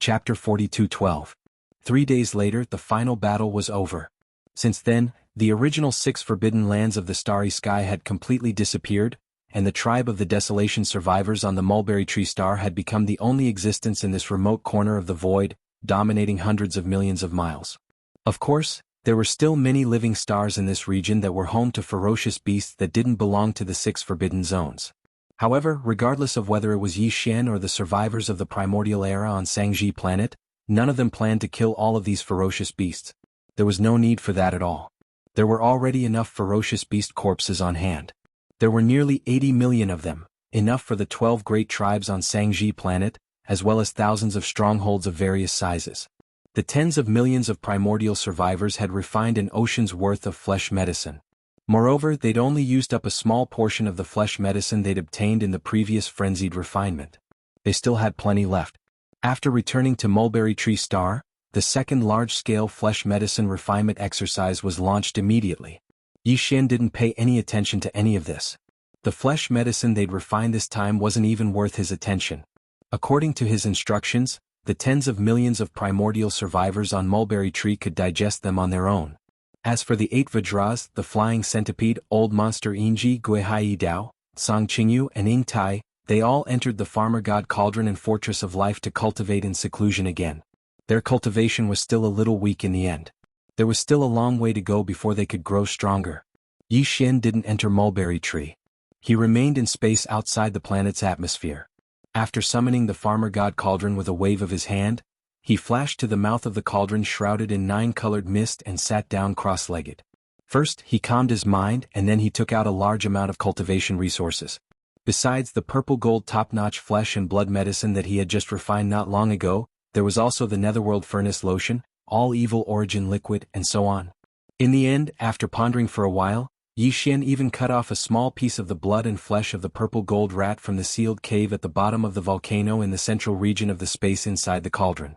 Chapter 42:12. 3 days later, the final battle was over. Since then, the original 6 forbidden lands of the Starry Sky had completely disappeared, and the tribe of the Desolation survivors on the Mulberry Tree Star had become the only existence in this remote corner of the void, dominating hundreds of millions of miles. Of course, there were still many living stars in this region that were home to ferocious beasts that didn't belong to the 6 forbidden zones. However, regardless of whether it was Yi Xian or the survivors of the primordial era on Sangji planet, none of them planned to kill all of these ferocious beasts. There was no need for that at all. There were already enough ferocious beast corpses on hand. There were nearly 80 million of them, enough for the 12 great tribes on Sangji planet, as well as thousands of strongholds of various sizes. The tens of millions of primordial survivors had refined an ocean's worth of flesh medicine. Moreover, they'd only used up a small portion of the flesh medicine they'd obtained in the previous frenzied refinement. They still had plenty left. After returning to Mulberry Tree Star, the second large-scale flesh medicine refinement exercise was launched immediately. Yi Xian didn't pay any attention to any of this. The flesh medicine they'd refined this time wasn't even worth his attention. According to his instructions, the tens of millions of primordial survivors on Mulberry Tree could digest them on their own. As for the 8 Vajras, the flying centipede, old monster Yingji Guihai Dao, Song Qingyu and Ying Tai, they all entered the farmer god cauldron and fortress of life to cultivate in seclusion again. Their cultivation was still a little weak in the end. There was still a long way to go before they could grow stronger. Yi Xian didn't enter Mulberry Tree. He remained in space outside the planet's atmosphere. After summoning the farmer god cauldron with a wave of his hand, he flashed to the mouth of the cauldron shrouded in 9-colored mist and sat down cross-legged. First, he calmed his mind and then he took out a large amount of cultivation resources. Besides the purple gold top-notch flesh and blood medicine that he had just refined not long ago, there was also the Netherworld Furnace Lotion, all evil origin liquid, and so on. In the end, after pondering for a while, Yi Xian even cut off a small piece of the blood and flesh of the purple gold rat from the sealed cave at the bottom of the volcano in the central region of the space inside the cauldron.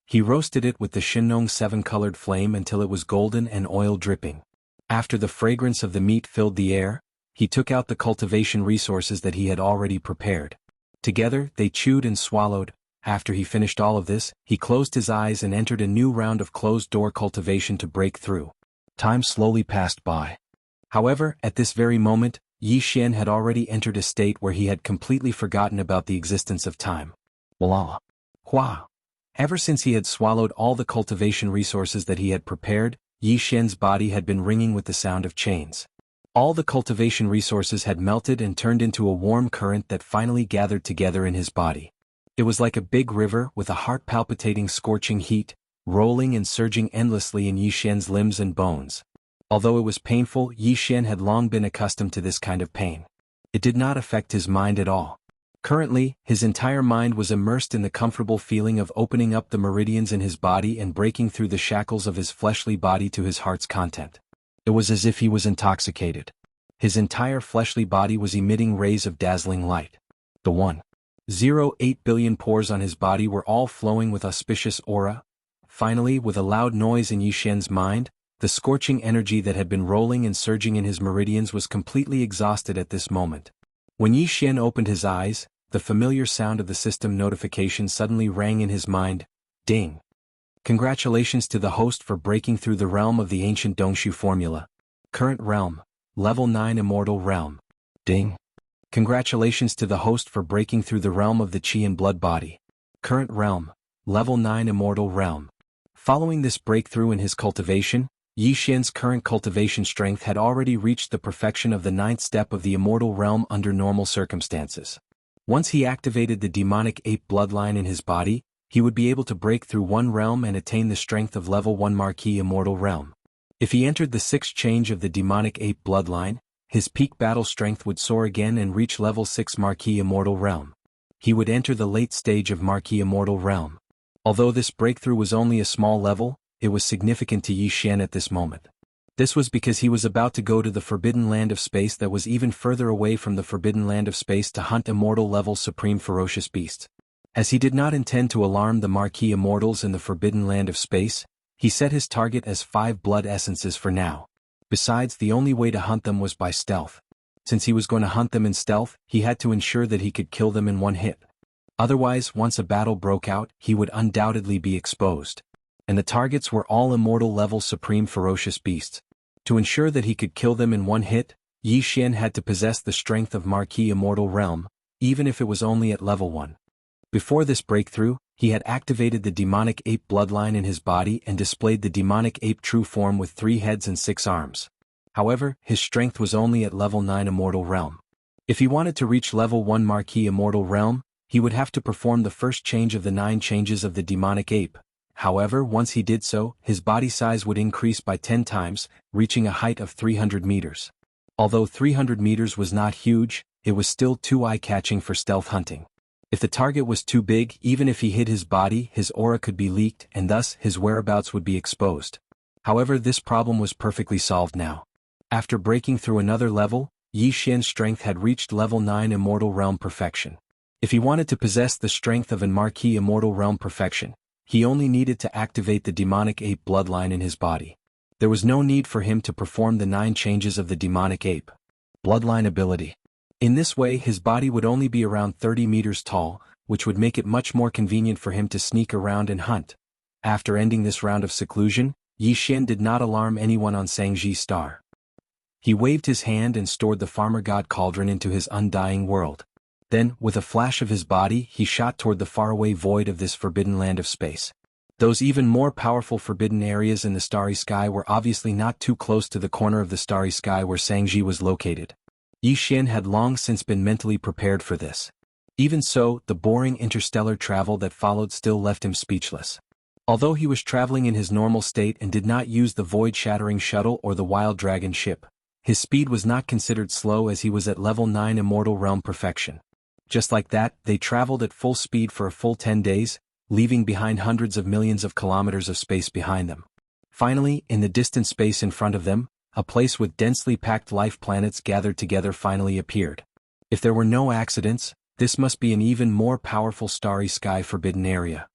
He roasted it with the Shinnong 7-colored flame until it was golden and oil dripping. After the fragrance of the meat filled the air, he took out the cultivation resources that he had already prepared. Together, they chewed and swallowed. After he finished all of this, he closed his eyes and entered a new round of closed-door cultivation to break through. Time slowly passed by. However, at this very moment, Yi Xian had already entered a state where he had completely forgotten about the existence of time. Blah. Hua. Ever since he had swallowed all the cultivation resources that he had prepared, Yi Xian's body had been ringing with the sound of chains. All the cultivation resources had melted and turned into a warm current that finally gathered together in his body. It was like a big river with a heart-palpitating scorching heat, rolling and surging endlessly in Yi Xian's limbs and bones. Although it was painful, Yi Xian had long been accustomed to this kind of pain. It did not affect his mind at all. Currently, his entire mind was immersed in the comfortable feeling of opening up the meridians in his body and breaking through the shackles of his fleshly body to his heart's content. It was as if he was intoxicated. His entire fleshly body was emitting rays of dazzling light. The 1.08 billion pores on his body were all flowing with auspicious aura. Finally, with a loud noise in Yi Xian's mind, the scorching energy that had been rolling and surging in his meridians was completely exhausted at this moment. When Yi Xian opened his eyes, the familiar sound of the system notification suddenly rang in his mind. Ding! Congratulations to the host for breaking through the realm of the ancient Dongshu formula. Current realm, level 9 immortal realm. Ding! Congratulations to the host for breaking through the realm of the Qi and blood body. Current realm, level 9 immortal realm. Following this breakthrough in his cultivation, Yi Xian's current cultivation strength had already reached the perfection of the 9th step of the immortal realm under normal circumstances. Once he activated the demonic ape bloodline in his body, he would be able to break through one realm and attain the strength of level 1 Marquis Immortal Realm. If he entered the 6th change of the demonic ape bloodline, his peak battle strength would soar again and reach level 6 Marquis Immortal Realm. He would enter the late stage of Marquis Immortal Realm. Although this breakthrough was only a small level, it was significant to Yi Xian at this moment. This was because he was about to go to the Forbidden Land of Space that was even further away from the Forbidden Land of Space to hunt immortal-level supreme ferocious beasts. As he did not intend to alarm the Marquis Immortals in the Forbidden Land of Space, he set his target as 5 blood essences for now. Besides, the only way to hunt them was by stealth. Since he was going to hunt them in stealth, he had to ensure that he could kill them in one hit. Otherwise, once a battle broke out, he would undoubtedly be exposed. And the targets were all immortal level supreme ferocious beasts. To ensure that he could kill them in one hit, Yi Xian had to possess the strength of Marquis Immortal Realm, even if it was only at level 1. Before this breakthrough, he had activated the demonic ape bloodline in his body and displayed the demonic ape true form with 3 heads and 6 arms. However, his strength was only at level 9 Immortal Realm. If he wanted to reach level 1 Marquis Immortal Realm, he would have to perform the first change of the 9 changes of the demonic ape. However, once he did so, his body size would increase by 10 times, reaching a height of 300 meters. Although 300 meters was not huge, it was still too eye-catching for stealth hunting. If the target was too big, even if he hid his body, his aura could be leaked and thus his whereabouts would be exposed. However, this problem was perfectly solved now. After breaking through another level, Yi Xian's strength had reached level 9 Immortal Realm Perfection. If he wanted to possess the strength of an Marquis Immortal Realm Perfection, he only needed to activate the demonic ape bloodline in his body. There was no need for him to perform the 9 changes of the demonic ape bloodline ability. In this way, his body would only be around 30 meters tall, which would make it much more convenient for him to sneak around and hunt. After ending this round of seclusion, Yi Xian did not alarm anyone on Sangji Star. He waved his hand and stored the farmer god cauldron into his undying world. Then, with a flash of his body, he shot toward the faraway void of this forbidden land of space. Those even more powerful forbidden areas in the starry sky were obviously not too close to the corner of the starry sky where Sangji was located. Yi Xian had long since been mentally prepared for this. Even so, the boring interstellar travel that followed still left him speechless. Although he was traveling in his normal state and did not use the void-shattering shuttle or the wild dragon ship, his speed was not considered slow as he was at level 9 Immortal Realm Perfection. Just like that, they traveled at full speed for a full 10 days, leaving behind hundreds of millions of kilometers of space behind them. Finally, in the distant space in front of them, a place with densely packed life planets gathered together finally appeared. If there were no accidents, this must be an even more powerful starry sky forbidden area.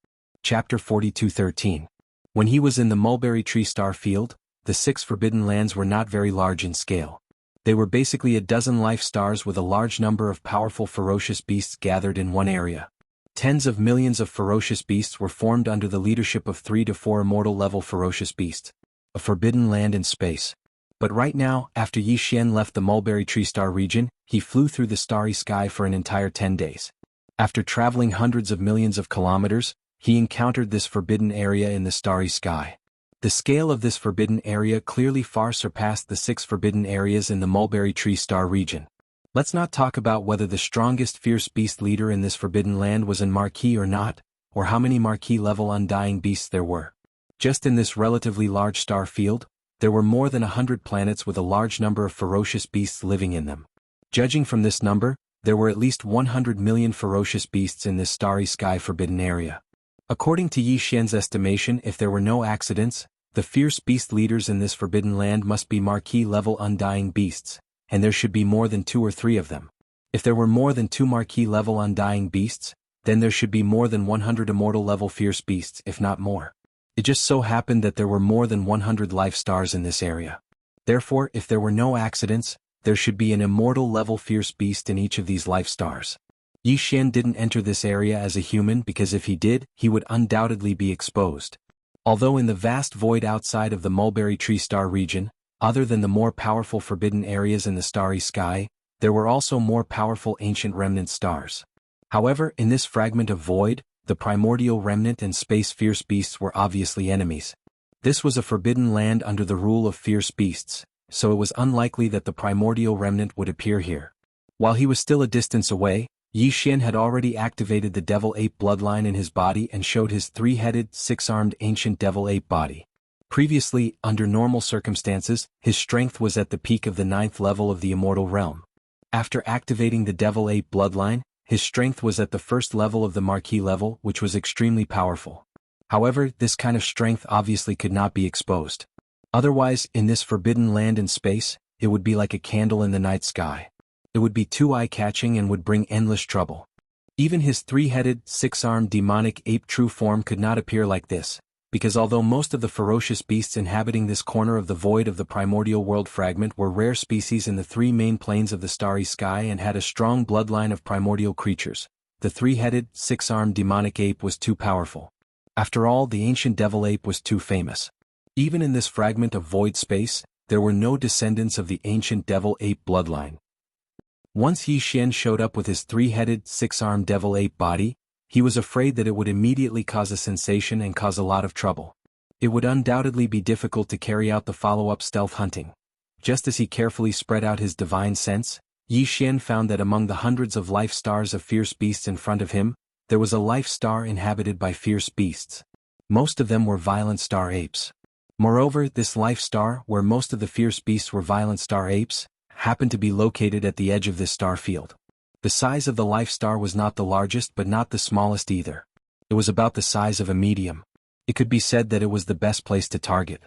Chapter 42:13. When he was in the mulberry tree star field, the 6 forbidden lands were not very large in scale. They were basically a dozen life stars with a large number of powerful ferocious beasts gathered in one area. Tens of millions of ferocious beasts were formed under the leadership of 3 to 4 immortal level ferocious beasts. A forbidden land in space. But right now, after Yi Xian left the mulberry tree star region, he flew through the starry sky for an entire 10 days. After traveling hundreds of millions of kilometers, he encountered this forbidden area in the starry sky. The scale of this forbidden area clearly far surpassed the 6 forbidden areas in the mulberry tree star region. Let's not talk about whether the strongest fierce beast leader in this forbidden land was in Marquis or not, or how many Marquis level undying beasts there were. Just in this relatively large star field, there were more than 100 planets with a large number of ferocious beasts living in them. Judging from this number, there were at least 100 million ferocious beasts in this starry sky forbidden area. According to Yi Xian's estimation, if there were no accidents, the fierce beast leaders in this forbidden land must be Marquis level undying beasts, and there should be more than 2 or 3 of them. If there were more than 2 Marquis level undying beasts, then there should be more than 100 immortal level fierce beasts, if not more. It just so happened that there were more than 100 life stars in this area. Therefore, if there were no accidents, there should be an immortal level fierce beast in each of these life stars. Yi Xian didn't enter this area as a human because if he did, he would undoubtedly be exposed. Although in the vast void outside of the mulberry tree star region, other than the more powerful forbidden areas in the starry sky, there were also more powerful ancient remnant stars. However, in this fragment of void, the primordial remnant and space fierce beasts were obviously enemies. This was a forbidden land under the rule of fierce beasts, so it was unlikely that the primordial remnant would appear here. While he was still a distance away, Yi Xian had already activated the devil ape bloodline in his body and showed his 3-headed, 6-armed ancient devil ape body. Previously, under normal circumstances, his strength was at the peak of the 9th level of the immortal realm. After activating the devil ape bloodline, his strength was at the 1st level of the Marquis level, which was extremely powerful. However, this kind of strength obviously could not be exposed. Otherwise, in this forbidden land in space, it would be like a candle in the night sky. It would be too eye-catching and would bring endless trouble. Even his 3-headed, 6-armed demonic ape true form could not appear like this, because although most of the ferocious beasts inhabiting this corner of the void of the primordial world fragment were rare species in the 3 main planes of the starry sky and had a strong bloodline of primordial creatures, the three-headed, six-armed demonic ape was too powerful. After all, the ancient devil ape was too famous. Even in this fragment of void space, there were no descendants of the ancient devil ape bloodline. Once Yi Xian showed up with his three-headed, six-armed devil ape body, he was afraid that it would immediately cause a sensation and cause a lot of trouble. It would undoubtedly be difficult to carry out the follow-up stealth hunting. Just as he carefully spread out his divine sense, Yi Xian found that among the hundreds of life stars of fierce beasts in front of him, there was a life star inhabited by fierce beasts. Most of them were violent star apes. Moreover, this life star, where most of the fierce beasts were violent star apes, happened to be located at the edge of this star field. The size of the life star was not the largest but not the smallest either. It was about the size of a medium. It could be said that it was the best place to target.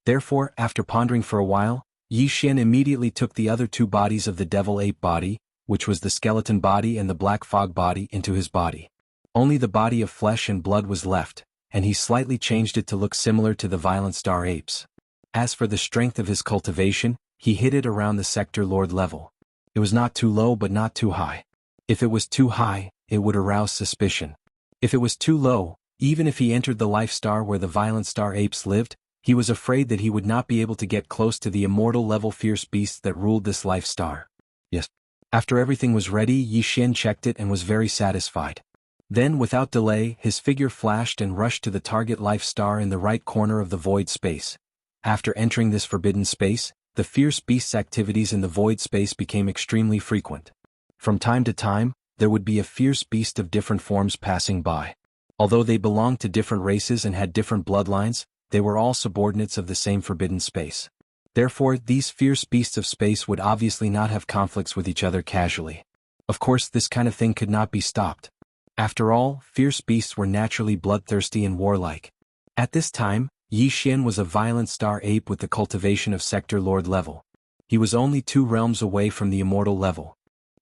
Therefore, after pondering for a while, Yi Xian immediately took the other two bodies of the devil ape body, which was the skeleton body and the black fog body, into his body. Only the body of flesh and blood was left, and he slightly changed it to look similar to the violent star apes. As for the strength of his cultivation, he hid it around the sector lord level. It was not too low but not too high. If it was too high, it would arouse suspicion. If it was too low, even if he entered the life star where the violent star apes lived, he was afraid that he would not be able to get close to the immortal level fierce beasts that ruled this life star. Yes. After everything was ready, Yi Xian checked it and was very satisfied. Then, without delay, his figure flashed and rushed to the target life star in the right corner of the void space. After entering this forbidden space, the fierce beast's activities in the void space became extremely frequent. From time to time, there would be a fierce beast of different forms passing by. Although they belonged to different races and had different bloodlines, they were all subordinates of the same forbidden space. Therefore, these fierce beasts of space would obviously not have conflicts with each other casually. Of course, this kind of thing could not be stopped. After all, fierce beasts were naturally bloodthirsty and warlike. At this time, Yi Xian was a violent star ape with the cultivation of sector lord level. He was only 2 realms away from the immortal level.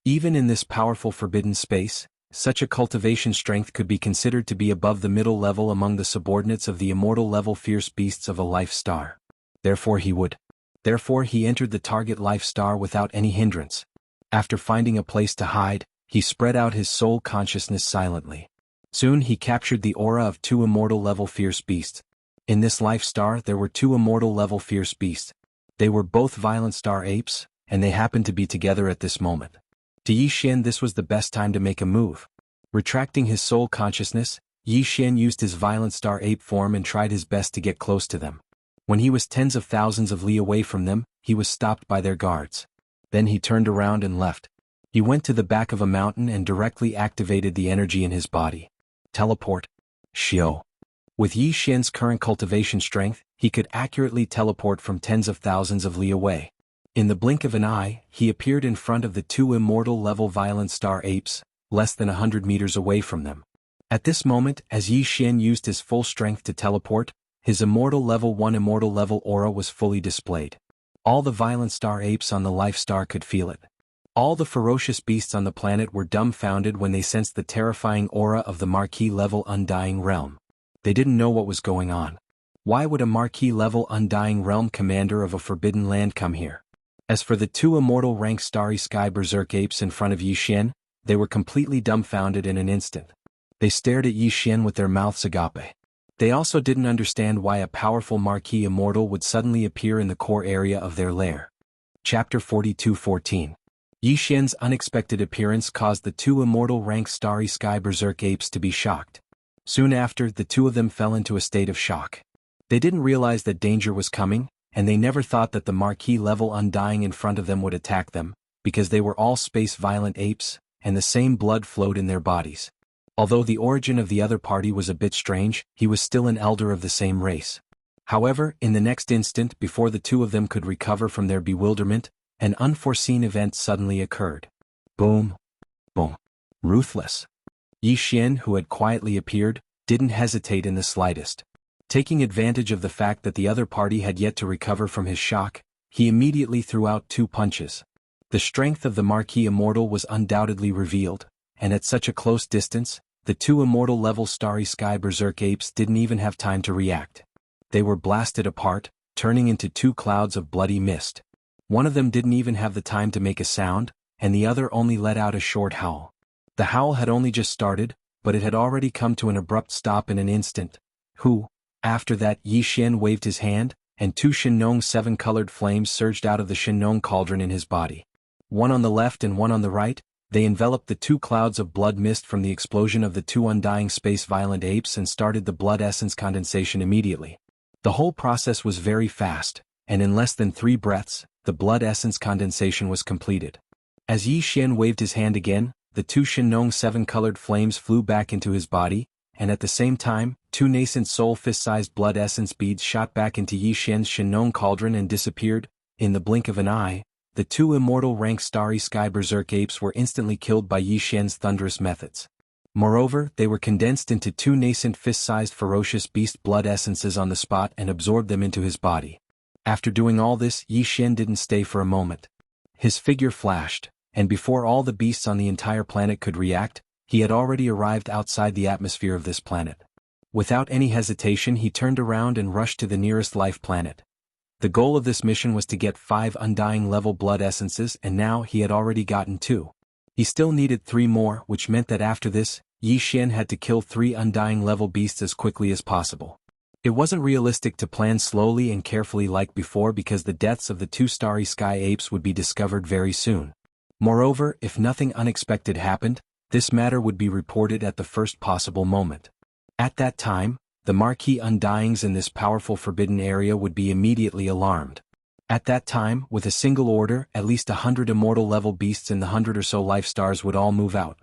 Even in this powerful forbidden space, such a cultivation strength could be considered to be above the middle level among the subordinates of the immortal level fierce beasts of a life star. Therefore he entered the target life star without any hindrance. After finding a place to hide, he spread out his soul consciousness silently. Soon he captured the aura of 2 immortal level fierce beasts. In this life star there were 2 immortal level fierce beasts. They were both violent star apes, and they happened to be together at this moment. To Yi Xian this was the best time to make a move. Retracting his soul consciousness, Yi Xian used his violent star ape form and tried his best to get close to them. When he was tens of thousands of li away from them, he was stopped by their guards. Then he turned around and left. He went to the back of a mountain and directly activated the energy in his body. Teleport. Xiao. With Yi Xian's current cultivation strength, he could accurately teleport from tens of thousands of li away. In the blink of an eye, he appeared in front of the 2 immortal level violent star apes, less than 100 meters away from them. At this moment, as Yi Xian used his full strength to teleport, his immortal level 1 immortal level aura was fully displayed. All the violent star apes on the life star could feel it. All the ferocious beasts on the planet were dumbfounded when they sensed the terrifying aura of the Marquis level Undying Realm. They didn't know what was going on. Why would a Marquis level Undying Realm commander of a forbidden land come here? As for the 2 immortal rank Starry Sky Berserk apes in front of Yi Xian, they were completely dumbfounded in an instant. They stared at Yi Xian with their mouths agape. They also didn't understand why a powerful Marquis immortal would suddenly appear in the core area of their lair. Chapter 42:14. Yi Xian's unexpected appearance caused the 2 immortal rank Starry Sky Berserk apes to be shocked. Soon after, the 2 of them fell into a state of shock. They didn't realize that danger was coming, and they never thought that the Marquis level Undying in front of them would attack them, because they were all space-violent apes, and the same blood flowed in their bodies. Although the origin of the other party was a bit strange, he was still an elder of the same race. However, in the next instant, before the 2 of them could recover from their bewilderment, an unforeseen event suddenly occurred. Boom. Boom. Ruthless. Yi Xian, who had quietly appeared, didn't hesitate in the slightest. Taking advantage of the fact that the other party had yet to recover from his shock, he immediately threw out 2 punches. The strength of the Marquis Immortal was undoubtedly revealed, and at such a close distance, the 2 immortal level Starry Sky Berserk apes didn't even have time to react. They were blasted apart, turning into 2 clouds of bloody mist. One of them didn't even have the time to make a sound, and the other only let out a short howl. The howl had only just started, but it had already come to an abrupt stop in an instant. After that, Yi Xian waved his hand, and two Shinong seven-colored flames surged out of the Shinong cauldron in his body. One on the left and one on the right, they enveloped the two clouds of blood mist from the explosion of the two undying space-violent apes and started the blood essence condensation immediately. The whole process was very fast, and in less than 3 breaths, the blood essence condensation was completed. As Yi Xian waved his hand again, the two Shinong seven-colored flames flew back into his body, and at the same time, 2 nascent soul fist-sized blood essence beads shot back into Yi Xian's Shinong cauldron and disappeared. In the blink of an eye, the 2 immortal rank Starry Sky Berserk apes were instantly killed by Yi Xian's thunderous methods. Moreover, they were condensed into 2 nascent fist-sized ferocious beast blood essences on the spot and absorbed them into his body. After doing all this, Yi Xian didn't stay for a moment. His figure flashed, and before all the beasts on the entire planet could react, he had already arrived outside the atmosphere of this planet. Without any hesitation, he turned around and rushed to the nearest life planet. The goal of this mission was to get 5 undying level blood essences, and now he had already gotten 2. He still needed 3 more, which meant that after this, Yi Xian had to kill 3 undying level beasts as quickly as possible. It wasn't realistic to plan slowly and carefully like before because the deaths of the 2 Starry Sky apes would be discovered very soon. Moreover, if nothing unexpected happened, this matter would be reported at the first possible moment. At that time, the Marquis Undyings in this powerful forbidden area would be immediately alarmed. At that time, with a single order, at least 100 immortal level beasts in the 100 or so life stars would all move out.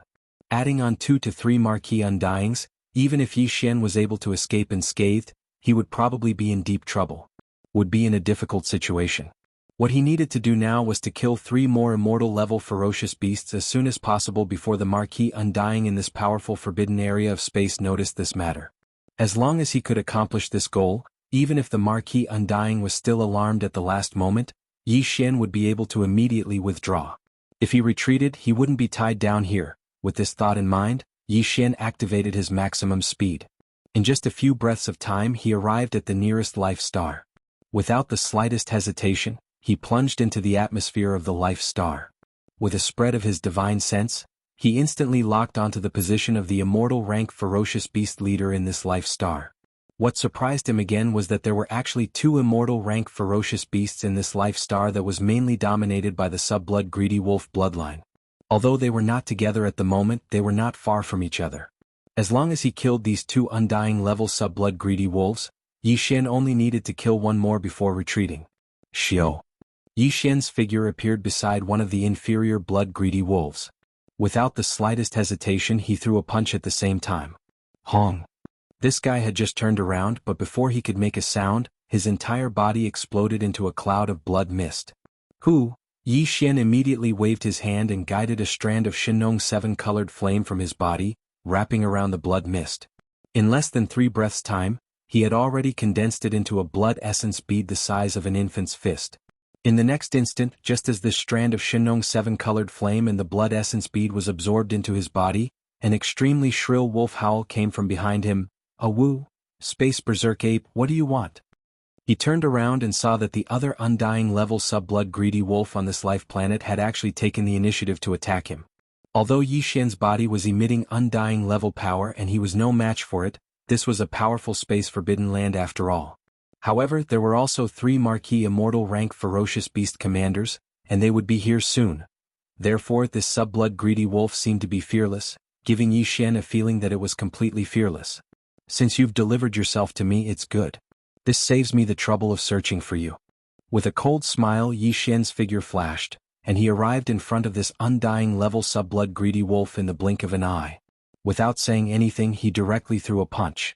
Adding on 2 to 3 Marquis Undyings, even if Yi Xian was able to escape unscathed, he would probably be in deep trouble. Would be in a difficult situation. What he needed to do now was to kill 3 more immortal-level ferocious beasts as soon as possible before the Marquis Undying in this powerful forbidden area of space noticed this matter. As long as he could accomplish this goal, even if the Marquis Undying was still alarmed at the last moment, Yi Xian would be able to immediately withdraw. If he retreated, he wouldn't be tied down here. With this thought in mind, Yi Xian activated his maximum speed. In just a few breaths of time, he arrived at the nearest life star. Without the slightest hesitation, he plunged into the atmosphere of the life star. With a spread of his divine sense, he instantly locked onto the position of the immortal rank ferocious beast leader in this life star. What surprised him again was that there were actually 2 immortal rank ferocious beasts in this life star that was mainly dominated by the sub-blood greedy wolf bloodline. Although they were not together at the moment, they were not far from each other. As long as he killed these 2 undying level sub-blood greedy wolves, Yi Xian only needed to kill 1 more before retreating. Xiao. Yi Xian's figure appeared beside one of the inferior blood-greedy wolves. Without the slightest hesitation, he threw a punch at the same time. Hong. This guy had just turned around, but before he could make a sound, his entire body exploded into a cloud of blood mist. Yi Xian immediately waved his hand and guided a strand of Shinong 7-colored flame from his body, wrapping around the blood mist. In less than 3 breaths' time, he had already condensed it into a blood essence bead the size of an infant's fist. In the next instant, just as this strand of Shinong 7-colored flame and the blood essence bead was absorbed into his body, an extremely shrill wolf howl came from behind him. "Awu, Space Berserk Ape, what do you want?" He turned around and saw that the other undying level sub-blood greedy wolf on this life planet had actually taken the initiative to attack him. Although Yi Xian's body was emitting undying level power and he was no match for it, this was a powerful space forbidden land after all. However, there were also 3 Marquis immortal rank ferocious beast commanders, and they would be here soon. Therefore, this sub-blood greedy wolf seemed to be fearless, giving Yi Xian a feeling that it was completely fearless. "Since you've delivered yourself to me, it's good. This saves me the trouble of searching for you." With a cold smile, Yi Xian's figure flashed, and he arrived in front of this undying level sub-blood greedy wolf in the blink of an eye. Without saying anything, he directly threw a punch.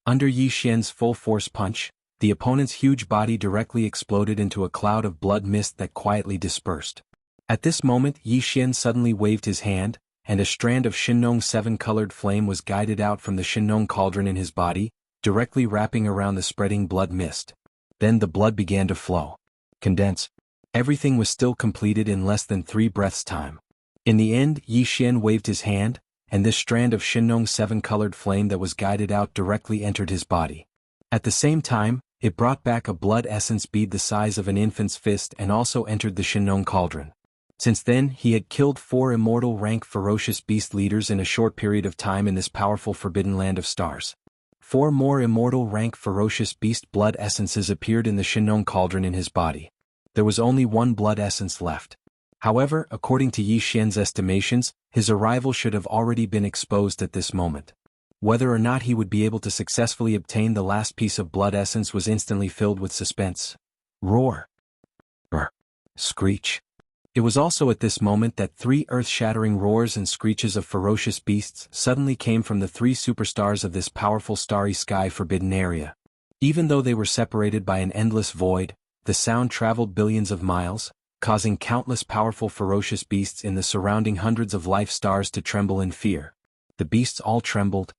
Under Yi Xian's full-force punch, the opponent's huge body directly exploded into a cloud of blood mist that quietly dispersed. At this moment, Yi Xian suddenly waved his hand, and a strand of Shinong 7-colored flame was guided out from the Shinong cauldron in his body, directly wrapping around the spreading blood mist. Then the blood began to flow. Condense. Everything was still completed in less than 3 breaths' time. In the end, Yi Xian waved his hand, and this strand of Shinong 7-colored flame that was guided out directly entered his body. At the same time, it brought back a blood essence bead the size of an infant's fist and also entered the Shinong cauldron. Since then, he had killed 4 immortal rank ferocious beast leaders in a short period of time in this powerful forbidden land of stars. 4 more immortal rank ferocious beast blood essences appeared in the Shinong cauldron in his body. There was only 1 blood essence left. However, according to Yi Xian's estimations, his arrival should have already been exposed at this moment. Whether or not he would be able to successfully obtain the last piece of blood essence was instantly filled with suspense. Roar. Screech. It was also at this moment that 3 earth-shattering roars and screeches of ferocious beasts suddenly came from the 3 superstars of this powerful starry sky forbidden area. Even though they were separated by an endless void, the sound traveled billions of miles, causing countless powerful ferocious beasts in the surrounding hundreds of life stars to tremble in fear. The beasts all trembled.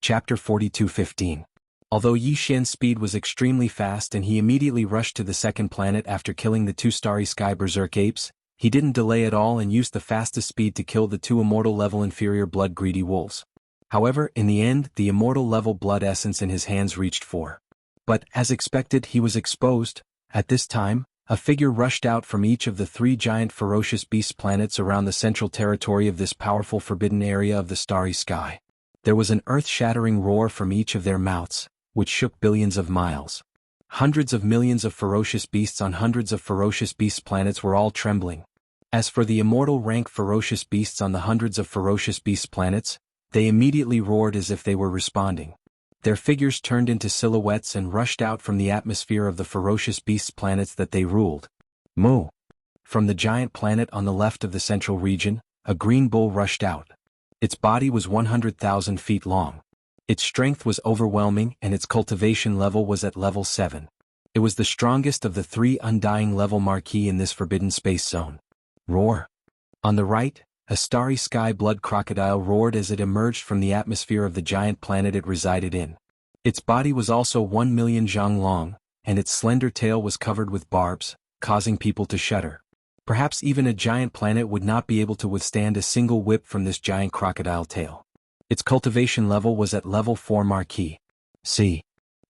Chapter 42:15. Although Yi Xian's speed was extremely fast and he immediately rushed to the second planet after killing the 2 starry sky berserk apes, he didn't delay at all and used the fastest speed to kill the 2 immortal level inferior blood-greedy wolves. However, in the end, the immortal level blood essence in his hands reached 4. But, as expected, he was exposed. At this time, a figure rushed out from each of the 3 giant ferocious beast planets around the central territory of this powerful forbidden area of the starry sky. There was an earth-shattering roar from each of their mouths, which shook billions of miles. Hundreds of millions of ferocious beasts on hundreds of ferocious beast planets were all trembling. As for the immortal rank ferocious beasts on the hundreds of ferocious beast planets, they immediately roared as if they were responding. Their figures turned into silhouettes and rushed out from the atmosphere of the ferocious beast planets that they ruled. Moo! From the giant planet on the left of the central region, a green bull rushed out. Its body was 100,000 feet long. Its strength was overwhelming and its cultivation level was at level 7. It was the strongest of the 3 undying level marquee in this forbidden space zone. Roar! On the right, a starry sky blood crocodile roared as it emerged from the atmosphere of the giant planet it resided in. Its body was also 1 million zhang long, and its slender tail was covered with barbs, causing people to shudder. Perhaps even a giant planet would not be able to withstand a single whip from this giant crocodile tail. Its cultivation level was at level 4 marquee. See.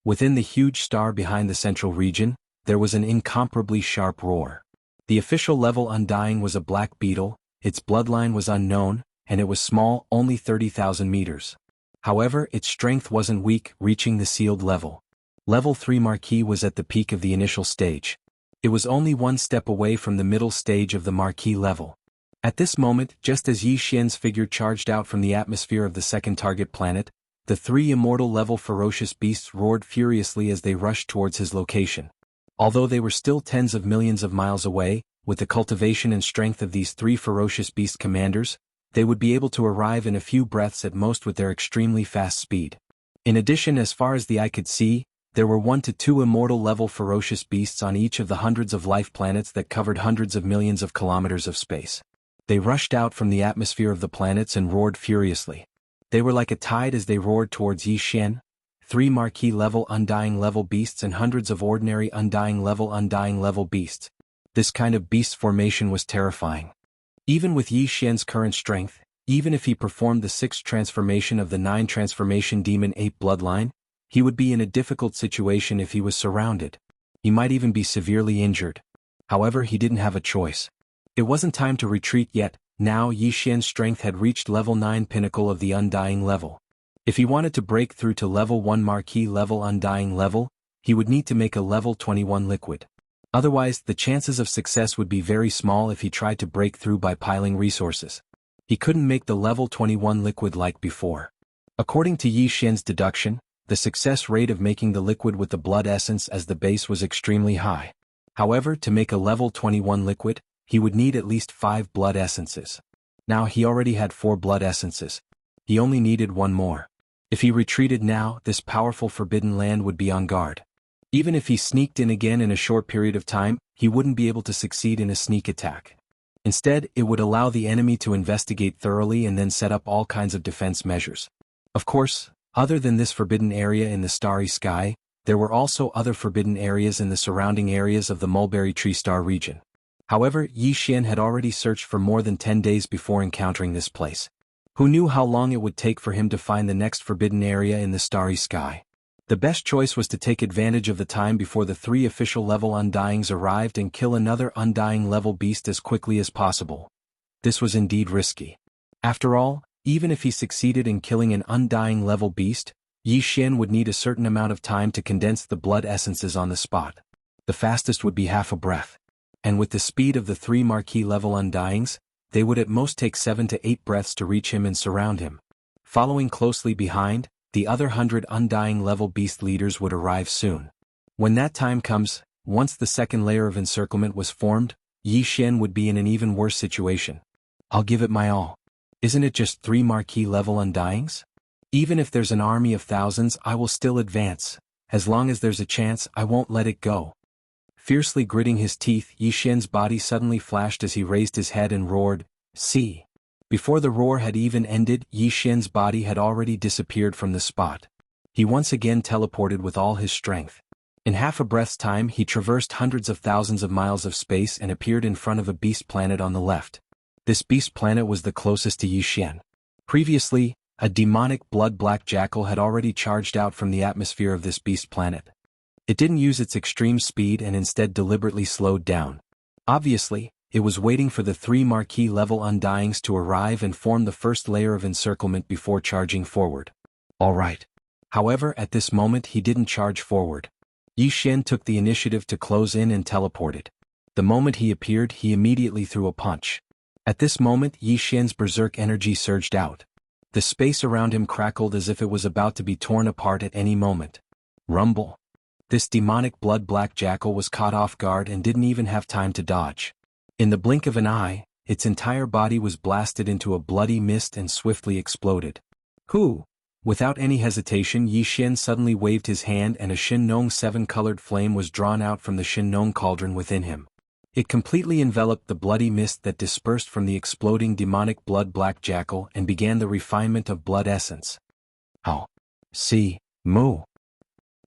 Within the huge star behind the central region, there was an incomparably sharp roar. The official level undying was a black beetle, its bloodline was unknown, and it was small, only 30,000 meters. However, its strength wasn't weak, reaching the sealed level. Level 3 marquee was at the peak of the initial stage. It was only 1 step away from the middle stage of the marquee level. At this moment, just as Yi Xian's figure charged out from the atmosphere of the second target planet, the 3 immortal level ferocious beasts roared furiously as they rushed towards his location. Although they were still tens of millions of miles away, with the cultivation and strength of these 3 ferocious beast commanders, they would be able to arrive in a few breaths at most with their extremely fast speed. In addition, as far as the eye could see, there were 1 to 2 immortal level ferocious beasts on each of the hundreds of life planets that covered hundreds of millions of kilometers of space. They rushed out from the atmosphere of the planets and roared furiously. They were like a tide as they roared towards Yi Xian. 3 marquee level undying level beasts and hundreds of ordinary undying level beasts. This kind of beast formation was terrifying. Even with Yi Xian's current strength, even if he performed the 6th transformation of the 9 transformation demon ape bloodline, he would be in a difficult situation if he was surrounded. He might even be severely injured. However, he didn't have a choice. It wasn't time to retreat yet. Now Yi Xian's strength had reached level 9 pinnacle of the undying level. If he wanted to break through to level 1 marquee level undying level, he would need to make a level 21 liquid. Otherwise, the chances of success would be very small if he tried to break through by piling resources. He couldn't make the level 21 liquid like before. According to Yi Xian's deduction, the success rate of making the liquid with the blood essence as the base was extremely high. However, to make a level 21 liquid, he would need at least 5 blood essences. Now he already had 4 blood essences. He only needed 1 more. If he retreated now, this powerful forbidden land would be on guard. Even if he sneaked in again in a short period of time, he wouldn't be able to succeed in a sneak attack. Instead, it would allow the enemy to investigate thoroughly and then set up all kinds of defense measures. Of course, other than this forbidden area in the starry sky, there were also other forbidden areas in the surrounding areas of the mulberry tree star region. However, Yi Xian had already searched for more than 10 days before encountering this place. Who knew how long it would take for him to find the next forbidden area in the starry sky? The best choice was to take advantage of the time before the 3 official level Undyings arrived and kill another Undying level beast as quickly as possible. This was indeed risky. After all, even if he succeeded in killing an Undying level beast, Yi Xian would need a certain amount of time to condense the blood essences on the spot. The fastest would be half a breath. And with the speed of the 3 marquee level Undyings, they would at most take 7 to 8 breaths to reach him and surround him. Following closely behind, the other 100 Undying level beast leaders would arrive soon. When that time comes, once the second layer of encirclement was formed, Yi Xian would be in an even worse situation. I'll give it my all. Isn't it just 3 marquee level Undyings? Even if there's an army of thousands, I will still advance. As long as there's a chance, I won't let it go. Fiercely gritting his teeth, Yi Xian's body suddenly flashed as he raised his head and roared, "See!" Before the roar had even ended, Yi Xian's body had already disappeared from the spot. He once again teleported with all his strength. In half a breath's time he traversed hundreds of thousands of miles of space and appeared in front of a beast planet on the left. This beast planet was the closest to Yi Xian. Previously, a demonic blood-black jackal had already charged out from the atmosphere of this beast planet. It didn't use its extreme speed and instead deliberately slowed down. Obviously, it was waiting for the 3 marquee level Undyings to arrive and form the first layer of encirclement before charging forward. Alright. However, at this moment he didn't charge forward. Yi Xian took the initiative to close in and teleported. The moment he appeared, he immediately threw a punch. At this moment, Yi Xian's berserk energy surged out. The space around him crackled as if it was about to be torn apart at any moment. Rumble. This demonic blood-black jackal was caught off guard and didn't even have time to dodge. In the blink of an eye, its entire body was blasted into a bloody mist and swiftly exploded. Who? Without any hesitation, Yi Xian suddenly waved his hand and a Shin-Nong 7-colored flame was drawn out from the Shin-Nong cauldron within him. It completely enveloped the bloody mist that dispersed from the exploding demonic blood-black jackal and began the refinement of blood essence. Oh. See, Moo.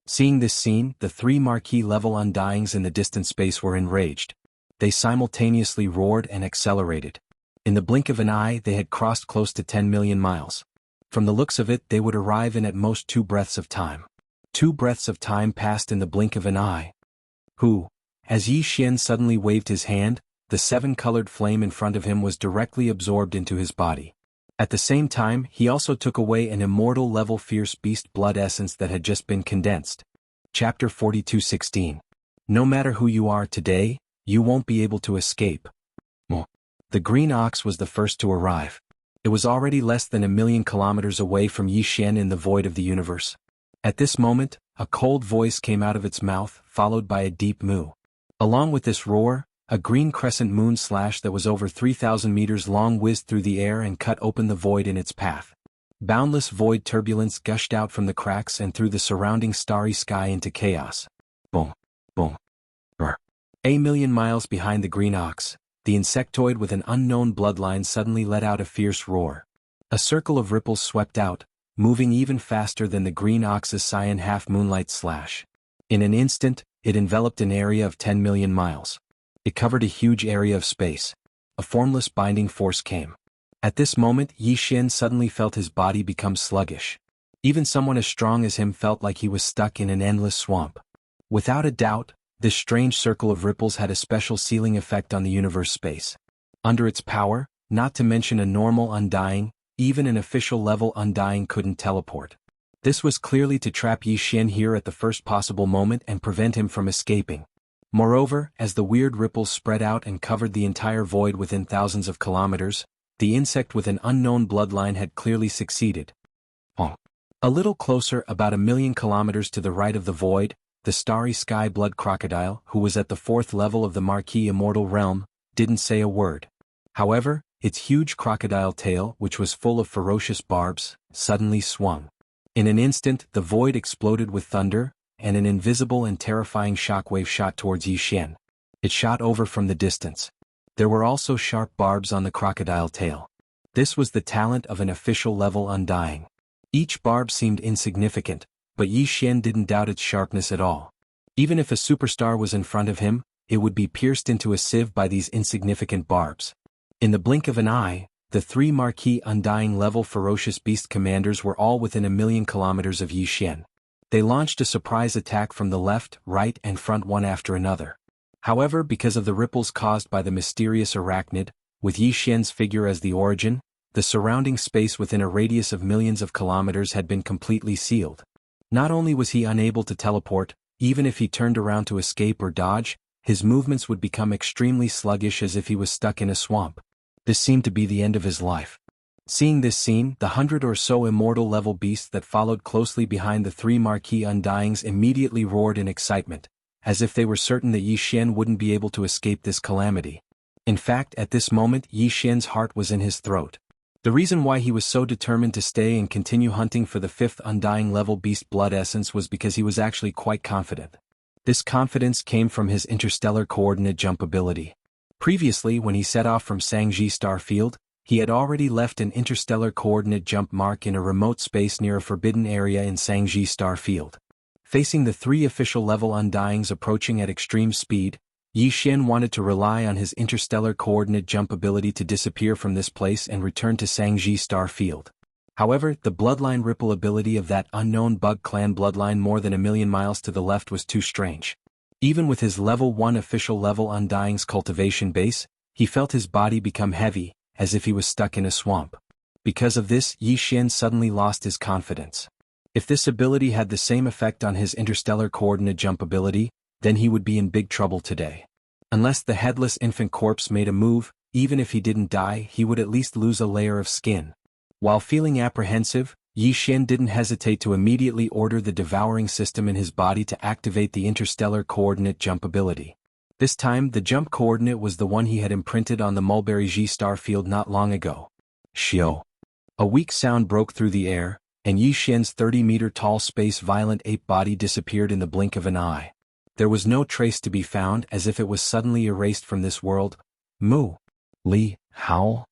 Seeing this scene, the 3 marquee level Undyings in the distant space were enraged. They simultaneously roared and accelerated. In the blink of an eye they had crossed close to 10 million miles. From the looks of it they would arrive in at most 2 breaths of time. 2 breaths of time passed in the blink of an eye. Who? As Yi Xian suddenly waved his hand, the 7-colored flame in front of him was directly absorbed into his body. At the same time, he also took away an immortal level fierce beast blood essence that had just been condensed. Chapter 42:16. No matter who you are today, you won't be able to escape. The green ox was the first to arrive. It was already less than 1,000,000 kilometers away from Yi Xian in the void of the universe. At this moment, a cold voice came out of its mouth, followed by a deep moo. Along with this roar, a green crescent moon slash that was over 3,000 meters long whizzed through the air and cut open the void in its path. Boundless void turbulence gushed out from the cracks and threw the surrounding starry sky into chaos. Boom, boom, brr. A million miles behind the green ox, the insectoid with an unknown bloodline suddenly let out a fierce roar. A circle of ripples swept out, moving even faster than the green ox's cyan half-moonlight slash. In an instant, it enveloped an area of 10 million miles. It covered a huge area of space. A formless binding force came. At this moment, Yi Xian suddenly felt his body become sluggish. Even someone as strong as him felt like he was stuck in an endless swamp. Without a doubt, this strange circle of ripples had a special sealing effect on the universe space. Under its power, not to mention a normal Undying, even an official level Undying couldn't teleport. This was clearly to trap Yi Xian here at the first possible moment and prevent him from escaping. Moreover, as the weird ripples spread out and covered the entire void within thousands of kilometers, the insect with an unknown bloodline had clearly succeeded. A little closer, about 1,000,000 kilometers to the right of the void, the starry sky blood crocodile, who was at the 4th level of the Marquis Immortal Realm, didn't say a word. However, its huge crocodile tail, which was full of ferocious barbs, suddenly swung. In an instant, the void exploded with thunder, and an invisible and terrifying shockwave shot towards Yi Xian. It shot over from the distance. There were also sharp barbs on the crocodile tail. This was the talent of an official level Undying. Each barb seemed insignificant, but Yi Xian didn't doubt its sharpness at all. Even if a superstar was in front of him, it would be pierced into a sieve by these insignificant barbs. In the blink of an eye, the 3 Marquis Undying level ferocious beast commanders were all within 1,000,000 kilometers of Yi Xian. They launched a surprise attack from the left, right, and front one after another. However, because of the ripples caused by the mysterious arachnid, with Yi Xian's figure as the origin, the surrounding space within a radius of millions of kilometers had been completely sealed. Not only was he unable to teleport, even if he turned around to escape or dodge, his movements would become extremely sluggish as if he was stuck in a swamp. This seemed to be the end of his life. Seeing this scene, the 100 or so immortal-level beasts that followed closely behind the 3 marquee undyings immediately roared in excitement, as if they were certain that Yi Xian wouldn't be able to escape this calamity. In fact, at this moment Yi Xian's heart was in his throat. The reason why he was so determined to stay and continue hunting for the 5th undying level beast blood essence was because he was actually quite confident. This confidence came from his interstellar coordinate jump ability. Previously, when he set off from Sangji Star Field, he had already left an interstellar coordinate jump mark in a remote space near a forbidden area in Sangji Star Field. Facing the 3 official level undyings approaching at extreme speed, Yi Xian wanted to rely on his interstellar coordinate jump ability to disappear from this place and return to Sangji Star Field. However, the bloodline ripple ability of that unknown bug clan bloodline more than 1,000,000 miles to the left was too strange. Even with his level 1 official level undyings cultivation base, he felt his body become heavy, as if he was stuck in a swamp. Because of this, Yi Xian suddenly lost his confidence. If this ability had the same effect on his interstellar coordinate jump ability, then he would be in big trouble today. Unless the headless infant corpse made a move, even if he didn't die, he would at least lose a layer of skin. While feeling apprehensive, Yi Xian didn't hesitate to immediately order the devouring system in his body to activate the interstellar coordinate jump ability. This time, the jump coordinate was the one he had imprinted on the Mulberry G star field not long ago. Shio. A weak sound broke through the air, and Yi Xian's 30-meter-tall space-violent ape body disappeared in the blink of an eye. There was no trace to be found, as if it was suddenly erased from this world. Moo. Li, howl.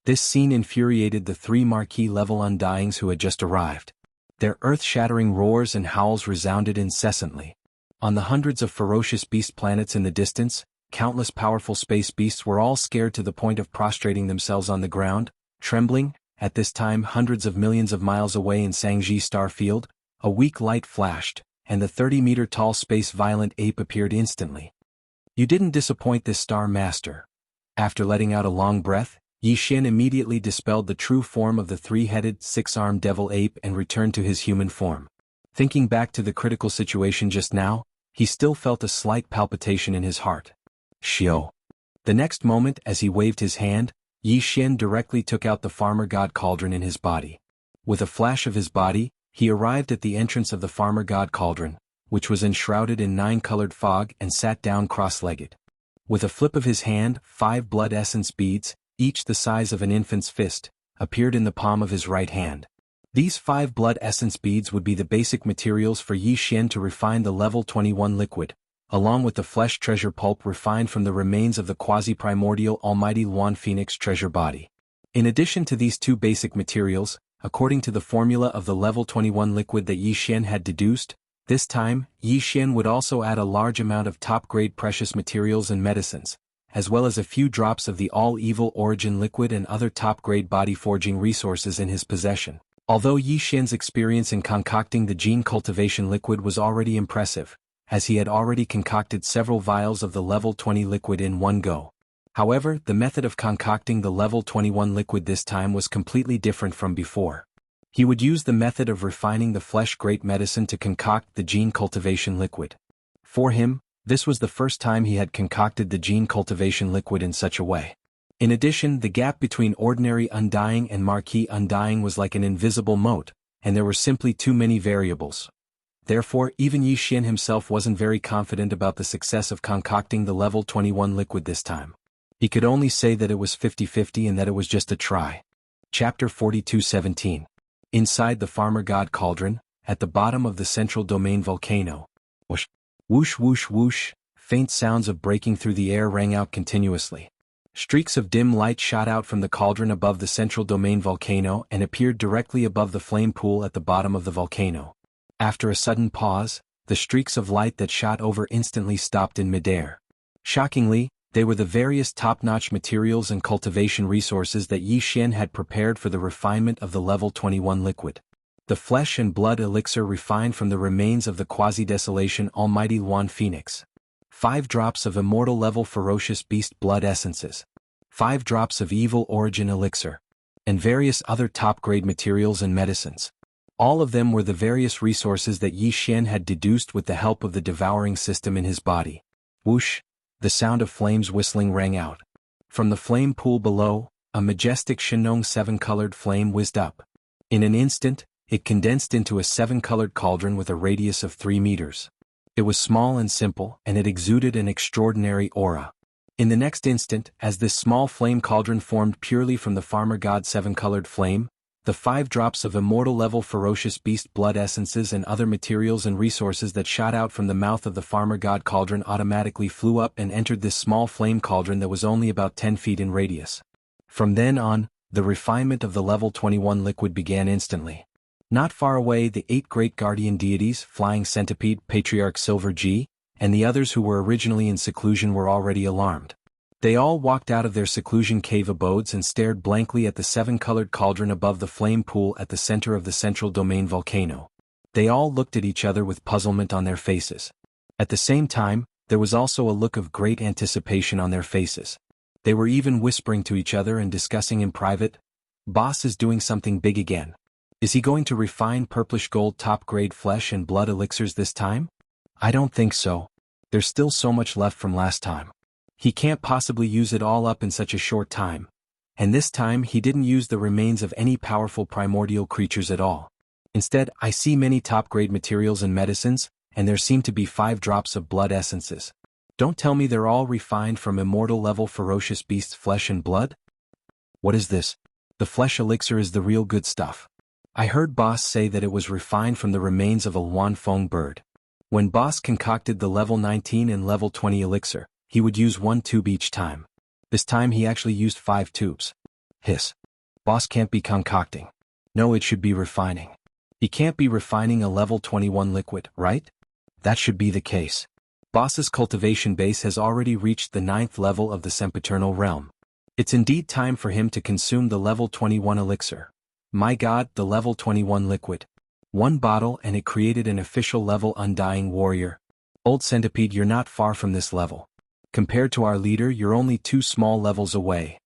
This scene infuriated the 3 marquee-level undyings who had just arrived. Their earth-shattering roars and howls resounded incessantly. On the hundreds of ferocious beast planets in the distance, countless powerful space beasts were all scared to the point of prostrating themselves on the ground, trembling. At this time, hundreds of millions of miles away in Sangji Star Field, a weak light flashed, and the 30-meter-tall space-violent ape appeared instantly. You didn't disappoint this star master. After letting out a long breath, Yi Xian immediately dispelled the true form of the 3-headed, 6-armed devil ape and returned to his human form. Thinking back to the critical situation just now, he still felt a slight palpitation in his heart. Shio. The next moment, as he waved his hand, Yi Xian directly took out the farmer god cauldron in his body. With a flash of his body, he arrived at the entrance of the farmer god cauldron, which was enshrouded in 9-colored fog, and sat down cross-legged. With a flip of his hand, 5 blood essence beads, each the size of an infant's fist, appeared in the palm of his right hand. These 5 blood essence beads would be the basic materials for Yi Xian to refine the level 21 liquid, along with the flesh treasure pulp refined from the remains of the quasi-primordial Almighty Luan Phoenix treasure body. In addition to these 2 basic materials, according to the formula of the level 21 liquid that Yi Xian had deduced, this time, Yi Xian would also add a large amount of top-grade precious materials and medicines, as well as a few drops of the all-evil origin liquid and other top-grade body-forging resources in his possession. Although Yi Xian's experience in concocting the gene cultivation liquid was already impressive, as he had already concocted several vials of the level 20 liquid in one go. However, the method of concocting the level 21 liquid this time was completely different from before. He would use the method of refining the flesh-grade medicine to concoct the gene cultivation liquid. For him, this was the first time he had concocted the gene cultivation liquid in such a way. In addition, the gap between ordinary undying and marquee undying was like an invisible moat, and there were simply too many variables. Therefore, even Yi Xian himself wasn't very confident about the success of concocting the level 21 liquid this time. He could only say that it was 50-50 and that it was just a try. Chapter 42:17. Inside the farmer god cauldron, at the bottom of the central domain volcano. Whoosh, whoosh, whoosh, whoosh, faint sounds of breaking through the air rang out continuously. Streaks of dim light shot out from the cauldron above the central domain volcano and appeared directly above the flame pool at the bottom of the volcano. After a sudden pause, the streaks of light that shot over instantly stopped in midair. Shockingly, they were the various top-notch materials and cultivation resources that Yi Xian had prepared for the refinement of the level 21 liquid. The flesh and blood elixir refined from the remains of the quasi-desolation almighty Yuan Phoenix. 5 drops of immortal level ferocious beast blood essences. 5 drops of evil origin elixir. And various other top-grade materials and medicines. All of them were the various resources that Yi Xian had deduced with the help of the devouring system in his body. Whoosh! The sound of flames whistling rang out. From the flame pool below, a majestic Shenong 7-colored flame whizzed up. In an instant, it condensed into a 7-colored cauldron with a radius of 3 meters. It was small and simple, and it exuded an extraordinary aura. In the next instant, as this small flame cauldron formed purely from the farmer god 7-colored flame, the 5 drops of immortal level ferocious beast blood essences and other materials and resources that shot out from the mouth of the farmer god cauldron automatically flew up and entered this small flame cauldron that was only about 10 feet in radius. From then on, the refinement of the level 21 liquid began instantly. Not far away, the 8 great guardian deities, Flying Centipede, Patriarch Silver G, and the others who were originally in seclusion were already alarmed. They all walked out of their seclusion cave abodes and stared blankly at the 7-colored cauldron above the flame pool at the center of the central domain volcano. They all looked at each other with puzzlement on their faces. At the same time, there was also a look of great anticipation on their faces. They were even whispering to each other and discussing in private, "Boss is doing something big again. Is he going to refine purplish gold top-grade flesh and blood elixirs this time? I don't think so. There's still so much left from last time. He can't possibly use it all up in such a short time. And this time he didn't use the remains of any powerful primordial creatures at all. Instead, I see many top-grade materials and medicines, and there seem to be 5 drops of blood essences. Don't tell me they're all refined from immortal-level ferocious beasts' flesh and blood? What is this? The flesh elixir is the real good stuff. I heard Boss say that it was refined from the remains of a Huan Feng bird. When Boss concocted the level 19 and level 20 elixir, he would use 1 tube each time. This time he actually used 5 tubes. Hiss. Boss can't be concocting. No, it should be refining. He can't be refining a level 21 liquid, right? That should be the case. Boss's cultivation base has already reached the 9th level of the sempiternal realm. It's indeed time for him to consume the level 21 elixir. My god, the level 21 liquid. 1 bottle and it created an official level undying warrior. Old Centipede, you're not far from this level. Compared to our leader, you're only 2 small levels away.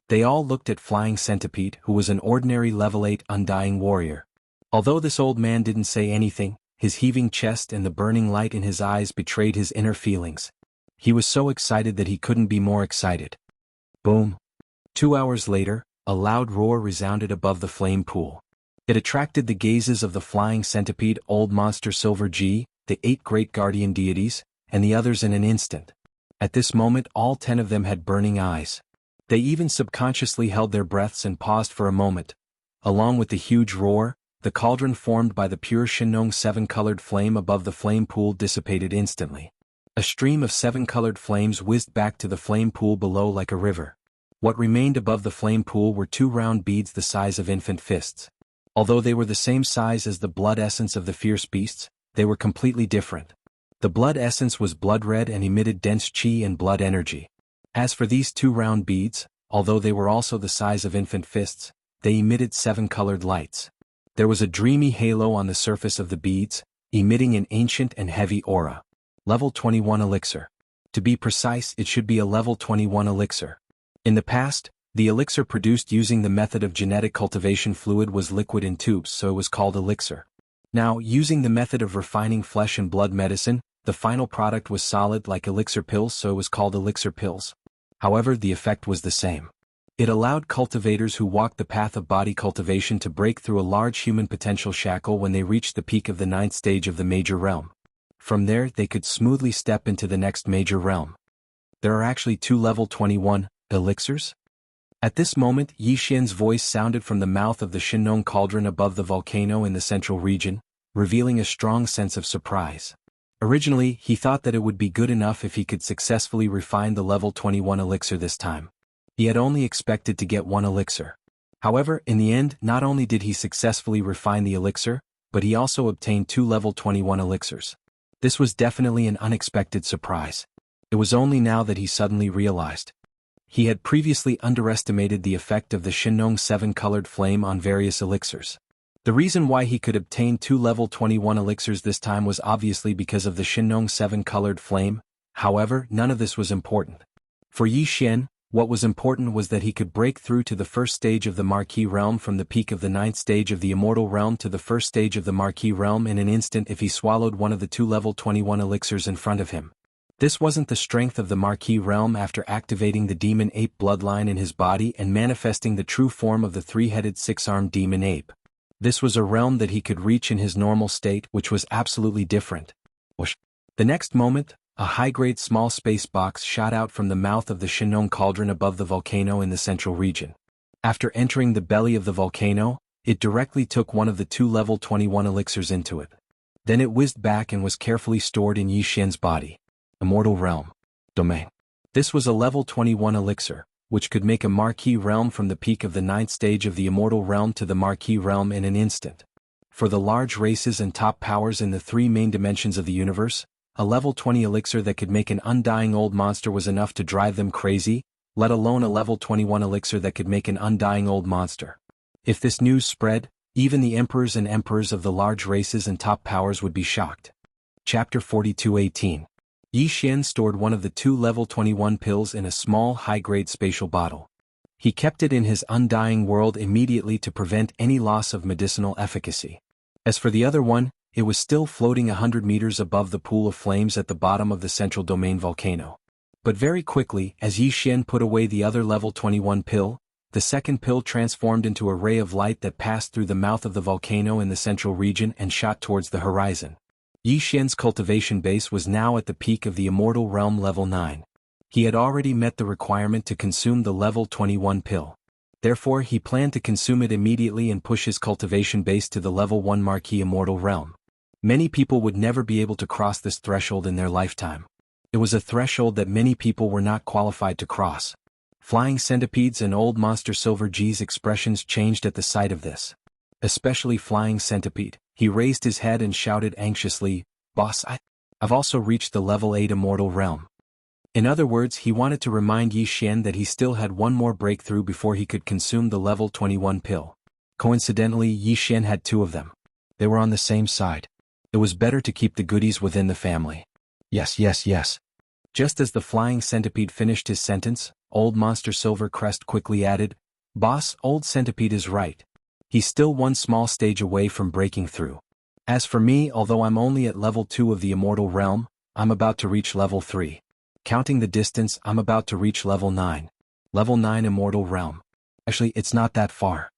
They all looked at Flying Centipede, who was an ordinary level 8 undying warrior. Although this old man didn't say anything, his heaving chest and the burning light in his eyes betrayed his inner feelings. He was so excited that he couldn't be more excited. Boom. 2 hours later, a loud roar resounded above the flame pool. It attracted the gazes of the Flying Centipede, Old Monster Silver G, the 8 great guardian deities, and the others in an instant. At this moment all 10 of them had burning eyes. They even subconsciously held their breaths and paused for a moment. Along with the huge roar, the cauldron formed by the pure Shenong 7-colored flame above the flame pool dissipated instantly. A stream of 7-colored flames whizzed back to the flame pool below like a river. What remained above the flame pool were 2 round beads the size of infant fists. Although they were the same size as the blood essence of the fierce beasts, they were completely different. The blood essence was blood red and emitted dense chi and blood energy. As for these 2 round beads, although they were also the size of infant fists, they emitted 7-colored lights. There was a dreamy halo on the surface of the beads, emitting an ancient and heavy aura. Level 21 elixir. To be precise, it should be a level 21 elixir. In the past, the elixir produced using the method of genetic cultivation fluid was liquid in tubes, so it was called elixir. Now, using the method of refining flesh and blood medicine, the final product was solid like elixir pills, so it was called elixir pills. However, the effect was the same. It allowed cultivators who walked the path of body cultivation to break through a large human potential shackle when they reached the peak of the 9th stage of the major realm. From there, they could smoothly step into the next major realm. There are actually 2 level 21 elixirs? At this moment, Yi Xian's voice sounded from the mouth of the Shenong cauldron above the volcano in the central region, revealing a strong sense of surprise. Originally, he thought that it would be good enough if he could successfully refine the level 21 elixir this time. He had only expected to get 1 elixir. However, in the end, not only did he successfully refine the elixir, but he also obtained 2 level 21 elixirs. This was definitely an unexpected surprise. It was only now that he suddenly realized. He had previously underestimated the effect of the Shenong 7-colored flame on various elixirs. The reason why he could obtain 2 level 21 elixirs this time was obviously because of the Shinong 7 colored flame. However, none of this was important. For Yi Xian, what was important was that he could break through to the first stage of the Marquis realm from the peak of the 9th stage of the Immortal realm to the first stage of the Marquis realm in an instant if he swallowed one of the 2 level 21 elixirs in front of him. This wasn't the strength of the Marquis realm after activating the demon ape bloodline in his body and manifesting the true form of the 3-headed 6-armed demon ape. This was a realm that he could reach in his normal state, which was absolutely different. Whoosh. The next moment, a high-grade small space box shot out from the mouth of the Shinong cauldron above the volcano in the central region. After entering the belly of the volcano, it directly took one of the 2 level 21 elixirs into it. Then it whizzed back and was carefully stored in Yi Xian's body. Immortal realm. Domain. This was a level 21 elixir, which could make a Marquis realm from the peak of the 9th stage of the Immortal realm to the Marquis realm in an instant. For the large races and top powers in the 3 main dimensions of the universe, a level 20 elixir that could make an undying old monster was enough to drive them crazy, let alone a level 21 elixir that could make an undying old monster. If this news spread, even the emperors and emperors of the large races and top powers would be shocked. Chapter 42:18. Yi Xian stored one of the 2 level 21 pills in a small high-grade spatial bottle. He kept it in his undying world immediately to prevent any loss of medicinal efficacy. As for the other one, it was still floating 100 meters above the pool of flames at the bottom of the central domain volcano. But very quickly, as Yi Xian put away the other level 21 pill, the second pill transformed into a ray of light that passed through the mouth of the volcano in the central region and shot towards the horizon. Yi Xian's cultivation base was now at the peak of the Immortal Realm level 9. He had already met the requirement to consume the level 21 pill. Therefore he planned to consume it immediately and push his cultivation base to the level 1 Marquis Immortal Realm. Many people would never be able to cross this threshold in their lifetime. It was a threshold that many people were not qualified to cross. Flying Centipede's and Old Monster Silver G's expressions changed at the sight of this. Especially Flying Centipede. He raised his head and shouted anxiously, "Boss, I've also reached the level 8 Immortal Realm." In other words, he wanted to remind Yi Xian that he still had one more breakthrough before he could consume the level 21 pill. Coincidentally, Yi Xian had 2 of them. They were on the same side. It was better to keep the goodies within the family. Yes. Just as the Flying Centipede finished his sentence, Old Monster Silver Crest quickly added, "Boss, Old Centipede is right. He's still one small stage away from breaking through. As for me, although I'm only at level 2 of the Immortal Realm, I'm about to reach level 3. Counting the distance, I'm about to reach level 9. Level 9 Immortal Realm. Actually, it's not that far.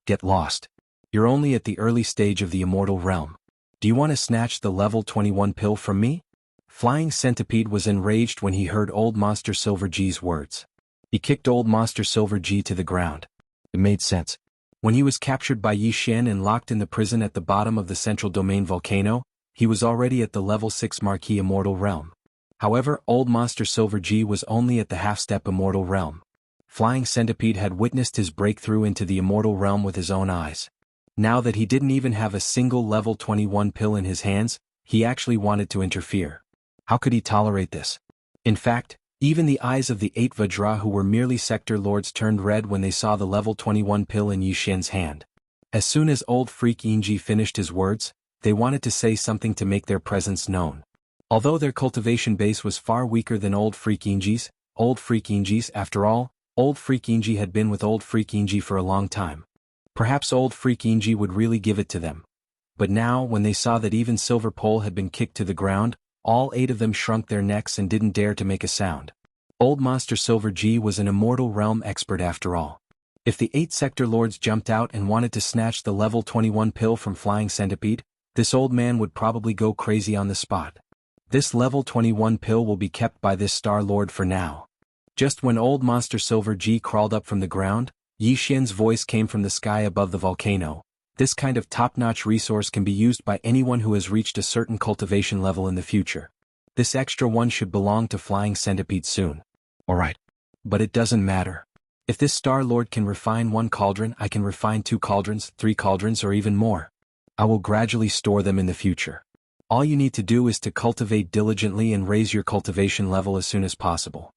Get lost. You're only at the early stage of the Immortal Realm. Do you want to snatch the level 21 pill from me?" Flying Centipede was enraged when he heard Old Monster Silver G's words. He kicked Old Monster Silver G to the ground. It made sense. When he was captured by Yi Xian and locked in the prison at the bottom of the central domain volcano, he was already at the level 6 Marquis Immortal Realm. However, Old Monster Silver G was only at the half-step Immortal Realm. Flying Centipede had witnessed his breakthrough into the Immortal Realm with his own eyes. Now that he didn't even have a single level 21 pill in his hands, he actually wanted to interfere. How could he tolerate this? In fact, even the eyes of the 8 Vajra who were merely sector lords turned red when they saw the level 21 pill in Yi Xian's hand. As soon as Old Freak Inji finished his words, they wanted to say something to make their presence known. Although their cultivation base was far weaker than Old Freak Inji's, after all, Old Freak Inji had been with Old Freak Inji for a long time. Perhaps Old Freak Inji would really give it to them. But now, when they saw that even Silver Pole had been kicked to the ground, all 8 of them shrunk their necks and didn't dare to make a sound. Old Monster Silver G was an Immortal Realm expert after all. If the 8 sector lords jumped out and wanted to snatch the level 21 pill from Flying Centipede, this old man would probably go crazy on the spot. This level 21 pill will be kept by this Star Lord for now. Just when Old Monster Silver G crawled up from the ground, Yi Xian's voice came from the sky above the volcano. This kind of top-notch resource can be used by anyone who has reached a certain cultivation level in the future. This extra one should belong to Flying Centipede soon. Alright. But it doesn't matter. If this Star Lord can refine 1 cauldron, I can refine 2 cauldrons, 3 cauldrons, or even more. I will gradually store them in the future. All you need to do is to cultivate diligently and raise your cultivation level as soon as possible.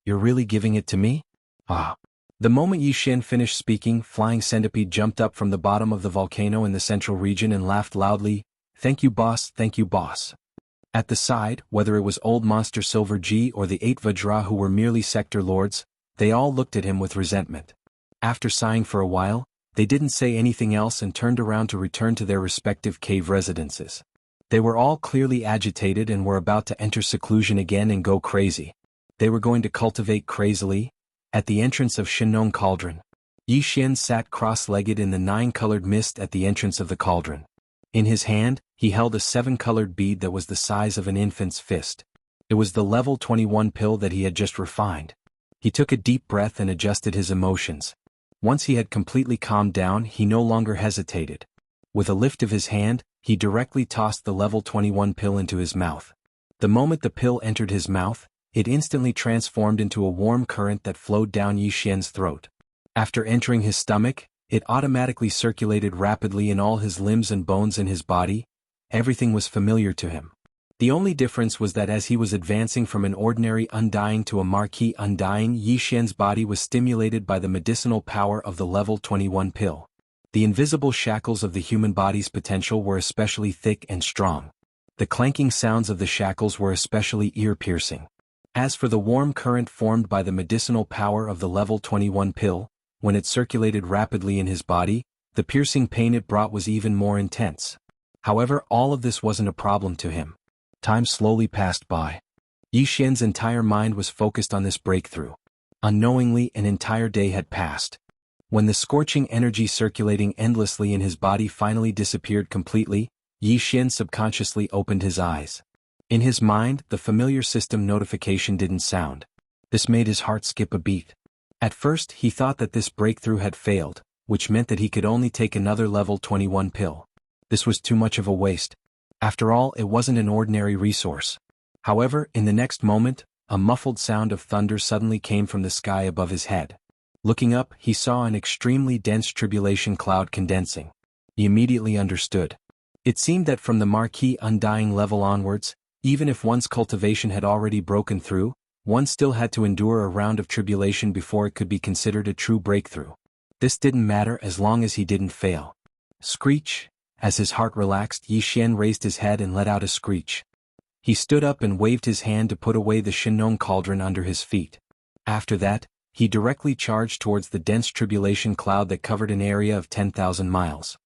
You're really giving it to me? Ah. The moment Yi Xian finished speaking, Flying Centipede jumped up from the bottom of the volcano in the central region and laughed loudly, "Thank you boss, thank you boss." At the side, whether it was Old Monster Silver G or the 8 Vajra who were merely sector lords, they all looked at him with resentment. After sighing for a while, they didn't say anything else and turned around to return to their respective cave residences. They were all clearly agitated and were about to enter seclusion again and go crazy. They were going to cultivate crazily. At the entrance of Shinong Cauldron, Yi Xian sat cross-legged in the 9-colored mist at the entrance of the cauldron. In his hand, he held a 7-colored bead that was the size of an infant's fist. It was the level 21 pill that he had just refined. He took a deep breath and adjusted his emotions. Once he had completely calmed down, he no longer hesitated. With a lift of his hand, he directly tossed the level 21 pill into his mouth. The moment the pill entered his mouth, it instantly transformed into a warm current that flowed down Yi Xian's throat. After entering his stomach, it automatically circulated rapidly in all his limbs and bones in his body. Everything was familiar to him. The only difference was that as he was advancing from an ordinary undying to a marquee undying, Yi Xian's body was stimulated by the medicinal power of the level 21 pill. The invisible shackles of the human body's potential were especially thick and strong. The clanking sounds of the shackles were especially ear-piercing. As for the warm current formed by the medicinal power of the level 21 pill, when it circulated rapidly in his body, the piercing pain it brought was even more intense. However, all of this wasn't a problem to him. Time slowly passed by. Yi Xian's entire mind was focused on this breakthrough. Unknowingly, an entire day had passed. When the scorching energy circulating endlessly in his body finally disappeared completely, Yi Xian subconsciously opened his eyes. In his mind, the familiar system notification didn't sound. This made his heart skip a beat. At first, he thought that this breakthrough had failed, which meant that he could only take another level 21 pill. This was too much of a waste. After all, it wasn't an ordinary resource. However, in the next moment, a muffled sound of thunder suddenly came from the sky above his head. Looking up, he saw an extremely dense tribulation cloud condensing. He immediately understood. It seemed that from the marquee undying level onwards, even if one's cultivation had already broken through, one still had to endure a round of tribulation before it could be considered a true breakthrough. This didn't matter as long as he didn't fail. Screech! As his heart relaxed, Yi Xian raised his head and let out a screech. He stood up and waved his hand to put away the Shinong Cauldron under his feet. After that, he directly charged towards the dense tribulation cloud that covered an area of 10,000 miles.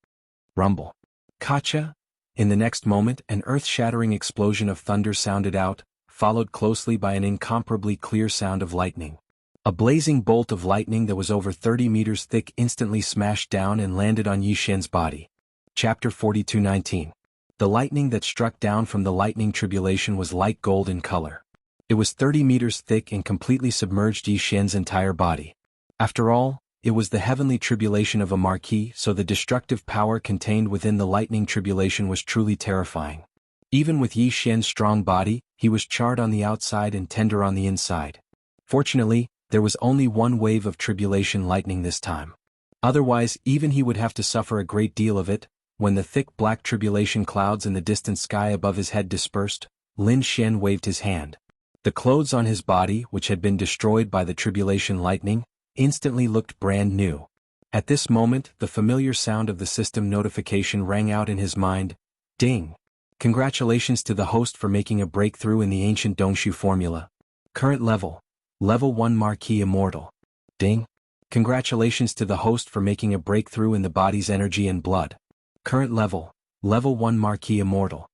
Rumble. Kacha! In the next moment, an earth-shattering explosion of thunder sounded out, followed closely by an incomparably clear sound of lightning. A blazing bolt of lightning that was over 30 meters thick instantly smashed down and landed on Yi Xian's body. Chapter 42:19. The lightning that struck down from the lightning tribulation was light gold in color. It was 30 meters thick and completely submerged Yi Xian's entire body. After all, it was the heavenly tribulation of a marquee, so the destructive power contained within the lightning tribulation was truly terrifying. Even with Yi Xian's strong body, he was charred on the outside and tender on the inside. Fortunately, there was only one wave of tribulation lightning this time. Otherwise, even he would have to suffer a great deal of it. When the thick black tribulation clouds in the distant sky above his head dispersed, Lin Xian waved his hand. The clothes on his body, which had been destroyed by the tribulation lightning, instantly looked brand new. At this moment, the familiar sound of the system notification rang out in his mind. Ding! Congratulations to the host for making a breakthrough in the ancient Dongshu formula. Current level. Level 1 Marquee Immortal. Ding! Congratulations to the host for making a breakthrough in the body's energy and blood. Current level. Level 1 Marquee Immortal.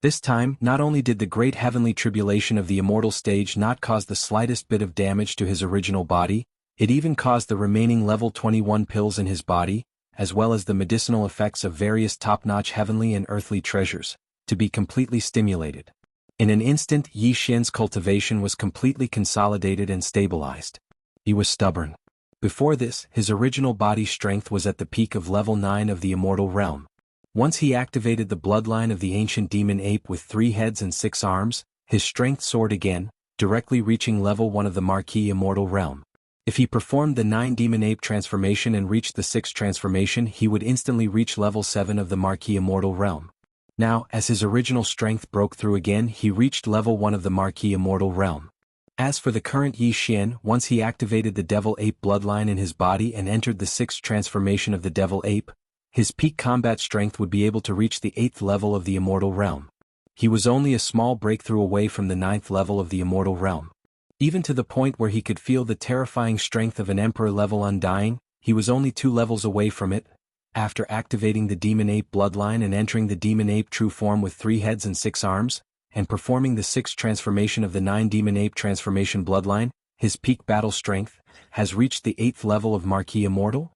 This time, not only did the great heavenly tribulation of the immortal stage not cause the slightest bit of damage to his original body, it even caused the remaining level 21 pills in his body, as well as the medicinal effects of various top-notch heavenly and earthly treasures, to be completely stimulated. In an instant, Yi Xian's cultivation was completely consolidated and stabilized. He was stubborn. Before this, his original body strength was at the peak of level 9 of the immortal realm. Once he activated the bloodline of the ancient demon ape with 3 heads and 6 arms, his strength soared again, directly reaching level 1 of the marquee immortal realm. If he performed the 9 demon ape transformation and reached the 6th transformation, he would instantly reach level 7 of the marquee immortal realm. Now, as his original strength broke through again, he reached level 1 of the marquee immortal realm. As for the current Yi Xian, once he activated the Devil Ape bloodline in his body and entered the 6th transformation of the Devil Ape, his peak combat strength would be able to reach the 8th level of the Immortal Realm. He was only a small breakthrough away from the 9th level of the Immortal Realm. Even to the point where he could feel the terrifying strength of an Emperor level Undying, he was only 2 levels away from it. After activating the Demon Ape bloodline and entering the Demon Ape true form with 3 heads and 6 arms, and performing the 6th transformation of the 9 Demon Ape transformation bloodline, his peak battle strength has reached the 8th level of Marquis Immortal?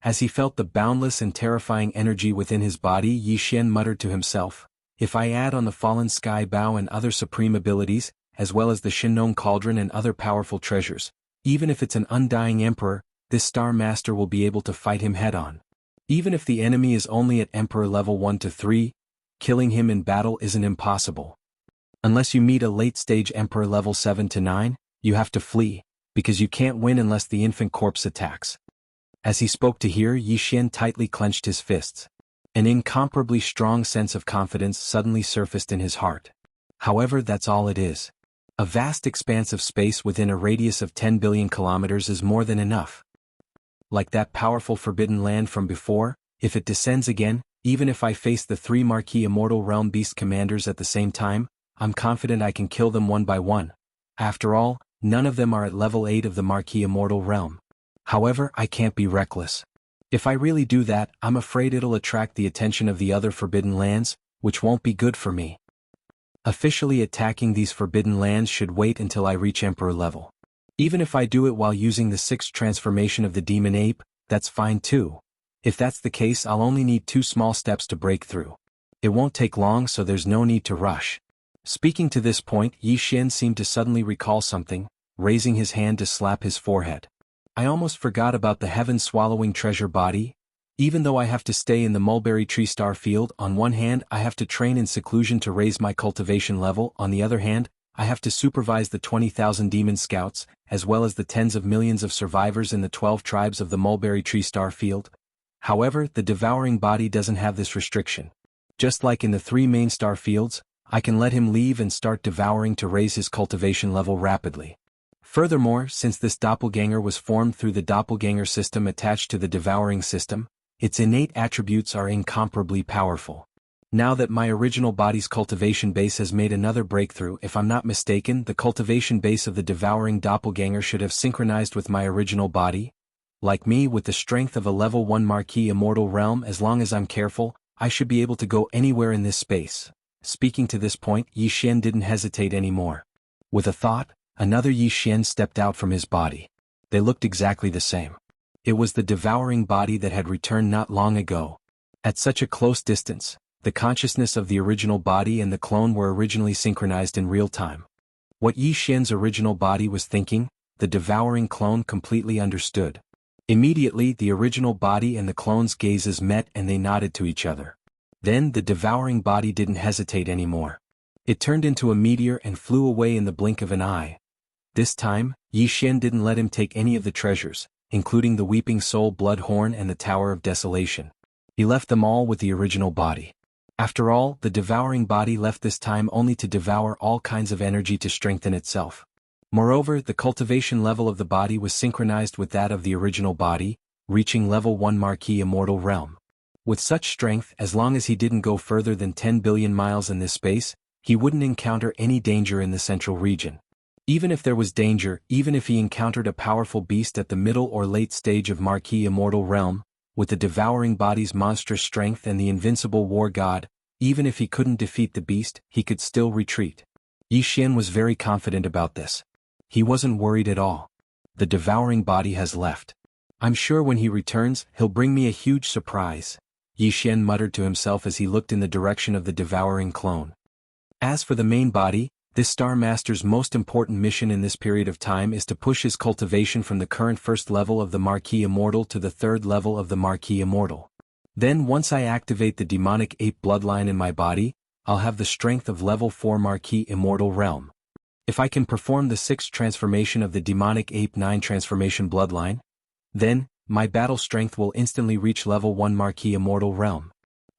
As he felt the boundless and terrifying energy within his body, Yi Xian muttered to himself, if I add on the Fallen Sky Bow and other supreme abilities, as well as the Shinnong Cauldron and other powerful treasures, even if it's an Undying Emperor, this Star Master will be able to fight him head-on. Even if the enemy is only at Emperor level 1 to 3, killing him in battle isn't impossible. Unless you meet a late-stage Emperor level 7 to 9, you have to flee, because you can't win unless the infant corpse attacks. As he spoke to hear, Yi Xian tightly clenched his fists. An incomparably strong sense of confidence suddenly surfaced in his heart. However, that's all it is. A vast expanse of space within a radius of 10 billion kilometers is more than enough. Like that powerful forbidden land from before, if it descends again, even if I face the 3 Marquis Immortal Realm Beast Commanders at the same time, I'm confident I can kill them one by one. After all, none of them are at level 8 of the Marquis Immortal Realm. However, I can't be reckless. If I really do that, I'm afraid it'll attract the attention of the other Forbidden Lands, which won't be good for me. Officially attacking these Forbidden Lands should wait until I reach Emperor level. Even if I do it while using the 6th transformation of the Demon Ape, that's fine too. If that's the case, I'll only need 2 small steps to break through. It won't take long, so there's no need to rush. Speaking to this point, Yi Xian seemed to suddenly recall something, raising his hand to slap his forehead. I almost forgot about the heaven-swallowing treasure body. Even though I have to stay in the Mulberry Tree Star Field, on one hand I have to train in seclusion to raise my cultivation level, on the other hand, I have to supervise the 20,000 demon scouts, as well as the tens of millions of survivors in the 12 tribes of the Mulberry Tree Star Field. However, the devouring body doesn't have this restriction. Just like in the 3 main star fields, I can let him leave and start devouring to raise his cultivation level rapidly. Furthermore, since this doppelganger was formed through the doppelganger system attached to the devouring system, its innate attributes are incomparably powerful. Now that my original body's cultivation base has made another breakthrough, if I'm not mistaken, the cultivation base of the devouring doppelganger should have synchronized with my original body. Like me, with the strength of a level 1 Marquis Immortal Realm, as long as I'm careful, I should be able to go anywhere in this space. Speaking to this point, Yi Xian didn't hesitate anymore. With a thought, another Yi Xian stepped out from his body. They looked exactly the same. It was the devouring body that had returned not long ago. At such a close distance, the consciousness of the original body and the clone were originally synchronized in real time. What Yi Xian's original body was thinking, the devouring clone completely understood. Immediately, the original body and the clone's gazes met and they nodded to each other. Then the devouring body didn't hesitate anymore. It turned into a meteor and flew away in the blink of an eye. This time, Yi Xian didn't let him take any of the treasures, including the Weeping Soul Blood Horn and the Tower of Desolation. He left them all with the original body. After all, the devouring body left this time only to devour all kinds of energy to strengthen itself. Moreover, the cultivation level of the body was synchronized with that of the original body, reaching level 1 Marquis Immortal Realm. With such strength, as long as he didn't go further than 10 billion miles in this space, he wouldn't encounter any danger in the central region. Even if there was danger, even if he encountered a powerful beast at the middle or late stage of Marquis Immortal Realm, with the devouring body's monstrous strength and the invincible war god, even if he couldn't defeat the beast, he could still retreat. Yi Xian was very confident about this. He wasn't worried at all. The devouring body has left. I'm sure when he returns, he'll bring me a huge surprise. Yi Xian muttered to himself as he looked in the direction of the devouring clone. As for the main body, this Star Master's most important mission in this period of time is to push his cultivation from the current 1st level of the Marquis Immortal to the 3rd level of the Marquis Immortal. Then once I activate the demonic ape bloodline in my body, I'll have the strength of level 4 Marquis Immortal Realm. If I can perform the 6th transformation of the demonic ape 9 transformation bloodline, then my battle strength will instantly reach level 1 Marquis Immortal Realm.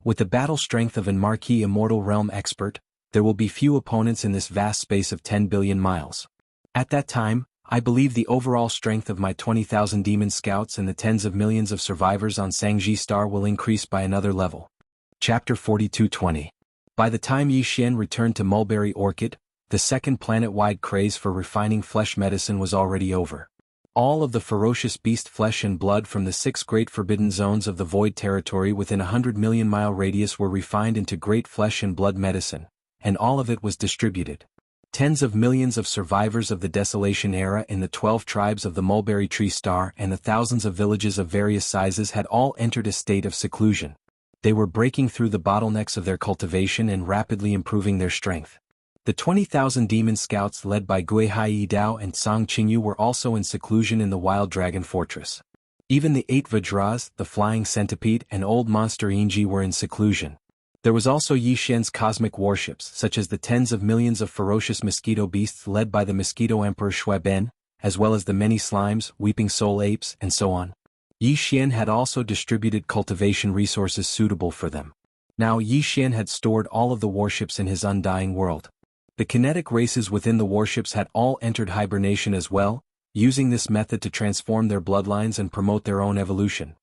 With the battle strength of an Marquis Immortal Realm expert, there will be few opponents in this vast space of 10 billion miles. At that time, I believe the overall strength of my 20,000 demon scouts and the tens of millions of survivors on Sangji Star will increase by another level. Chapter 42:20. By the time Yi Xian returned to Mulberry Orchid, the second planet-wide craze for refining flesh medicine was already over. All of the ferocious beast flesh and blood from the 6 great forbidden zones of the Void Territory within a 100-million-mile radius were refined into great flesh and blood medicine, and all of it was distributed. Tens of millions of survivors of the Desolation Era in the 12 tribes of the Mulberry Tree Star and the thousands of villages of various sizes had all entered a state of seclusion. They were breaking through the bottlenecks of their cultivation and rapidly improving their strength. The 20,000 demon scouts led by Gui Hai Dao and Song Qingyu were also in seclusion in the Wild Dragon Fortress. Even the 8 Vajras, the Flying Centipede and Old Monster Inji were in seclusion. There was also Yi Xian's cosmic warships, such as the tens of millions of ferocious mosquito beasts led by the Mosquito Emperor Shui Ben, as well as the many slimes, weeping soul apes, and so on. Yi Xian had also distributed cultivation resources suitable for them. Now Yi Xian had stored all of the warships in his undying world. The kinetic races within the warships had all entered hibernation as well, using this method to transform their bloodlines and promote their own evolution.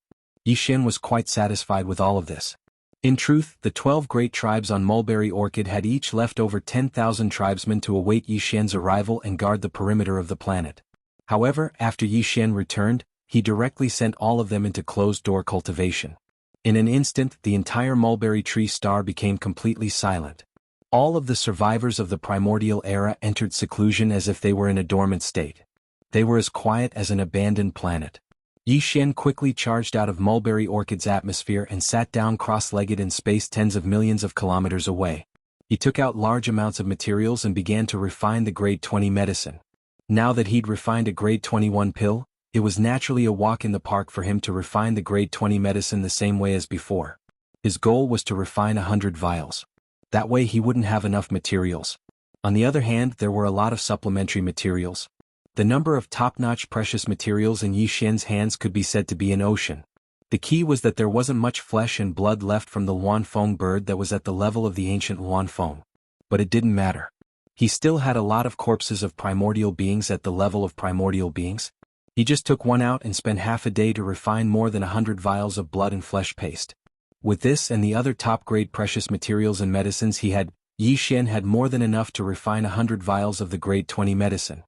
Yi Xian was quite satisfied with all of this. In truth, the 12 great tribes on Mulberry Orchid had each left over 10,000 tribesmen to await Yi Xian's arrival and guard the perimeter of the planet. However, after Yi Xian returned, he directly sent all of them into closed-door cultivation. In an instant, the entire Mulberry Tree Star became completely silent. All of the survivors of the primordial era entered seclusion as if they were in a dormant state. They were as quiet as an abandoned planet. Yi Xian quickly charged out of Mulberry Orchid's atmosphere and sat down cross-legged in space tens of millions of kilometers away. He took out large amounts of materials and began to refine the grade 20 medicine. Now that he'd refined a grade 21 pill, it was naturally a walk in the park for him to refine the grade 20 medicine the same way as before. His goal was to refine 100 vials. That way he wouldn't have enough materials. On the other hand, there were a lot of supplementary materials. The number of top-notch precious materials in Yi Xian's hands could be said to be an ocean. The key was that there wasn't much flesh and blood left from the Luanfeng bird that was at the level of the ancient Luanfeng. But it didn't matter. He still had a lot of corpses of primordial beings at the level of primordial beings. He just took one out and spent half a day to refine more than 100 vials of blood and flesh paste. With this and the other top-grade precious materials and medicines Yi Xian had more than enough to refine 100 vials of the grade 20 medicine.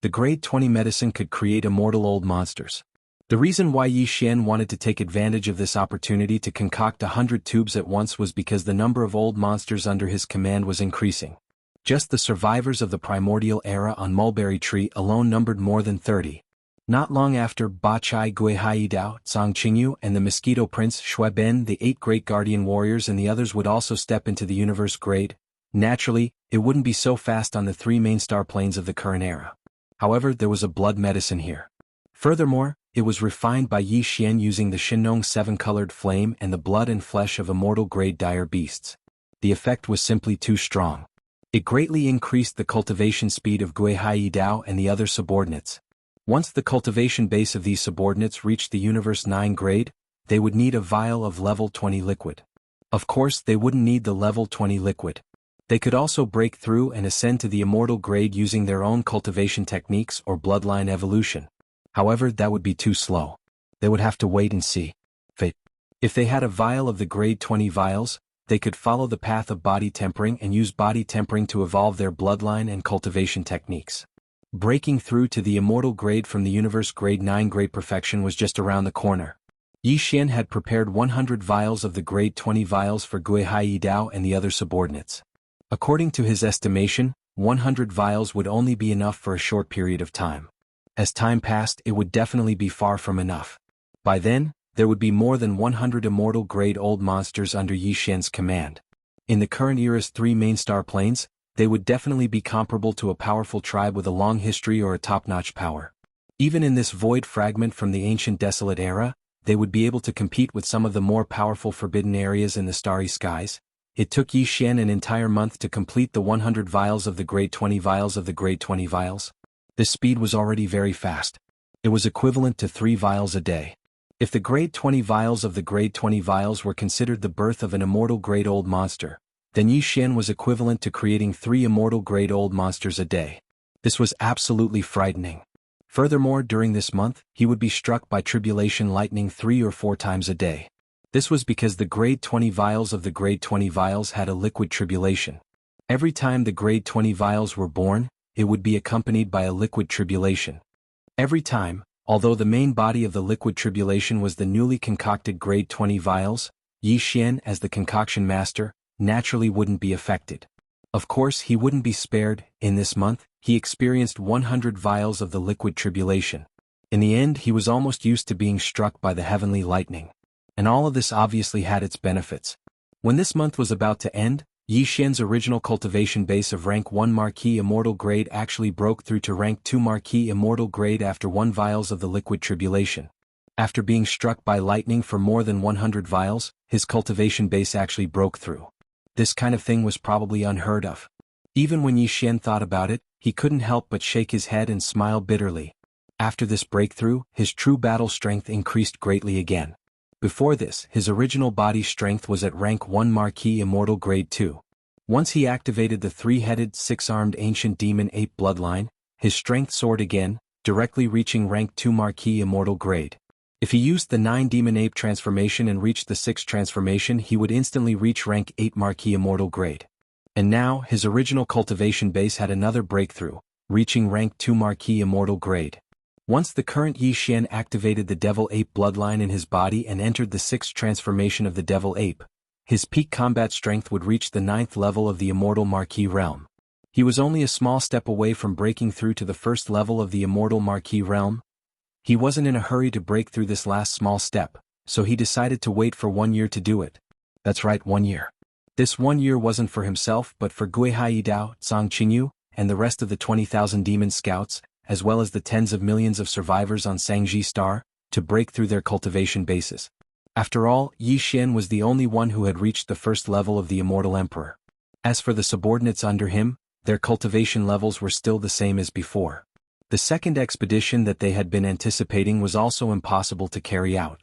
The grade 20 medicine could create immortal old monsters. The reason why Yi Xian wanted to take advantage of this opportunity to concoct 100 tubes at once was because the number of old monsters under his command was increasing. Just the survivors of the primordial era on Mulberry Tree alone numbered more than 30. Not long after, Ba Chai Gui Hai Dao, Song Qingyu and the Mosquito Prince Shui Ben, the 8 great guardian warriors and the others would also step into the universe grade. Naturally, it wouldn't be so fast on the 3 main star planes of the current era. However, there was a blood medicine here. Furthermore, it was refined by Yi Xian using the Shinong 7-colored flame and the blood and flesh of immortal grade dire beasts. The effect was simply too strong. It greatly increased the cultivation speed of Gui Hai Dao and the other subordinates. Once the cultivation base of these subordinates reached the Universe 9 grade, they would need a vial of level 20 liquid. Of course, they wouldn't need the level 20 liquid. They could also break through and ascend to the immortal grade using their own cultivation techniques or bloodline evolution. However, that would be too slow. They would have to wait and see. If they had a vial of the grade 20 vials, they could follow the path of body tempering and use body tempering to evolve their bloodline and cultivation techniques. Breaking through to the immortal grade from the universe grade 9 grade perfection was just around the corner. Yi Xian had prepared 100 vials of the grade 20 vials for Gui Hai Dao and the other subordinates. According to his estimation, 100 vials would only be enough for a short period of time. As time passed, it would definitely be far from enough. By then, there would be more than 100 immortal grade old monsters under Yi Xian's command. In the current era's 3 main star planes, they would definitely be comparable to a powerful tribe with a long history or a top-notch power. Even in this void fragment from the ancient desolate era, they would be able to compete with some of the more powerful forbidden areas in the starry skies. It took Yi Xian an entire month to complete the 100 vials of the grade 20 vials of the grade 20 vials. This speed was already very fast. It was equivalent to 3 vials a day. If the grade 20 vials of the grade 20 vials were considered the birth of an immortal grade old monster, then Yi Xian was equivalent to creating 3 immortal grade old monsters a day. This was absolutely frightening. Furthermore, during this month, he would be struck by tribulation lightning 3 or 4 times a day. This was because the grade 20 vials of the grade 20 vials had a liquid tribulation. Every time the grade 20 vials were born, it would be accompanied by a liquid tribulation. Every time, although the main body of the liquid tribulation was the newly concocted grade 20 vials, Yi Xian, as the concoction master, naturally wouldn't be affected. Of course, he wouldn't be spared. In this month, he experienced 100 vials of the liquid tribulation. In the end, he was almost used to being struck by the heavenly lightning. And all of this obviously had its benefits. When this month was about to end, Yi Xian's original cultivation base of rank 1 Marquis Immortal grade actually broke through to rank 2 Marquis Immortal grade after 1 vials of the liquid tribulation. After being struck by lightning for more than 100 vials, his cultivation base actually broke through. This kind of thing was probably unheard of. Even when Yi Xian thought about it, he couldn't help but shake his head and smile bitterly. After this breakthrough, his true battle strength increased greatly again. Before this, his original body strength was at rank 1 Marquis Immortal grade 2. Once he activated the 3-headed, 6-armed ancient demon ape bloodline, his strength soared again, directly reaching rank 2 Marquis Immortal grade. If he used the 9 demon ape transformation and reached the 6th transformation, he would instantly reach rank 8 Marquis Immortal grade. And now, his original cultivation base had another breakthrough, reaching rank 2 Marquis Immortal grade. Once the current Yi Xian activated the Devil Ape bloodline in his body and entered the 6th transformation of the Devil Ape, his peak combat strength would reach the 9th level of the Immortal Marquis realm. He was only a small step away from breaking through to the 1st level of the Immortal Marquis realm. He wasn't in a hurry to break through this last small step, so he decided to wait for 1 year to do it. That's right, 1 year. This 1 year wasn't for himself but for Guihai Dao, Zhang Qingyu, and the rest of the 20,000 demon scouts, as well as the tens of millions of survivors on Sangji Star, to break through their cultivation bases. After all, Yi Xian was the only one who had reached the 1st level of the Immortal Emperor. As for the subordinates under him, their cultivation levels were still the same as before. The second expedition that they had been anticipating was also impossible to carry out.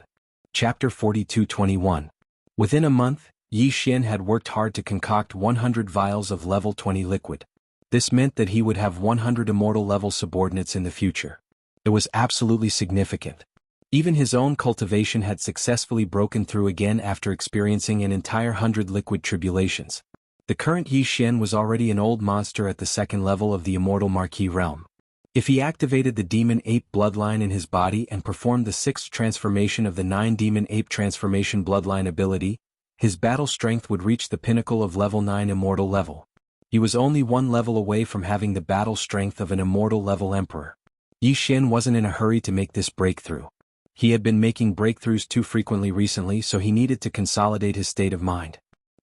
Chapter 42-21. Within a month, Yi Xian had worked hard to concoct 100 vials of level 20 liquid. This meant that he would have 100 immortal level subordinates in the future. It was absolutely significant. Even his own cultivation had successfully broken through again after experiencing an entire 100 liquid tribulations. The current Yi Xian was already an old monster at the 2nd level of the Immortal Marquis realm. If he activated the Demon Ape bloodline in his body and performed the 6th transformation of the 9 Demon Ape transformation bloodline ability, his battle strength would reach the pinnacle of level 9 Immortal level. He was only 1 level away from having the battle strength of an Immortal level Emperor. Yi Xian wasn't in a hurry to make this breakthrough. He had been making breakthroughs too frequently recently, so he needed to consolidate his state of mind.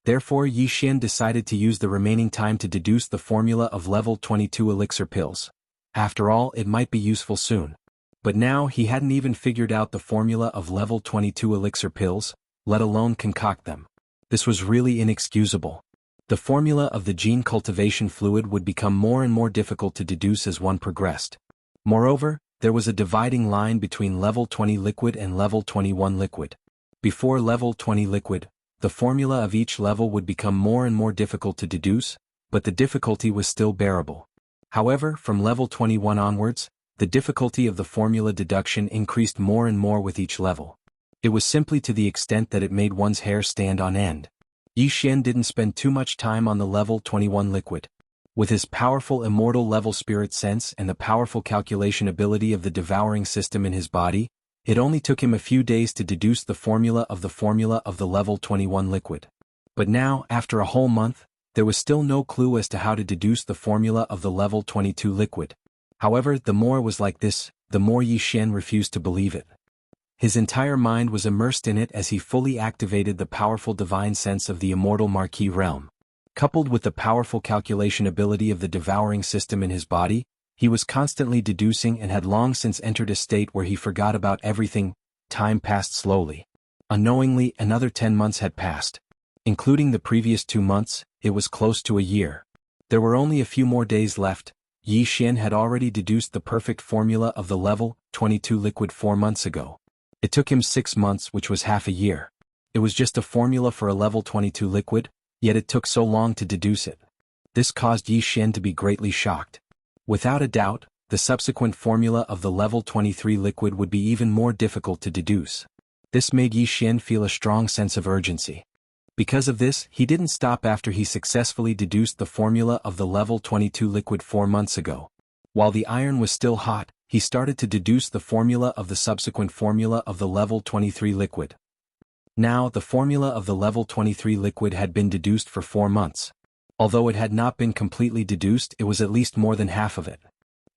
Therefore, Yi Xian decided to use the remaining time to deduce the formula of level 22 elixir pills. After all, it might be useful soon. But now he hadn't even figured out the formula of level 22 elixir pills, let alone concoct them. This was really inexcusable. The formula of the gene cultivation fluid would become more and more difficult to deduce as one progressed. Moreover, there was a dividing line between level 20 liquid and level 21 liquid. Before level 20 liquid, the formula of each level would become more and more difficult to deduce, but the difficulty was still bearable. However, from level 21 onwards, the difficulty of the formula deduction increased more and more with each level. It was simply to the extent that it made one's hair stand on end. Yi Xian didn't spend too much time on the level 21 liquid. With his powerful immortal level spirit sense and the powerful calculation ability of the devouring system in his body, it only took him a few days to deduce the formula of the level 21 liquid. But now, after a whole month, there was still no clue as to how to deduce the formula of the level 22 liquid. However, the more it was like this, the more Yi Xian refused to believe it. His entire mind was immersed in it as he fully activated the powerful divine sense of the Immortal Marquis realm. Coupled with the powerful calculation ability of the devouring system in his body, he was constantly deducing and had long since entered a state where he forgot about everything. Time passed slowly. Unknowingly, another 10 months had passed. Including the previous 2 months, it was close to a year. There were only a few more days left. Yi Xian had already deduced the perfect formula of the level 22 liquid 4 months ago. It took him 6 months, which was half a year. It was just a formula for a level 22 liquid, yet it took so long to deduce it. This caused Yi Xian to be greatly shocked. Without a doubt, the subsequent formula of the level 23 liquid would be even more difficult to deduce. This made Yi Xian feel a strong sense of urgency. Because of this, he didn't stop after he successfully deduced the formula of the level 22 liquid 4 months ago. While the iron was still hot, he started to deduce the formula of the subsequent formula of the level 23 liquid. Now, the formula of the level 23 liquid had been deduced for 4 months. Although it had not been completely deduced, it was at least more than half of it.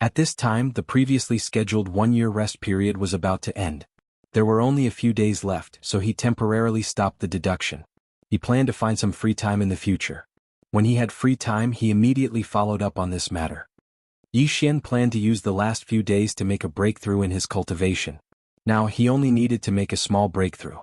At this time, the previously scheduled 1-year rest period was about to end. There were only a few days left, so he temporarily stopped the deduction. He planned to find some free time in the future. When he had free time, he immediately followed up on this matter. Yi Xian planned to use the last few days to make a breakthrough in his cultivation. Now, he only needed to make a small breakthrough.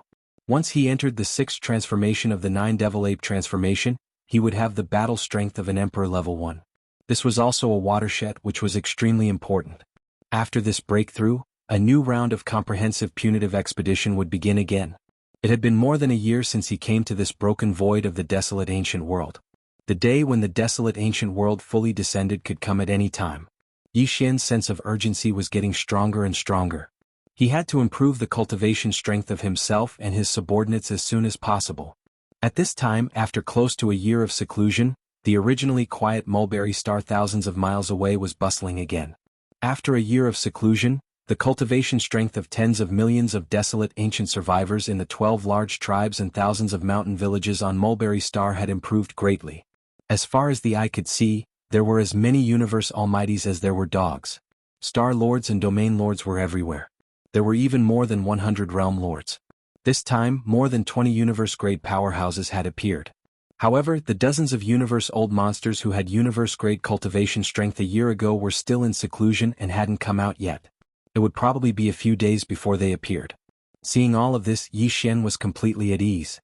Once he entered the 6th transformation of the 9 Devil Ape transformation, he would have the battle strength of an Emperor level 1. This was also a watershed which was extremely important. After this breakthrough, a new round of comprehensive punitive expedition would begin again. It had been more than a year since he came to this broken void of the desolate ancient world. The day when the desolate ancient world fully descended could come at any time. Yi Xian's sense of urgency was getting stronger and stronger. He had to improve the cultivation strength of himself and his subordinates as soon as possible. At this time, after close to a year of seclusion, the originally quiet Mulberry Star thousands of miles away was bustling again. After a year of seclusion, the cultivation strength of tens of millions of desolate ancient survivors in the 12 large tribes and thousands of mountain villages on Mulberry Star had improved greatly. As far as the eye could see, there were as many universe almighties as there were dogs. Star lords and domain lords were everywhere. There were even more than 100 realm lords. This time, more than 20 universe-grade powerhouses had appeared. However, the dozens of universe-old monsters who had universe-grade cultivation strength a year ago were still in seclusion and hadn't come out yet. It would probably be a few days before they appeared. Seeing all of this, Yi Xian was completely at ease.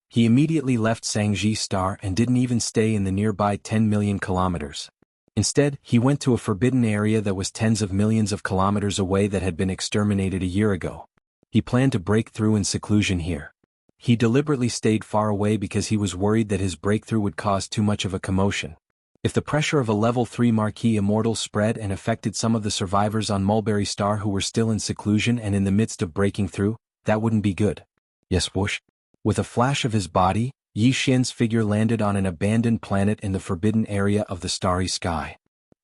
He immediately left Sangji Star and didn't even stay in the nearby 10 million kilometers. Instead, he went to a forbidden area that was tens of millions of kilometers away that had been exterminated a year ago. He planned to break through in seclusion here. He deliberately stayed far away because he was worried that his breakthrough would cause too much of a commotion. If the pressure of a level 3 Marquis Immortal spread and affected some of the survivors on Mulberry Star who were still in seclusion and in the midst of breaking through, that wouldn't be good. Yes, whoosh. With a flash of his body, Yi Xian's figure landed on an abandoned planet in the forbidden area of the starry sky.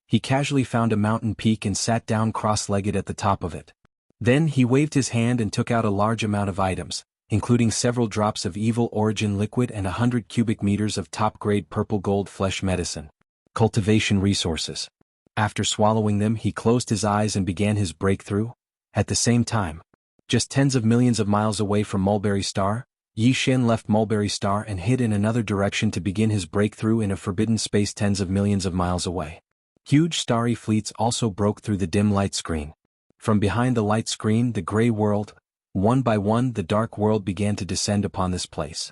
He casually found a mountain peak and sat down cross-legged at the top of it. Then he waved his hand and took out a large amount of items, including several drops of evil origin liquid and 100 cubic meters of top-grade purple gold flesh medicine. Cultivation resources. After swallowing them, he closed his eyes and began his breakthrough. At the same time, just tens of millions of miles away from Mulberry Star, Yi Xian left Mulberry Star and hid in another direction to begin his breakthrough in a forbidden space tens of millions of miles away. Huge starry fleets also broke through the dim light screen. From behind the light screen, the gray world, one by one the dark world began to descend upon this place.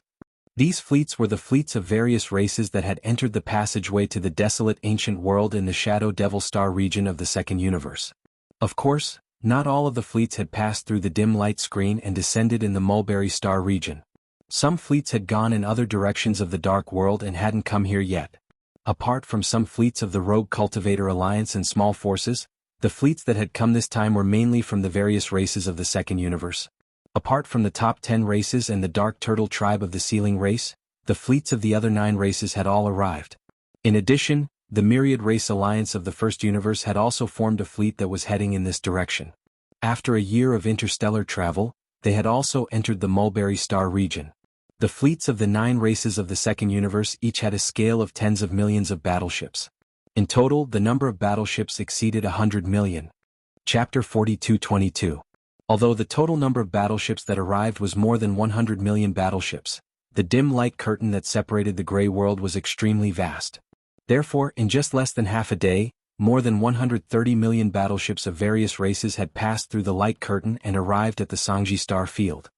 These fleets were the fleets of various races that had entered the passageway to the desolate ancient world in the Shadow Devil Star region of the second universe. Of course, not all of the fleets had passed through the dim light screen and descended in the Mulberry Star region. Some fleets had gone in other directions of the dark world and hadn't come here yet. Apart from some fleets of the Rogue Cultivator Alliance and small forces, the fleets that had come this time were mainly from the various races of the second universe. Apart from the top 10 races and the Dark Turtle tribe of the Sealing race, the fleets of the other 9 races had all arrived. In addition, the Myriad Race Alliance of the first universe had also formed a fleet that was heading in this direction. After a year of interstellar travel, they had also entered the Mulberry Star region. The fleets of the 9 races of the second universe each had a scale of tens of millions of battleships. In total, the number of battleships exceeded 100 million. Chapter 42-22. Although the total number of battleships that arrived was more than 100 million battleships, the dim light curtain that separated the gray world was extremely vast. Therefore, in just less than half a day, more than 130 million battleships of various races had passed through the light curtain and arrived at the Sangji star field.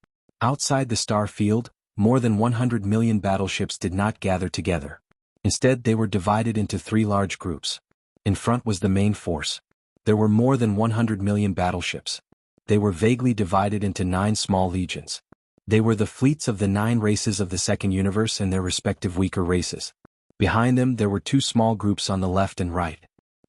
Outside the star field, more than 100 million battleships did not gather together. Instead, they were divided into 3 large groups. In front was the main force. There were more than 100 million battleships. They were vaguely divided into 9 small legions. They were the fleets of the 9 races of the second universe and their respective weaker races. Behind them there were 2 small groups on the left and right.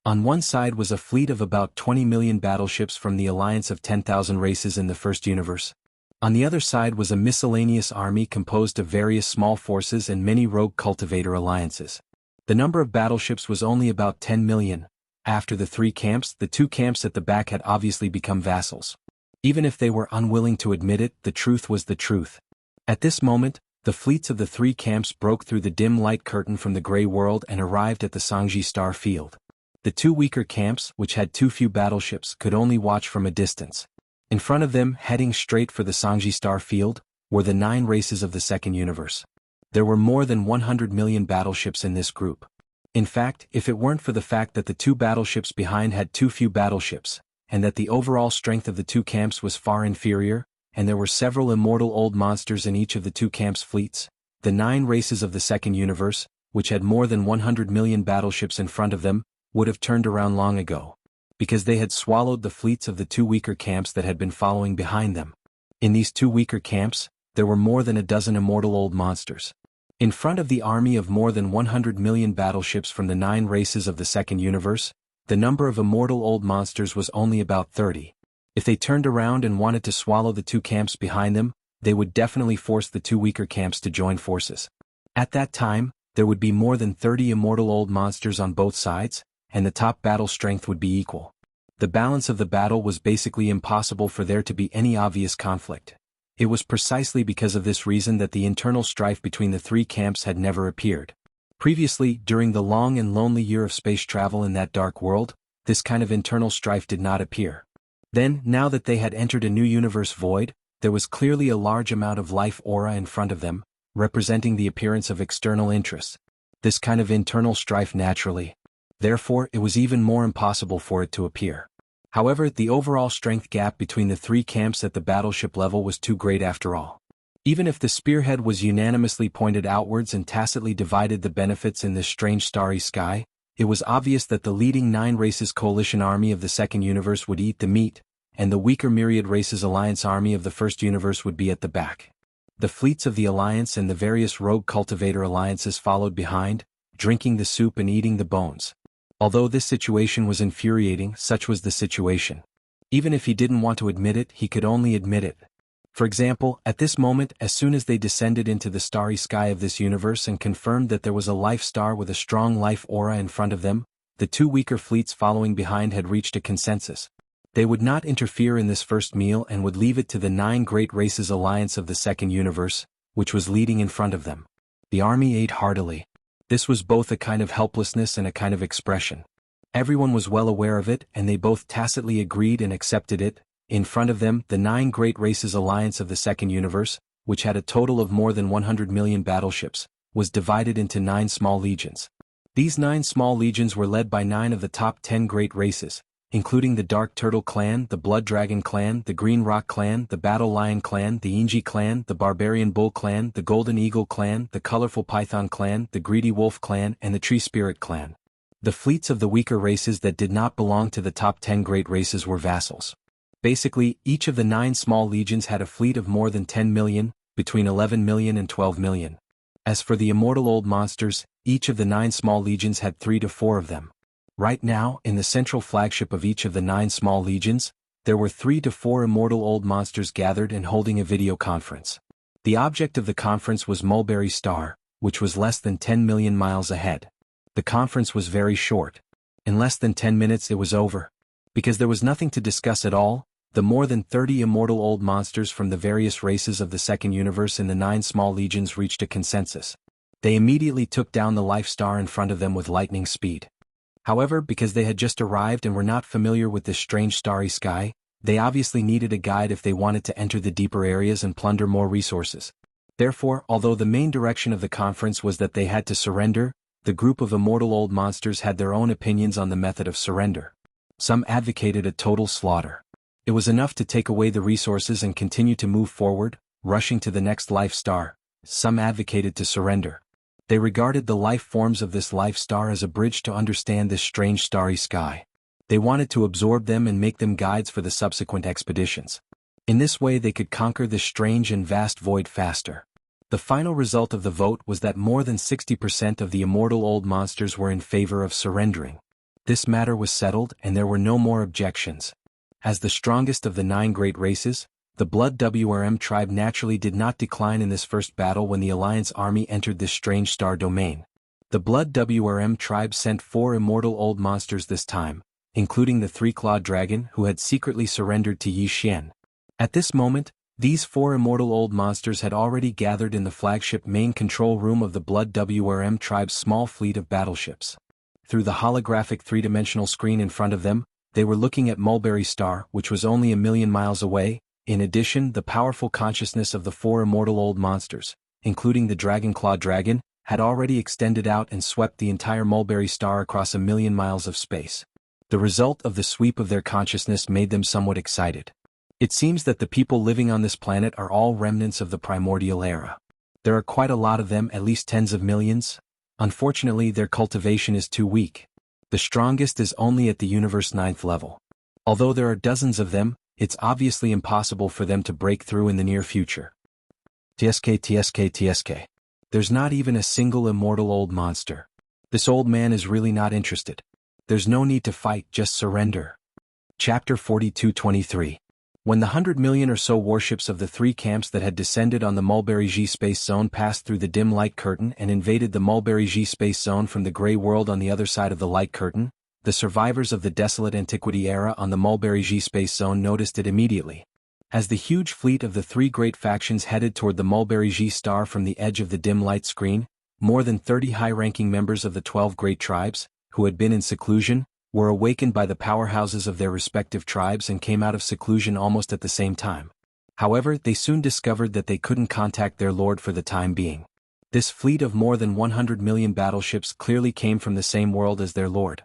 On one side was a fleet of about 20 million battleships from the alliance of 10,000 races in the first universe. On the other side was a miscellaneous army composed of various small forces and many rogue cultivator alliances. The number of battleships was only about 10 million. After the three camps, the two camps at the back had obviously become vassals. Even if they were unwilling to admit it, the truth was the truth. At this moment, the fleets of the three camps broke through the dim light curtain from the gray world and arrived at the Sangji star field. The two weaker camps, which had too few battleships, could only watch from a distance. In front of them, heading straight for the Sangji star field, were the 9 races of the second universe. There were more than 100 million battleships in this group. In fact, if it weren't for the fact that the two battleships behind had too few battleships, and that the overall strength of the two camps was far inferior, and there were several immortal old monsters in each of the two camps' fleets, the 9 races of the second universe, which had more than 100 million battleships in front of them, would have turned around long ago, because they had swallowed the fleets of the two weaker camps that had been following behind them. In these two weaker camps, there were more than a dozen immortal old monsters. In front of the army of more than 100 million battleships from the 9 races of the second universe, the number of immortal old monsters was only about 30. If they turned around and wanted to swallow the two camps behind them, they would definitely force the two weaker camps to join forces. At that time, there would be more than 30 immortal old monsters on both sides, and the top battle strength would be equal. The balance of the battle was basically impossible for there to be any obvious conflict. It was precisely because of this reason that the internal strife between the three camps had never appeared. Previously, during the long and lonely year of space travel in that dark world, this kind of internal strife did not appear. Then, now that they had entered a new universe void, there was clearly a large amount of life aura in front of them, representing the appearance of external interests. This kind of internal strife naturally. Therefore, it was even more impossible for it to appear. However, the overall strength gap between the three camps at the battleship level was too great after all. Even if the spearhead was unanimously pointed outwards and tacitly divided the benefits in this strange starry sky, it was obvious that the leading 9 races coalition army of the second universe would eat the meat, and the weaker myriad races alliance army of the first universe would be at the back. The fleets of the alliance and the various rogue cultivator alliances followed behind, drinking the soup and eating the bones. Although this situation was infuriating, such was the situation. Even if he didn't want to admit it, he could only admit it. For example, at this moment, as soon as they descended into the starry sky of this universe and confirmed that there was a life star with a strong life aura in front of them, the two weaker fleets following behind had reached a consensus. They would not interfere in this first meal and would leave it to the 9 great races alliance of the second universe, which was leading in front of them. The army ate heartily. This was both a kind of helplessness and a kind of expression. Everyone was well aware of it, and they both tacitly agreed and accepted it. In front of them, the 9 great races alliance of the second universe, which had a total of more than 100 million battleships, was divided into 9 small legions. These 9 small legions were led by 9 of the top 10 great races, including the Dark Turtle Clan, the Blood Dragon Clan, the Green Rock Clan, the Battle Lion Clan, the Inji Clan, the Barbarian Bull Clan, the Golden Eagle Clan, the Colorful Python Clan, the Greedy Wolf Clan, and the Tree Spirit Clan. The fleets of the weaker races that did not belong to the top 10 great races were vassals. Basically, each of the 9 small legions had a fleet of more than 10 million, between 11 million and 12 million. As for the immortal old monsters, each of the 9 small legions had 3 to 4 of them. Right now, in the central flagship of each of the 9 small legions, there were 3 to 4 immortal old monsters gathered and holding a video conference. The object of the conference was Mulberry Star, which was less than 10 million miles ahead. The conference was very short. In less than 10 minutes it was over. Because there was nothing to discuss at all, the more than 30 immortal old monsters from the various races of the second universe in the 9 small legions reached a consensus. They immediately took down the life star in front of them with lightning speed. However, because they had just arrived and were not familiar with this strange starry sky, they obviously needed a guide if they wanted to enter the deeper areas and plunder more resources. Therefore, although the main direction of the conference was that they had to surrender, the group of immortal old monsters had their own opinions on the method of surrender. Some advocated a total slaughter. It was enough to take away the resources and continue to move forward, rushing to the next life star. Some advocated to surrender. They regarded the life forms of this life star as a bridge to understand this strange starry sky. They wanted to absorb them and make them guides for the subsequent expeditions. In this way they could conquer this strange and vast void faster. The final result of the vote was that more than 60% of the immortal old monsters were in favor of surrendering. This matter was settled and there were no more objections. As the strongest of the 9 great races, the Blood WRM tribe naturally did not decline in this first battle when the Alliance army entered this strange star domain. The Blood WRM tribe sent 4 immortal old monsters this time, including the 3-clawed dragon who had secretly surrendered to Yi Xian. At this moment, these 4 immortal old monsters had already gathered in the flagship main control room of the Blood WRM tribe's small fleet of battleships. Through the holographic 3-dimensional screen in front of them, they were looking at Mulberry Star, which was only 1,000,000 miles away. In addition, the powerful consciousness of the 4 immortal old monsters, including the dragon-clawed dragon, had already extended out and swept the entire Mulberry Star across 1,000,000 miles of space. The result of the sweep of their consciousness made them somewhat excited. It seems that the people living on this planet are all remnants of the primordial era. There are quite a lot of them, at least tens of millions. Unfortunately, their cultivation is too weak. The strongest is only at the universe 9th level. Although there are dozens of them, it's obviously impossible for them to break through in the near future. TSK. There's not even a single immortal old monster. This old man is really not interested. There's no need to fight, just surrender. Chapter 42-23. When the 100 million or so warships of the 3 camps that had descended on the Mulberry G space zone passed through the dim light curtain and invaded the Mulberry G space zone from the gray world on the other side of the light curtain, the survivors of the desolate antiquity era on the Mulberry G space zone noticed it immediately. As the huge fleet of the 3 great factions headed toward the Mulberry G star from the edge of the dim light screen, more than 30 high-ranking members of the 12 great tribes, who had been in seclusion, were awakened by the powerhouses of their respective tribes and came out of seclusion almost at the same time. However, they soon discovered that they couldn't contact their lord for the time being. This fleet of more than 100 million battleships clearly came from the same world as their lord.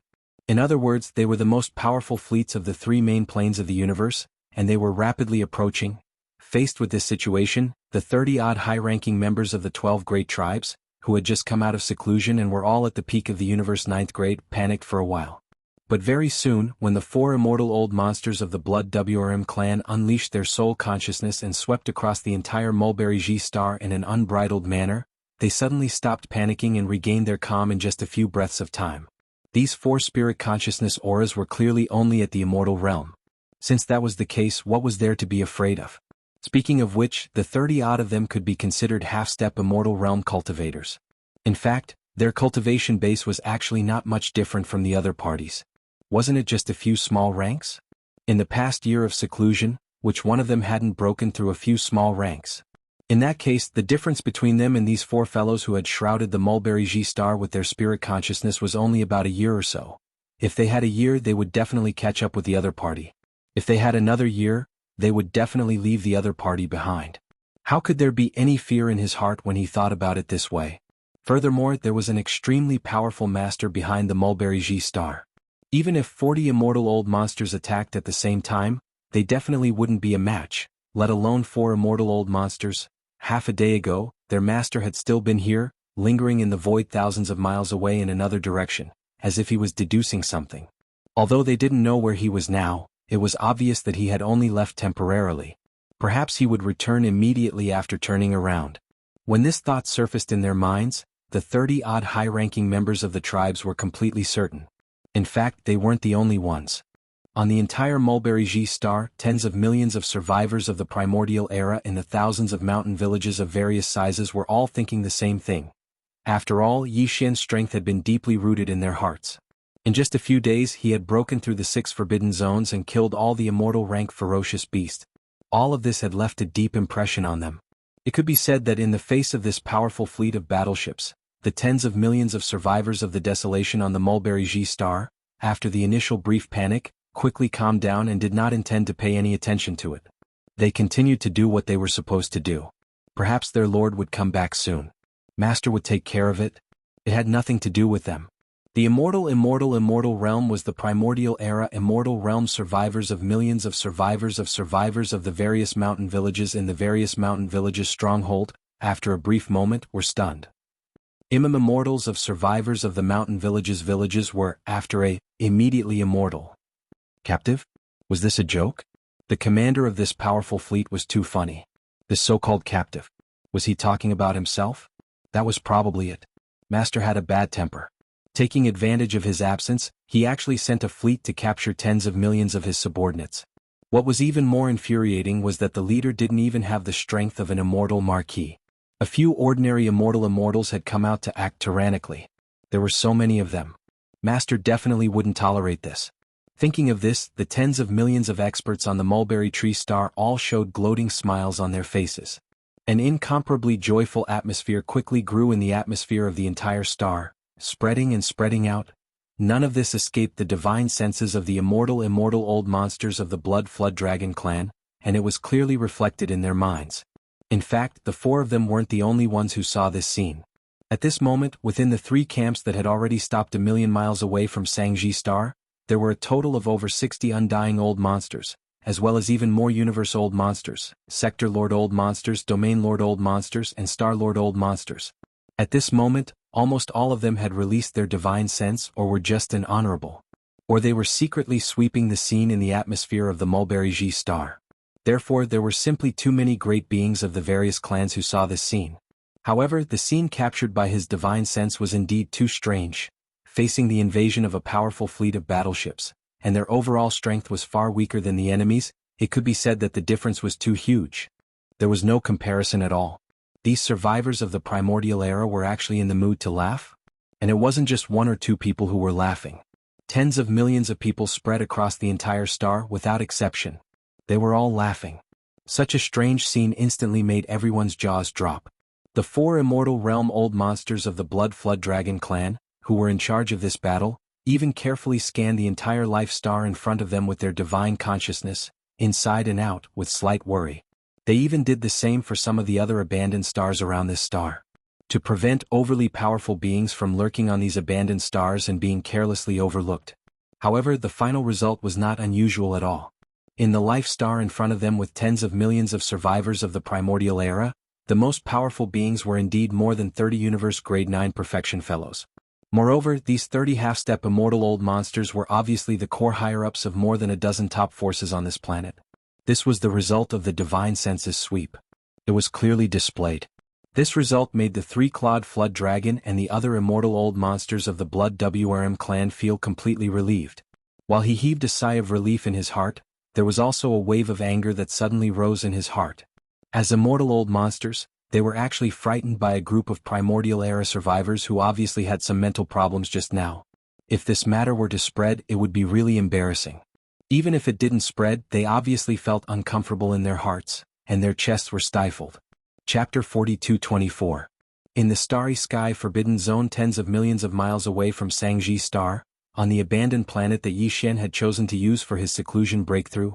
In other words, they were the most powerful fleets of the 3 main planes of the universe, and they were rapidly approaching. Faced with this situation, the 30-odd high-ranking members of the 12 great tribes, who had just come out of seclusion and were all at the peak of the universe 9th grade, panicked for a while. But very soon, when the 4 immortal old monsters of the Blood WRM clan unleashed their soul consciousness and swept across the entire Mulberry G star in an unbridled manner, they suddenly stopped panicking and regained their calm in just a few breaths of time. These 4 spirit consciousness auras were clearly only at the immortal realm. Since that was the case, what was there to be afraid of? Speaking of which, the 30-odd of them could be considered half-step immortal realm cultivators. In fact, their cultivation base was actually not much different from the other parties. Wasn't it just a few small ranks? In the past year of seclusion, which one of them hadn't broken through a few small ranks? In that case, the difference between them and these 4 fellows who had shrouded the Mulberry G star with their spirit consciousness was only about a year or so. If they had a year, they would definitely catch up with the other party. If they had another year, they would definitely leave the other party behind. How could there be any fear in his heart when he thought about it this way? Furthermore, there was an extremely powerful master behind the Mulberry G star. Even if 40 immortal old monsters attacked at the same time, they definitely wouldn't be a match, let alone 4 immortal old monsters. Half a day ago, their master had still been here, lingering in the void thousands of miles away in another direction, as if he was deducing something. Although they didn't know where he was now, it was obvious that he had only left temporarily. Perhaps he would return immediately after turning around. When this thought surfaced in their minds, the 30-odd high-ranking members of the tribes were completely certain. In fact, they weren't the only ones. On the entire Mulberry G star, tens of millions of survivors of the primordial era in the thousands of mountain villages of various sizes were all thinking the same thing. After all, Yi Xian's strength had been deeply rooted in their hearts. In just a few days he had broken through the 6 forbidden zones and killed all the immortal rank ferocious beasts. All of this had left a deep impression on them. It could be said that in the face of this powerful fleet of battleships, the tens of millions of survivors of the desolation on the Mulberry G star, after the initial brief panic, quickly calmed down and did not intend to pay any attention to it. They continued to do what they were supposed to do. Perhaps their lord would come back soon. Master would take care of it. It had nothing to do with them. The immortal realm was the primordial era immortal realm survivors of millions of survivors of the various mountain villages in the various mountain villages stronghold, after a brief moment, were stunned. Immortals of survivors of the mountain villages were, immediately immortal. Captive? Was this a joke? The commander of this powerful fleet was too funny. This so-called captive. Was he talking about himself? That was probably it. Master had a bad temper. Taking advantage of his absence, he actually sent a fleet to capture tens of millions of his subordinates. What was even more infuriating was that the leader didn't even have the strength of an immortal marquis. A few ordinary immortals had come out to act tyrannically. There were so many of them. Master definitely wouldn't tolerate this. Thinking of this, the tens of millions of experts on the mulberry tree star all showed gloating smiles on their faces. An incomparably joyful atmosphere quickly grew in the atmosphere of the entire star, spreading and spreading out. None of this escaped the divine senses of the immortal old monsters of the Blood Flood Dragon clan, and it was clearly reflected in their minds. In fact, the four of them weren't the only ones who saw this scene. At this moment, within the three camps that had already stopped a million miles away from Sangji Star, there were a total of over 60 undying old monsters, as well as even more universe old monsters, Sector Lord old monsters, Domain Lord old monsters, and Star Lord old monsters. At this moment, almost all of them had released their divine sense or were just an honorable. Or they were secretly sweeping the scene in the atmosphere of the Mulberry G star. Therefore, there were simply too many great beings of the various clans who saw this scene. However, the scene captured by his divine sense was indeed too strange. Facing the invasion of a powerful fleet of battleships, and their overall strength was far weaker than the enemy's, it could be said that the difference was too huge. There was no comparison at all. These survivors of the primordial era were actually in the mood to laugh? And it wasn't just one or two people who were laughing. Tens of millions of people spread across the entire star without exception. They were all laughing. Such a strange scene instantly made everyone's jaws drop. The four immortal realm old monsters of the Blood Flood Dragon clan, who were in charge of this battle, even carefully scanned the entire life star in front of them with their divine consciousness, inside and out, with slight worry. They even did the same for some of the other abandoned stars around this star. To prevent overly powerful beings from lurking on these abandoned stars and being carelessly overlooked. However, the final result was not unusual at all. In the life star in front of them with tens of millions of survivors of the primordial era, the most powerful beings were indeed more than 30 universe grade 9 perfection fellows. Moreover, these 30 half-step immortal old monsters were obviously the core higher-ups of more than a dozen top forces on this planet. This was the result of the divine senses sweep. It was clearly displayed. This result made the three-clawed flood dragon and the other immortal old monsters of the Blood WRM clan feel completely relieved. While he heaved a sigh of relief in his heart, there was also a wave of anger that suddenly rose in his heart. As immortal old monsters, they were actually frightened by a group of primordial era survivors who obviously had some mental problems just now. If this matter were to spread, it would be really embarrassing. Even if it didn't spread, they obviously felt uncomfortable in their hearts, and their chests were stifled. Chapter 42-24. In the starry sky forbidden zone tens of millions of miles away from Sangji Star, on the abandoned planet that Yi Xian had chosen to use for his seclusion breakthrough,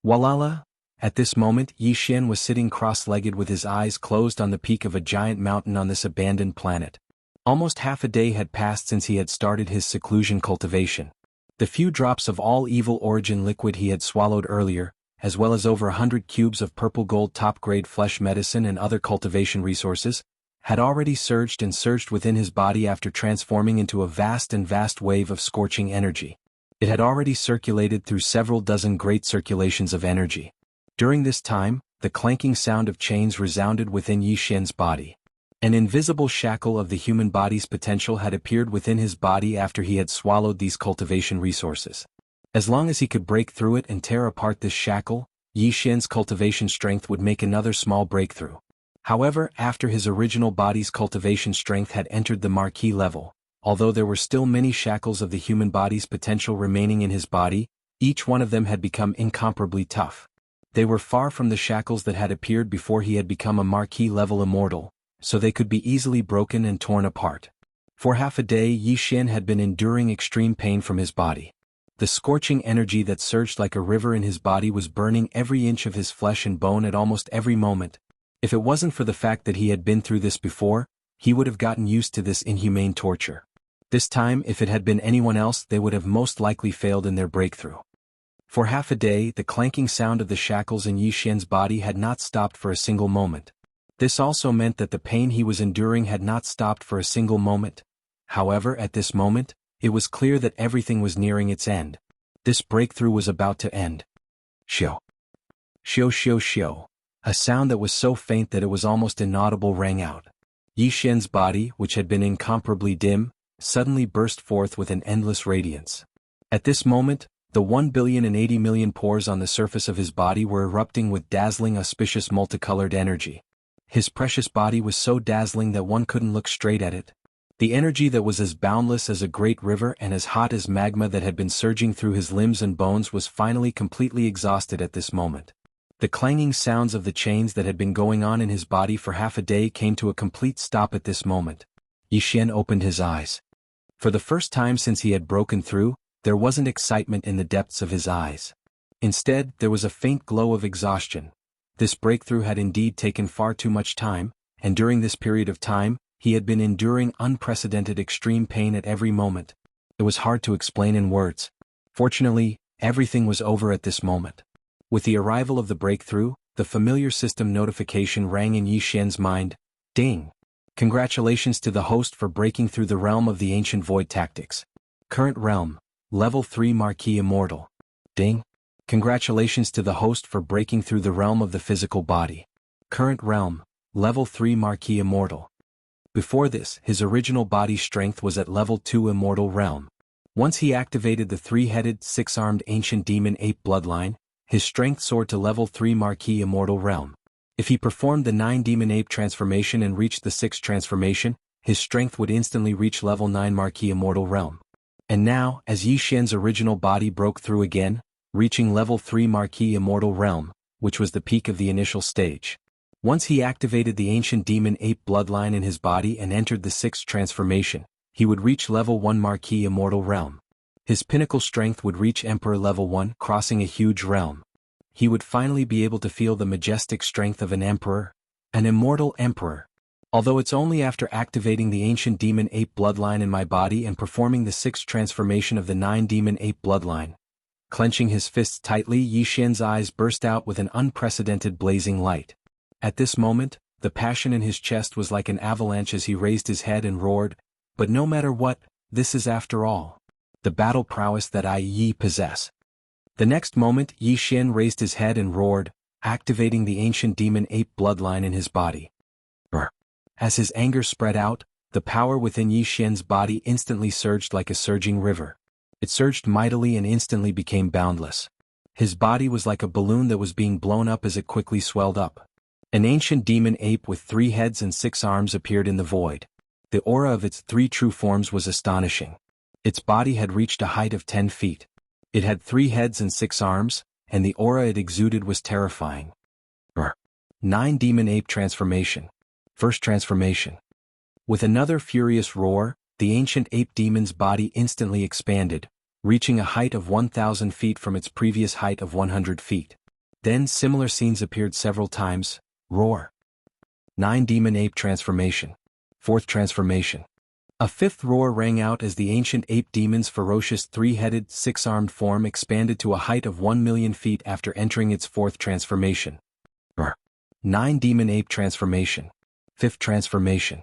Walala. At this moment, Yi Xian was sitting cross-legged with his eyes closed on the peak of a giant mountain on this abandoned planet. Almost half a day had passed since he had started his seclusion cultivation. The few drops of all evil origin liquid he had swallowed earlier, as well as over 100 cubes of purple gold top-grade flesh medicine and other cultivation resources, had already surged within his body after transforming into a vast wave of scorching energy. It had already circulated through several dozen great circulations of energy. During this time, the clanking sound of chains resounded within Yi Xian's body. An invisible shackle of the human body's potential had appeared within his body after he had swallowed these cultivation resources. As long as he could break through it and tear apart this shackle, Yi Xian's cultivation strength would make another small breakthrough. However, after his original body's cultivation strength had entered the marquee level, although there were still many shackles of the human body's potential remaining in his body, each one of them had become incomparably tough. They were far from the shackles that had appeared before he had become a marquee-level immortal, so they could be easily broken and torn apart. For half a day Yi Xian had been enduring extreme pain from his body. The scorching energy that surged like a river in his body was burning every inch of his flesh and bone at almost every moment. If it wasn't for the fact that he had been through this before, he would have gotten used to this inhumane torture. This time, if it had been anyone else, they would have most likely failed in their breakthrough. For half a day, the clanking sound of the shackles in Yi Xian's body had not stopped for a single moment. This also meant that the pain he was enduring had not stopped for a single moment. However, at this moment, it was clear that everything was nearing its end. This breakthrough was about to end. Shio. Shio shio shio. A sound that was so faint that it was almost inaudible rang out. Yi Xian's body, which had been incomparably dim, suddenly burst forth with an endless radiance. At this moment, the 1,080,000,000 pores on the surface of his body were erupting with dazzling auspicious multicolored energy. His precious body was so dazzling that one couldn't look straight at it. The energy that was as boundless as a great river and as hot as magma that had been surging through his limbs and bones was finally completely exhausted at this moment. The clanging sounds of the chains that had been going on in his body for half a day came to a complete stop at this moment. Yi Xian opened his eyes. For the first time since he had broken through, there wasn't excitement in the depths of his eyes. Instead, there was a faint glow of exhaustion. This breakthrough had indeed taken far too much time, and during this period of time, he had been enduring unprecedented extreme pain at every moment. It was hard to explain in words. Fortunately, everything was over at this moment. With the arrival of the breakthrough, the familiar system notification rang in Yi Xian's mind. Ding! Congratulations to the host for breaking through the realm of the ancient void tactics. Current realm, Level 3 Marquis Immortal. Ding! Congratulations to the host for breaking through the realm of the physical body. Current realm, Level 3 Marquis Immortal. Before this, his original body strength was at Level 2 Immortal Realm. Once he activated the three-headed, six-armed ancient demon ape bloodline, his strength soared to Level 3 Marquis Immortal Realm. If he performed the 9 demon ape transformation and reached the 6th transformation, his strength would instantly reach Level 9 Marquis Immortal Realm. And now, as Yi Xian's original body broke through again, reaching Level 3 Marquis Immortal Realm, which was the peak of the initial stage. Once he activated the ancient demon ape bloodline in his body and entered the 6th transformation, he would reach Level 1 Marquis Immortal Realm. His pinnacle strength would reach Emperor Level 1, crossing a huge realm. He would finally be able to feel the majestic strength of an emperor, an immortal emperor. Although it's only after activating the ancient demon ape bloodline in my body and performing the 6th transformation of the 9 demon ape bloodline. Clenching his fists tightly, Yi Xian's eyes burst out with an unprecedented blazing light. At this moment, the passion in his chest was like an avalanche as he raised his head and roared, "But no matter what, this is after all the battle prowess that I Yi possess." The next moment, Yi Xian raised his head and roared, activating the ancient demon ape bloodline in his body. As his anger spread out, the power within Yi Xian's body instantly surged like a surging river. It surged mightily and instantly became boundless. His body was like a balloon that was being blown up as it quickly swelled up. An ancient demon ape with 3 heads and 6 arms appeared in the void. The aura of its 3 true forms was astonishing. Its body had reached a height of 10 feet. It had 3 heads and 6 arms, and the aura it exuded was terrifying. 9 Demon Ape Transformation. First Transformation. With another furious roar, the ancient ape demon's body instantly expanded, reaching a height of 1,000 feet from its previous height of 100 feet. Then similar scenes appeared several times. Roar. 9 Demon Ape Transformation. Fourth Transformation. A fifth roar rang out as the ancient ape demon's ferocious 3-headed, 6-armed form expanded to a height of 1,000,000 feet after entering its 4th transformation. 9 Demon Ape Transformation. Fifth Transformation.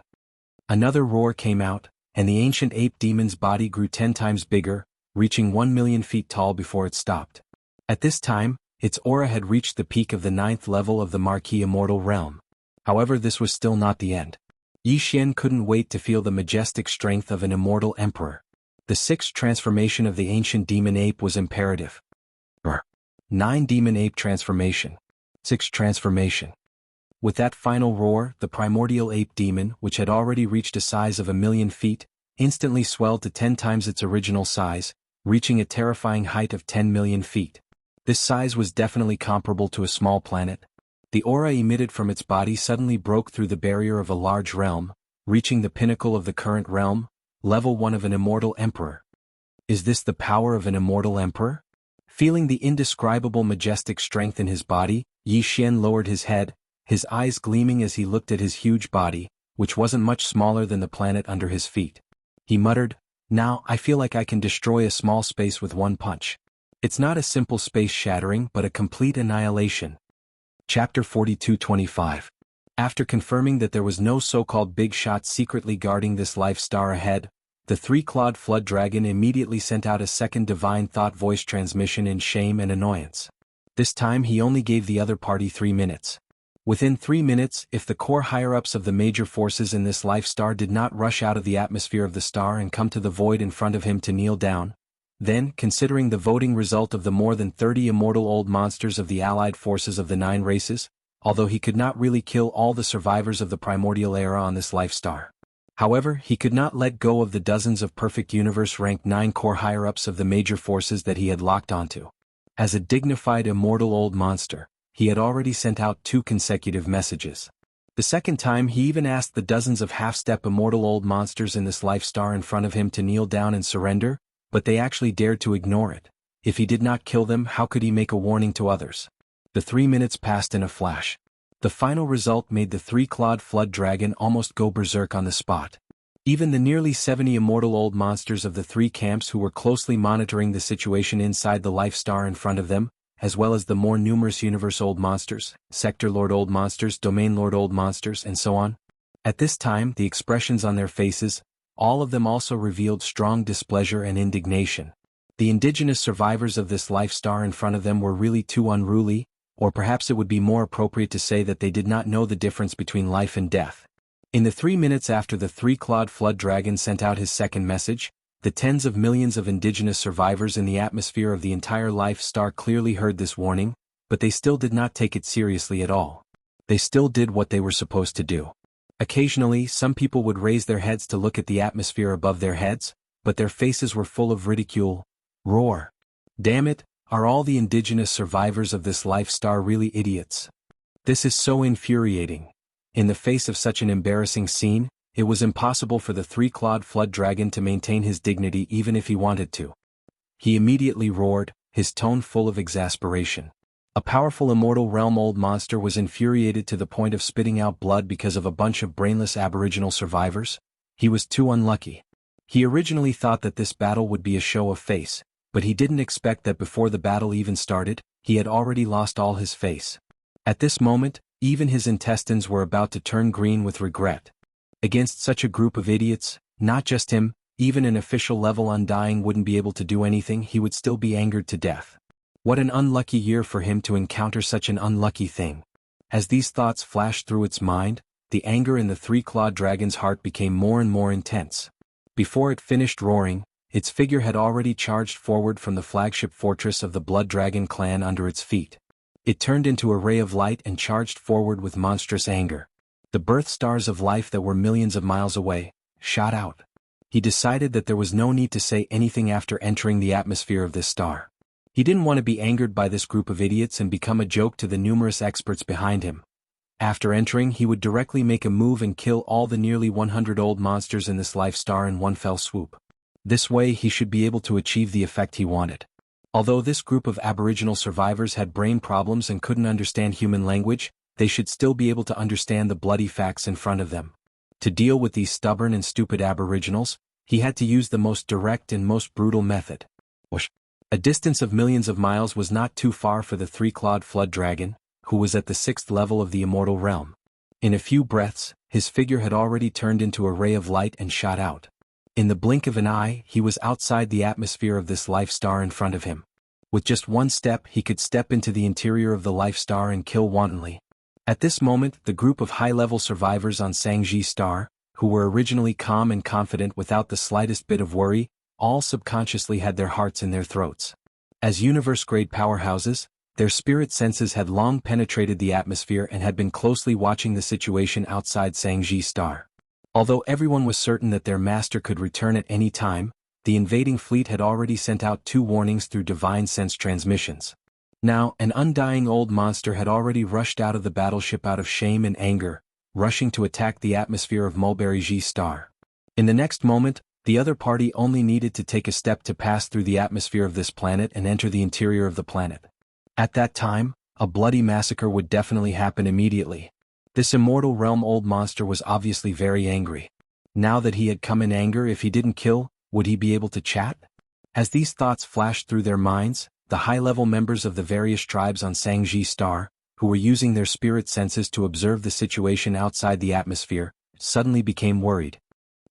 Another roar came out, and the ancient ape demon's body grew 10 times bigger, reaching 1,000,000 feet tall before it stopped. At this time, its aura had reached the peak of the 9th level of the Marquis Immortal Realm. However, this was still not the end. Yi Xian couldn't wait to feel the majestic strength of an immortal emperor. The 6th transformation of the ancient demon ape was imperative. 9 Demon Ape Transformation. 6th Transformation. With that final roar, the primordial ape demon, which had already reached a size of 1,000,000 feet, instantly swelled to 10 times its original size, reaching a terrifying height of 10,000,000 feet. This size was definitely comparable to a small planet. The aura emitted from its body suddenly broke through the barrier of a large realm, reaching the pinnacle of the current realm, level 1 of an immortal emperor. Is this the power of an immortal emperor? Feeling the indescribable majestic strength in his body, Yi Xian lowered his head, his eyes gleaming as he looked at his huge body, which wasn't much smaller than the planet under his feet. He muttered, "Now I feel like I can destroy a small space with one punch." It's not a simple space shattering but a complete annihilation. Chapter 42-25. After confirming that there was no so-called big shot secretly guarding this life star ahead, the 3-clawed flood dragon immediately sent out a second divine thought voice transmission in shame and annoyance. This time he only gave the other party 3 minutes. Within 3 minutes, if the core higher-ups of the major forces in this life star did not rush out of the atmosphere of the star and come to the void in front of him to kneel down, then, considering the voting result of the more than 30 immortal old monsters of the allied forces of the 9 races, although he could not really kill all the survivors of the primordial era on this life star. However, he could not let go of the dozens of perfect universe-ranked 9 core higher-ups of the major forces that he had locked onto. As a dignified immortal old monster, he had already sent out 2 consecutive messages. The second time he even asked the dozens of half-step immortal old monsters in this life star in front of him to kneel down and surrender, but they actually dared to ignore it. If he did not kill them, how could he make a warning to others? The 3 minutes passed in a flash. The final result made the 3-clawed flood dragon almost go berserk on the spot. Even the nearly 70 immortal old monsters of the 3 camps who were closely monitoring the situation inside the life star in front of them, as well as the more numerous universe old monsters, sector lord old monsters, domain lord old monsters, and so on. At this time, the expressions on their faces, all of them also revealed strong displeasure and indignation. The indigenous survivors of this life star in front of them were really too unruly, or perhaps it would be more appropriate to say that they did not know the difference between life and death. In the 3 minutes after the 3-clawed flood dragon sent out his second message, the tens of millions of indigenous survivors in the atmosphere of the entire life star clearly heard this warning, but they still did not take it seriously at all. They still did what they were supposed to do. Occasionally, some people would raise their heads to look at the atmosphere above their heads, but their faces were full of ridicule. Roar. Damn it, are all the indigenous survivors of this life star really idiots? This is so infuriating. In the face of such an embarrassing scene, it was impossible for the 3-clawed flood dragon to maintain his dignity even if he wanted to. He immediately roared, his tone full of exasperation. A powerful immortal realm old monster was infuriated to the point of spitting out blood because of a bunch of brainless aboriginal survivors. He was too unlucky. He originally thought that this battle would be a show of face, but he didn't expect that before the battle even started, he had already lost all his face. At this moment, even his intestines were about to turn green with regret. Against such a group of idiots, not just him, even an official level Undying wouldn't be able to do anything. He would still be angered to death. What an unlucky year for him to encounter such an unlucky thing. As these thoughts flashed through its mind, the anger in the 3-clawed dragon's heart became more and more intense. Before it finished roaring, its figure had already charged forward from the flagship fortress of the Blood Dragon clan under its feet. It turned into a ray of light and charged forward with monstrous anger. The birth stars of life that were millions of miles away shot out. He decided that there was no need to say anything after entering the atmosphere of this star. He didn't want to be angered by this group of idiots and become a joke to the numerous experts behind him. After entering, he would directly make a move and kill all the nearly 100 old monsters in this life star in one fell swoop. This way he should be able to achieve the effect he wanted. Although this group of aboriginal survivors had brain problems and couldn't understand human language, they should still be able to understand the bloody facts in front of them. To deal with these stubborn and stupid aboriginals, he had to use the most direct and most brutal method. A distance of millions of miles was not too far for the 3-clawed flood dragon, who was at the 6th level of the immortal realm. In a few breaths, his figure had already turned into a ray of light and shot out. In the blink of an eye, he was outside the atmosphere of this life star in front of him. With just one step, he could step into the interior of the life star and kill wantonly. At this moment, the group of high-level survivors on Sangji Star, who were originally calm and confident without the slightest bit of worry, all subconsciously had their hearts in their throats. As universe-grade powerhouses, their spirit senses had long penetrated the atmosphere and had been closely watching the situation outside Sangji Star. Although everyone was certain that their master could return at any time, the invading fleet had already sent out 2 warnings through divine sense transmissions. Now, an undying old monster had already rushed out of the battleship out of shame and anger, rushing to attack the atmosphere of Mulberry G Star. In the next moment, the other party only needed to take a step to pass through the atmosphere of this planet and enter the interior of the planet. At that time, a bloody massacre would definitely happen immediately. This immortal realm old monster was obviously very angry. Now that he had come in anger, if he didn't kill, would he be able to chat? As these thoughts flashed through their minds, the high-level members of the various tribes on Sangji Star, who were using their spirit senses to observe the situation outside the atmosphere, suddenly became worried.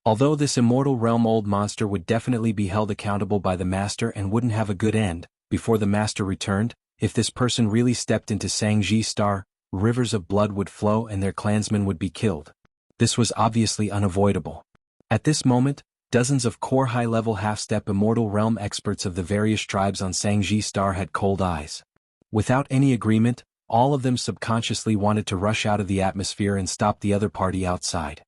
Although this immortal realm old monster would definitely be held accountable by the master and wouldn't have a good end, before the master returned, if this person really stepped into Sangji Star, rivers of blood would flow and their clansmen would be killed. This was obviously unavoidable. At this moment, dozens of core high-level half-step immortal realm experts of the various tribes on Sangji Star had cold eyes. Without any agreement, all of them subconsciously wanted to rush out of the atmosphere and stop the other party outside.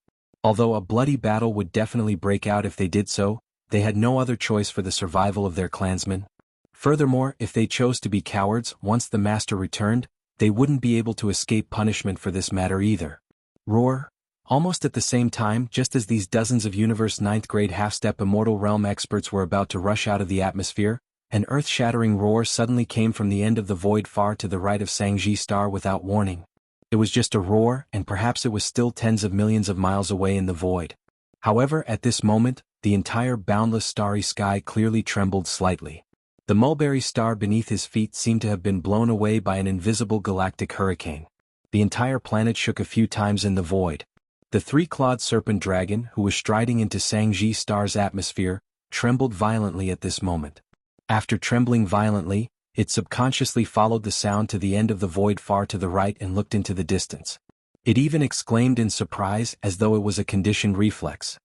Although a bloody battle would definitely break out if they did so, they had no other choice for the survival of their clansmen. Furthermore, if they chose to be cowards once the master returned, they wouldn't be able to escape punishment for this matter either. Roar! Almost at the same time, just as these dozens of Universe 9th grade half-step immortal realm experts were about to rush out of the atmosphere, an earth-shattering roar suddenly came from the end of the void far to the right of Sangji Star without warning. It was just a roar, and perhaps it was still tens of millions of miles away in the void. However, at this moment, the entire boundless starry sky clearly trembled slightly. The mulberry star beneath his feet seemed to have been blown away by an invisible galactic hurricane. The entire planet shook a few times in the void. The three-clawed serpent dragon, who was striding into Sangji Star's atmosphere, trembled violently at this moment. After trembling violently, it subconsciously followed the sound to the end of the void far to the right and looked into the distance. It even exclaimed in surprise as though it was a conditioned reflex.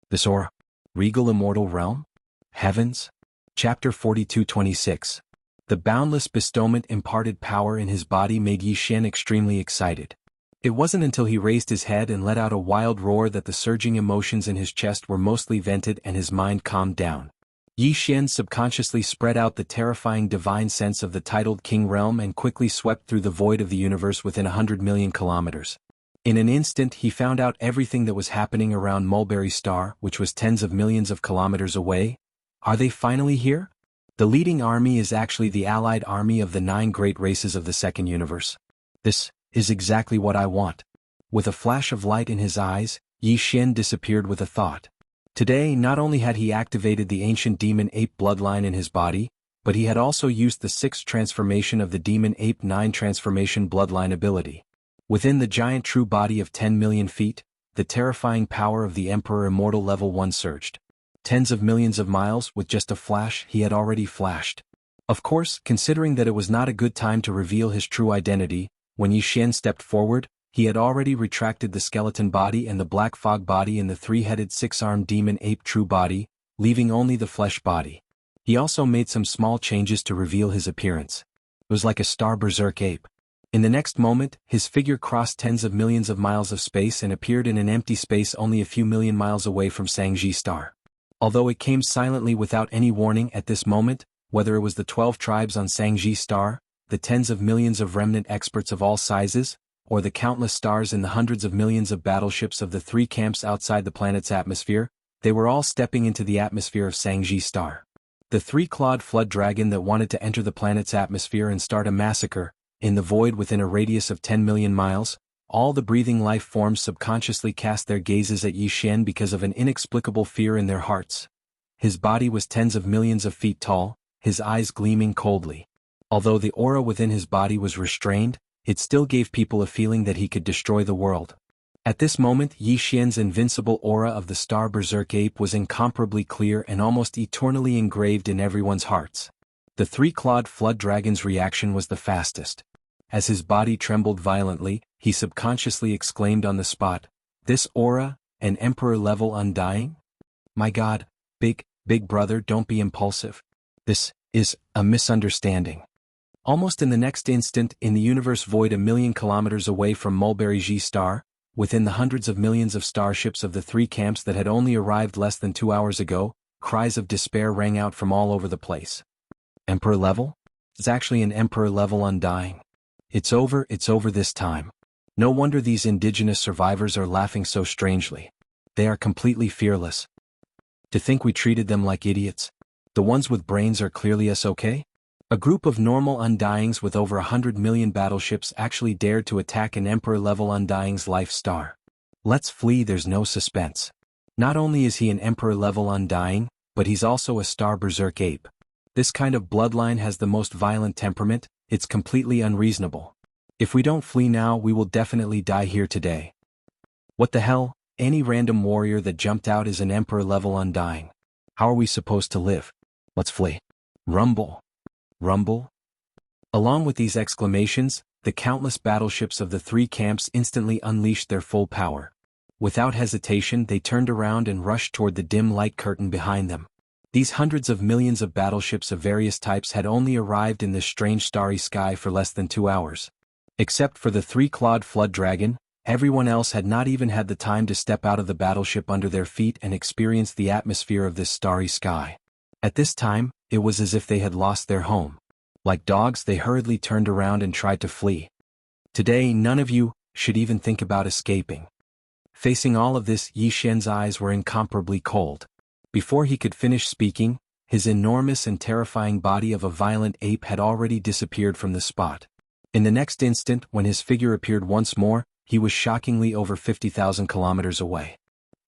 This aura? Regal immortal realm? Heavens? Chapter 42-26. The boundless bestowment imparted power in his body made Yi Xian extremely excited. It wasn't until he raised his head and let out a wild roar that the surging emotions in his chest were mostly vented and his mind calmed down. Yi Xian subconsciously spread out the terrifying divine sense of the titled King Realm and quickly swept through the void of the universe within 100 million kilometers. In an instant he found out everything that was happening around Mulberry Star, which was tens of millions of kilometers away. Are they finally here? The leading army is actually the allied army of the 9 great races of the second universe. This is exactly what I want. With a flash of light in his eyes, Yi Xian disappeared with a thought. Today not only had he activated the ancient demon ape bloodline in his body, but he had also used the 6th transformation of the demon ape 9 transformation bloodline ability. Within the giant true body of 10 million feet, the terrifying power of the Emperor Immortal Level 1 surged. Tens of millions of miles, with just a flash, he had already flashed. Of course, considering that it was not a good time to reveal his true identity, when Yi Xian stepped forward, he had already retracted the skeleton body and the black fog body in the 3-headed 6-armed demon ape true body, leaving only the flesh body. He also made some small changes to reveal his appearance. It was like a star berserk ape. In the next moment, his figure crossed tens of millions of miles of space and appeared in an empty space only a few million miles away from Sangji Star. Although it came silently without any warning at this moment, whether it was the 12 tribes on Sangji Star, the tens of millions of remnant experts of all sizes, or the countless stars in the hundreds of millions of battleships of the 3 camps outside the planet's atmosphere, they were all stepping into the atmosphere of Sangji Star. The 3-clawed flood dragon that wanted to enter the planet's atmosphere and start a massacre, in the void within a radius of 10 million miles, all the breathing life forms subconsciously cast their gazes at Yi Xian because of an inexplicable fear in their hearts. His body was tens of millions of feet tall, his eyes gleaming coldly. Although the aura within his body was restrained, it still gave people a feeling that he could destroy the world. At this moment, Yi Xian's invincible aura of the star berserk ape was incomparably clear and almost eternally engraved in everyone's hearts. The 3-clawed flood dragon's reaction was the fastest. As his body trembled violently, he subconsciously exclaimed on the spot, "This aura, an emperor level undying? My God, big brother, don't be impulsive. This is a misunderstanding." Almost in the next instant, in the universe void a million kilometers away from Mulberry G Star, within the hundreds of millions of starships of the 3 camps that had only arrived less than 2 hours ago, cries of despair rang out from all over the place. Emperor level? It's actually an emperor level undying. It's over this time. No wonder these indigenous survivors are laughing so strangely. They are completely fearless. To think we treated them like idiots. The ones with brains are clearly S-okay? A group of normal undyings with over 100 million battleships actually dared to attack an Emperor-level undying's life star. Let's flee, there's no suspense. Not only is he an Emperor-level undying, but he's also a star berserk ape. This kind of bloodline has the most violent temperament, it's completely unreasonable. If we don't flee now, we will definitely die here today. What the hell? Any random warrior that jumped out is an Emperor-level undying. How are we supposed to live? Let's flee. Rumble. Rumble? Along with these exclamations, the countless battleships of the three camps instantly unleashed their full power. Without hesitation they turned around and rushed toward the dim light curtain behind them. These hundreds of millions of battleships of various types had only arrived in this strange starry sky for less than 2 hours. Except for the three-clawed flood dragon, everyone else had not even had the time to step out of the battleship under their feet and experience the atmosphere of this starry sky. At this time, it was as if they had lost their home. Like dogs, they hurriedly turned around and tried to flee. Today, none of you should even think about escaping. Facing all of this, Yi Xian's eyes were incomparably cold. Before he could finish speaking, his enormous and terrifying body of a violent ape had already disappeared from the spot. In the next instant, when his figure appeared once more, he was shockingly over 50,000 kilometers away.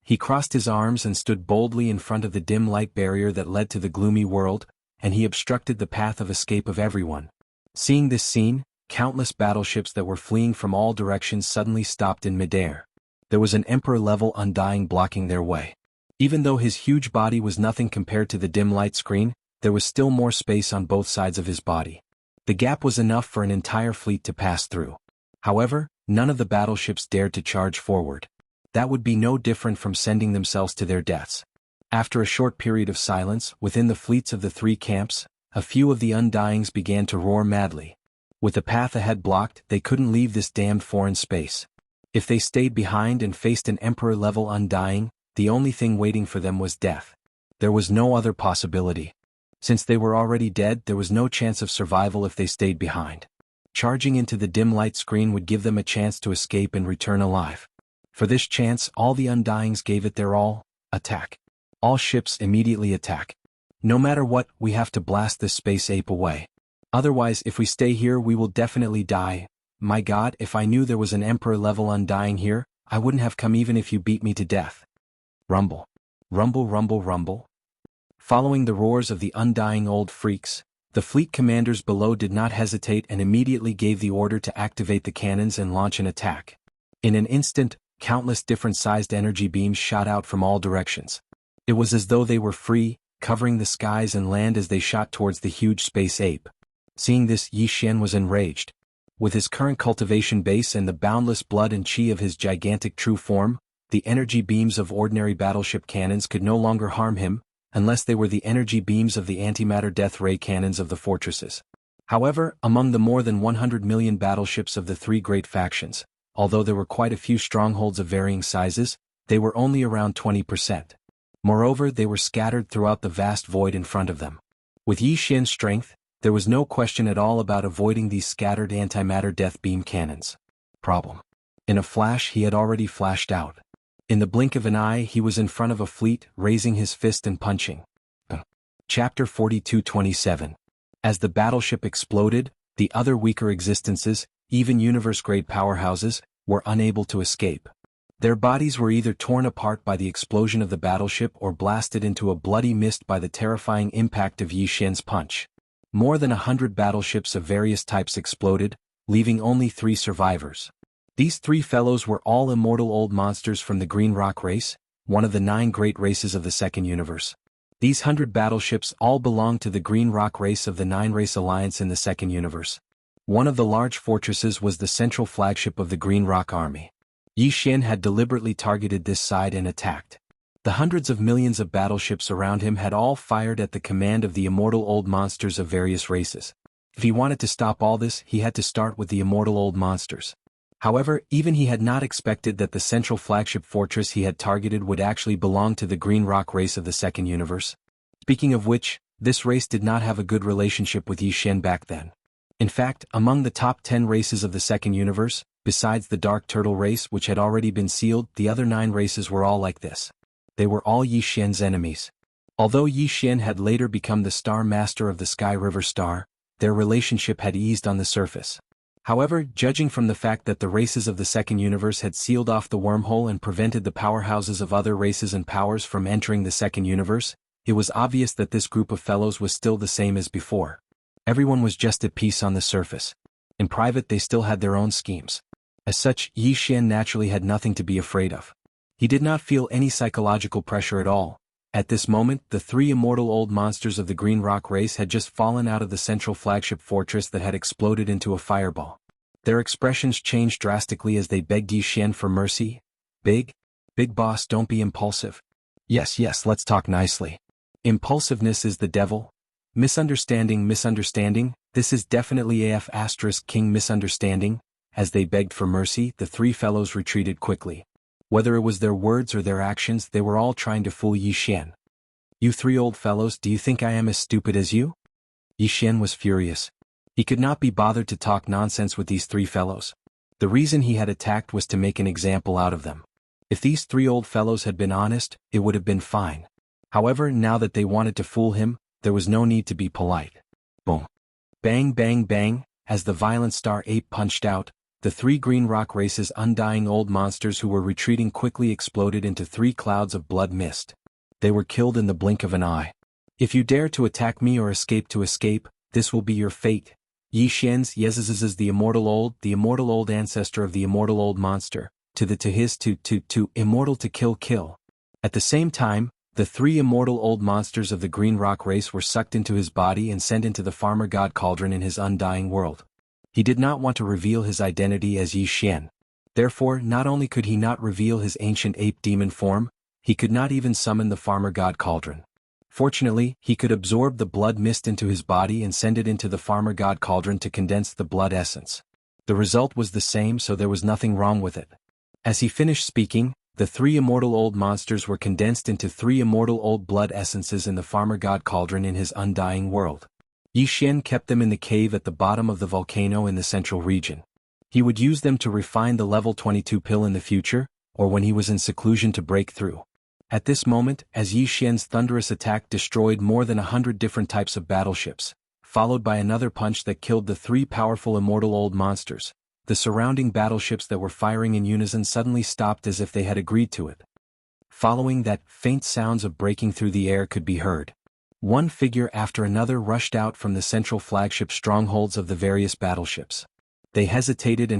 He crossed his arms and stood boldly in front of the dim light barrier that led to the gloomy world, and he obstructed the path of escape of everyone. Seeing this scene, countless battleships that were fleeing from all directions suddenly stopped in midair. There was an Emperor-level Undying blocking their way. Even though his huge body was nothing compared to the dim light screen, there was still more space on both sides of his body. The gap was enough for an entire fleet to pass through. However, none of the battleships dared to charge forward. That would be no different from sending themselves to their deaths. After a short period of silence, within the fleets of the three camps, a few of the Undyings began to roar madly. With the path ahead blocked, they couldn't leave this damned foreign space. If they stayed behind and faced an Emperor-level Undying, the only thing waiting for them was death. There was no other possibility. Since they were already dead, there was no chance of survival if they stayed behind. Charging into the dim light screen would give them a chance to escape and return alive. For this chance, all the Undyings gave it their all. Attack. All ships immediately attack. No matter what, we have to blast this space ape away. Otherwise, if we stay here, we will definitely die. My God, if I knew there was an Emperor-level Undying here, I wouldn't have come even if you beat me to death. Rumble. Rumble, rumble, rumble. Following the roars of the Undying old freaks, the fleet commanders below did not hesitate and immediately gave the order to activate the cannons and launch an attack. In an instant, countless different-sized energy beams shot out from all directions. It was as though they were free, covering the skies and land as they shot towards the huge space ape. Seeing this, Yi Xian was enraged. With his current cultivation base and the boundless blood and chi of his gigantic true form, the energy beams of ordinary battleship cannons could no longer harm him, unless they were the energy beams of the antimatter death ray cannons of the fortresses. However, among the more than 100 million battleships of the three great factions, although there were quite a few strongholds of varying sizes, they were only around 20%. Moreover, they were scattered throughout the vast void in front of them. With Yi Xian's strength, there was no question at all about avoiding these scattered antimatter death beam cannons. Problem. In a flash he had already flashed out. In the blink of an eye he was in front of a fleet, raising his fist and punching. Chapter 42:27. As the battleship exploded, the other weaker existences, even universe-grade powerhouses, were unable to escape. Their bodies were either torn apart by the explosion of the battleship or blasted into a bloody mist by the terrifying impact of Yi Xian's punch. More than 100 battleships of various types exploded, leaving only 3 survivors. These 3 fellows were all immortal old monsters from the Green Rock race, one of the 9 great races of the Second Universe. These 100 battleships all belonged to the Green Rock race of the 9 race alliance in the Second Universe. One of the large fortresses was the central flagship of the Green Rock army. Yi Xian had deliberately targeted this side and attacked. The hundreds of millions of battleships around him had all fired at the command of the immortal old monsters of various races. If he wanted to stop all this, he had to start with the immortal old monsters. However, even he had not expected that the central flagship fortress he had targeted would actually belong to the Green Rock race of the Second Universe. Speaking of which, this race did not have a good relationship with Yi Xian back then. In fact, among the top 10 races of the Second Universe, besides the Dark Turtle race which had already been sealed, the other 9 races were all like this. They were all Yi Xian's enemies. Although Yi Xian had later become the Star Master of the Sky River Star, their relationship had eased on the surface. However, judging from the fact that the races of the Second Universe had sealed off the wormhole and prevented the powerhouses of other races and powers from entering the Second Universe, it was obvious that this group of fellows was still the same as before. Everyone was just at peace on the surface. In private they still had their own schemes. As such, Yi Xian naturally had nothing to be afraid of. He did not feel any psychological pressure at all. At this moment, the 3 immortal old monsters of the Green Rock race had just fallen out of the central flagship fortress that had exploded into a fireball. Their expressions changed drastically as they begged Yi Xian for mercy. Big boss, don't be impulsive. Yes, let's talk nicely. Impulsiveness is the devil. Misunderstanding, this is definitely AF * King misunderstanding. As they begged for mercy, the three fellows retreated quickly. Whether it was their words or their actions, they were all trying to fool Yi Xian. You three old fellows, do you think I am as stupid as you? Yi Xian was furious. He could not be bothered to talk nonsense with these three fellows. The reason he had attacked was to make an example out of them. If these three old fellows had been honest, it would have been fine. However, now that they wanted to fool him, there was no need to be polite. Boom. Bang, bang, bang. As the violent star ape punched out, the three Green Rock Race's undying old monsters who were retreating quickly exploded into 3 clouds of blood mist. They were killed in the blink of an eye. If you dare to attack me or escape, this will be your fate. Yi Xian's Yeziz's the immortal old ancestor of the immortal old monster, to immortal to kill. At the same time, the 3 immortal old monsters of the Green Rock Race were sucked into his body and sent into the farmer god cauldron in his undying world. He did not want to reveal his identity as Yi Xian. Therefore, not only could he not reveal his ancient ape demon form, he could not even summon the farmer god cauldron. Fortunately, he could absorb the blood mist into his body and send it into the farmer god cauldron to condense the blood essence. The result was the same, so there was nothing wrong with it. As he finished speaking, the 3 immortal old monsters were condensed into 3 immortal old blood essences in the farmer god cauldron in his undying world. Yi Xian kept them in the cave at the bottom of the volcano in the central region. He would use them to refine the level 22 pill in the future, or when he was in seclusion to break through. At this moment, as Yi Xian's thunderous attack destroyed more than 100 different types of battleships, followed by another punch that killed the 3 powerful immortal old monsters, the surrounding battleships that were firing in unison suddenly stopped as if they had agreed to it. Following that, faint sounds of breaking through the air could be heard. One figure after another rushed out from the central flagship strongholds of the various battleships. They hesitated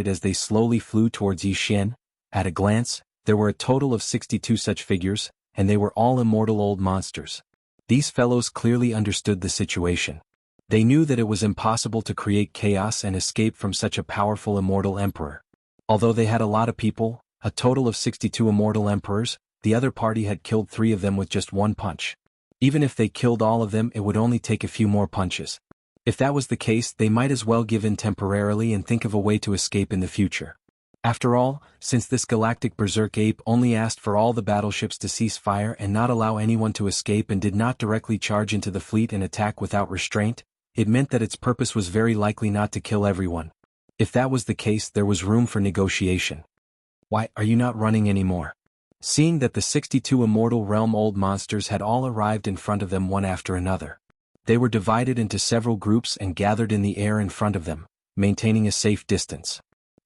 as they slowly flew towards Yi Xian. At a glance, there were a total of 62 such figures, and they were all immortal old monsters. These fellows clearly understood the situation. They knew that it was impossible to create chaos and escape from such a powerful immortal emperor. Although they had a lot of people, a total of 62 immortal emperors, the other party had killed 3 of them with just 1 punch. Even if they killed all of them, it would only take a few more punches. If that was the case, they might as well give in temporarily and think of a way to escape in the future. After all, since this galactic berserk ape only asked for all the battleships to cease fire and not allow anyone to escape and did not directly charge into the fleet and attack without restraint, it meant that its purpose was very likely not to kill everyone. If that was the case, there was room for negotiation. Why are you not running anymore? Seeing that the 62 immortal realm old monsters had all arrived in front of them one after another. They were divided into several groups and gathered in the air in front of them, maintaining a safe distance.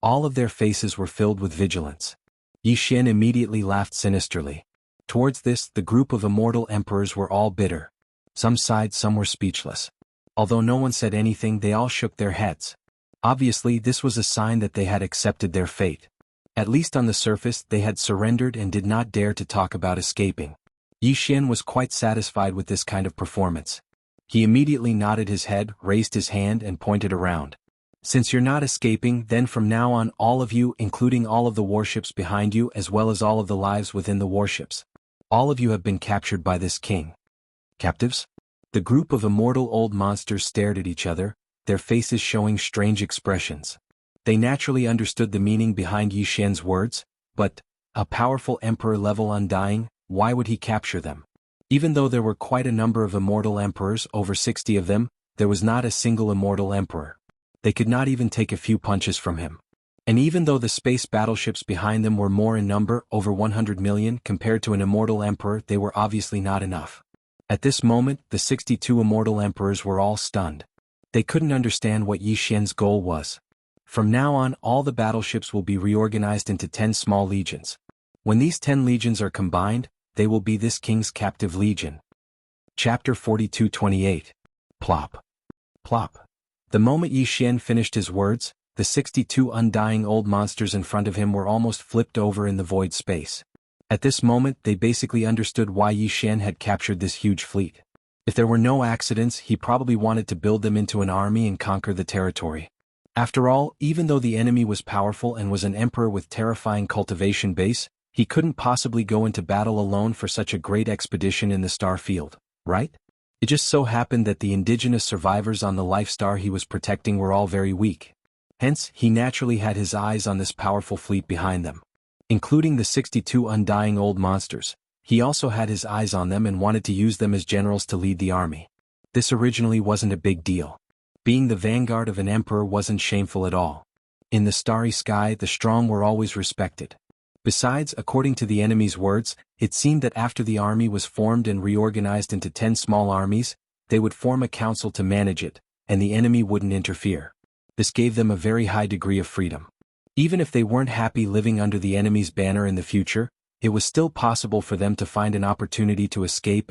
All of their faces were filled with vigilance. Yi Xian immediately laughed sinisterly. Towards this, the group of immortal emperors were all bitter. Some sighed, some were speechless. Although no one said anything, they all shook their heads. Obviously, this was a sign that they had accepted their fate. At least on the surface, they had surrendered and did not dare to talk about escaping. Yi Xian was quite satisfied with this kind of performance. He immediately nodded his head, raised his hand and pointed around. Since you're not escaping, then from now on all of you, including all of the warships behind you as well as all of the lives within the warships, all of you have been captured by this king. Captives? The group of immortal old monsters stared at each other, their faces showing strange expressions. They naturally understood the meaning behind Yi Xian's words, but, a powerful emperor level undying, why would he capture them? Even though there were quite a number of immortal emperors, over 60 of them, there was not a single immortal emperor. They could not even take a few punches from him. And even though the space battleships behind them were more in number, over 100 million, compared to an immortal emperor, they were obviously not enough. At this moment, the 62 immortal emperors were all stunned. They couldn't understand what Yi Xian's goal was. From now on, all the battleships will be reorganized into 10 small legions. When these 10 legions are combined, they will be this king's captive legion. Chapter 42-28. Plop. Plop. The moment Yi Xian finished his words, the 62 undying old monsters in front of him were almost flipped over in the void space. At this moment, they basically understood why Yi Xian had captured this huge fleet. If there were no accidents, he probably wanted to build them into an army and conquer the territory. After all, even though the enemy was powerful and was an emperor with terrifying cultivation base, he couldn't possibly go into battle alone for such a great expedition in the star field, right? It just so happened that the indigenous survivors on the life star he was protecting were all very weak. Hence, he naturally had his eyes on this powerful fleet behind them. Including the 62 undying old monsters, he also had his eyes on them and wanted to use them as generals to lead the army. This originally wasn't a big deal. Being the vanguard of an emperor wasn't shameful at all. In the starry sky, the strong were always respected. Besides, according to the enemy's words, it seemed that after the army was formed and reorganized into 10 small armies, they would form a council to manage it, and the enemy wouldn't interfere. This gave them a very high degree of freedom. Even if they weren't happy living under the enemy's banner in the future, it was still possible for them to find an opportunity to escape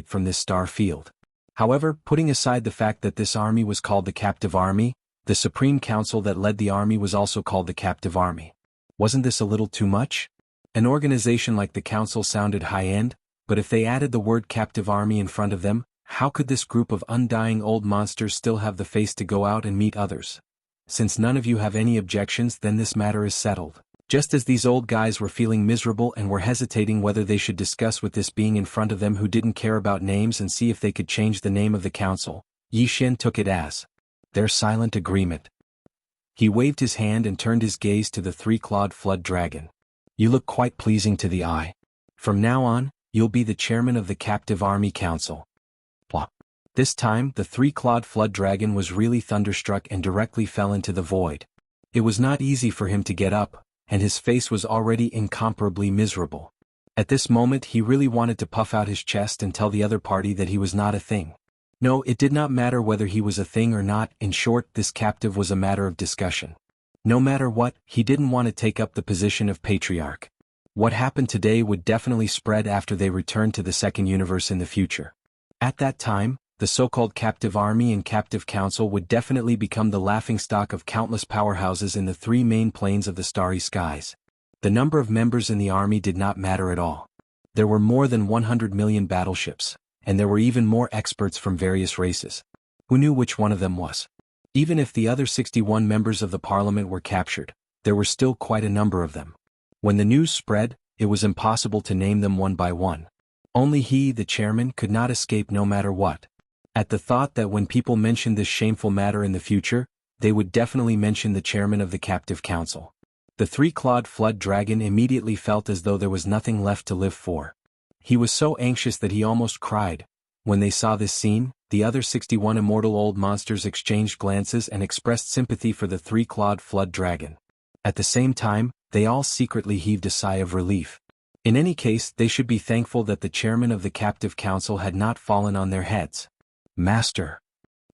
from this star field. However, putting aside the fact that this army was called the Captive Army, the Supreme Council that led the army was also called the Captive Army. Wasn't this a little too much? An organization like the Council sounded high-end, but if they added the word Captive Army in front of them, how could this group of undying old monsters still have the face to go out and meet others? Since none of you have any objections, then this matter is settled. Just as these old guys were feeling miserable and were hesitating whether they should discuss with this being in front of them who didn't care about names and see if they could change the name of the council, Yi Xian took it as their silent agreement. He waved his hand and turned his gaze to the three-clawed flood dragon. You look quite pleasing to the eye. From now on, you'll be the chairman of the Captive Army Council. Plop. This time, the three-clawed flood dragon was really thunderstruck and directly fell into the void. It was not easy for him to get up, and his face was already incomparably miserable. At this moment he really wanted to puff out his chest and tell the other party that he was not a thing. No, it did not matter whether he was a thing or not. In short, this captive was a matter of discussion. No matter what, he didn't want to take up the position of patriarch. What happened today would definitely spread after they returned to the second universe in the future. At that time, the so-called Captive Army and Captive Council would definitely become the laughingstock of countless powerhouses in the three main planes of the starry skies. The number of members in the army did not matter at all. There were more than 100 million battleships, and there were even more experts from various races. Who knew which one of them was? Even if the other 61 members of the parliament were captured, there were still quite a number of them. When the news spread, it was impossible to name them one by one. Only he, the chairman, could not escape no matter what. At the thought that when people mentioned this shameful matter in the future, they would definitely mention the chairman of the Captive Council. The three-clawed flood dragon immediately felt as though there was nothing left to live for. He was so anxious that he almost cried. When they saw this scene, the other 61 immortal old monsters exchanged glances and expressed sympathy for the three-clawed flood dragon. At the same time, they all secretly heaved a sigh of relief. In any case, they should be thankful that the chairman of the Captive Council had not fallen on their heads. Master.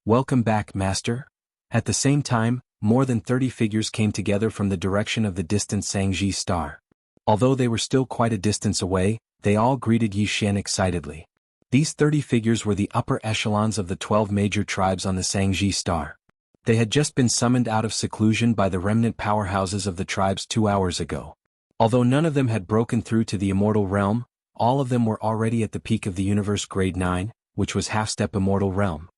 Welcome back, Master. At the same time, more than 30 figures came together from the direction of the distant Sangji star. Although they were still quite a distance away, they all greeted Yi Xian excitedly. These 30 figures were the upper echelons of the 12 major tribes on the Sangji star. They had just been summoned out of seclusion by the remnant powerhouses of the tribes 2 hours ago. Although none of them had broken through to the immortal realm, all of them were already at the peak of the universe grade 9, which was half-step immortal realm.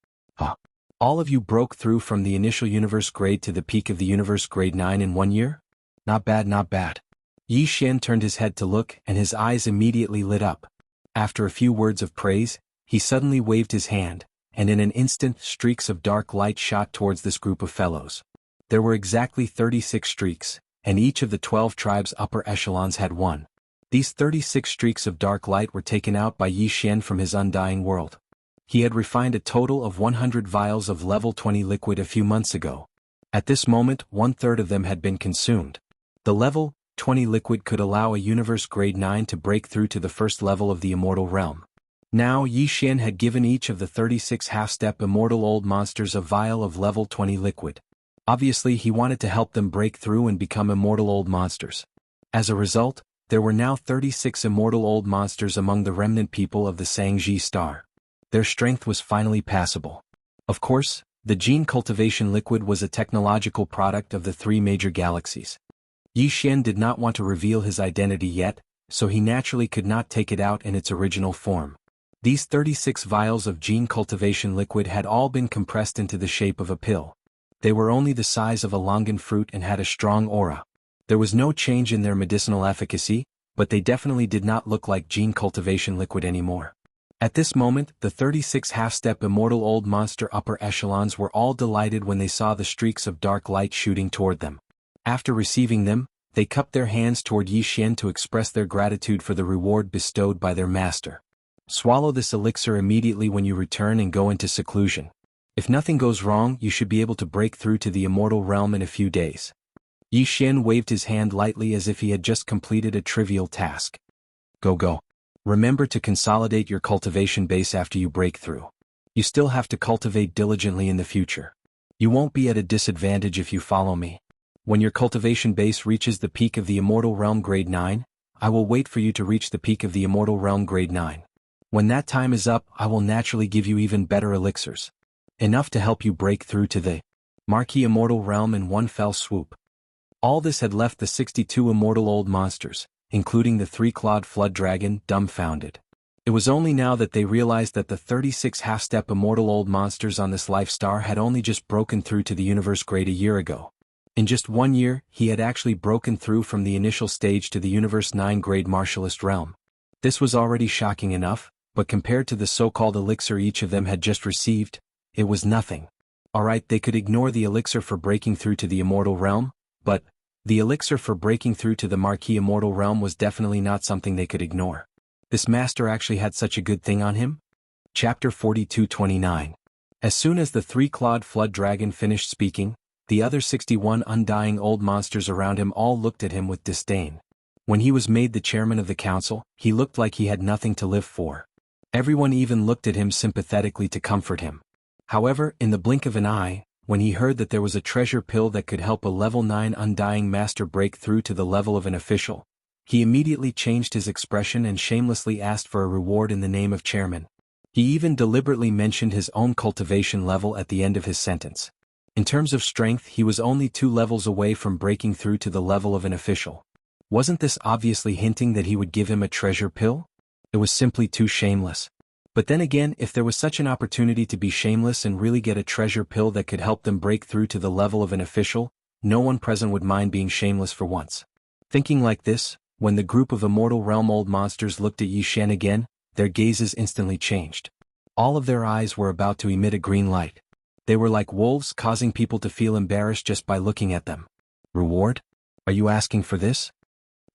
All of you broke through from the initial universe grade to the peak of the universe grade 9 in 1 year? Not bad, not bad. Yi Xian turned his head to look and his eyes immediately lit up. After a few words of praise, he suddenly waved his hand, and in an instant streaks of dark light shot towards this group of fellows. There were exactly 36 streaks, and each of the 12 tribes' upper echelons had one. These 36 streaks of dark light were taken out by Yi Xian from his undying world. He had refined a total of 100 vials of level 20 liquid a few months ago. At this moment, 1/3 of them had been consumed. The level 20 liquid could allow a universe grade 9 to break through to the first level of the immortal realm. Now Yi Xian had given each of the 36 half-step immortal old monsters a vial of level 20 liquid. Obviously he wanted to help them break through and become immortal old monsters. As a result, there were now 36 immortal old monsters among the remnant people of the Sangji star. Their strength was finally passable. Of course, the gene cultivation liquid was a technological product of the 3 major galaxies. Yi Xian did not want to reveal his identity yet, so he naturally could not take it out in its original form. These 36 vials of gene cultivation liquid had all been compressed into the shape of a pill. They were only the size of a longan fruit and had a strong aura. There was no change in their medicinal efficacy, but they definitely did not look like gene cultivation liquid anymore. At this moment, the 36 half-step immortal old monster upper echelons were all delighted when they saw the streaks of dark light shooting toward them. After receiving them, they cupped their hands toward Yi Xian to express their gratitude for the reward bestowed by their master. Swallow this elixir immediately when you return and go into seclusion. If nothing goes wrong, you should be able to break through to the immortal realm in a few days. Yi Xian waved his hand lightly as if he had just completed a trivial task. Go. Remember to consolidate your cultivation base after you break through. You still have to cultivate diligently in the future. You won't be at a disadvantage if you follow me. When your cultivation base reaches the peak of the immortal realm grade 9, I will wait for you to reach the peak of the immortal realm grade 9. When that time is up, I will naturally give you even better elixirs. Enough to help you break through to the marquee immortal realm in one fell swoop. All this had left the 62 immortal old monsters, including the 3-clawed flood dragon, dumbfounded. It was only now that they realized that the 36 half-step immortal old monsters on this life star had only just broken through to the universe grade a year ago. In just 1 year, he had actually broken through from the initial stage to the universe 9 grade martialist realm. This was already shocking enough, but compared to the so-called elixir each of them had just received, it was nothing. Alright, they could ignore the elixir for breaking through to the immortal realm, but the elixir for breaking through to the marquee immortal realm was definitely not something they could ignore. This master actually had such a good thing on him? Chapter 42:29. As soon as the 3-clawed flood dragon finished speaking, the other 61 undying old monsters around him all looked at him with disdain. When he was made the chairman of the council, he looked like he had nothing to live for. Everyone even looked at him sympathetically to comfort him. However, in the blink of an eye, when he heard that there was a treasure pill that could help a level 9 undying master break through to the level of an official, he immediately changed his expression and shamelessly asked for a reward in the name of chairman. He even deliberately mentioned his own cultivation level at the end of his sentence. In terms of strength, he was only 2 levels away from breaking through to the level of an official. Wasn't this obviously hinting that he would give him a treasure pill? It was simply too shameless. But then again, if there was such an opportunity to be shameless and really get a treasure pill that could help them break through to the level of an official, no one present would mind being shameless for once. Thinking like this, when the group of immortal realm old monsters looked at Yi Xian again, their gazes instantly changed. All of their eyes were about to emit a green light. They were like wolves, causing people to feel embarrassed just by looking at them. Reward? Are you asking for this?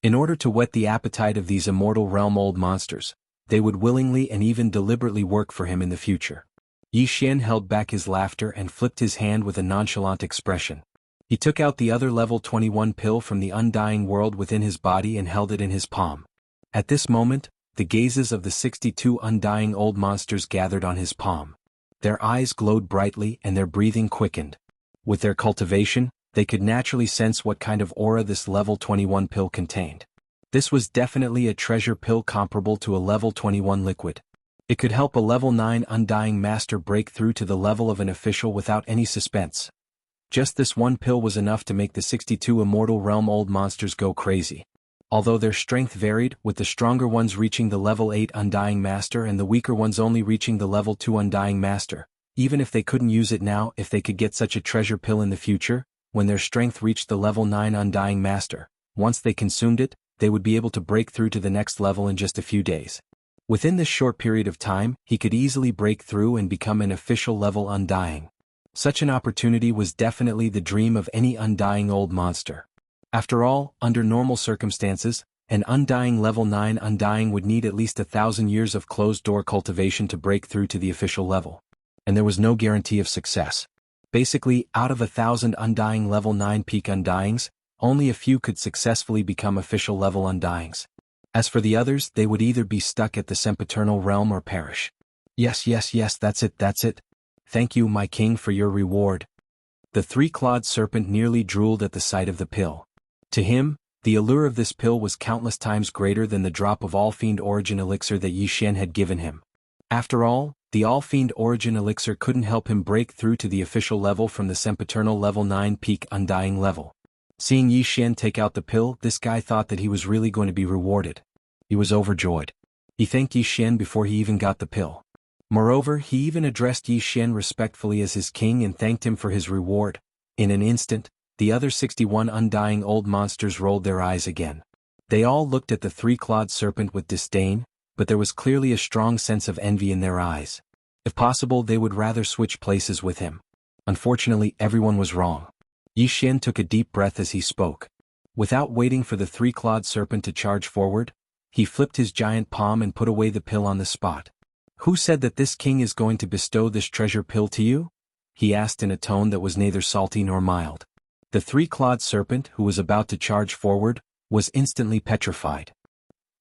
In order to whet the appetite of these immortal realm old monsters, they would willingly and even deliberately work for him in the future. Yi Xian held back his laughter and flipped his hand with a nonchalant expression. He took out the other level 21 pill from the undying world within his body and held it in his palm. At this moment, the gazes of the 62 undying old monsters gathered on his palm. Their eyes glowed brightly and their breathing quickened. With their cultivation, they could naturally sense what kind of aura this level 21 pill contained. This was definitely a treasure pill comparable to a level 21 liquid. It could help a level 9 undying master break through to the level of an official without any suspense. Just this one pill was enough to make the 62 immortal realm old monsters go crazy. Although their strength varied, with the stronger ones reaching the level 8 undying master and the weaker ones only reaching the level 2 undying master, even if they couldn't use it now, if they could get such a treasure pill in the future, when their strength reached the level 9 undying master, once they consumed it, they would be able to break through to the next level in just a few days. Within this short period of time, he could easily break through and become an official level undying. Such an opportunity was definitely the dream of any undying old monster. After all, under normal circumstances, an undying level 9 undying would need at least 1,000 years of closed-door cultivation to break through to the official level. And there was no guarantee of success. Basically, out of 1,000 undying level 9 peak undyings, only a few could successfully become official level undyings. As for the others, they would either be stuck at the sempiternal realm or perish. Yes, that's it. Thank you, my king, for your reward. The 3-clawed serpent nearly drooled at the sight of the pill. To him, the allure of this pill was countless times greater than the drop of All-Fiend Origin Elixir that Yi Xian had given him. After all, the All-Fiend Origin Elixir couldn't help him break through to the official level from the sempiternal level 9 peak undying level. Seeing Yi Xian take out the pill, this guy thought that he was really going to be rewarded. He was overjoyed. He thanked Yi Xian before he even got the pill. Moreover, he even addressed Yi Xian respectfully as his king and thanked him for his reward, In an instant, the other 61 undying old monsters rolled their eyes again. They all looked at the three-clawed serpent with disdain, but there was clearly a strong sense of envy in their eyes. If possible, they would rather switch places with him. Unfortunately, everyone was wrong. Yi Xian took a deep breath as he spoke. Without waiting for the three-clawed serpent to charge forward, he flipped his giant palm and put away the pill on the spot. "Who said that this king is going to bestow this treasure pill to you?" he asked in a tone that was neither salty nor mild. The three-clawed serpent, who was about to charge forward, was instantly petrified.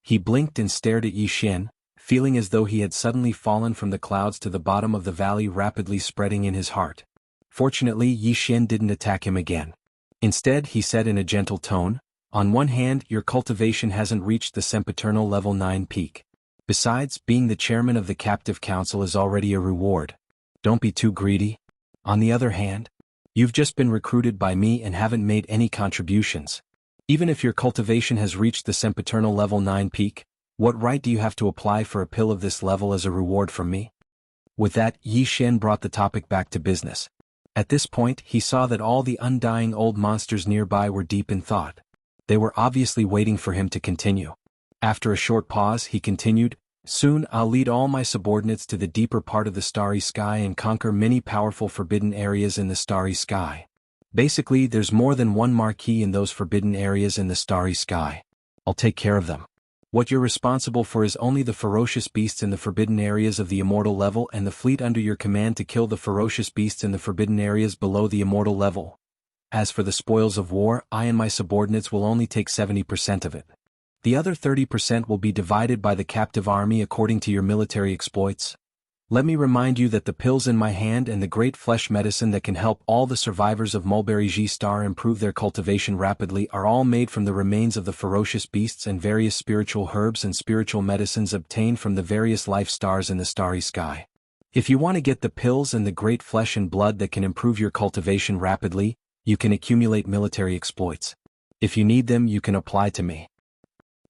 He blinked and stared at Yi Xian, feeling as though he had suddenly fallen from the clouds to the bottom of the valley, rapidly spreading in his heart. Fortunately, Yi Xian didn't attack him again. Instead, he said in a gentle tone, "On one hand, your cultivation hasn't reached the sempiternal level 9 peak. Besides, being the chairman of the captive council is already a reward. Don't be too greedy. On the other hand, you've just been recruited by me and haven't made any contributions. Even if your cultivation has reached the sempiternal level 9 peak, what right do you have to apply for a pill of this level as a reward from me?" With that, Yi Xian brought the topic back to business. At this point, he saw that all the undying old monsters nearby were deep in thought. They were obviously waiting for him to continue. After a short pause, he continued, "Soon I'll lead all my subordinates to the deeper part of the starry sky and conquer many powerful forbidden areas in the starry sky. Basically, there's more than one marquee in those forbidden areas in the starry sky. I'll take care of them. What you're responsible for is only the ferocious beasts in the forbidden areas of the immortal level and the fleet under your command to kill the ferocious beasts in the forbidden areas below the immortal level. As for the spoils of war, I and my subordinates will only take 70% of it. The other 30% will be divided by the captive army according to your military exploits. Let me remind you that the pills in my hand and the great flesh medicine that can help all the survivors of Mulberry G Star improve their cultivation rapidly are all made from the remains of the ferocious beasts and various spiritual herbs and spiritual medicines obtained from the various life stars in the starry sky. If you want to get the pills and the great flesh and blood that can improve your cultivation rapidly, you can accumulate military exploits. If you need them, you can apply to me.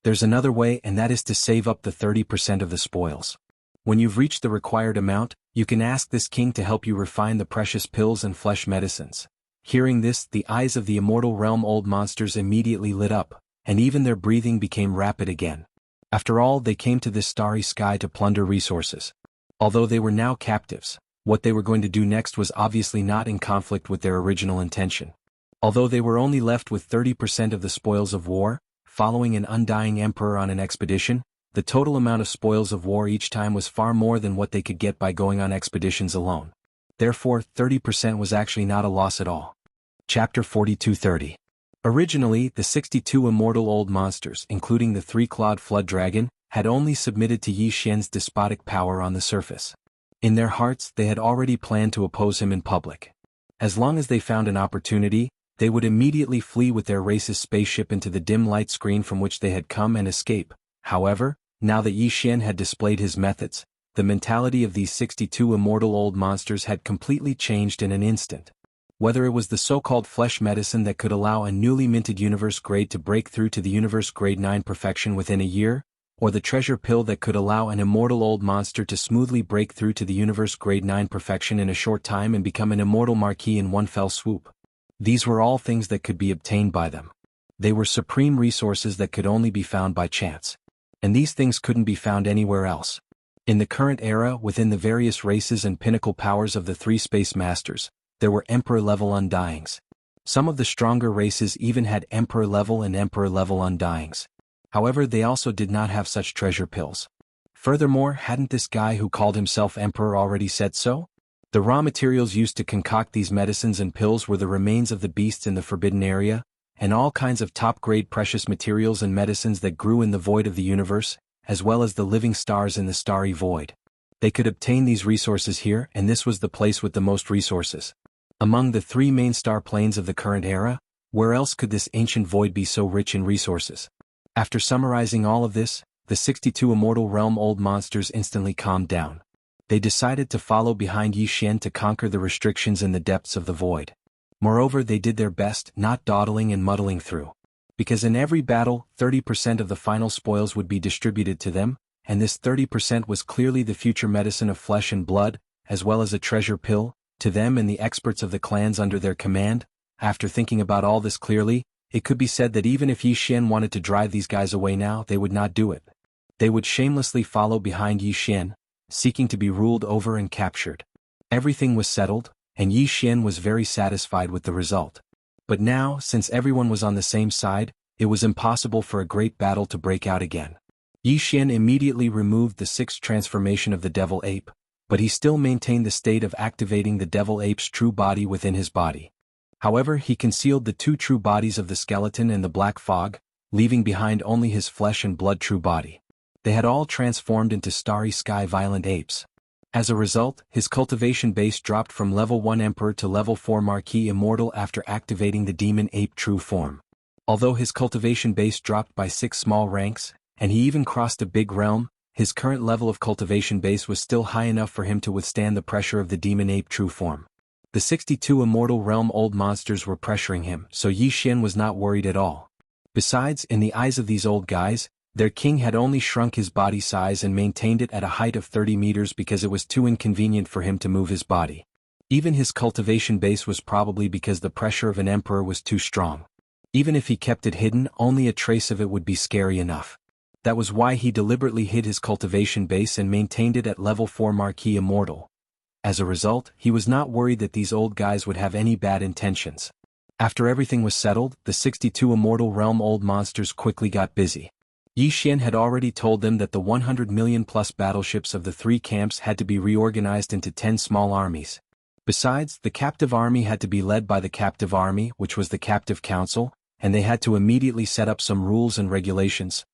There's another way, and that is to save up the 30% of the spoils. When you've reached the required amount, you can ask this king to help you refine the precious pills and flesh medicines." Hearing this, the eyes of the immortal realm old monsters immediately lit up, and even their breathing became rapid again. After all, they came to this starry sky to plunder resources. Although they were now captives, what they were going to do next was obviously not in conflict with their original intention. Although they were only left with 30% of the spoils of war, following an undying emperor on an expedition, the total amount of spoils of war each time was far more than what they could get by going on expeditions alone. Therefore, 30% was actually not a loss at all. Chapter 42:30. Originally, the 62 immortal old monsters, including the three-clawed flood dragon, had only submitted to Yi Xian's despotic power on the surface. In their hearts, they had already planned to oppose him in public. As long as they found an opportunity, they would immediately flee with their race's spaceship into the dim light screen from which they had come and escape. However, now that Yi Xian had displayed his methods, the mentality of these 62 immortal old monsters had completely changed in an instant. Whether it was the so-called flesh medicine that could allow a newly minted universe grade to break through to the universe grade 9 perfection within a year, or the treasure pill that could allow an immortal old monster to smoothly break through to the universe grade 9 perfection in a short time and become an immortal marquis in one fell swoop. These were all things that could be obtained by them. They were supreme resources that could only be found by chance. And these things couldn't be found anywhere else. In the current era, within the various races and pinnacle powers of the three space masters, there were emperor-level undyings. Some of the stronger races even had emperor-level and emperor-level undyings. However, they also did not have such treasure pills. Furthermore, hadn't this guy who called himself emperor already said so? The raw materials used to concoct these medicines and pills were the remains of the beasts in the forbidden area, and all kinds of top-grade precious materials and medicines that grew in the void of the universe, as well as the living stars in the starry void. They could obtain these resources here, and this was the place with the most resources. Among the three main star planes of the current era, where else could this ancient void be so rich in resources? After summarizing all of this, the 62 immortal realm old monsters instantly calmed down. They decided to follow behind Yi Xian to conquer the restrictions in the depths of the void. Moreover, they did their best, not dawdling and muddling through. Because in every battle, 30% of the final spoils would be distributed to them, and this 30% was clearly the future medicine of flesh and blood, as well as a treasure pill, to them and the experts of the clans under their command, After thinking about all this clearly, it could be said that even if Yi Xian wanted to drive these guys away now, they would not do it. They would shamelessly follow behind Yi Xian, seeking to be ruled over and captured. Everything was settled, and Yi Xian was very satisfied with the result. But now, since everyone was on the same side, it was impossible for a great battle to break out again. Yi Xian immediately removed the sixth transformation of the devil ape, but he still maintained the state of activating the devil ape's true body within his body. However, he concealed the two true bodies of the skeleton and the black fog, leaving behind only his flesh and blood true body. They had all transformed into starry sky violent apes. As a result, his cultivation base dropped from level 1 Emperor to level 4 Marquis Immortal after activating the demon ape true form. Although his cultivation base dropped by 6 small ranks, and he even crossed a big realm, his current level of cultivation base was still high enough for him to withstand the pressure of the demon ape true form. The 62 Immortal Realm old monsters were pressuring him, so Yi Xian was not worried at all. Besides, in the eyes of these old guys, their king had only shrunk his body size and maintained it at a height of 30 meters because it was too inconvenient for him to move his body. Even his cultivation base was probably because the pressure of an emperor was too strong. Even if he kept it hidden, only a trace of it would be scary enough. That was why he deliberately hid his cultivation base and maintained it at level 4 Marquis Immortal. As a result, he was not worried that these old guys would have any bad intentions. After everything was settled, the 62 Immortal Realm old monsters quickly got busy. Yi Xian had already told them that the 100 million plus battleships of the 3 camps had to be reorganized into 10 small armies. Besides, the captive army had to be led by the captive army, which was the captive council, and they had to immediately set up some rules and regulations.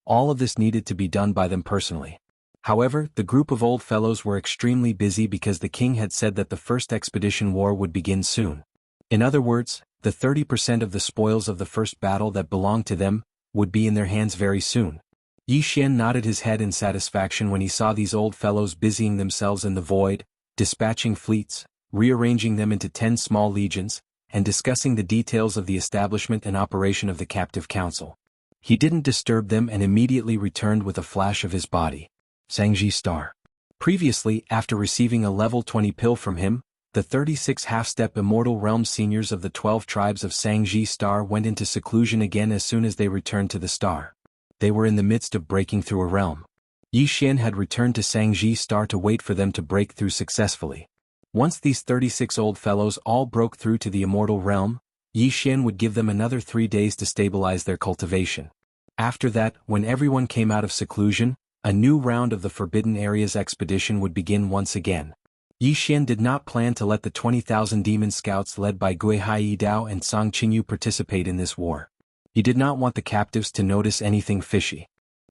All of this needed to be done by them personally. However, the group of old fellows were extremely busy because the king had said that the first expedition war would begin soon. In other words, the 30% of the spoils of the first battle that belonged to them would be in their hands very soon. Yi Xian nodded his head in satisfaction when he saw these old fellows busying themselves in the void, dispatching fleets, rearranging them into 10 small legions, and discussing the details of the establishment and operation of the captive council. He didn't disturb them and immediately returned with a flash of his body. Shangji Star. Previously, after receiving a level 20 pill from him, the 36 half-step Immortal Realm seniors of the 12 tribes of Shangji Star went into seclusion again as soon as they returned to the star. They were in the midst of breaking through a realm. Yi Xian had returned to Shangji Star to wait for them to break through successfully. Once these 36 old fellows all broke through to the Immortal Realm, Yi Xian would give them another 3 days to stabilize their cultivation. After that, when everyone came out of seclusion, a new round of the Forbidden Areas expedition would begin once again. Yi Xian did not plan to let the 20,000 demon scouts led by Gui Haidao and Song Qingyu participate in this war. He did not want the captives to notice anything fishy.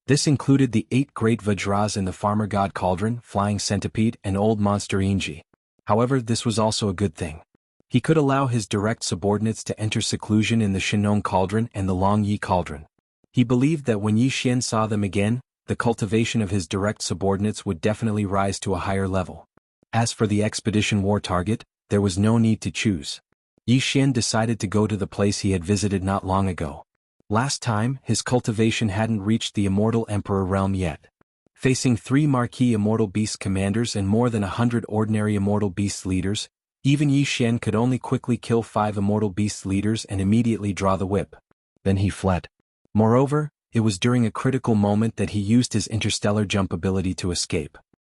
This included the 8 great Vajras in the Farmer God Cauldron, Flying Centipede, and Old Monster Inji. However, this was also a good thing. He could allow his direct subordinates to enter seclusion in the Shinong Cauldron and the Long Yi Cauldron. He believed that when Yi Xian saw them again, the cultivation of his direct subordinates would definitely rise to a higher level. As for the expedition war target, there was no need to choose. Yi Xian decided to go to the place he had visited not long ago. Last time, his cultivation hadn't reached the Immortal Emperor realm yet. Facing 3 Marquis Immortal Beast commanders and more than 100 ordinary Immortal Beast leaders, even Yi Xian could only quickly kill 5 Immortal Beast leaders and immediately draw the whip. Then he fled. Moreover, it was during a critical moment that he used his interstellar jump ability to escape.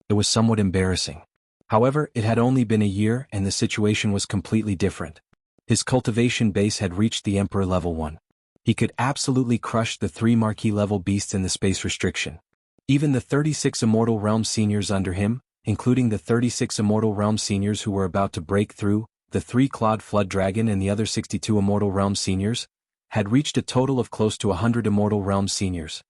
It was somewhat embarrassing. However, it had only been a year and the situation was completely different. His cultivation base had reached the Emperor level 1. He could absolutely crush the 3 Marquis level beasts in the space restriction. Even the 36 Immortal Realm seniors under him, including the 36 Immortal Realm seniors who were about to break through, the 3-clawed Flood Dragon and the other 62 Immortal Realm seniors, had reached a total of close to 100 Immortal Realm seniors.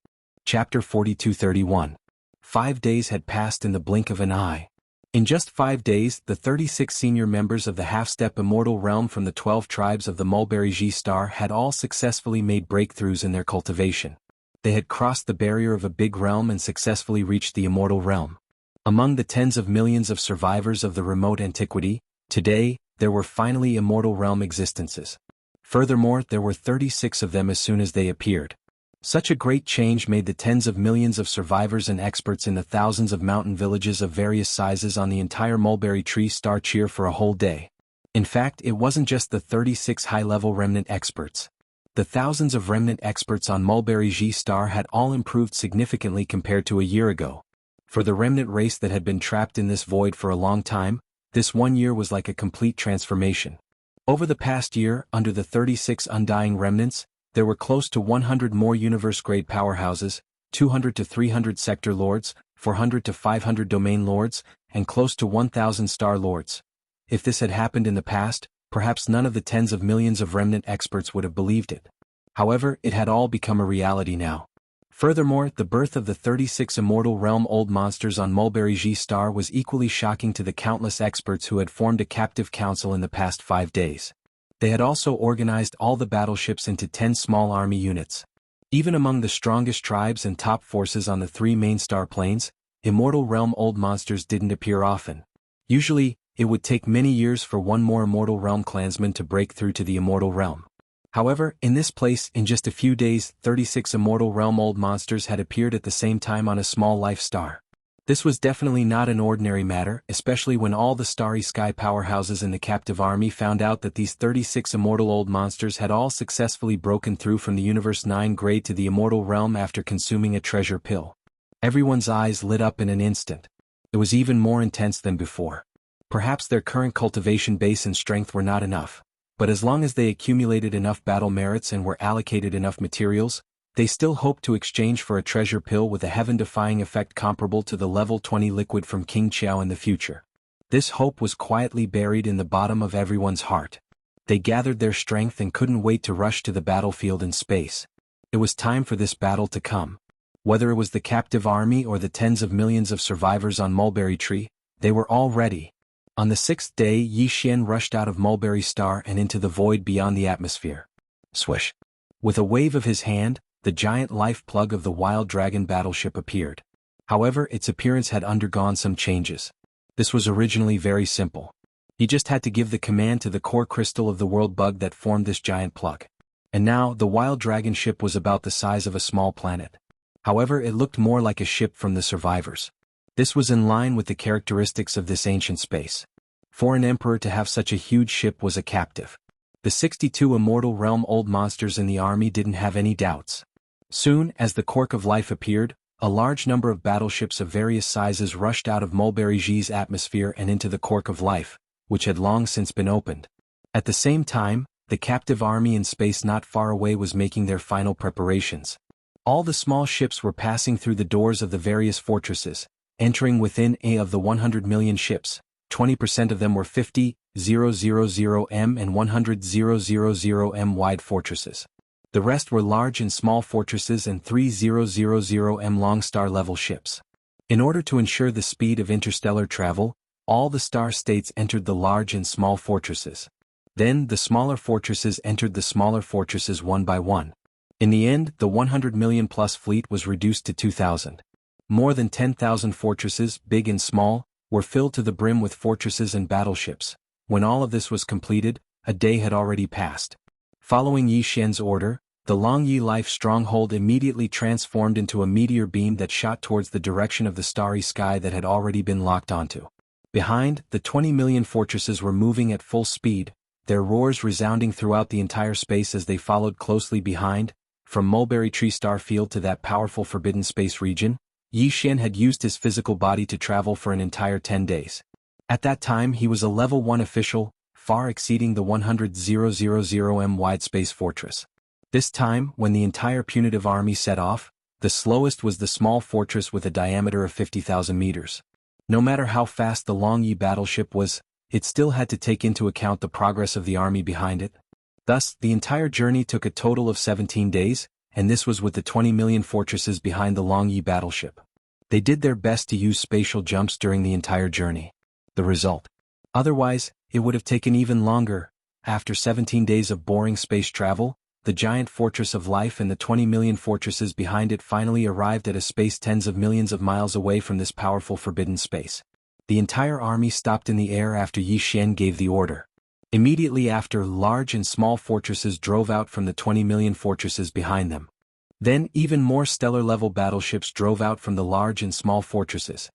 Chapter 4231. 5 days had passed in the blink of an eye. In just 5 days, the 36 senior members of the half-step Immortal Realm from the 12 tribes of the Mulberry Ji Star had all successfully made breakthroughs in their cultivation. They had crossed the barrier of a big realm and successfully reached the Immortal Realm. Among the tens of millions of survivors of the remote antiquity, today, there were finally Immortal Realm existences. Furthermore, there were 36 of them as soon as they appeared. Such a great change made the tens of millions of survivors and experts in the thousands of mountain villages of various sizes on the entire Mulberry Tree Star cheer for a whole day. In fact, it wasn't just the 36 high-level remnant experts. The thousands of remnant experts on Mulberry G star had all improved significantly compared to a year ago. For the remnant race that had been trapped in this void for a long time, this 1 year was like a complete transformation. Over the past year, under the 36 undying remnants, there were close to 100 more universe-grade powerhouses, 200 to 300 sector lords, 400 to 500 domain lords, and close to 1,000 star lords. If this had happened in the past, perhaps none of the tens of millions of remnant experts would have believed it. However, it had all become a reality now. Furthermore, the birth of the 36 immortal realm old monsters on Mulberry G star was equally shocking to the countless experts who had formed a captive council in the past 5 days. They had also organized all the battleships into 10 small army units. Even among the strongest tribes and top forces on the 3 main star planes, immortal realm old monsters didn't appear often. Usually, it would take many years for one more immortal realm clansman to break through to the immortal realm. However, in this place, in just a few days, 36 immortal realm old monsters had appeared at the same time on a small life star. This was definitely not an ordinary matter, especially when all the starry sky powerhouses in the captive army found out that these 36 immortal old monsters had all successfully broken through from the Universe 9 grade to the immortal realm after consuming a treasure pill. Everyone's eyes lit up in an instant. It was even more intense than before. Perhaps their current cultivation base and strength were not enough, but as long as they accumulated enough battle merits and were allocated enough materials, they still hoped to exchange for a treasure pill with a heaven-defying effect comparable to the level 20 liquid from King Qiao in the future. This hope was quietly buried in the bottom of everyone's heart. They gathered their strength and couldn't wait to rush to the battlefield in space. It was time for this battle to come. Whether it was the captive army or the tens of millions of survivors on Mulberry Tree, they were all ready. On the 6th day, Yi Xian rushed out of Mulberry Star and into the void beyond the atmosphere. Swish! With a wave of his hand, the giant life plug of the Wild Dragon battleship appeared. However, its appearance had undergone some changes. This was originally very simple. He just had to give the command to the core crystal of the world bug that formed this giant plug. And now, the Wild Dragon ship was about the size of a small planet. However, it looked more like a ship from the survivors. This was in line with the characteristics of this ancient space. For an emperor to have such a huge ship was a captive. The 62 immortal realm old monsters in the army didn't have any doubts. Soon, as the Cork of Life appeared, a large number of battleships of various sizes rushed out of Mulberry G's atmosphere and into the Cork of Life, which had long since been opened. At the same time, the captive army in space not far away was making their final preparations. All the small ships were passing through the doors of the various fortresses, entering within of the 100 million ships. 20% of them were 50,000 m and 100,000 m wide fortresses. The rest were large and small fortresses and 3000 m long star-level ships. In order to ensure the speed of interstellar travel, all the star states entered the large and small fortresses. Then the smaller fortresses entered the smaller fortresses one by one. In the end, the 100 million plus fleet was reduced to 2,000. More than 10,000 fortresses, big and small, were filled to the brim with fortresses and battleships. When all of this was completed, a day had already passed. Following Yi Xian's order, the Long Yi Life stronghold immediately transformed into a meteor beam that shot towards the direction of the starry sky that had already been locked onto. Behind, the 20 million fortresses were moving at full speed, their roars resounding throughout the entire space as they followed closely behind. From Mulberry Tree Star Field to that powerful forbidden space region, Yi Xian had used his physical body to travel for an entire 10 days. At that time he was a level 1 official, far exceeding the 100,000 m wide space fortress. This time, when the entire punitive army set off, the slowest was the small fortress with a diameter of 50,000 meters. No matter how fast the Long Yi battleship was, it still had to take into account the progress of the army behind it. Thus, the entire journey took a total of 17 days, and this was with the 20 million fortresses behind the Long Yi battleship. They did their best to use spatial jumps during the entire journey. The result. Otherwise, it would have taken even longer. After 17 days of boring space travel, the giant fortress of life and the 20 million fortresses behind it finally arrived at a space tens of millions of miles away from this powerful forbidden space. The entire army stopped in the air after Yi Xian gave the order. Immediately after, large and small fortresses drove out from the 20 million fortresses behind them. Then even more stellar-level battleships drove out from the large and small fortresses.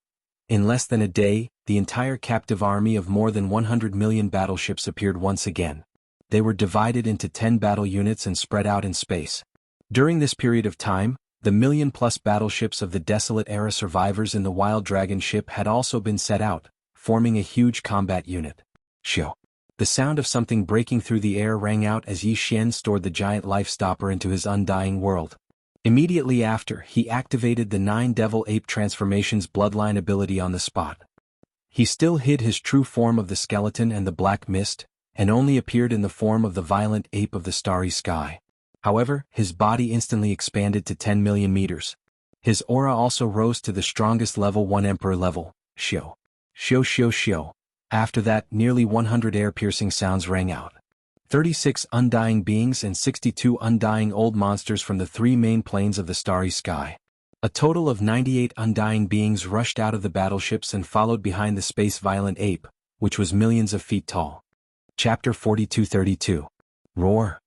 In less than a day, the entire captive army of more than 100 million battleships appeared once again. They were divided into 10 battle units and spread out in space. During this period of time, the million-plus battleships of the Desolate-era survivors in the Wild Dragon ship had also been set out, forming a huge combat unit. Shio. The sound of something breaking through the air rang out as Yi Xian stored the giant life-stopper into his undying world. Immediately after, he activated the 9 Devil Ape Transformations bloodline ability on the spot. He still hid his true form of the skeleton and the black mist, and only appeared in the form of the violent ape of the starry sky. However, his body instantly expanded to 10 million meters. His aura also rose to the strongest level 1 Emperor level, Shio. Shio Shio Shio. After that, nearly 100 air-piercing sounds rang out. 36 undying beings and 62 undying old monsters from the 3 main planes of the starry sky. A total of 98 undying beings rushed out of the battleships and followed behind the space-violent ape, which was millions of feet tall. Chapter 42-32. Roar.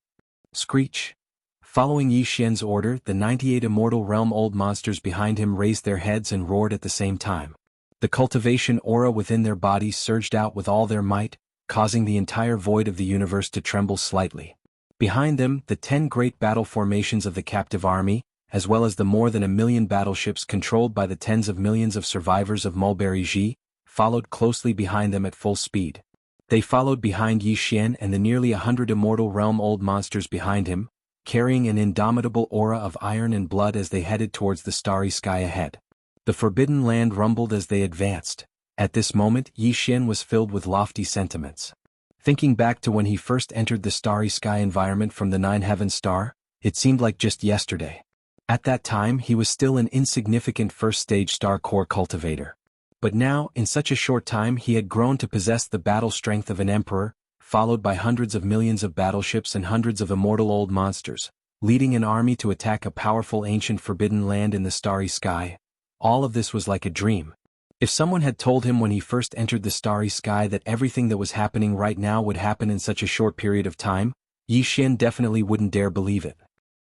Screech. Following Yi Xian's order, the 98 immortal realm old monsters behind him raised their heads and roared at the same time. The cultivation aura within their bodies surged out with all their might, causing the entire void of the universe to tremble slightly. Behind them, the 10 great battle formations of the captive army, as well as the more than 1 million battleships controlled by the tens of millions of survivors of Mulberry Ji, followed closely behind them at full speed. They followed behind Yi Xian and the nearly 100 immortal realm old monsters behind him, carrying an indomitable aura of iron and blood as they headed towards the starry sky ahead. The forbidden land rumbled as they advanced. At this moment, Yi Xian was filled with lofty sentiments. Thinking back to when he first entered the starry sky environment from the 9 Heaven Star, it seemed like just yesterday. At that time, he was still an insignificant first-stage star core cultivator. But now, in such a short time, he had grown to possess the battle strength of an emperor, followed by hundreds of millions of battleships and hundreds of immortal old monsters, leading an army to attack a powerful ancient forbidden land in the starry sky. All of this was like a dream. If someone had told him when he first entered the starry sky that everything that was happening right now would happen in such a short period of time, Yi Xian definitely wouldn't dare believe it.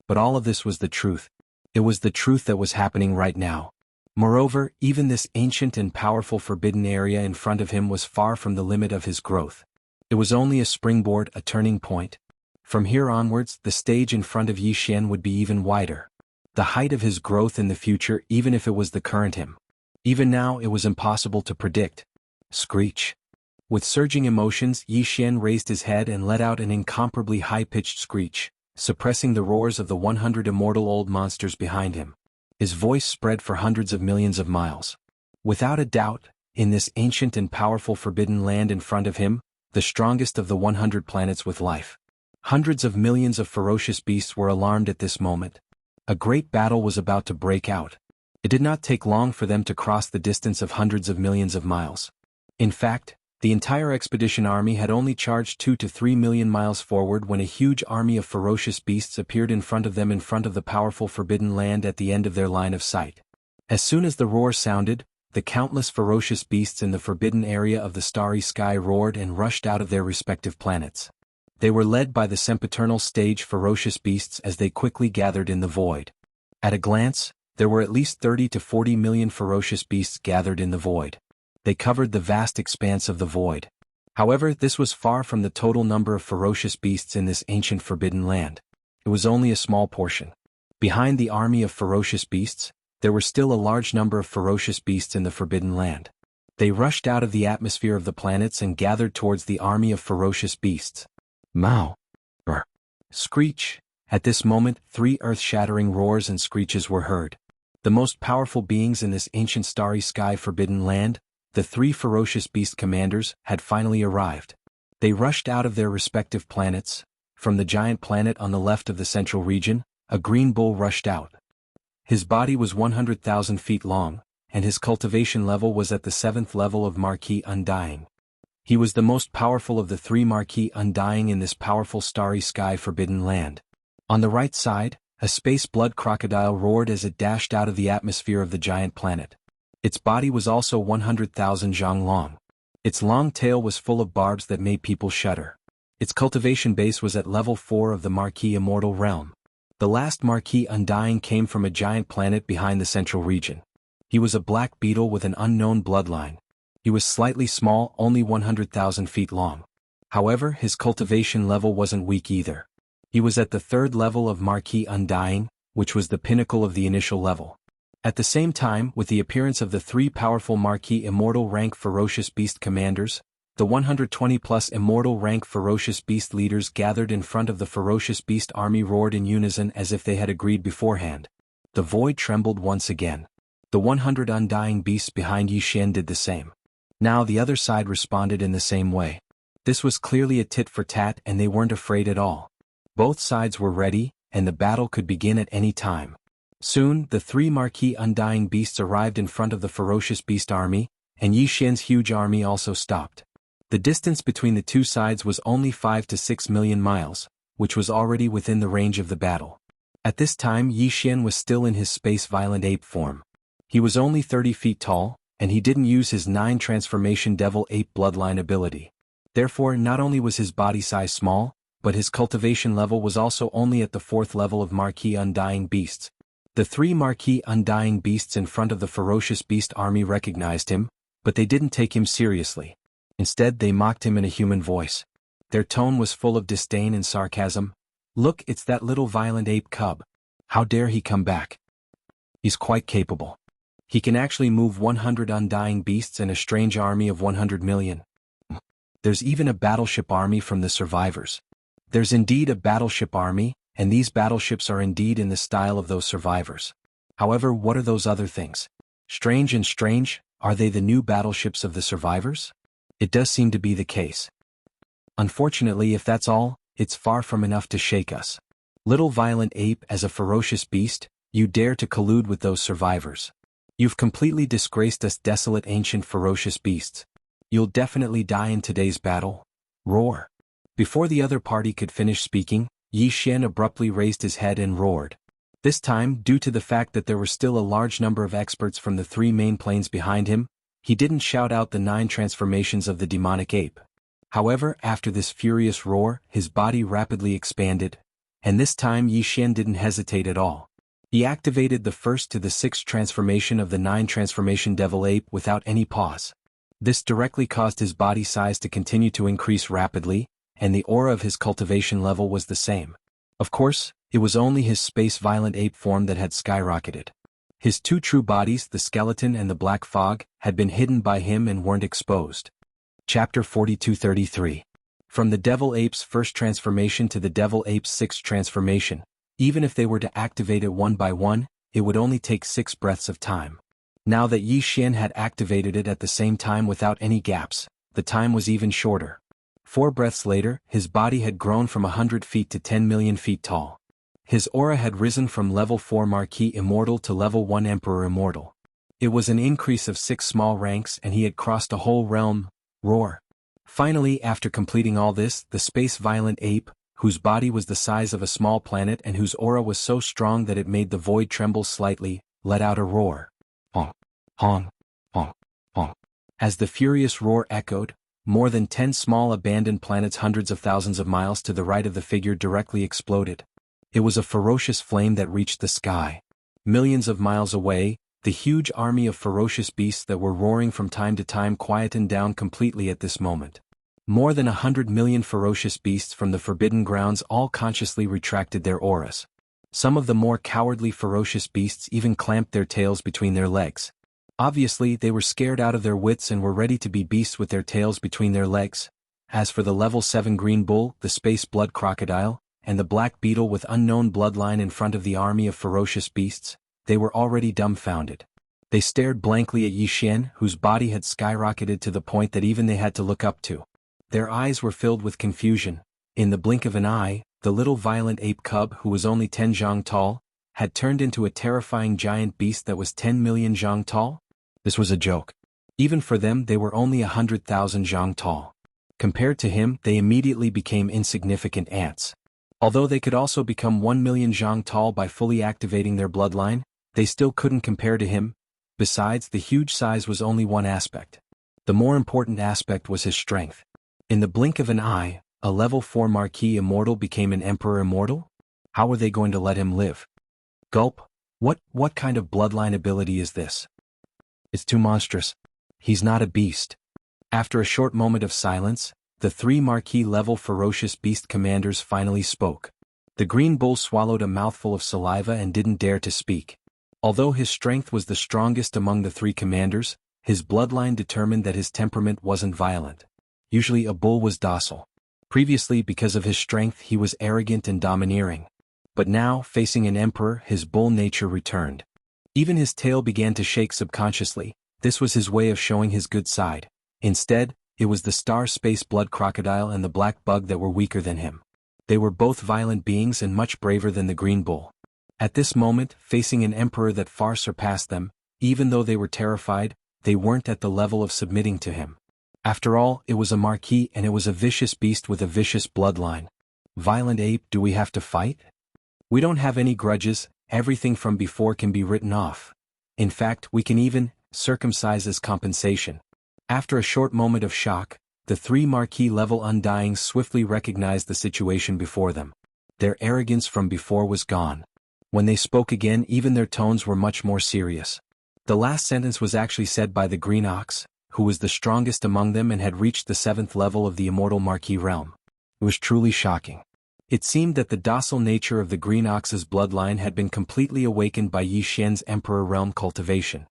But all of this was the truth. It was the truth that was happening right now. Moreover, even this ancient and powerful forbidden area in front of him was far from the limit of his growth. It was only a springboard, a turning point. From here onwards, the stage in front of Yi Xian would be even wider. The height of his growth in the future, even if it was the current him. Even now, it was impossible to predict. Screech. With surging emotions, Yi Xian raised his head and let out an incomparably high-pitched screech, suppressing the roars of the 100 immortal old monsters behind him. His voice spread for hundreds of millions of miles. Without a doubt, in this ancient and powerful forbidden land in front of him, the strongest of the 100 planets with life. Hundreds of millions of ferocious beasts were alarmed at this moment. A great battle was about to break out. It did not take long for them to cross the distance of hundreds of millions of miles. In fact, the entire expedition army had only charged 2 to 3 million miles forward when a huge army of ferocious beasts appeared in front of them in front of the powerful forbidden land at the end of their line of sight. As soon as the roar sounded, the countless ferocious beasts in the forbidden area of the starry sky roared and rushed out of their respective planets. They were led by the sempiternal stage ferocious beasts as they quickly gathered in the void. At a glance, there were at least 30 to 40 million ferocious beasts gathered in the void. They covered the vast expanse of the void. However, this was far from the total number of ferocious beasts in this ancient forbidden land. It was only a small portion. Behind the army of ferocious beasts, there were still a large number of ferocious beasts in the forbidden land. They rushed out of the atmosphere of the planets and gathered towards the army of ferocious beasts. Mao. Screech. At this moment, 3 earth-shattering roars and screeches were heard. The most powerful beings in this ancient starry sky forbidden land, the 3 ferocious beast commanders, had finally arrived. They rushed out of their respective planets. From the giant planet on the left of the central region, a green bull rushed out. His body was 100,000 feet long, and his cultivation level was at the 7th level of Marquis Undying. He was the most powerful of the 3 Marquis Undying in this powerful starry sky forbidden land. On the right side, a space blood crocodile roared as it dashed out of the atmosphere of the giant planet. Its body was also 100,000 zhang long. Its long tail was full of barbs that made people shudder. Its cultivation base was at level 4 of the Marquis Immortal Realm. The last Marquis Undying came from a giant planet behind the central region. He was a black beetle with an unknown bloodline. He was slightly small, only 100,000 feet long. However, his cultivation level wasn't weak either. He was at the third level of Marquis Undying, which was the pinnacle of the initial level. At the same time, with the appearance of the three powerful Marquis Immortal rank Ferocious Beast commanders, the 120-plus Immortal rank Ferocious Beast leaders gathered in front of the Ferocious Beast army roared in unison as if they had agreed beforehand. The void trembled once again. The 100 Undying beasts behind Yi Xian did the same. Now the other side responded in the same way. This was clearly a tit for tat and they weren't afraid at all. Both sides were ready, and the battle could begin at any time. Soon, the three Marquis Undying beasts arrived in front of the Ferocious Beast army, and Yi Xian's huge army also stopped. The distance between the two sides was only 5 to 6 million miles, which was already within the range of the battle. At this time Yi Xian was still in his space-violent ape form. He was only 30 feet tall, and he didn't use his 9 transformation devil ape bloodline ability. Therefore, not only was his body size small, but his cultivation level was also only at the 4th level of Marquis Undying beasts. The 3 Marquis Undying beasts in front of the Ferocious Beast army recognized him, but they didn't take him seriously. Instead, they mocked him in a human voice. Their tone was full of disdain and sarcasm. "Look, it's that little violent ape cub. How dare he come back? He's quite capable. He can actually move 100 Undying beasts and a strange army of 100 million. There's even a battleship army from the survivors. There's indeed a battleship army, and these battleships are indeed in the style of those survivors. However, what are those other things? Strange and strange, are they the new battleships of the survivors? It does seem to be the case. Unfortunately, if that's all, it's far from enough to shake us. Little violent ape, as a ferocious beast, you dare to collude with those survivors. You've completely disgraced us, desolate ancient ferocious beasts. You'll definitely die in today's battle. Roar." Before the other party could finish speaking, Yi Xian abruptly raised his head and roared. This time, due to the fact that there were still a large number of experts from the 3 main planes behind him, he didn't shout out the 9 transformations of the demonic ape. However, after this furious roar, his body rapidly expanded, and this time Yi Xian didn't hesitate at all. He activated the 1st to the 6th transformation of the 9 transformation devil ape without any pause. This directly caused his body size to continue to increase rapidly, and the aura of his cultivation level was the same. Of course, it was only his space-violent ape form that had skyrocketed. His 2 true bodies, the skeleton and the black fog, had been hidden by him and weren't exposed. Chapter 4233. From the devil ape's 1st transformation to the devil ape's 6th transformation, even if they were to activate it one by one, it would only take 6 breaths of time. Now that Yi Xian had activated it at the same time without any gaps, the time was even shorter. 4 breaths later, his body had grown from 100 feet to 10 million feet tall. His aura had risen from level 4 Marquis Immortal to level 1 Emperor Immortal. It was an increase of 6 small ranks and he had crossed a whole realm. Roar. Finally, after completing all this, the space-violent ape, whose body was the size of a small planet and whose aura was so strong that it made the void tremble slightly, let out a roar. Honk, honk, honk, honk. As the furious roar echoed, more than 10 small abandoned planets hundreds of thousands of miles to the right of the figure directly exploded. It was a ferocious flame that reached the sky. Millions of miles away, the huge army of ferocious beasts that were roaring from time to time quietened down completely at this moment. More than 100 million ferocious beasts from the Forbidden Grounds all consciously retracted their auras. Some of the more cowardly ferocious beasts even clamped their tails between their legs. Obviously, they were scared out of their wits and were ready to be beasts with their tails between their legs. As for the level 7 green bull, the space blood crocodile, and the black beetle with unknown bloodline in front of the army of ferocious beasts, they were already dumbfounded. They stared blankly at Yi Xian, whose body had skyrocketed to the point that even they had to look up to. Their eyes were filled with confusion. In the blink of an eye, the little violent ape cub, who was only 10 zhang tall, had turned into a terrifying giant beast that was 10 million zhang tall? This was a joke. Even for them, they were only 100,000 zhang tall. Compared to him, they immediately became insignificant ants. Although they could also become 1 million zhang tall by fully activating their bloodline, they still couldn't compare to him. Besides, the huge size was only one aspect. The more important aspect was his strength. In the blink of an eye, a level 4 Marquis Immortal became an Emperor Immortal? How were they going to let him live? Gulp. What kind of bloodline ability is this? It's too monstrous. He's not a beast. After a short moment of silence, the three marquee-level ferocious beast commanders finally spoke. The green bull swallowed a mouthful of saliva and didn't dare to speak. Although his strength was the strongest among the three commanders, his bloodline determined that his temperament wasn't violent. Usually a bull was docile. Previously, because of his strength, he was arrogant and domineering. But now, facing an emperor, his bull nature returned. Even his tail began to shake subconsciously. This was his way of showing his good side. Instead, it was the star space blood crocodile and the black bug that were weaker than him. They were both violent beings and much braver than the green bull. At this moment, facing an emperor that far surpassed them, even though they were terrified, they weren't at the level of submitting to him. After all, it was a marquis and it was a vicious beast with a vicious bloodline. Violent ape, do we have to fight? We don't have any grudges, everything from before can be written off. In fact, we can even circumcise as compensation. After a short moment of shock, the three marquee-level undyings swiftly recognized the situation before them. Their arrogance from before was gone. When they spoke again, even their tones were much more serious. The last sentence was actually said by the green ox, who was the strongest among them and had reached the 7th level of the immortal marquee realm. It was truly shocking. It seemed that the docile nature of the green ox's bloodline had been completely awakened by Yi Xian's emperor realm cultivation.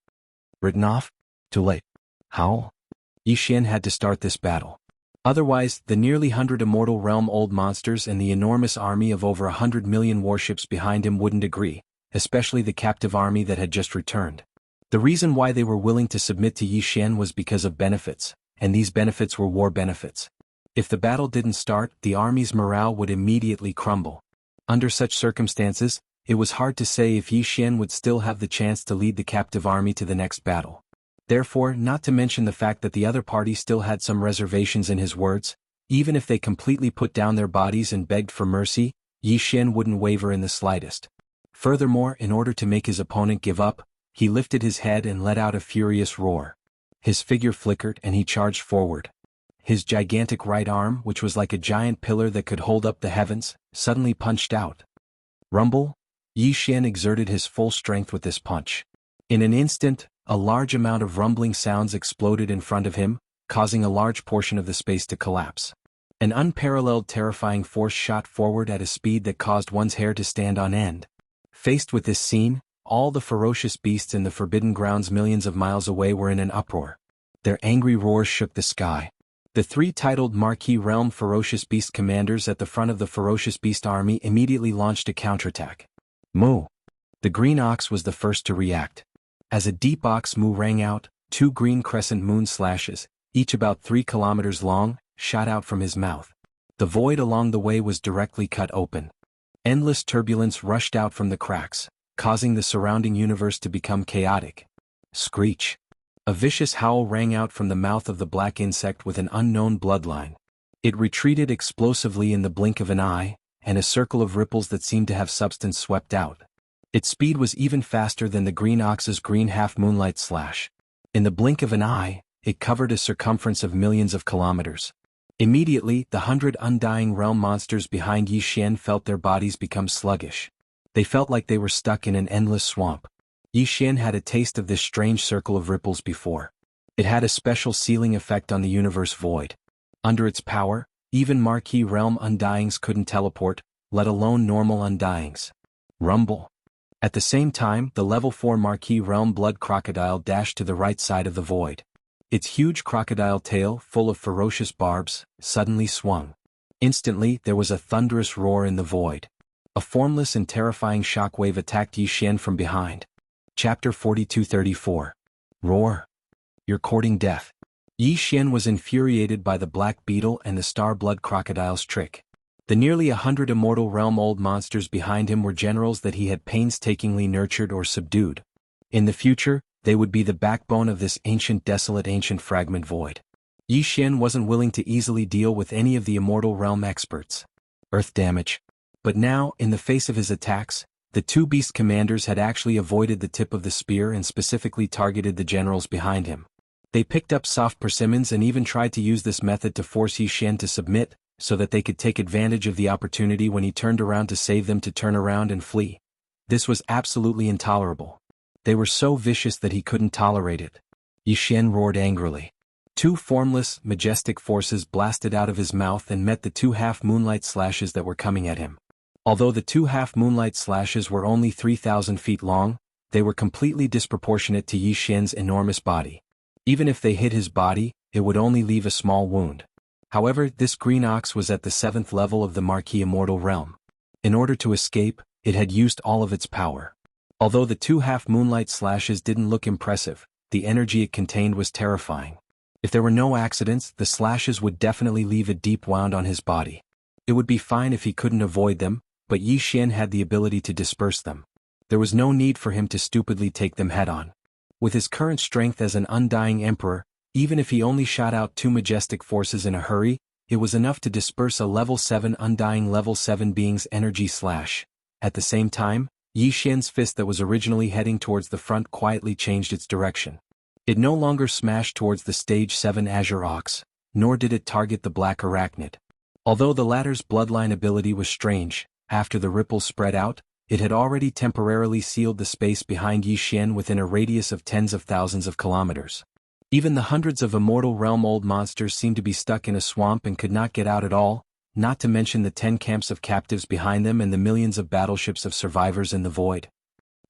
Written off? Too late. How? Yi Xian had to start this battle. Otherwise, the nearly 100 immortal realm old monsters and the enormous army of over 100 million warships behind him wouldn't agree, especially the captive army that had just returned. The reason why they were willing to submit to Yi Xian was because of benefits, and these benefits were war benefits. If the battle didn't start, the army's morale would immediately crumble. Under such circumstances, it was hard to say if Yi Xian would still have the chance to lead the captive army to the next battle. Therefore, not to mention the fact that the other party still had some reservations in his words, even if they completely put down their bodies and begged for mercy, Yi Xian wouldn't waver in the slightest. Furthermore, in order to make his opponent give up, he lifted his head and let out a furious roar. His figure flickered and he charged forward. His gigantic right arm, which was like a giant pillar that could hold up the heavens, suddenly punched out. Rumble? Yi Xian exerted his full strength with this punch. In an instant, a large amount of rumbling sounds exploded in front of him, causing a large portion of the space to collapse. An unparalleled terrifying force shot forward at a speed that caused one's hair to stand on end. Faced with this scene, all the ferocious beasts in the Forbidden Grounds millions of miles away were in an uproar. Their angry roars shook the sky. The three titled Marquee Realm Ferocious Beast commanders at the front of the Ferocious Beast army immediately launched a counterattack. Moo! The green ox was the first to react. As a deep ox moo rang out, 2 green crescent moon slashes, each about 3 kilometers long, shot out from his mouth. The void along the way was directly cut open. Endless turbulence rushed out from the cracks, causing the surrounding universe to become chaotic. Screech! A vicious howl rang out from the mouth of the black insect with an unknown bloodline. It retreated explosively in the blink of an eye, and a circle of ripples that seemed to have substance swept out. Its speed was even faster than the green ox's green half-moonlight slash. In the blink of an eye, it covered a circumference of millions of kilometers. Immediately, the 100 undying realm monsters behind Yi Xian felt their bodies become sluggish. They felt like they were stuck in an endless swamp. Yi Xian had a taste of this strange circle of ripples before. It had a special sealing effect on the universe void. Under its power, even marquee realm undyings couldn't teleport, let alone normal undyings. Rumble. At the same time, the level 4 marquee realm blood crocodile dashed to the right side of the void. Its huge crocodile tail, full of ferocious barbs, suddenly swung. Instantly, there was a thunderous roar in the void. A formless and terrifying shockwave attacked Yi Xian from behind. Chapter 4234. Roar. You're courting death. Yi Xian was infuriated by the black beetle and the star blood crocodile's trick. The nearly 100 immortal realm old monsters behind him were generals that he had painstakingly nurtured or subdued. In the future, they would be the backbone of this desolate ancient fragment void. Yi Xian wasn't willing to easily deal with any of the immortal realm experts. Earth damage. But now, in the face of his attacks, the 2 beast commanders had actually avoided the tip of the spear and specifically targeted the generals behind him. They picked up soft persimmons and even tried to use this method to force Yi Xian to submit, so that they could take advantage of the opportunity when he turned around to save them to turn around and flee. This was absolutely intolerable. They were so vicious that he couldn't tolerate it. Yi Xian roared angrily. Two formless, majestic forces blasted out of his mouth and met the two half-moonlight slashes that were coming at him. Although the two half-moonlight slashes were only 3,000 feet long, they were completely disproportionate to Yi Xian's enormous body. Even if they hit his body, it would only leave a small wound. However, this green ox was at the 7th level of the Marquis Immortal Realm. In order to escape, it had used all of its power. Although the two half-moonlight slashes didn't look impressive, the energy it contained was terrifying. If there were no accidents, the slashes would definitely leave a deep wound on his body. It would be fine if he couldn't avoid them, but Yi Xian had the ability to disperse them. There was no need for him to stupidly take them head-on. With his current strength as an undying emperor, even if he only shot out two majestic forces in a hurry, it was enough to disperse a level 7 undying level 7 being's energy slash. At the same time, Yi Xian's fist that was originally heading towards the front quietly changed its direction. It no longer smashed towards the stage 7 Azure Ox, nor did it target the black arachnid. Although the latter's bloodline ability was strange, after the ripples spread out, it had already temporarily sealed the space behind Yi Xian within a radius of tens of thousands of kilometers. Even the hundreds of Immortal Realm old monsters seemed to be stuck in a swamp and could not get out at all, not to mention the 10 camps of captives behind them and the millions of battleships of survivors in the void.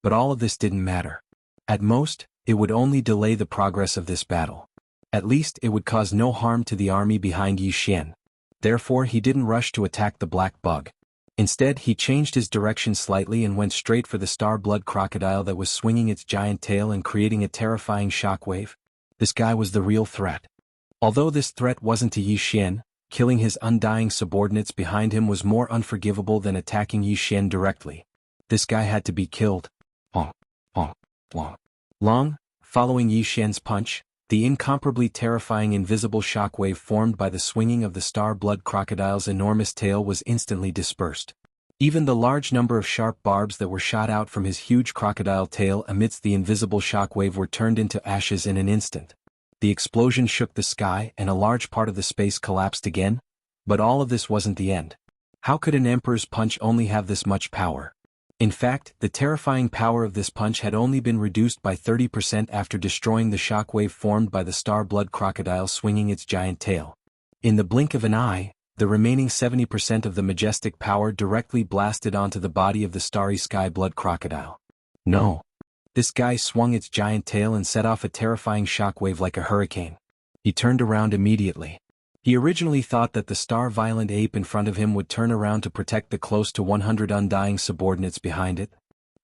But all of this didn't matter. At most, it would only delay the progress of this battle. At least it would cause no harm to the army behind Yi Xian. Therefore he didn't rush to attack the black bug. Instead he changed his direction slightly and went straight for the star-blood crocodile that was swinging its giant tail and creating a terrifying shockwave. This guy was the real threat. Although this threat wasn't to Yi Xian, killing his undying subordinates behind him was more unforgivable than attacking Yi Xian directly. This guy had to be killed. Long, following Yi Xian's punch, the incomparably terrifying invisible shockwave formed by the swinging of the star-blood crocodile's enormous tail was instantly dispersed. Even the large number of sharp barbs that were shot out from his huge crocodile tail amidst the invisible shockwave were turned into ashes in an instant. The explosion shook the sky and a large part of the space collapsed again, but all of this wasn't the end. How could an emperor's punch only have this much power? In fact, the terrifying power of this punch had only been reduced by 30% after destroying the shockwave formed by the star-blood crocodile swinging its giant tail. In the blink of an eye, the remaining 70% of the majestic power directly blasted onto the body of the starry sky-blood crocodile. No. This guy swung its giant tail and set off a terrifying shockwave like a hurricane. He turned around immediately. He originally thought that the star-violent ape in front of him would turn around to protect the close to 100 undying subordinates behind it.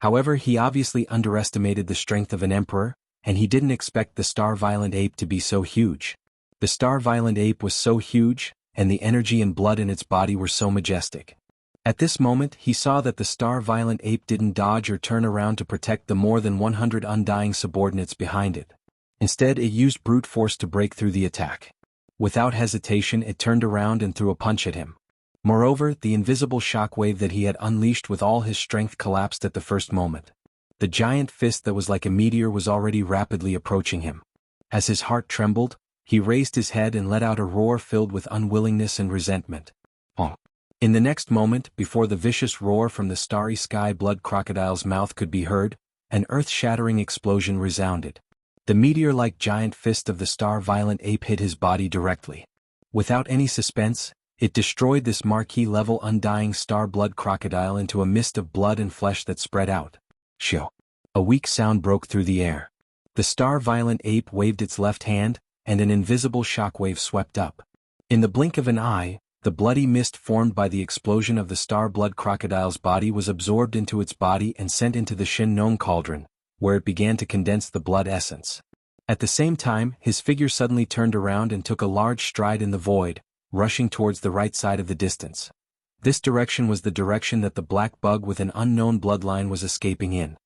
However, he obviously underestimated the strength of an emperor, and he didn't expect the star-violent ape to be so huge. The star-violent ape was so huge, and the energy and blood in its body were so majestic. At this moment he saw that the star-violent ape didn't dodge or turn around to protect the more than 100 undying subordinates behind it. Instead it used brute force to break through the attack. Without hesitation it turned around and threw a punch at him. Moreover, the invisible shockwave that he had unleashed with all his strength collapsed at the first moment. The giant fist that was like a meteor was already rapidly approaching him. As his heart trembled, he raised his head and let out a roar filled with unwillingness and resentment. In the next moment, before the vicious roar from the starry sky-blood crocodile's mouth could be heard, an earth-shattering explosion resounded. The meteor-like giant fist of the star-violent ape hit his body directly. Without any suspense, it destroyed this marquee-level undying star-blood crocodile into a mist of blood and flesh that spread out. Shoo! A weak sound broke through the air. The star-violent ape waved its left hand, and an invisible shockwave swept up. In the blink of an eye, the bloody mist formed by the explosion of the star-blood crocodile's body was absorbed into its body and sent into the Shin Nong cauldron, where it began to condense the blood essence. At the same time, his figure suddenly turned around and took a large stride in the void, rushing towards the right side of the distance. This direction was the direction that the black bug with an unknown bloodline was escaping in.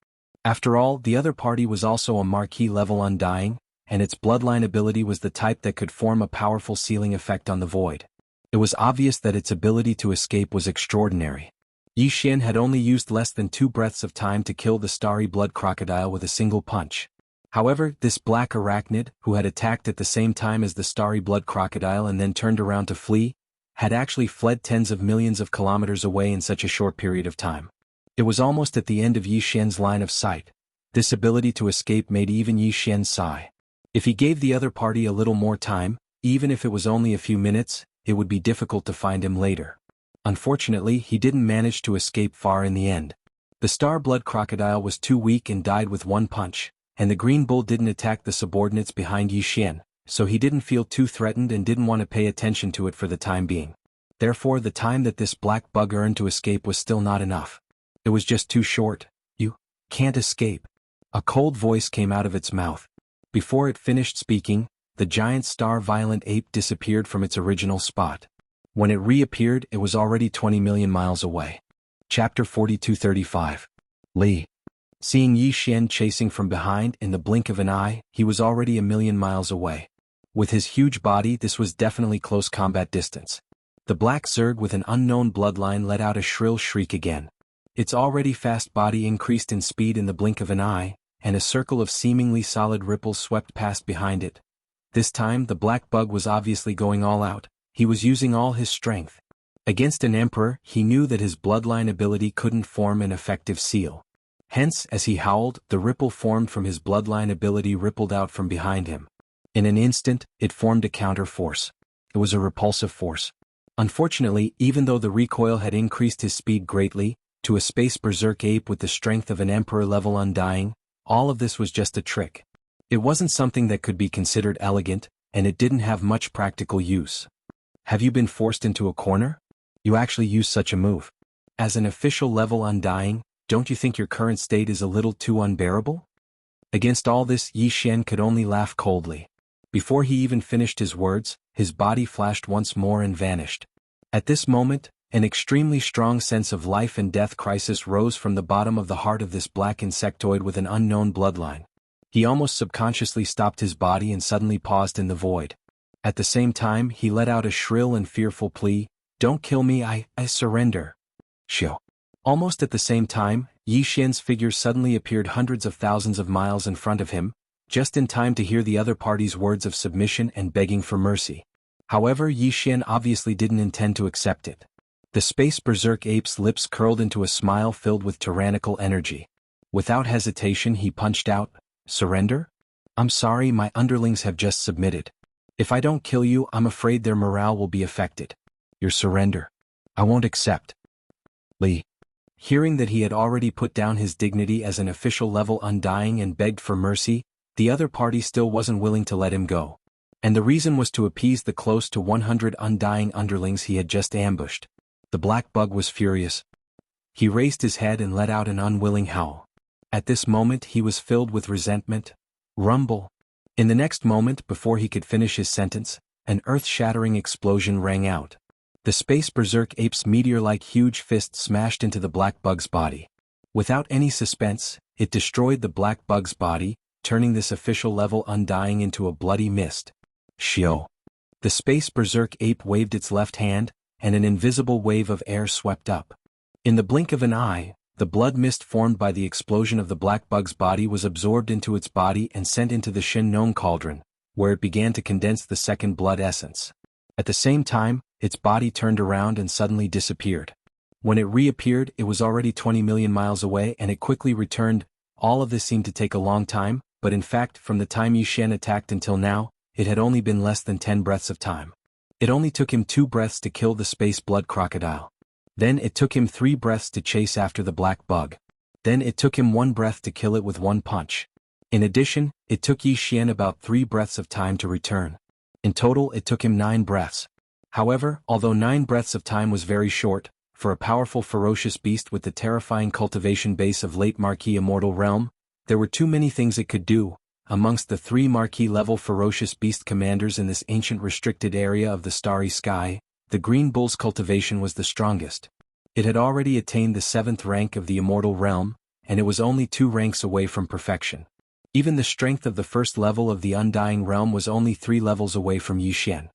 After all, the other party was also a marquee-level undying, and its bloodline ability was the type that could form a powerful sealing effect on the void. It was obvious that its ability to escape was extraordinary. Yi Xian had only used less than 2 breaths of time to kill the starry blood crocodile with a single punch. However, this black arachnid, who had attacked at the same time as the starry blood crocodile and then turned around to flee, had actually fled tens of millions of kilometers away in such a short period of time. It was almost at the end of Yi Xian's line of sight. This ability to escape made even Yi Xian sigh. If he gave the other party a little more time, even if it was only a few minutes, it would be difficult to find him later. Unfortunately, he didn't manage to escape far in the end. The star-blood crocodile was too weak and died with one punch, and the green bull didn't attack the subordinates behind Yi Xian, so he didn't feel too threatened and didn't want to pay attention to it for the time being. Therefore, the time that this black bug earned to escape was still not enough. It was just too short. You can't escape. A cold voice came out of its mouth. Before it finished speaking, the giant star-violent ape disappeared from its original spot. When it reappeared, it was already 20 million miles away. Chapter 42:35. Li. Seeing Yi Xian chasing from behind in the blink of an eye, he was already a million miles away. With his huge body, this was definitely close combat distance. The black Zerg with an unknown bloodline let out a shrill shriek again. Its already fast body increased in speed in the blink of an eye, and a circle of seemingly solid ripples swept past behind it. This time the black bug was obviously going all out. He was using all his strength. Against an emperor, he knew that his bloodline ability couldn't form an effective seal. Hence, as he howled, the ripple formed from his bloodline ability rippled out from behind him. In an instant, it formed a counter force. It was a repulsive force. Unfortunately, even though the recoil had increased his speed greatly, to a space berserk ape with the strength of an emperor-level undying, all of this was just a trick. It wasn't something that could be considered elegant, and it didn't have much practical use. Have you been forced into a corner? You actually use such a move. As an official level undying, don't you think your current state is a little too unbearable? Against all this, Yi Xian could only laugh coldly. Before he even finished his words, his body flashed once more and vanished. At this moment, an extremely strong sense of life and death crisis rose from the bottom of the heart of this black insectoid with an unknown bloodline. He almost subconsciously stopped his body and suddenly paused in the void. At the same time, he let out a shrill and fearful plea, "Don't kill me, I surrender." Shio. Almost at the same time, Yi Xian's figure suddenly appeared hundreds of thousands of miles in front of him, just in time to hear the other party's words of submission and begging for mercy. However, Yi Xian obviously didn't intend to accept it. The space berserk ape's lips curled into a smile filled with tyrannical energy. Without hesitation, he punched out, "Surrender? I'm sorry, my underlings have just submitted. If I don't kill you, I'm afraid their morale will be affected. Your surrender. I won't accept." Li. Hearing that he had already put down his dignity as an official level undying and begged for mercy, the other party still wasn't willing to let him go. And the reason was to appease the close to 100 undying underlings he had just ambushed. The black bug was furious. He raised his head and let out an unwilling howl. At this moment he was filled with resentment. Rumble. In the next moment, before he could finish his sentence, an earth-shattering explosion rang out. The space berserk ape's meteor-like huge fist smashed into the black bug's body. Without any suspense, it destroyed the black bug's body, turning this official level undying into a bloody mist. Shio. The space berserk ape waved its left hand, and an invisible wave of air swept up. In the blink of an eye, the blood mist formed by the explosion of the black bug's body was absorbed into its body and sent into the Shin Nong cauldron, where it began to condense the second blood essence. At the same time, its body turned around and suddenly disappeared. When it reappeared, it was already 20 million miles away and it quickly returned. All of this seemed to take a long time, but in fact, from the time Yi Xian attacked until now, it had only been less than 10 breaths of time. It only took him 2 breaths to kill the space blood crocodile. Then it took him 3 breaths to chase after the black bug. Then it took him 1 breath to kill it with 1 punch. In addition, it took Yi Xian about 3 breaths of time to return. In total, it took him 9 breaths. However, although 9 breaths of time was very short, for a powerful ferocious beast with the terrifying cultivation base of late Marquis Immortal Realm, there were too many things it could do. Amongst the 3 Marquis-level ferocious beast commanders in this ancient restricted area of the starry sky, the Green Bull's cultivation was the strongest. It had already attained the 7th rank of the Immortal Realm, and it was only 2 ranks away from perfection. Even the strength of the first level of the Undying Realm was only 3 levels away from Yi Xian.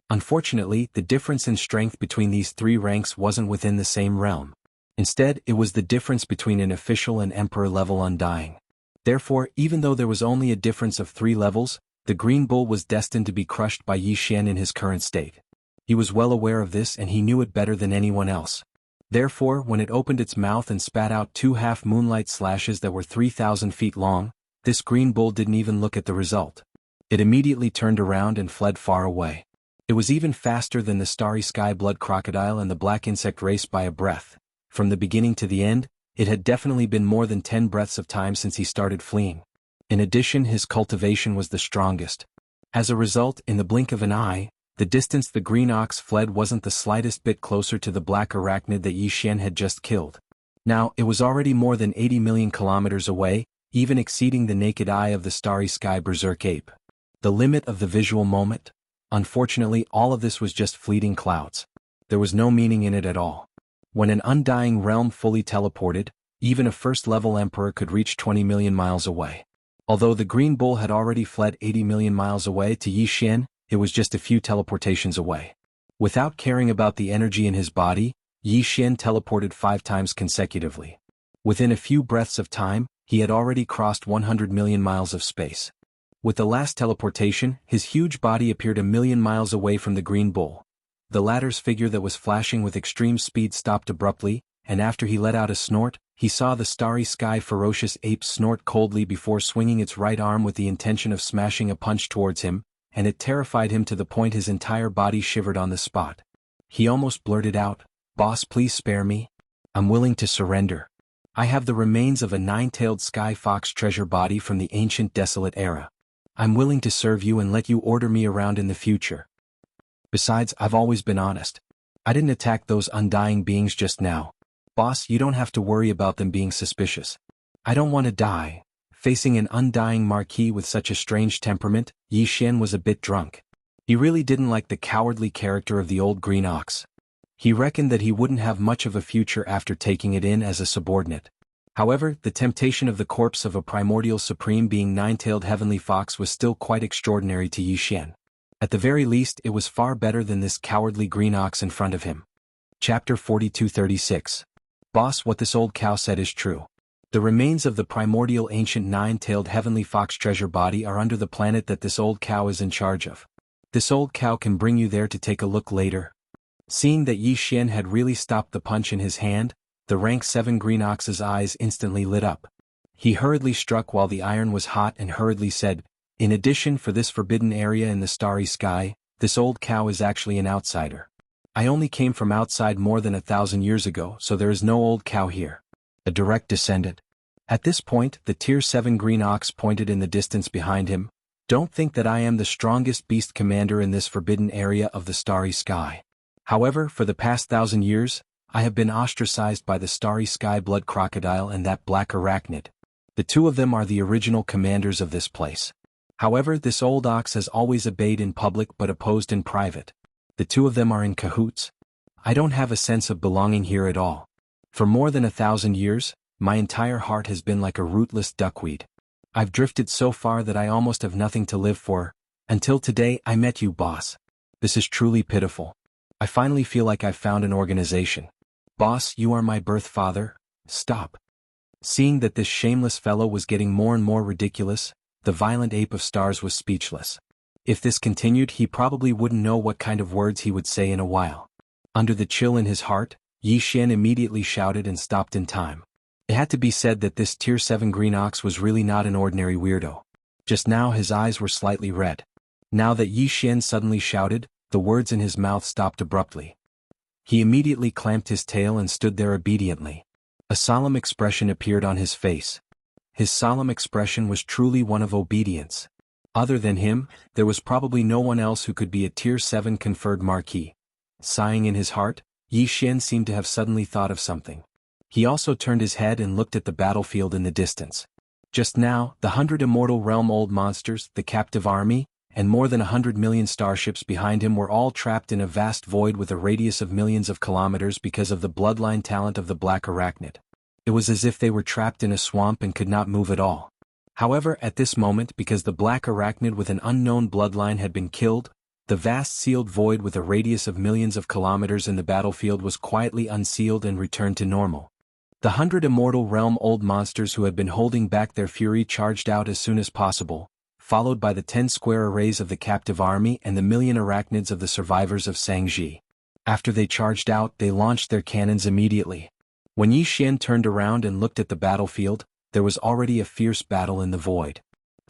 Unfortunately, the difference in strength between these 3 ranks wasn't within the same realm. Instead, it was the difference between an official and emperor-level Undying. Therefore, even though there was only a difference of 3 levels, the Green Bull was destined to be crushed by Yi Xian in his current state. He was well aware of this and he knew it better than anyone else. Therefore, when it opened its mouth and spat out 2 half-moonlight slashes that were 3,000 feet long, this Green Bull didn't even look at the result. It immediately turned around and fled far away. It was even faster than the starry sky blood crocodile and the black insect race by a breath. From the beginning to the end, it had definitely been more than 10 breaths of time since he started fleeing. In addition, his cultivation was the strongest. As a result, in the blink of an eye, the distance the green ox fled wasn't the slightest bit closer to the black arachnid that Yi Xian had just killed. Now, it was already more than 80 million kilometers away, even exceeding the naked eye of the starry sky berserk ape. The limit of the visual moment? Unfortunately, all of this was just fleeting clouds. There was no meaning in it at all. When an undying realm fully teleported, even a first-level emperor could reach 20 million miles away. Although the green bull had already fled 80 million miles away to Yi Xian, it was just a few teleportations away. Without caring about the energy in his body, Yi Xian teleported 5 times consecutively. Within a few breaths of time, he had already crossed 100 million miles of space. With the last teleportation, his huge body appeared a million miles away from the green bull. The latter's figure that was flashing with extreme speed stopped abruptly, and after he let out a snort, he saw the starry sky ferocious ape snort coldly before swinging its right arm with the intention of smashing a punch towards him, and it terrified him to the point his entire body shivered on the spot. He almost blurted out, "Boss, please spare me. I'm willing to surrender. I have the remains of a 9-tailed sky fox treasure body from the ancient desolate era. I'm willing to serve you and let you order me around in the future. Besides, I've always been honest. I didn't attack those undying beings just now. Boss, you don't have to worry about them being suspicious. I don't want to die." Facing an undying marquis with such a strange temperament, Yi Xian was a bit drunk. He really didn't like the cowardly character of the old green ox. He reckoned that he wouldn't have much of a future after taking it in as a subordinate. However, the temptation of the corpse of a primordial supreme being 9-tailed heavenly fox was still quite extraordinary to Yi Xian. At the very least, it was far better than this cowardly green ox in front of him. Chapter 4236. Boss, what this old cow said is true. The remains of the primordial ancient 9-tailed heavenly fox treasure body are under the planet that this old cow is in charge of. This old cow can bring you there to take a look later. Seeing that Yi Xian had really stopped the punch in his hand, the rank 7 green ox's eyes instantly lit up. He hurriedly struck while the iron was hot and hurriedly said, "In addition, for this forbidden area in the starry sky, this old cow is actually an outsider. I only came from outside more than 1,000 years ago, so there is no old cow here. A direct descendant." At this point, the Tier 7 green ox pointed in the distance behind him. "Don't think that I am the strongest beast commander in this forbidden area of the starry sky. However, for the past 1,000 years, I have been ostracized by the starry sky blood crocodile and that black arachnid. The two of them are the original commanders of this place. However, this old ox has always obeyed in public but opposed in private. The two of them are in cahoots. I don't have a sense of belonging here at all. For more than 1,000 years, my entire heart has been like a rootless duckweed. I've drifted so far that I almost have nothing to live for. Until today, I met you, boss. This is truly pitiful. I finally feel like I've found an organization. Boss, you are my birth father. Stop." Seeing that this shameless fellow was getting more and more ridiculous, the violent ape of stars was speechless. If this continued, he probably wouldn't know what kind of words he would say in a while. Under the chill in his heart, Yi Xian immediately shouted and stopped in time. It had to be said that this Tier 7 green ox was really not an ordinary weirdo. Just now his eyes were slightly red. Now that Yi Xian suddenly shouted, the words in his mouth stopped abruptly. He immediately clamped his tail and stood there obediently. A solemn expression appeared on his face. His solemn expression was truly one of obedience. Other than him, there was probably no one else who could be a Tier 7 conferred marquis. Sighing in his heart, Yi Xian seemed to have suddenly thought of something. He also turned his head and looked at the battlefield in the distance. Just now, the 100 immortal realm-old monsters, the captive army, and more than 100 million starships behind him were all trapped in a vast void with a radius of millions of kilometers because of the bloodline talent of the black arachnid. It was as if they were trapped in a swamp and could not move at all. However, at this moment, because the black arachnid with an unknown bloodline had been killed, the vast sealed void with a radius of millions of kilometers in the battlefield was quietly unsealed and returned to normal. The 100 immortal realm-old monsters who had been holding back their fury charged out as soon as possible, followed by the 10 square arrays of the captive army and the million arachnids of the survivors of Sangji. After they charged out, they launched their cannons immediately. When Yi Xian turned around and looked at the battlefield, there was already a fierce battle in the void.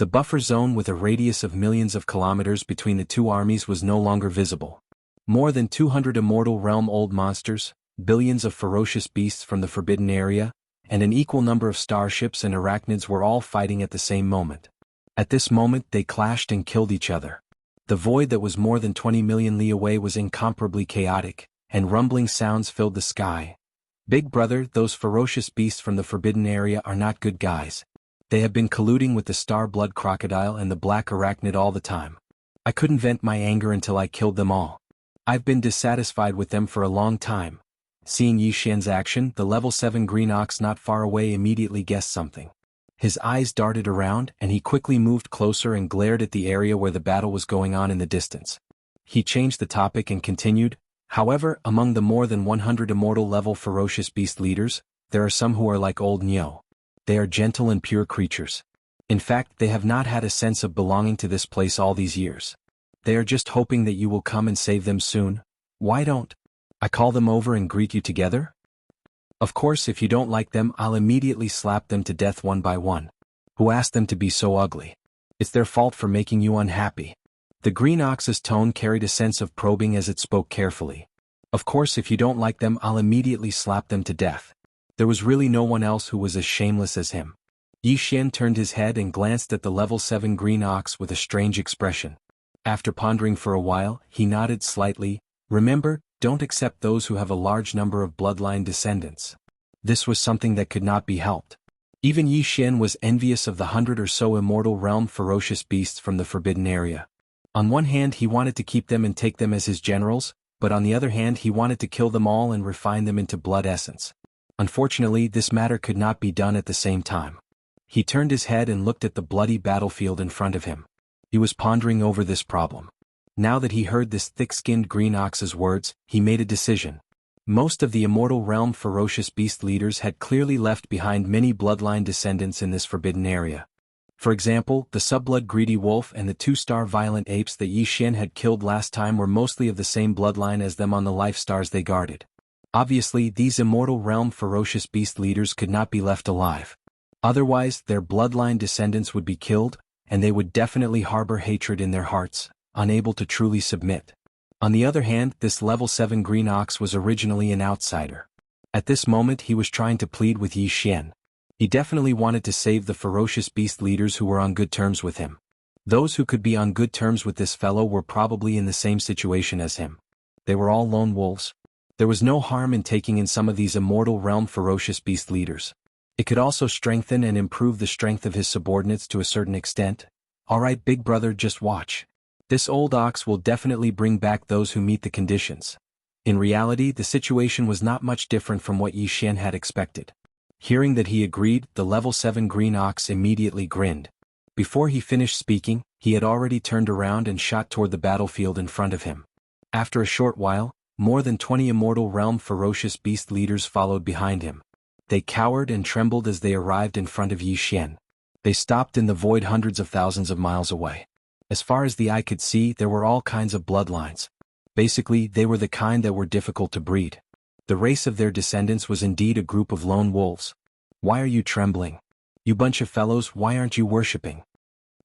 The buffer zone with a radius of millions of kilometers between the two armies was no longer visible. More than 200 immortal realm-old monsters, billions of ferocious beasts from the forbidden area, and an equal number of starships and arachnids were all fighting at the same moment. At this moment they clashed and killed each other. The void that was more than 20 million li away was incomparably chaotic, and rumbling sounds filled the sky. Big brother, those ferocious beasts from the forbidden area are not good guys. They have been colluding with the star-blood crocodile and the black arachnid all the time. I couldn't vent my anger until I killed them all. I've been dissatisfied with them for a long time. Seeing Yi Xian's action, the level 7 green ox not far away immediately guessed something. His eyes darted around, and he quickly moved closer and glared at the area where the battle was going on in the distance. He changed the topic and continued, however, among the more than 100 immortal level ferocious beast leaders, there are some who are like old Nyo. They are gentle and pure creatures. In fact, they have not had a sense of belonging to this place all these years. They are just hoping that you will come and save them soon. Why don't I call them over and greet you together? Of course, if you don't like them, I'll immediately slap them to death one by one. Who asked them to be so ugly? It's their fault for making you unhappy. The green ox's tone carried a sense of probing as it spoke carefully. Of course, if you don't like them, I'll immediately slap them to death. There was really no one else who was as shameless as him. Yi Xian turned his head and glanced at the level 7 green ox with a strange expression. After pondering for a while, he nodded slightly. Remember, don't accept those who have a large number of bloodline descendants. This was something that could not be helped. Even Yi Xian was envious of the 100 or so immortal realm ferocious beasts from the forbidden area. On one hand he wanted to keep them and take them as his generals, but on the other hand he wanted to kill them all and refine them into blood essence. Unfortunately, this matter could not be done at the same time. He turned his head and looked at the bloody battlefield in front of him. He was pondering over this problem. Now that he heard this thick-skinned green ox's words, he made a decision. Most of the immortal realm ferocious beast leaders had clearly left behind many bloodline descendants in this forbidden area. For example, the subblood greedy wolf and the 2-star violent apes that Yi Xian had killed last time were mostly of the same bloodline as them on the life stars they guarded. Obviously, these immortal realm ferocious beast leaders could not be left alive. Otherwise, their bloodline descendants would be killed, and they would definitely harbor hatred in their hearts, unable to truly submit. On the other hand, this level 7 green ox was originally an outsider. At this moment he was trying to plead with Yi Xian. He definitely wanted to save the ferocious beast leaders who were on good terms with him. Those who could be on good terms with this fellow were probably in the same situation as him. They were all lone wolves. There was no harm in taking in some of these immortal realm ferocious beast leaders. It could also strengthen and improve the strength of his subordinates to a certain extent. Alright, big brother, just watch. This old ox will definitely bring back those who meet the conditions. In reality, the situation was not much different from what Yi Xian had expected. Hearing that he agreed, the level 7 green ox immediately grinned. Before he finished speaking, he had already turned around and shot toward the battlefield in front of him. After a short while, more than 20 immortal realm ferocious beast leaders followed behind him. They cowered and trembled as they arrived in front of Yi Xian. They stopped in the void hundreds of thousands of miles away. As far as the eye could see, there were all kinds of bloodlines. Basically, they were the kind that were difficult to breed. The race of their descendants was indeed a group of lone wolves. Why are you trembling? You bunch of fellows, why aren't you worshipping?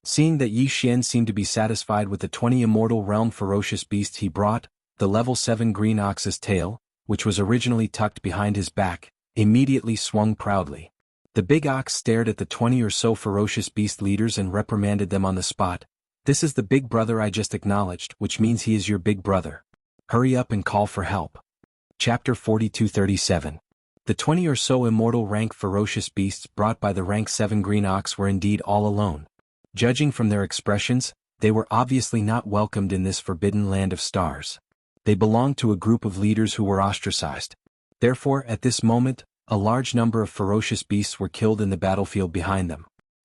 Seeing that Yi Xian seemed to be satisfied with the 20 immortal realm ferocious beasts he brought, the level 7 green ox's tail, which was originally tucked behind his back, immediately swung proudly. The big ox stared at the 20 or so ferocious beast leaders and reprimanded them on the spot. This is the big brother I just acknowledged, which means he is your big brother. Hurry up and call for help. Chapter 4237. The 20 or so immortal rank ferocious beasts brought by the rank 7 green ox were indeed all alone. Judging from their expressions, they were obviously not welcomed in this forbidden land of stars. They belonged to a group of leaders who were ostracized. Therefore, at this moment, a large number of ferocious beasts were killed in the battlefield behind them.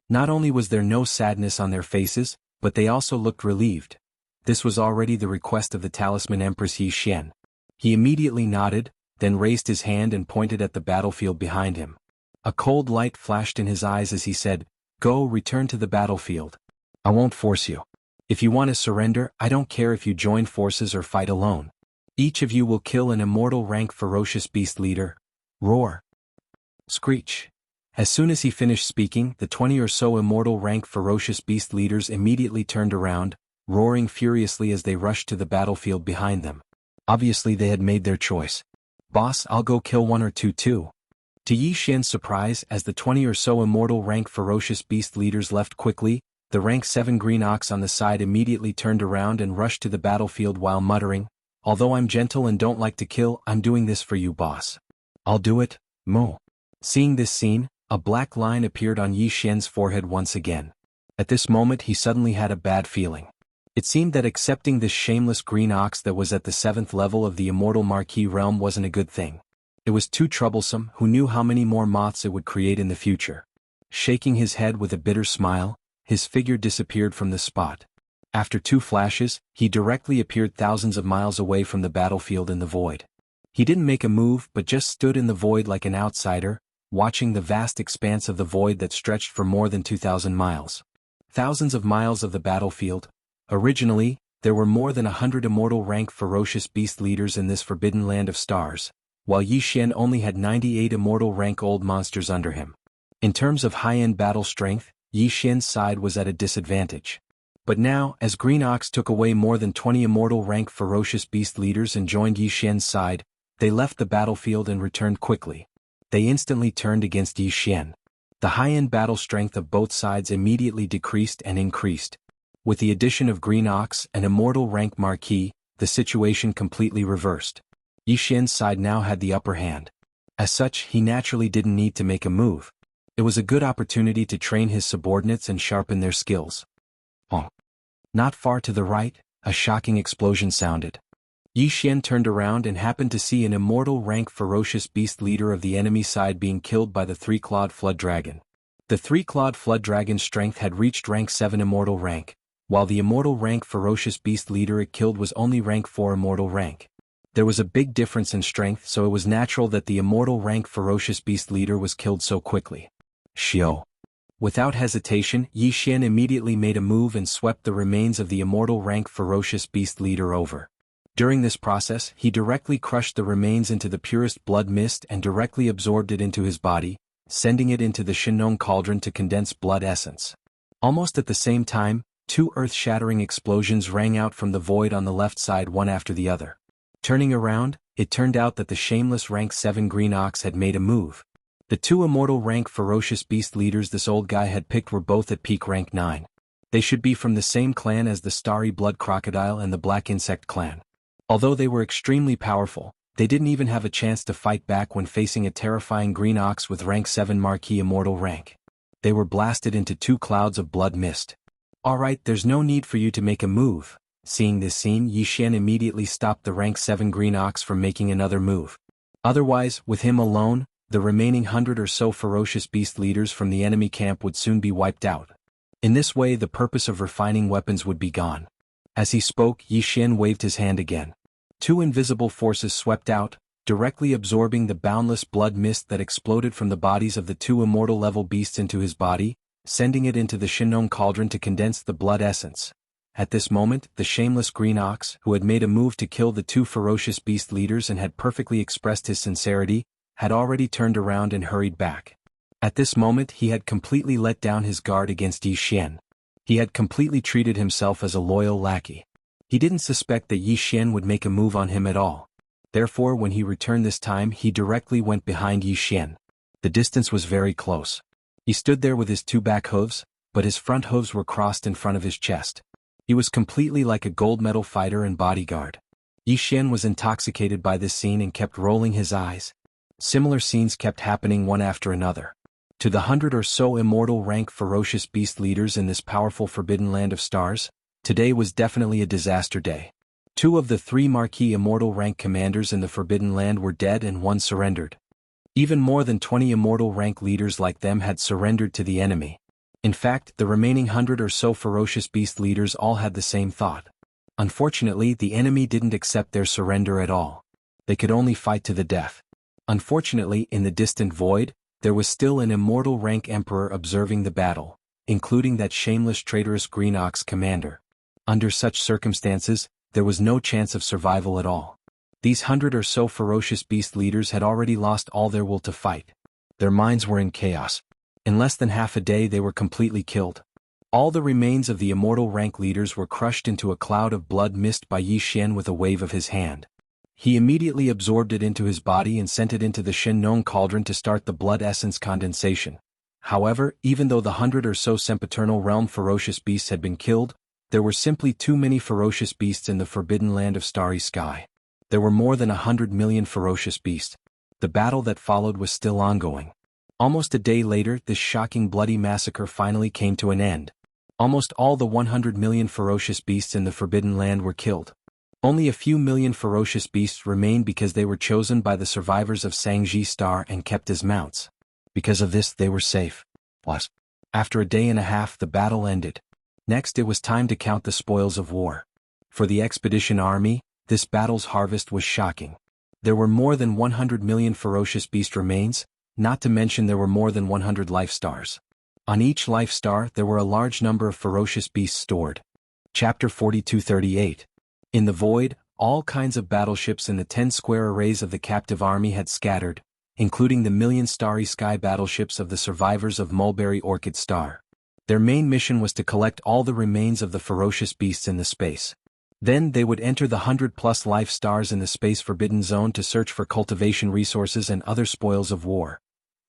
Not only was there no sadness on their faces, but they also looked relieved. This was already the request of the Talisman Empress Yi Xian. He immediately nodded, then raised his hand and pointed at the battlefield behind him. A cold light flashed in his eyes as he said, "Go, return to the battlefield. I won't force you. If you want to surrender, I don't care if you join forces or fight alone. Each of you will kill an immortal rank ferocious beast leader. Roar. Screech. As soon as he finished speaking, the 20 or so immortal rank ferocious beast leaders immediately turned around, roaring furiously as they rushed to the battlefield behind them. Obviously they had made their choice. "Boss, I'll go kill one or two too." To Yi Xian's surprise, as the 20 or so immortal rank ferocious beast leaders left quickly, the rank 7 green ox on the side immediately turned around and rushed to the battlefield while muttering, "Although I'm gentle and don't like to kill, I'm doing this for you, boss. I'll do it, Mo." Seeing this scene, a black line appeared on Yi Xian's forehead once again. At this moment he suddenly had a bad feeling. It seemed that accepting this shameless green ox that was at the 7th level of the immortal Marquis realm wasn't a good thing. It was too troublesome. Who knew how many more moths it would create in the future? Shaking his head with a bitter smile, his figure disappeared from the spot. After 2 flashes, he directly appeared thousands of miles away from the battlefield in the void. He didn't make a move but just stood in the void like an outsider, watching the vast expanse of the void that stretched for more than 2,000 miles. Thousands of miles of the battlefield. Originally, there were more than 100 immortal rank ferocious beast leaders in this forbidden land of stars, while Yi Xian only had 98 immortal rank old monsters under him. In terms of high-end battle strength, Yi Xian's side was at a disadvantage. But now, as Green Ox took away more than 20 immortal rank ferocious beast leaders and joined Yi Xian's side, they left the battlefield and returned quickly. They instantly turned against Yi Xian. The high-end battle strength of both sides immediately decreased and increased. With the addition of Green Ox and immortal rank Marquis, the situation completely reversed. Yi Xian's side now had the upper hand. As such, he naturally didn't need to make a move. It was a good opportunity to train his subordinates and sharpen their skills. Oh. Not far to the right, a shocking explosion sounded. Yi Xian turned around and happened to see an immortal rank ferocious beast leader of the enemy side being killed by the 3-clawed flood dragon. The 3-clawed flood dragon's strength had reached rank 7 immortal rank, while the immortal rank ferocious beast leader it killed was only rank 4 immortal rank. There was a big difference in strength, so it was natural that the immortal rank ferocious beast leader was killed so quickly. Xiao. Without hesitation, Yi Xian immediately made a move and swept the remains of the immortal rank ferocious beast leader over. During this process, he directly crushed the remains into the purest blood mist and directly absorbed it into his body, sending it into the Shinong cauldron to condense blood essence. Almost at the same time, 2 earth-shattering explosions rang out from the void on the left side one after the other. Turning around, it turned out that the shameless rank 7 Green Ox had made a move. The 2 immortal rank ferocious beast leaders this old guy had picked were both at peak rank 9. They should be from the same clan as the Starry Blood Crocodile and the Black Insect clan. Although they were extremely powerful, they didn't even have a chance to fight back when facing a terrifying Green Ox with rank 7 Marquis immortal rank. They were blasted into 2 clouds of blood mist. "Alright, there's no need for you to make a move." Seeing this scene, Yi Xian immediately stopped the rank 7 Green Ox from making another move. Otherwise, with him alone, the remaining 100 or so ferocious beast leaders from the enemy camp would soon be wiped out. In this way the purpose of refining weapons would be gone. As he spoke, Yi Xian waved his hand again. 2 invisible forces swept out, directly absorbing the boundless blood mist that exploded from the bodies of the 2 immortal level beasts into his body, sending it into the Shinong cauldron to condense the blood essence. At this moment, the shameless Green Ox, who had made a move to kill the 2 ferocious beast leaders and had perfectly expressed his sincerity, had already turned around and hurried back. At this moment he had completely let down his guard against Yi Xian. He had completely treated himself as a loyal lackey. He didn't suspect that Yi Xian would make a move on him at all. Therefore when he returned this time he directly went behind Yi Xian. The distance was very close. He stood there with his 2 back hooves, but his front hooves were crossed in front of his chest. He was completely like a gold medal fighter and bodyguard. Yi Xian was intoxicated by this scene and kept rolling his eyes. Similar scenes kept happening one after another. To the 100 or so immortal rank ferocious beast leaders in this powerful forbidden land of stars, today was definitely a disaster day. 2 of the 3 Marquis immortal rank commanders in the forbidden land were dead and 1 surrendered. Even more than 20 immortal rank leaders like them had surrendered to the enemy. In fact, the remaining 100 or so ferocious beast leaders all had the same thought. Unfortunately, the enemy didn't accept their surrender at all. They could only fight to the death. Unfortunately, in the distant void, there was still an immortal rank emperor observing the battle, including that shameless traitorous Green Ox commander. Under such circumstances, there was no chance of survival at all. These 100 or so ferocious beast leaders had already lost all their will to fight. Their minds were in chaos. In less than half a day they were completely killed. All the remains of the immortal rank leaders were crushed into a cloud of blood mist by Yi Xian with a wave of his hand. He immediately absorbed it into his body and sent it into the Shen-Nong cauldron to start the blood essence condensation. However, even though the 100 or so sempiternal realm ferocious beasts had been killed, there were simply too many ferocious beasts in the forbidden land of Starry Sky. There were more than 100 million ferocious beasts. The battle that followed was still ongoing. Almost a day later, this shocking bloody massacre finally came to an end. Almost all the 100 million ferocious beasts in the forbidden land were killed. Only a few million ferocious beasts remained because they were chosen by the survivors of Sangji Star and kept as mounts. Because of this they were safe. Plus, after a day and a half the battle ended. Next it was time to count the spoils of war. For the expedition army, this battle's harvest was shocking. There were more than 100 million ferocious beast remains, not to mention there were more than 100 life stars. On each life star there were a large number of ferocious beasts stored. Chapter 4238. In the void, all kinds of battleships in the 10 square arrays of the captive army had scattered, including the million Starry Sky battleships of the survivors of Mulberry Orchid Star. Their main mission was to collect all the remains of the ferocious beasts in the space. Then they would enter the 100+ life stars in the space forbidden zone to search for cultivation resources and other spoils of war.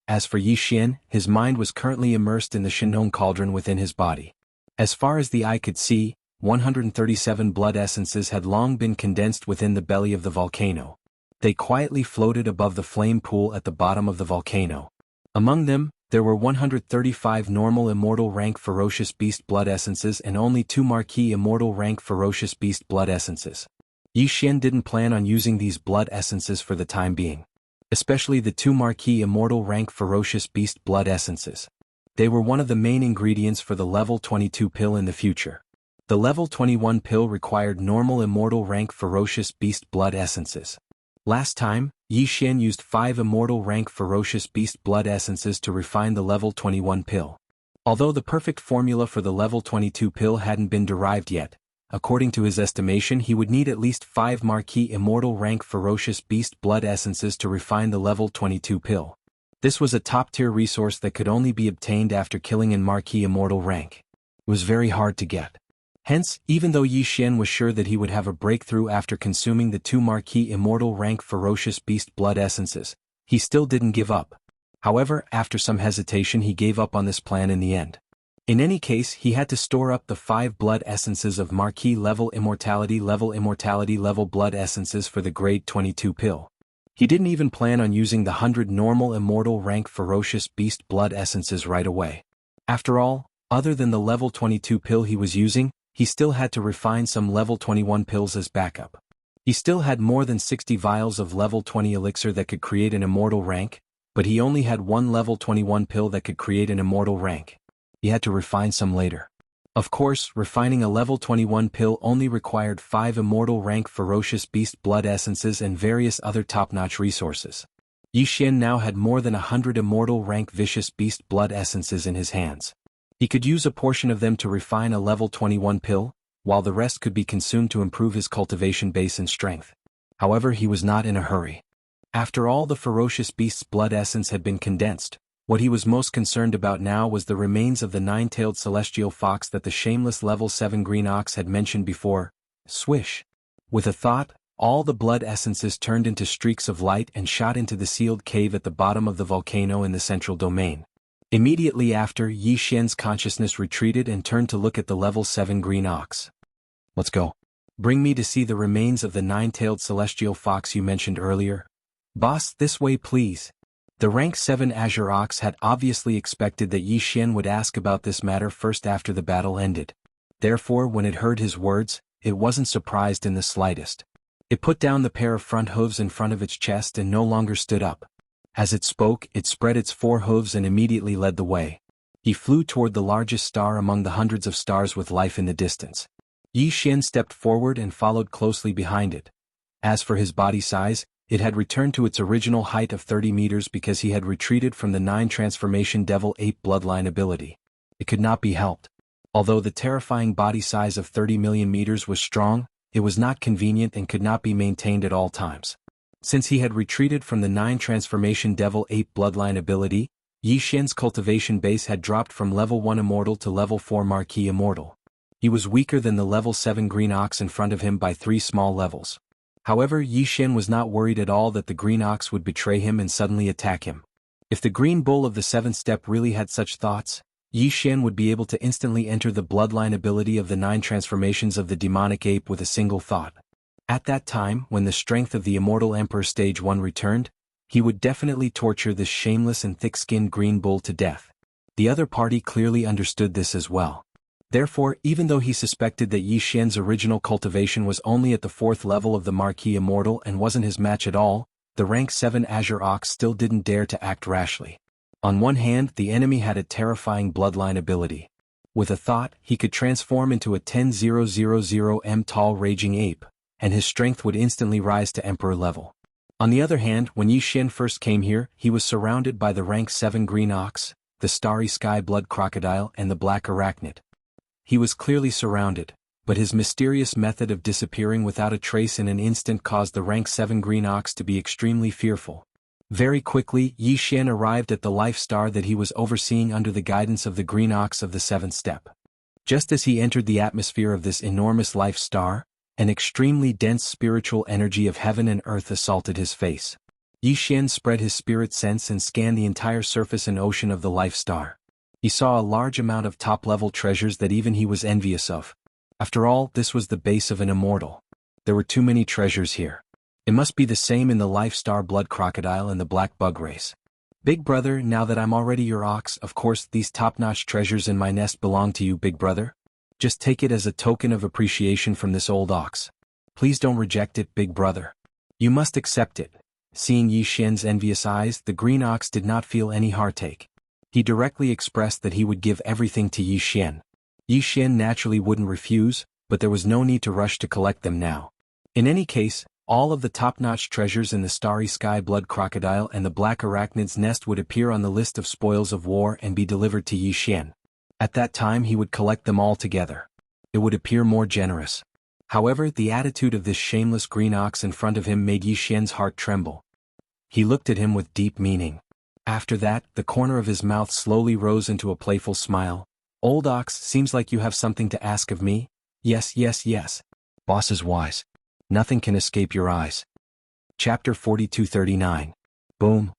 As for Yi Xian, his mind was currently immersed in the Shen-Nong cauldron within his body. As far as the eye could see, 137 blood essences had long been condensed within the belly of the volcano. They quietly floated above the flame pool at the bottom of the volcano. Among them, there were 135 normal immortal rank ferocious beast blood essences and only 2 marquee immortal rank ferocious beast blood essences. Yi Xian didn't plan on using these blood essences for the time being. Especially the 2 marquee immortal rank ferocious beast blood essences. They were one of the main ingredients for the level 22 pill in the future. The level 21 pill required normal immortal rank ferocious beast blood essences. Last time, Yi Xian used 5 immortal rank ferocious beast blood essences to refine the level 21 pill. Although the perfect formula for the level 22 pill hadn't been derived yet, according to his estimation he would need at least 5 marquee immortal rank ferocious beast blood essences to refine the level 22 pill. This was a top-tier resource that could only be obtained after killing in marquee immortal rank. It was very hard to get. Hence, even though Yi Xian was sure that he would have a breakthrough after consuming the 2 marquee immortal rank ferocious beast blood essences, he still didn't give up. However, after some hesitation he gave up on this plan in the end. In any case, he had to store up the 5 blood essences of marquee level immortality level blood essences for the grade 22 pill. He didn't even plan on using the 100 normal immortal rank ferocious beast blood essences right away. After all, other than the level 22 pill he was using, he still had to refine some level 21 pills as backup. He still had more than 60 vials of level 20 elixir that could create an immortal rank, but he only had 1 level 21 pill that could create an immortal rank. He had to refine some later. Of course, refining a level 21 pill only required 5 immortal rank ferocious beast blood essences and various other top-notch resources. Yi Xian now had more than 100 immortal rank vicious beast blood essences in his hands. He could use a portion of them to refine a level 21 pill, while the rest could be consumed to improve his cultivation base and strength. However, he was not in a hurry. After all the ferocious beast's blood essence had been condensed, what he was most concerned about now was the remains of the 9-tailed celestial fox that the shameless level 7 green ox had mentioned before. Swish! With a thought, all the blood essences turned into streaks of light and shot into the sealed cave at the bottom of the volcano in the central domain. Immediately after, Yi Xian's consciousness retreated and turned to look at the level 7 green ox. Let's go. Bring me to see the remains of the 9-tailed celestial fox you mentioned earlier. Boss, this way please. The rank 7 azure ox had obviously expected that Yi Xian would ask about this matter first after the battle ended. Therefore, when it heard his words, it wasn't surprised in the slightest. It put down the pair of front hooves in front of its chest and no longer stood up. As it spoke, it spread its 4 hooves and immediately led the way. He flew toward the largest star among the hundreds of stars with life in the distance. Yi Xian stepped forward and followed closely behind it. As for his body size, it had returned to its original height of 30 meters because he had retreated from the 9 transformation devil ape bloodline ability. It could not be helped. Although the terrifying body size of 30 million meters was strong, it was not convenient and could not be maintained at all times. Since he had retreated from the 9 transformation Devil Ape bloodline ability, Yi Xian's cultivation base had dropped from level 1 Immortal to level 4 Marquee Immortal. He was weaker than the level 7 Green Ox in front of him by 3 small levels. However, Yi Xian was not worried at all that the Green Ox would betray him and suddenly attack him. If the Green Bull of the 7th step really had such thoughts, Yi Xian would be able to instantly enter the bloodline ability of the 9 transformations of the demonic ape with a single thought. At that time, when the strength of the Immortal Emperor Stage 1 returned, he would definitely torture this shameless and thick-skinned Green Bull to death. The other party clearly understood this as well. Therefore, even though he suspected that Yi Xian's original cultivation was only at the 4th level of the Marquee Immortal and wasn't his match at all, the rank 7 Azure Ox still didn't dare to act rashly. On one hand, the enemy had a terrifying bloodline ability. With a thought, he could transform into a 10,000 tall raging ape, and his strength would instantly rise to Emperor level. On the other hand, when Yi Xian first came here, he was surrounded by the rank 7 Green Ox, the Starry Sky Blood Crocodile and the Black Arachnid. He was clearly surrounded, but his mysterious method of disappearing without a trace in an instant caused the rank 7 Green Ox to be extremely fearful. Very quickly, Yi Xian arrived at the life star that he was overseeing under the guidance of the Green Ox of the 7th step. Just as he entered the atmosphere of this enormous life star, an extremely dense spiritual energy of heaven and earth assaulted his face. Yi Xian spread his spirit sense and scanned the entire surface and ocean of the life star. He saw a large amount of top-level treasures that even he was envious of. After all, this was the base of an immortal. There were too many treasures here. It must be the same in the Life Star Blood Crocodile and the Black Bug race. Big brother, now that I'm already your ox, of course these top-notch treasures in my nest belong to you, big brother. Just take it as a token of appreciation from this old ox. Please don't reject it, big brother. You must accept it. Seeing Yi Xian's envious eyes, the Green Ox did not feel any heartache. He directly expressed that he would give everything to Yi Xian. Yi Xian naturally wouldn't refuse, but there was no need to rush to collect them now. In any case, all of the top-notch treasures in the Starry Sky Blood Crocodile and the Black Arachnid's nest would appear on the list of spoils of war and be delivered to Yi Xian. At that time he would collect them all together. It would appear more generous. However, the attitude of this shameless Green Ox in front of him made Yi Xian's heart tremble. He looked at him with deep meaning. After that, the corner of his mouth slowly rose into a playful smile. Old Ox, seems like you have something to ask of me? Yes, yes, yes. Boss is wise. Nothing can escape your eyes. Chapter 4239. Boom.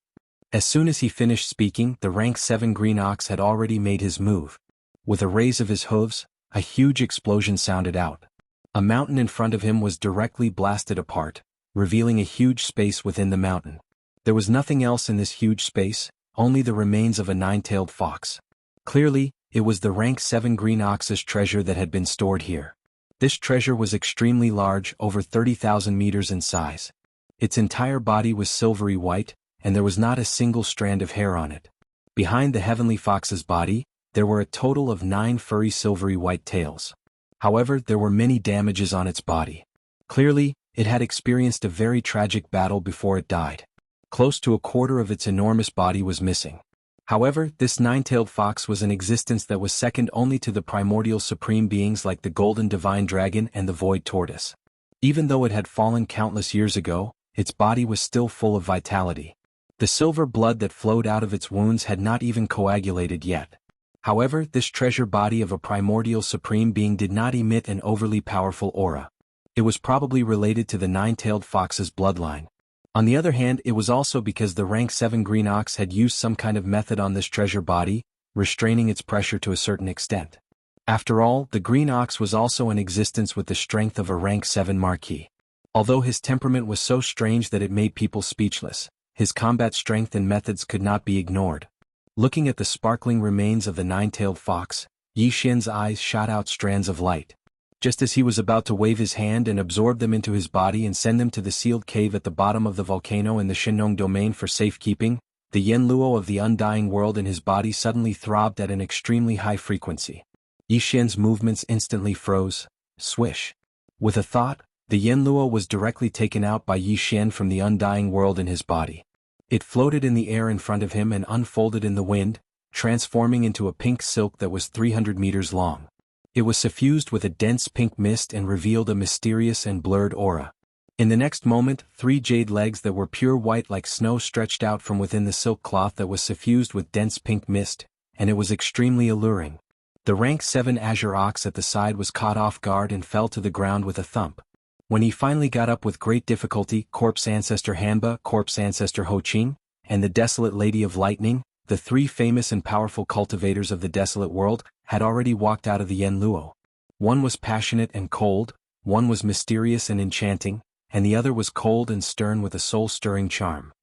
As soon as he finished speaking, the rank 7 Green Ox had already made his move. With a raise of his hooves, a huge explosion sounded out. A mountain in front of him was directly blasted apart, revealing a huge space within the mountain. There was nothing else in this huge space, only the remains of a 9-tailed fox. Clearly, it was the rank 7 Green Ox's treasure that had been stored here. This treasure was extremely large, over 30,000 meters in size. Its entire body was silvery white, and there was not a single strand of hair on it. Behind the heavenly fox's body, there were a total of 9 furry silvery white tails. However, there were many damages on its body. Clearly, it had experienced a very tragic battle before it died. Close to a quarter of its enormous body was missing. However, this 9-tailed fox was an existence that was second only to the primordial supreme beings like the golden divine dragon and the void tortoise. Even though it had fallen countless years ago, its body was still full of vitality. The silver blood that flowed out of its wounds had not even coagulated yet. However, this treasure body of a primordial supreme being did not emit an overly powerful aura. It was probably related to the 9-tailed fox's bloodline. On the other hand, it was also because the rank 7 Green Ox had used some kind of method on this treasure body, restraining its pressure to a certain extent. After all, the Green Ox was also in existence with the strength of a rank 7 Marquee. Although his temperament was so strange that it made people speechless, his combat strength and methods could not be ignored. Looking at the sparkling remains of the 9-tailed fox, Yi Xian's eyes shot out strands of light. Just as he was about to wave his hand and absorb them into his body and send them to the sealed cave at the bottom of the volcano in the Shenong domain for safekeeping, the Yen Luo of the undying world in his body suddenly throbbed at an extremely high frequency. Yi Xian's movements instantly froze. Swish. With a thought, the Yen Luo was directly taken out by Yi Xian from the undying world in his body. It floated in the air in front of him and unfolded in the wind, transforming into a pink silk that was 300 meters long. It was suffused with a dense pink mist and revealed a mysterious and blurred aura. In the next moment, 3 jade legs that were pure white like snow stretched out from within the silk cloth that was suffused with dense pink mist, and it was extremely alluring. The rank 7 azure ox at the side was caught off guard and fell to the ground with a thump. When he finally got up with great difficulty, Corpse Ancestor Hanba, Corpse Ancestor Ho Qing, and the Desolate Lady of Lightning, the 3 famous and powerful cultivators of the desolate world, had already walked out of the Yen Luo. One was passionate and cold, one was mysterious and enchanting, and the other was cold and stern with a soul-stirring charm.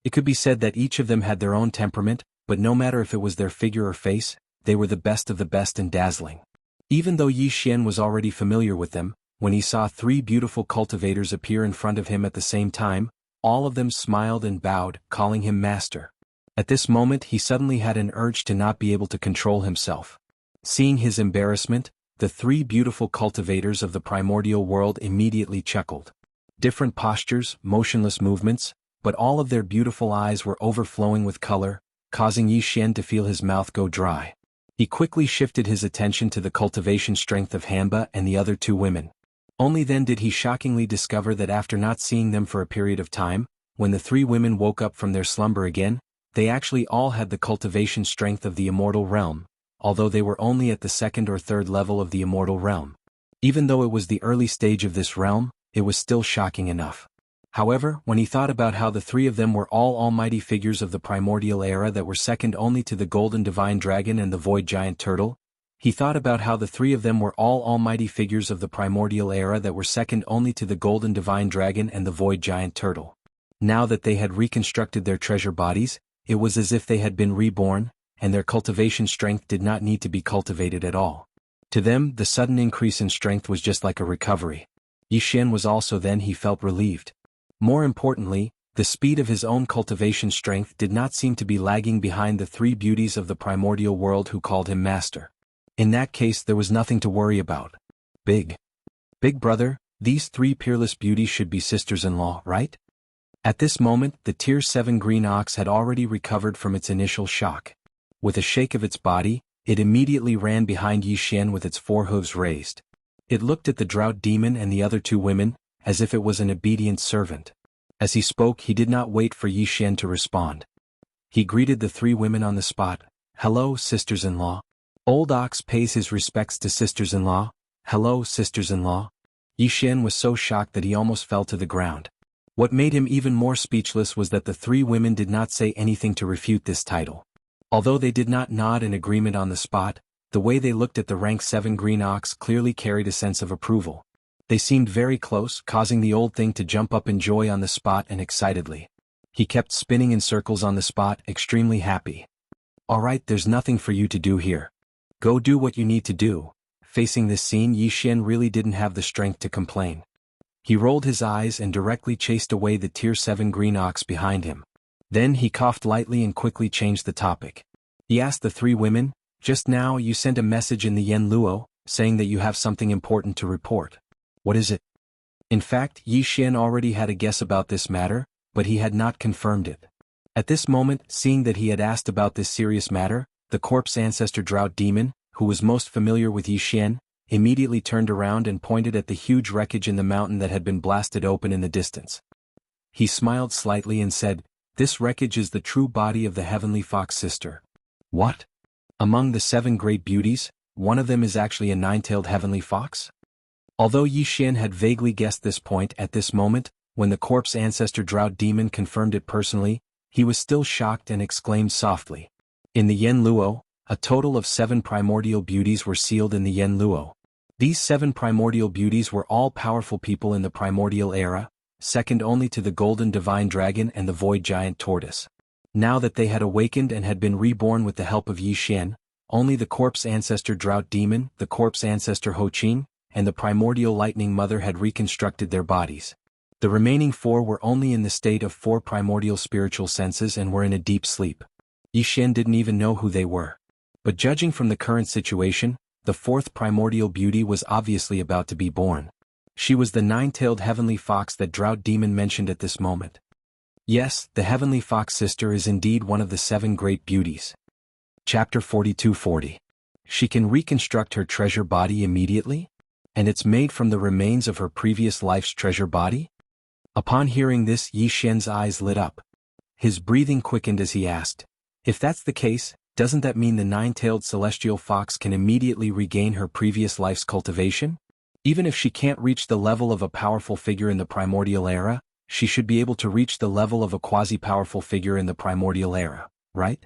It could be said that each of them had their own temperament, but no matter if it was their figure or face, they were the best of the best and dazzling. Even though Yi Xian was already familiar with them, when he saw 3 beautiful cultivators appear in front of him at the same time, all of them smiled and bowed, calling him master. At this moment he suddenly had an urge to not be able to control himself. Seeing his embarrassment, the 3 beautiful cultivators of the primordial world immediately chuckled. Different postures, motionless movements, but all of their beautiful eyes were overflowing with color, causing Yi Xian to feel his mouth go dry. He quickly shifted his attention to the cultivation strength of Hanba and the other 2 women. Only then did he shockingly discover that after not seeing them for a period of time, when the 3 women woke up from their slumber again, they actually all had the cultivation strength of the immortal realm, although they were only at the 2nd or 3rd level of the immortal realm. Even though it was the early stage of this realm, it was still shocking enough. However, when he thought about how the 3 of them were all almighty figures of the primordial era that were second only to the golden divine dragon and the void giant turtle, he thought about how the 3 of them were all almighty figures of the primordial era that were second only to the golden divine dragon and the void giant turtle. Now that they had reconstructed their treasure bodies, it was as if they had been reborn, and their cultivation strength did not need to be cultivated at all. To them, the sudden increase in strength was just like a recovery. Yi Xian was also then he felt relieved. More importantly, the speed of his own cultivation strength did not seem to be lagging behind the 3 beauties of the primordial world who called him master. In that case there was nothing to worry about. Big brother, these 3 peerless beauties should be sisters-in-law, right? At this moment the Tier 7 green ox had already recovered from its initial shock. With a shake of its body, it immediately ran behind Yi Xian with its 4 hooves raised. It looked at the drought demon and the other 2 women, as if it was an obedient servant. As he spoke he did not wait for Yi Xian to respond. He greeted the 3 women on the spot. "Hello, sisters-in-law." Old ox pays his respects to sisters-in-law. "Hello, sisters-in-law." Yi Xian was so shocked that he almost fell to the ground. What made him even more speechless was that the 3 women did not say anything to refute this title. Although they did not nod in agreement on the spot, the way they looked at the rank 7 green ox clearly carried a sense of approval. They seemed very close, causing the old thing to jump up in joy on the spot and excitedly. He kept spinning in circles on the spot, extremely happy. "Alright, there's nothing for you to do here. Go do what you need to do." Facing this scene, Yi Xian really didn't have the strength to complain. He rolled his eyes and directly chased away the Tier 7 green ox behind him. Then he coughed lightly and quickly changed the topic. He asked the 3 women, "Just now you sent a message in the Yen Luo, saying that you have something important to report. What is it?" In fact, Yi Xian already had a guess about this matter, but he had not confirmed it. At this moment, seeing that he had asked about this serious matter, the corpse ancestor drought demon, who was most familiar with Yi Xian, immediately turned around and pointed at the huge wreckage in the mountain that had been blasted open in the distance. He smiled slightly and said, "This wreckage is the true body of the heavenly fox sister." "What? Among the 7 great beauties, one of them is actually a 9-tailed heavenly fox?" Although Yi Xian had vaguely guessed this point at this moment, when the corpse ancestor drought demon confirmed it personally, he was still shocked and exclaimed softly. In the Yen Luo, a total of 7 primordial beauties were sealed in the Yen Luo. These 7 primordial beauties were all powerful people in the primordial era, second only to the golden divine dragon and the void giant tortoise. Now that they had awakened and had been reborn with the help of Yi Xian, only the corpse ancestor drought demon, the corpse ancestor Ho Qing, and the primordial lightning mother had reconstructed their bodies. The remaining 4 were only in the state of 4 primordial spiritual senses and were in a deep sleep. Yi Xian didn't even know who they were. But judging from the current situation, the 4th primordial beauty was obviously about to be born. She was the 9-tailed heavenly fox that drought demon mentioned at this moment. Yes, the heavenly fox sister is indeed one of the 7 great beauties. Chapter 42-40. She can reconstruct her treasure body immediately? And it's made from the remains of her previous life's treasure body? Upon hearing this, Yi Xian's eyes lit up. His breathing quickened as he asked, "If that's the case, doesn't that mean the nine-tailed celestial fox can immediately regain her previous life's cultivation? Even if she can't reach the level of a powerful figure in the primordial era, she should be able to reach the level of a quasi-powerful figure in the primordial era, right?"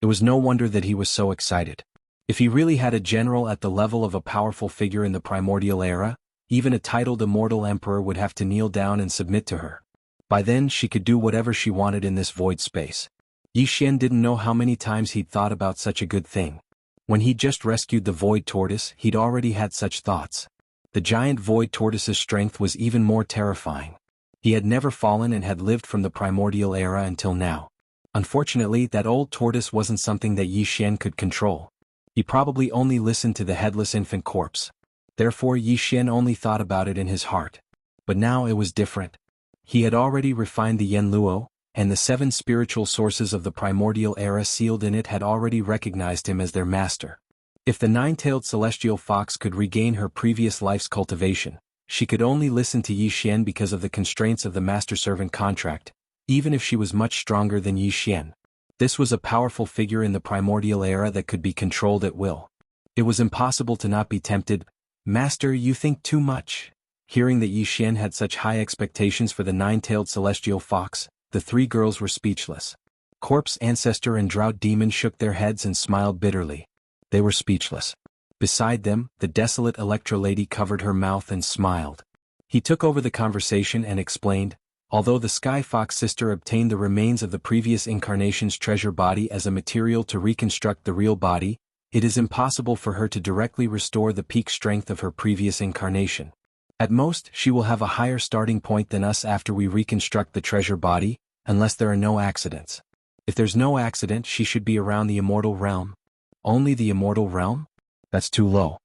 It was no wonder that he was so excited. If he really had a general at the level of a powerful figure in the primordial era, even a titled immortal emperor would have to kneel down and submit to her. By then she could do whatever she wanted in this void space. Yi Xian didn't know how many times he'd thought about such a good thing. When he'd just rescued the void tortoise, he'd already had such thoughts. The giant void tortoise's strength was even more terrifying. He had never fallen and had lived from the primordial era until now. Unfortunately, that old tortoise wasn't something that Yi Xian could control. He probably only listened to the headless infant corpse. Therefore Yi Xian only thought about it in his heart. But now it was different. He had already refined the Yen Luo, and the 7 spiritual sources of the primordial era sealed in it had already recognized him as their master. If the nine-tailed celestial fox could regain her previous life's cultivation, she could only listen to Yi Xian because of the constraints of the master-servant contract, even if she was much stronger than Yi Xian. This was a powerful figure in the primordial era that could be controlled at will. It was impossible to not be tempted. "Master, you think too much." Hearing that Yi Xian had such high expectations for the nine-tailed celestial fox, the 3 girls were speechless. Corpse Ancestor and Drought Demon shook their heads and smiled bitterly. They were speechless. Beside them, the desolate Electra Lady covered her mouth and smiled. He took over the conversation and explained, although the Sky Fox sister obtained the remains of the previous incarnation's treasure body as a material to reconstruct the real body, it is impossible for her to directly restore the peak strength of her previous incarnation. At most, she will have a higher starting point than us after we reconstruct the treasure body, unless there are no accidents. If there's no accident, she should be around the immortal realm. Only the immortal realm? That's too low.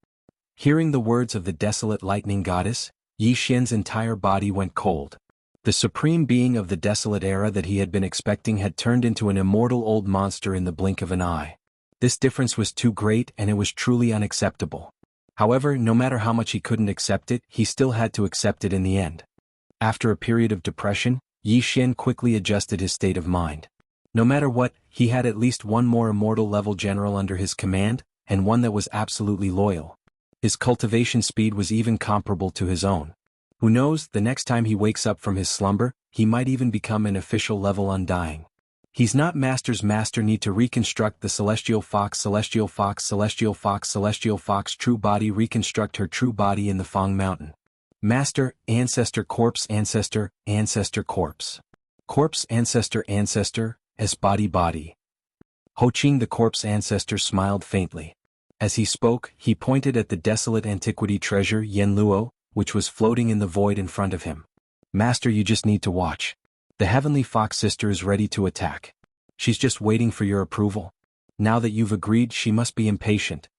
Hearing the words of the desolate lightning goddess, Yi Xian's entire body went cold. The supreme being of the desolate era that he had been expecting had turned into an immortal old monster in the blink of an eye. This difference was too great and it was truly unacceptable. However, no matter how much he couldn't accept it, he still had to accept it in the end. After a period of depression, Yi Xian quickly adjusted his state of mind. No matter what, he had at least one more immortal level general under his command, and one that was absolutely loyal. His cultivation speed was even comparable to his own. Who knows, the next time he wakes up from his slumber, he might even become an official level undying. He's not master's master need to reconstruct the celestial fox celestial fox celestial fox celestial fox true body reconstruct her true body in the Fang Mountain. Master, ancestor corpse ancestor, ancestor corpse. Corpse ancestor ancestor, S body body. Ho Qing the corpse ancestor smiled faintly. As he spoke, he pointed at the desolate antiquity treasure Yen Luo, which was floating in the void in front of him. Master, you just need to watch. The heavenly fox sister is ready to attack. She's just waiting for your approval. Now that you've agreed, she must be impatient.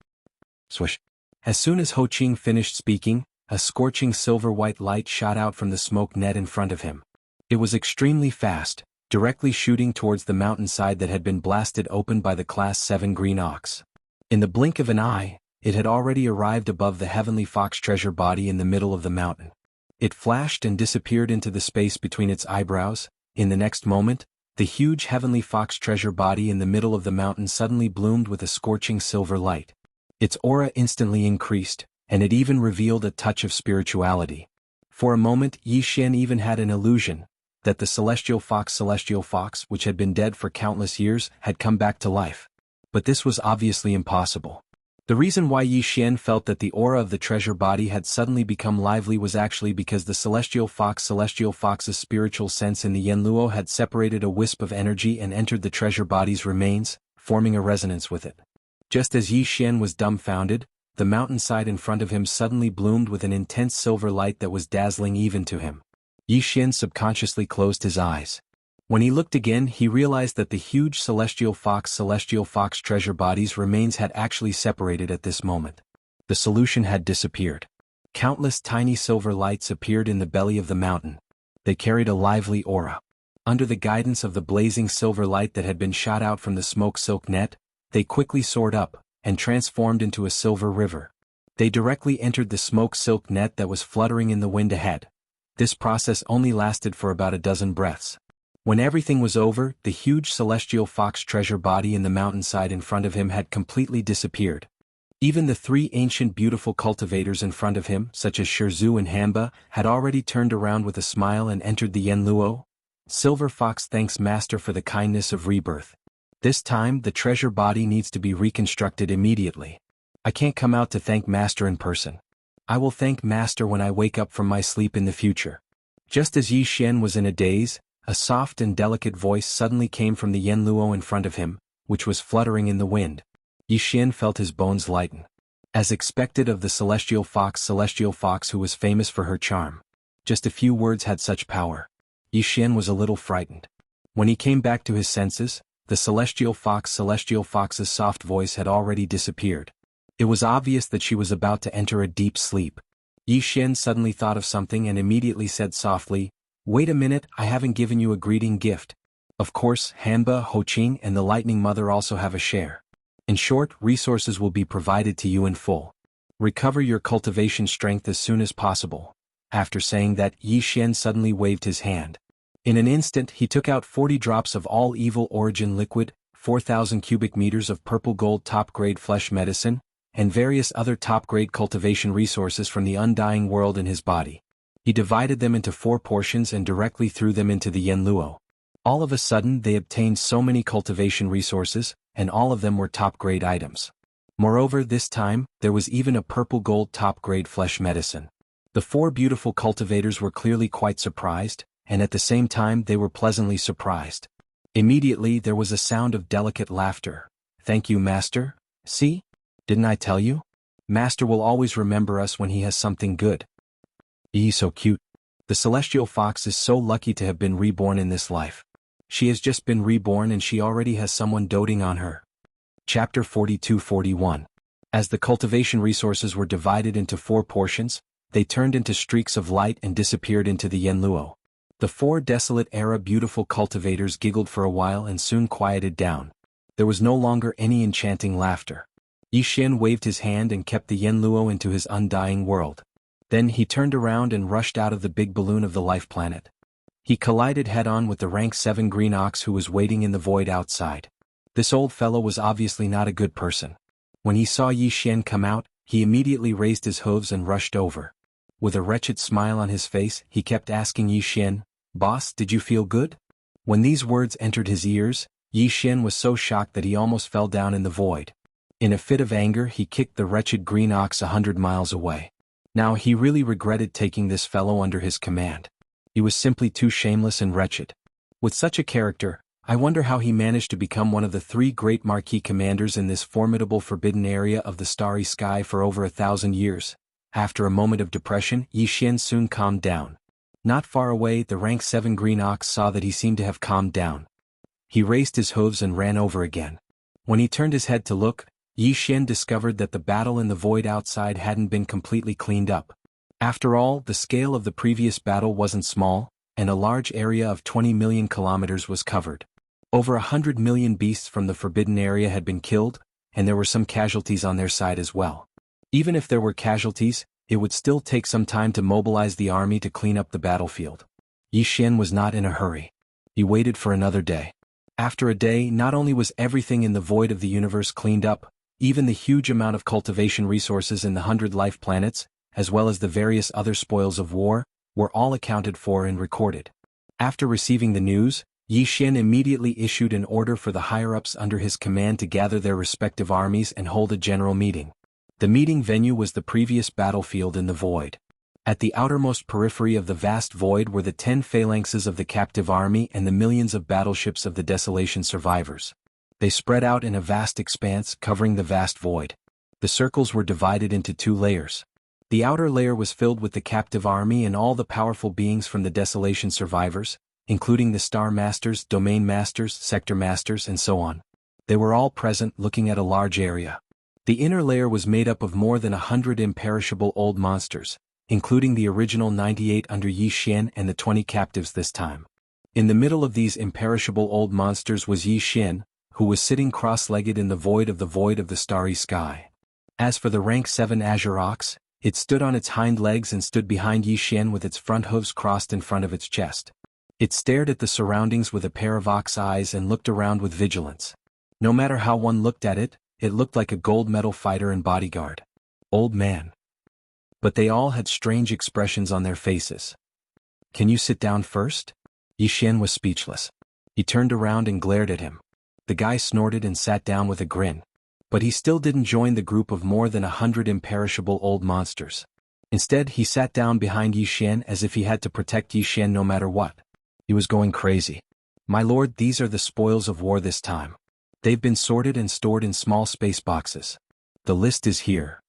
Swish. As soon as Ho Qing finished speaking, a scorching silver-white light shot out from the smoke net in front of him. It was extremely fast, directly shooting towards the mountainside that had been blasted open by the Class 7 Green Ox. In the blink of an eye, it had already arrived above the heavenly fox treasure body in the middle of the mountain. It flashed and disappeared into the space between its eyebrows. In the next moment, the huge heavenly fox treasure body in the middle of the mountain suddenly bloomed with a scorching silver light. Its aura instantly increased, and it even revealed a touch of spirituality. For a moment, Yi Xian even had an illusion that the celestial fox, which had been dead for countless years, had come back to life. But this was obviously impossible. The reason why Yi Xian felt that the aura of the treasure body had suddenly become lively was actually because the celestial fox's spiritual sense in the Yen Luo had separated a wisp of energy and entered the treasure body's remains, forming a resonance with it. Just as Yi Xian was dumbfounded, the mountainside in front of him suddenly bloomed with an intense silver light that was dazzling even to him. Yi Xian subconsciously closed his eyes. When he looked again, he realized that the huge celestial fox treasure body's remains had actually separated at this moment. The solution had disappeared. Countless tiny silver lights appeared in the belly of the mountain. They carried a lively aura. Under the guidance of the blazing silver light that had been shot out from the smoke silk net, they quickly soared up, and transformed into a silver river. They directly entered the smoke silk net that was fluttering in the wind ahead. This process only lasted for about a dozen breaths. When everything was over, the huge celestial fox treasure body in the mountainside in front of him had completely disappeared. Even the three ancient beautiful cultivators in front of him, such as Shirzu and Hamba, had already turned around with a smile and entered the Yenluo. Silver Fox thanks Master for the kindness of rebirth. This time the treasure body needs to be reconstructed immediately. I can't come out to thank Master in person. I will thank Master when I wake up from my sleep in the future. Just as Yi Xian was in a daze, a soft and delicate voice suddenly came from the Yenluo in front of him, which was fluttering in the wind. Yi Xian felt his bones lighten. As expected of the celestial fox who was famous for her charm. Just a few words had such power. Yi Xian was a little frightened. When he came back to his senses, the celestial fox's soft voice had already disappeared. It was obvious that she was about to enter a deep sleep. Yi Xian suddenly thought of something and immediately said softly, "Wait a minute, I haven't given you a greeting gift. Of course, Hanba, Hoqing and the Lightning Mother also have a share. In short, resources will be provided to you in full. Recover your cultivation strength as soon as possible." After saying that, Yi Xian suddenly waved his hand. In an instant he took out 40 drops of all evil origin liquid, 4,000 cubic meters of purple gold top-grade flesh medicine, and various other top-grade cultivation resources from the undying world in his body. He divided them into 4 portions and directly threw them into the Yenluo. All of a sudden they obtained so many cultivation resources, and all of them were top-grade items. Moreover, this time, there was even a purple gold top-grade flesh medicine. The 4 beautiful cultivators were clearly quite surprised, and at the same time they were pleasantly surprised. Immediately there was a sound of delicate laughter. "Thank you, Master. See? Didn't I tell you? Master will always remember us when he has something good." He's so cute. The celestial fox is so lucky to have been reborn in this life. She has just been reborn and she already has someone doting on her. Chapter 42-41. As the cultivation resources were divided into 4 portions, they turned into streaks of light and disappeared into the Yenluo. The 4 desolate era beautiful cultivators giggled for a while and soon quieted down. There was no longer any enchanting laughter. Yi Xian waved his hand and kept the Yenluo into his undying world. Then he turned around and rushed out of the big balloon of the life planet. He collided head-on with the rank 7 green ox who was waiting in the void outside. This old fellow was obviously not a good person. When he saw Yi Xian come out, he immediately raised his hooves and rushed over. With a wretched smile on his face, he kept asking Yi Xian, "Boss, did you feel good?" When these words entered his ears, Yi Xian was so shocked that he almost fell down in the void. In a fit of anger he kicked the wretched green ox 100 miles away. Now he really regretted taking this fellow under his command. He was simply too shameless and wretched. With such a character, I wonder how he managed to become one of the 3 great marquee commanders in this formidable forbidden area of the starry sky for over 1,000 years. After a moment of depression, Yi Xian soon calmed down. Not far away, the rank 7 green ox saw that he seemed to have calmed down. He raised his hooves and ran over again. When he turned his head to look, Yi Xian discovered that the battle in the void outside hadn't been completely cleaned up. After all, the scale of the previous battle wasn't small, and a large area of 20 million kilometers was covered. Over 100 million beasts from the forbidden area had been killed, and there were some casualties on their side as well. Even if there were casualties, it would still take some time to mobilize the army to clean up the battlefield. Yi Xian was not in a hurry. He waited for another day. After a day, not only was everything in the void of the universe cleaned up, even the huge amount of cultivation resources in the 100 life planets, as well as the various other spoils of war, were all accounted for and recorded. After receiving the news, Yi Xian immediately issued an order for the higher-ups under his command to gather their respective armies and hold a general meeting. The meeting venue was the previous battlefield in the void. At the outermost periphery of the vast void were the 10 phalanxes of the captive army and the millions of battleships of the desolation survivors. They spread out in a vast expanse covering the vast void. The circles were divided into 2 layers. The outer layer was filled with the captive army and all the powerful beings from the desolation survivors, including the Star Masters, Domain Masters, Sector Masters, and so on. They were all present, looking at a large area. The inner layer was made up of more than 100 imperishable old monsters, including the original 98 under Yi Xian and the 20 captives this time. In the middle of these imperishable old monsters was Yi Xian, who was sitting cross-legged in the void of the starry sky. As for the rank 7 Azure Ox, It stood on its hind legs and stood behind Yi Xian with its front hooves crossed in front of its chest. It stared at the surroundings with a pair of ox eyes and looked around with vigilance. No matter how one looked at it, it looked like a gold medal fighter and bodyguard. Old man. But they all had strange expressions on their faces. Can you sit down first? Yi Xian was speechless. He turned around and glared at him. The guy snorted and sat down with a grin. But he still didn't join the group of more than 100 imperishable old monsters. Instead, he sat down behind Yi Xian as if he had to protect Yi Xian no matter what. He was going crazy. My lord, these are the spoils of war this time. They've been sorted and stored in small space boxes. The list is here.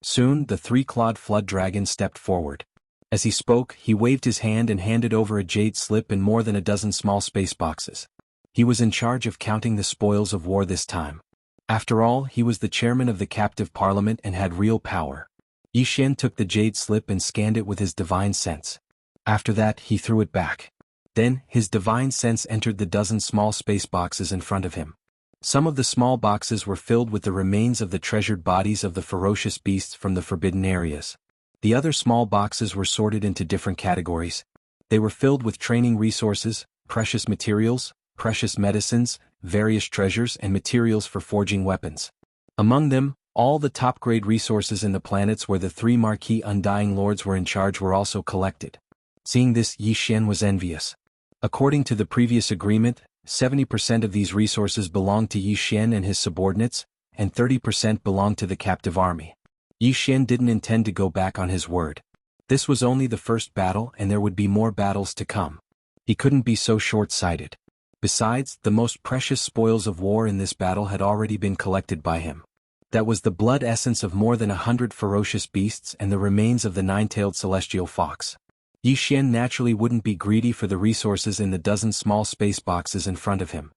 Soon, the three-clawed flood dragon stepped forward. As he spoke, he waved his hand and handed over a jade slip and more than a dozen small space boxes. He was in charge of counting the spoils of war this time. After all, he was the chairman of the captive parliament and had real power. Yi Xian took the jade slip and scanned it with his divine sense. After that, he threw it back. Then, his divine sense entered the dozen small space boxes in front of him. Some of the small boxes were filled with the remains of the treasured bodies of the ferocious beasts from the forbidden areas. The other small boxes were sorted into different categories. They were filled with training resources, precious materials, precious medicines, various treasures and materials for forging weapons. Among them, all the top-grade resources in the planets where the three marquee Undying Lords were in charge were also collected. Seeing this, Yi Xian was envious. According to the previous agreement, 70% of these resources belonged to Yi Xian and his subordinates, and 30% belonged to the captive army. Yi Xian didn't intend to go back on his word. This was only the first battle and there would be more battles to come. He couldn't be so short-sighted. Besides, the most precious spoils of war in this battle had already been collected by him. That was the blood essence of more than 100 ferocious beasts and the remains of the nine-tailed celestial fox. Yi Xian naturally wouldn't be greedy for the resources in the dozen small space boxes in front of him.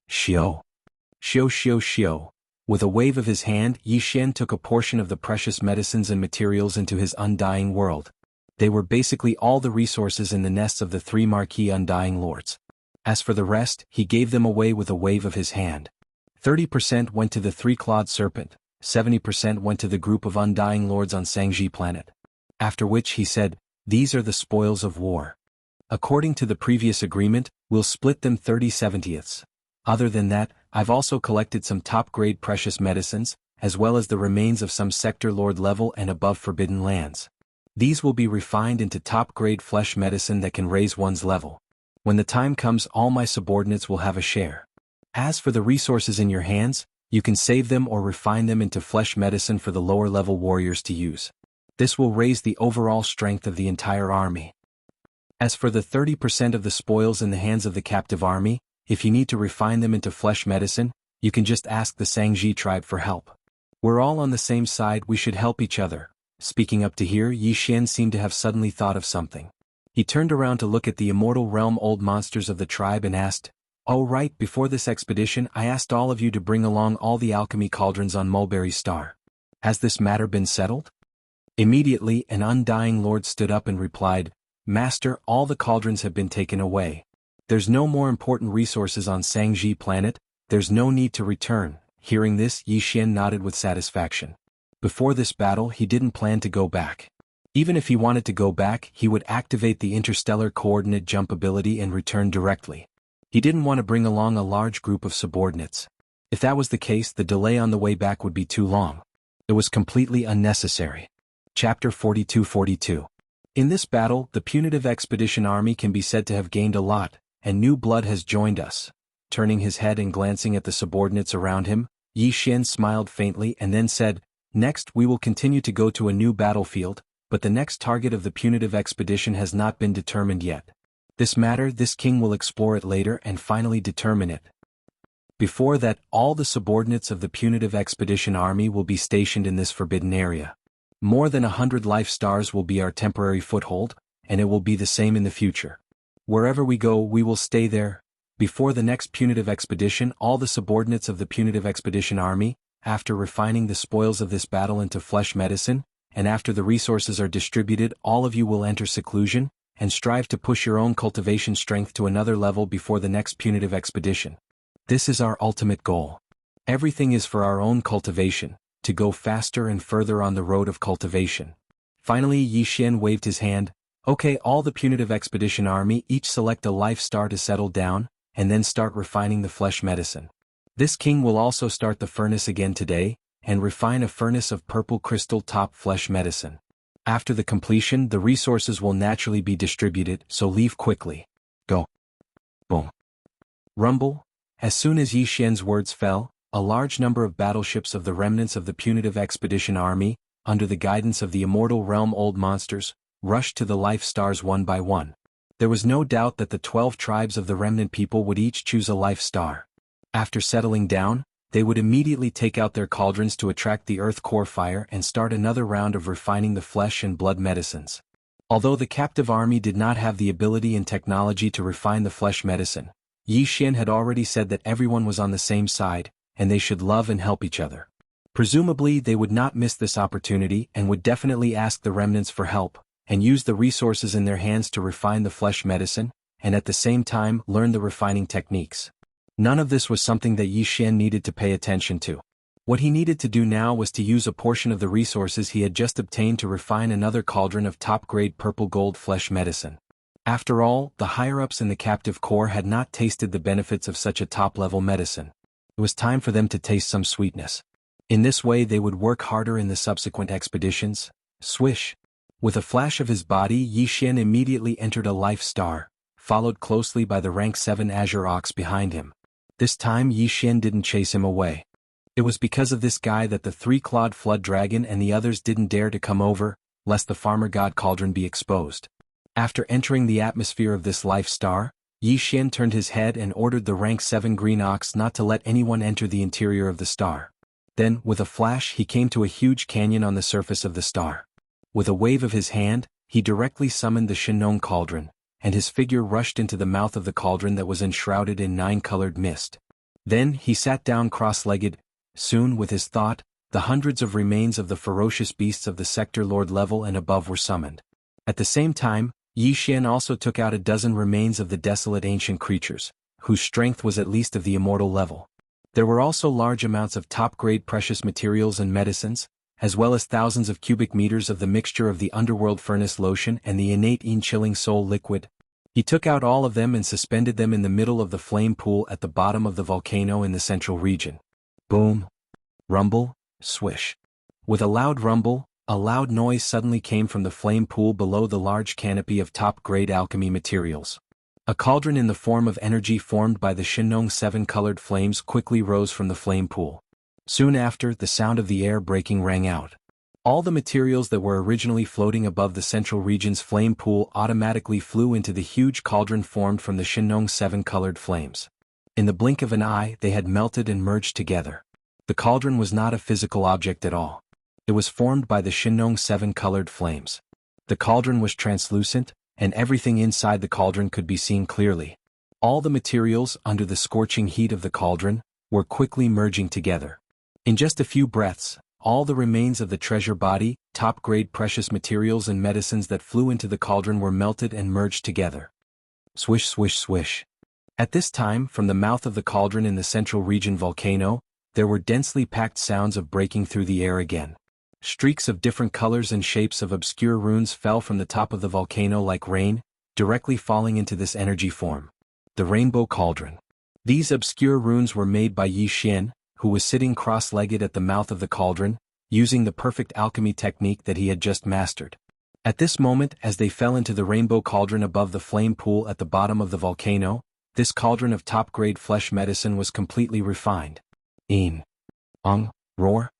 Xiao. Xiao xiao xiao. With a wave of his hand, Yi Xian took a portion of the precious medicines and materials into his undying world. They were basically all the resources in the nests of the three marquee Undying Lords. As for the rest, he gave them away with a wave of his hand. 30% went to the three-clawed serpent, 70% went to the group of Undying Lords on Sangji planet. After which he said, "These are the spoils of war. According to the previous agreement, we'll split them 30/70ths. Other than that, I've also collected some top-grade precious medicines, as well as the remains of some sector lord level and above forbidden lands. These will be refined into top-grade flesh medicine that can raise one's level. When the time comes, all my subordinates will have a share. As for the resources in your hands, you can save them or refine them into flesh medicine for the lower-level warriors to use. This will raise the overall strength of the entire army. As for the 30% of the spoils in the hands of the captive army, if you need to refine them into flesh medicine, you can just ask the Sangji tribe for help. We're all on the same side, we should help each other." Speaking up to here, Yi Xian seemed to have suddenly thought of something. He turned around to look at the immortal realm old monsters of the tribe and asked, "Oh right, before this expedition I asked all of you to bring along all the alchemy cauldrons on Mulberry Star. Has this matter been settled?" Immediately, an Undying Lord stood up and replied, "Master, all the cauldrons have been taken away. There's no more important resources on Sangji planet, there's no need to return." Hearing this, Yi Xian nodded with satisfaction. Before this battle, he didn't plan to go back. Even if he wanted to go back, he would activate the interstellar coordinate jump ability and return directly. He didn't want to bring along a large group of subordinates. If that was the case, the delay on the way back would be too long. It was completely unnecessary. Chapter 42-42. In this battle, the punitive expedition army can be said to have gained a lot, and new blood has joined us. Turning his head and glancing at the subordinates around him, Yi Xian smiled faintly and then said, "Next we will continue to go to a new battlefield, but the next target of the punitive expedition has not been determined yet. This matter, this king will explore it later and finally determine it. Before that, all the subordinates of the punitive expedition army will be stationed in this forbidden area. More than 100 life stars will be our temporary foothold, and it will be the same in the future. Wherever we go, we will stay there. Before the next punitive expedition, all the subordinates of the punitive expedition army, after refining the spoils of this battle into flesh medicine, and after the resources are distributed, all of you will enter seclusion, and strive to push your own cultivation strength to another level before the next punitive expedition. This is our ultimate goal. Everything is for our own cultivation, to go faster and further on the road of cultivation." Finally Yi Xian waved his hand. Okay, all the punitive expedition army each select a life star to settle down, and then start refining the flesh medicine. This king will also start the furnace again today, and refine a furnace of purple crystal top flesh medicine. After the completion, the resources will naturally be distributed, so leave quickly. Go. Boom. Rumble. As soon as Yi Xian's words fell, a large number of battleships of the remnants of the punitive expedition army, under the guidance of the immortal realm old monsters, rushed to the life stars one by one. There was no doubt that the 12 tribes of the remnant people would each choose a life star. After settling down, they would immediately take out their cauldrons to attract the earth core fire and start another round of refining the flesh and blood medicines. Although the captive army did not have the ability and technology to refine the flesh medicine, Yi Xian had already said that everyone was on the same side, and they should love and help each other. Presumably they would not miss this opportunity and would definitely ask the remnants for help, and use the resources in their hands to refine the flesh medicine, and at the same time learn the refining techniques. None of this was something that Yi Xian needed to pay attention to. What he needed to do now was to use a portion of the resources he had just obtained to refine another cauldron of top-grade purple gold flesh medicine. After all, the higher-ups in the captive corps had not tasted the benefits of such a top-level medicine. It was time for them to taste some sweetness. In this way they would work harder in the subsequent expeditions. Swish! With a flash of his body, Yi Xian immediately entered a life star, followed closely by the rank 7 Azure Ox behind him. This time Yi Xian didn't chase him away. It was because of this guy that the 3-clawed flood dragon and the others didn't dare to come over, lest the farmer god cauldron be exposed. After entering the atmosphere of this life star, Yi Xian turned his head and ordered the rank 7 green ox not to let anyone enter the interior of the star. Then, with a flash, he came to a huge canyon on the surface of the star. With a wave of his hand, he directly summoned the Shinong cauldron, and his figure rushed into the mouth of the cauldron that was enshrouded in 9-colored mist. Then he sat down cross-legged. Soon, with his thought, the hundreds of remains of the ferocious beasts of the sector lord level and above were summoned. At the same time, Yi Xian also took out a dozen remains of the desolate ancient creatures, whose strength was at least of the immortal level. There were also large amounts of top-grade precious materials and medicines, as well as thousands of cubic meters of the mixture of the underworld furnace lotion and the innate chilling soul liquid. He took out all of them and suspended them in the middle of the flame pool at the bottom of the volcano in the central region. Boom! Rumble! Swish! With a loud rumble, a loud noise suddenly came from the flame pool below the large canopy of top-grade alchemy materials. A cauldron in the form of energy formed by the Shinong 7-colored flames quickly rose from the flame pool. Soon after, the sound of the air breaking rang out. All the materials that were originally floating above the central region's flame pool automatically flew into the huge cauldron formed from the Shinong 7-colored flames. In the blink of an eye, they had melted and merged together. The cauldron was not a physical object at all. It was formed by the Shinong 7-colored flames. The cauldron was translucent, and everything inside the cauldron could be seen clearly. All the materials, under the scorching heat of the cauldron, were quickly merging together. In just a few breaths, all the remains of the treasure body, top-grade precious materials and medicines that flew into the cauldron were melted and merged together. Swish, swish, swish. At this time, from the mouth of the cauldron in the central region volcano, there were densely packed sounds of breaking through the air again. Streaks of different colors and shapes of obscure runes fell from the top of the volcano like rain, directly falling into this energy form. The Rainbow Cauldron. These obscure runes were made by Yi Xian, who was sitting cross-legged at the mouth of the cauldron, using the perfect alchemy technique that he had just mastered. At this moment, as they fell into the Rainbow Cauldron above the flame pool at the bottom of the volcano, this cauldron of top-grade flesh medicine was completely refined. Roar.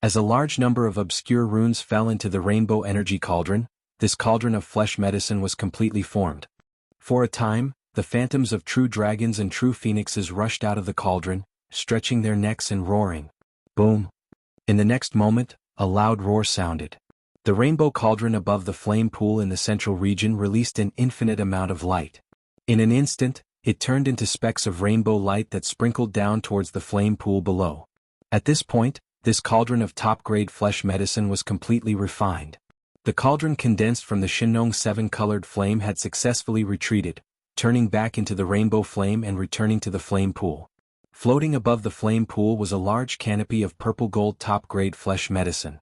As a large number of obscure runes fell into the rainbow energy cauldron, this cauldron of flesh medicine was completely formed. For a time, the phantoms of true dragons and true phoenixes rushed out of the cauldron, stretching their necks and roaring. Boom! In the next moment, a loud roar sounded. The rainbow cauldron above the flame pool in the central region released an infinite amount of light. In an instant, it turned into specks of rainbow light that sprinkled down towards the flame pool below. At this point, this cauldron of top-grade flesh medicine was completely refined. The cauldron condensed from the Shinong 7-colored flame had successfully retreated, turning back into the rainbow flame and returning to the flame pool. Floating above the flame pool was a large canopy of purple gold top-grade flesh medicine.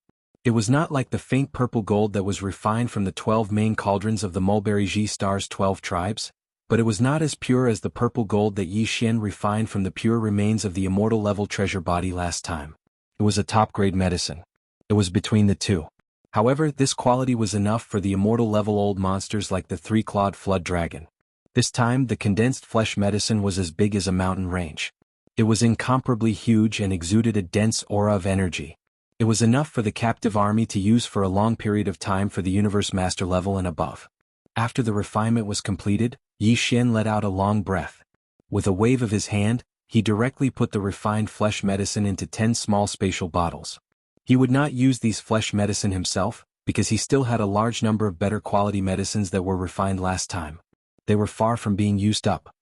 It was not like the faint purple gold that was refined from the 12 main cauldrons of the Mulberry Ji Star's 12 tribes, but it was not as pure as the purple gold that Yi Xian refined from the pure remains of the immortal level treasure body last time. It was a top-grade medicine. It was between the two. However, this quality was enough for the immortal level old monsters like the three-clawed flood dragon. This time the condensed flesh medicine was as big as a mountain range. It was incomparably huge and exuded a dense aura of energy. It was enough for the captive army to use for a long period of time for the universe master level and above. After the refinement was completed, Yi Xian let out a long breath. With a wave of his hand, he directly put the refined flesh medicine into 10 small spatial bottles. He would not use these flesh medicine himself, because he still had a large number of better quality medicines that were refined last time. They were far from being used up.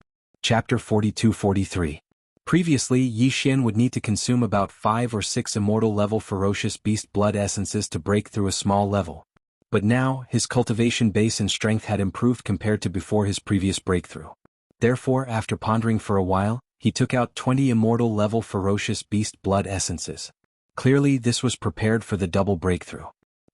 Chapter 42-43. Previously, Yi Xian would need to consume about 5 or 6 immortal level ferocious beast blood essences to break through a small level. But now, his cultivation base and strength had improved compared to before his previous breakthrough. Therefore, after pondering for a while, he took out 20 immortal level ferocious beast blood essences. Clearly, this was prepared for the double breakthrough.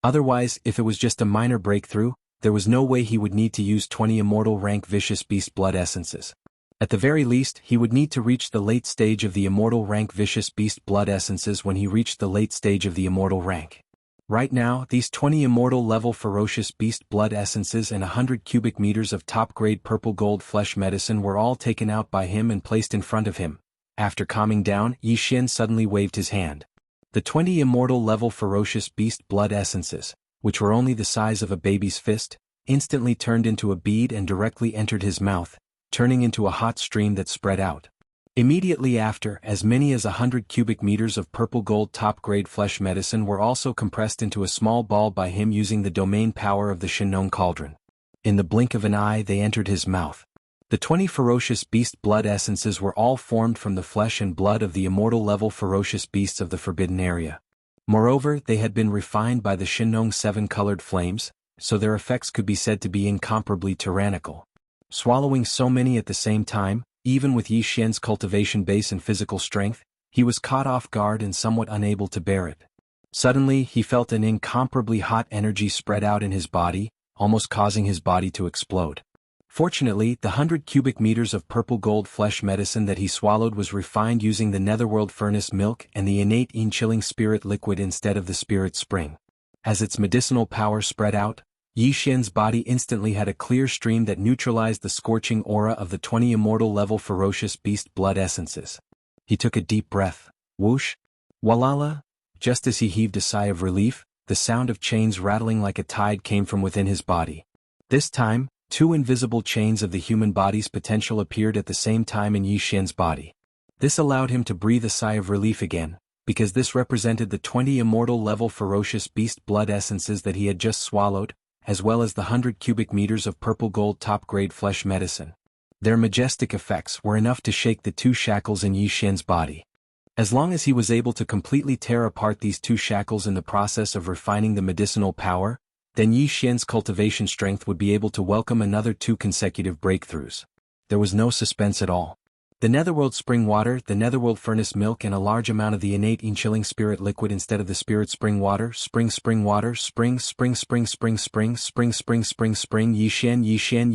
Otherwise, if it was just a minor breakthrough, there was no way he would need to use 20 immortal rank vicious beast blood essences. At the very least, he would need to reach the late stage of the immortal rank vicious beast blood essences when he reached the late stage of the immortal rank. Right now, these 20 immortal level ferocious beast blood essences and 100 cubic meters of top-grade purple gold flesh medicine were all taken out by him and placed in front of him. After calming down, Yi Xian suddenly waved his hand. The 20 immortal level ferocious beast blood essences, which were only the size of a baby's fist, instantly turned into a bead and directly entered his mouth, turning into a hot stream that spread out. Immediately after, as many as 100 cubic meters of purple gold top-grade flesh medicine were also compressed into a small ball by him using the domain power of the Shinnon Cauldron. In the blink of an eye they entered his mouth. The 20 ferocious beast blood essences were all formed from the flesh and blood of the immortal level ferocious beasts of the Forbidden Area. Moreover, they had been refined by the Shinnon 7-colored flames, so their effects could be said to be incomparably tyrannical. Swallowing so many at the same time, even with Yi Xian's cultivation base and physical strength, he was caught off guard and somewhat unable to bear it. Suddenly, he felt an incomparably hot energy spread out in his body, almost causing his body to explode. Fortunately, the 100 cubic meters of purple gold flesh medicine that he swallowed was refined using the netherworld furnace milk and the innate chilling spirit liquid instead of the spirit spring. As its medicinal power spread out, Yi Xian's body instantly had a clear stream that neutralized the scorching aura of the 20 immortal level ferocious beast blood essences. He took a deep breath. Whoosh! Walala! Just as he heaved a sigh of relief, the sound of chains rattling like a tide came from within his body. This time, 2 invisible chains of the human body's potential appeared at the same time in Yi Xian's body. This allowed him to breathe a sigh of relief again, because this represented the 20 immortal level ferocious beast blood essences that he had just swallowed, as well as the 100 cubic meters of purple gold top-grade flesh medicine. Their majestic effects were enough to shake the 2 shackles in Yi Xian's body. As long as he was able to completely tear apart these 2 shackles in the process of refining the medicinal power, then Yi Xian's cultivation strength would be able to welcome another 2 consecutive breakthroughs. There was no suspense at all. The netherworld spring water, the netherworld furnace milk and a large amount of the innate chilling spirit liquid instead of the spirit spring water, spring water, spring, Yi Xian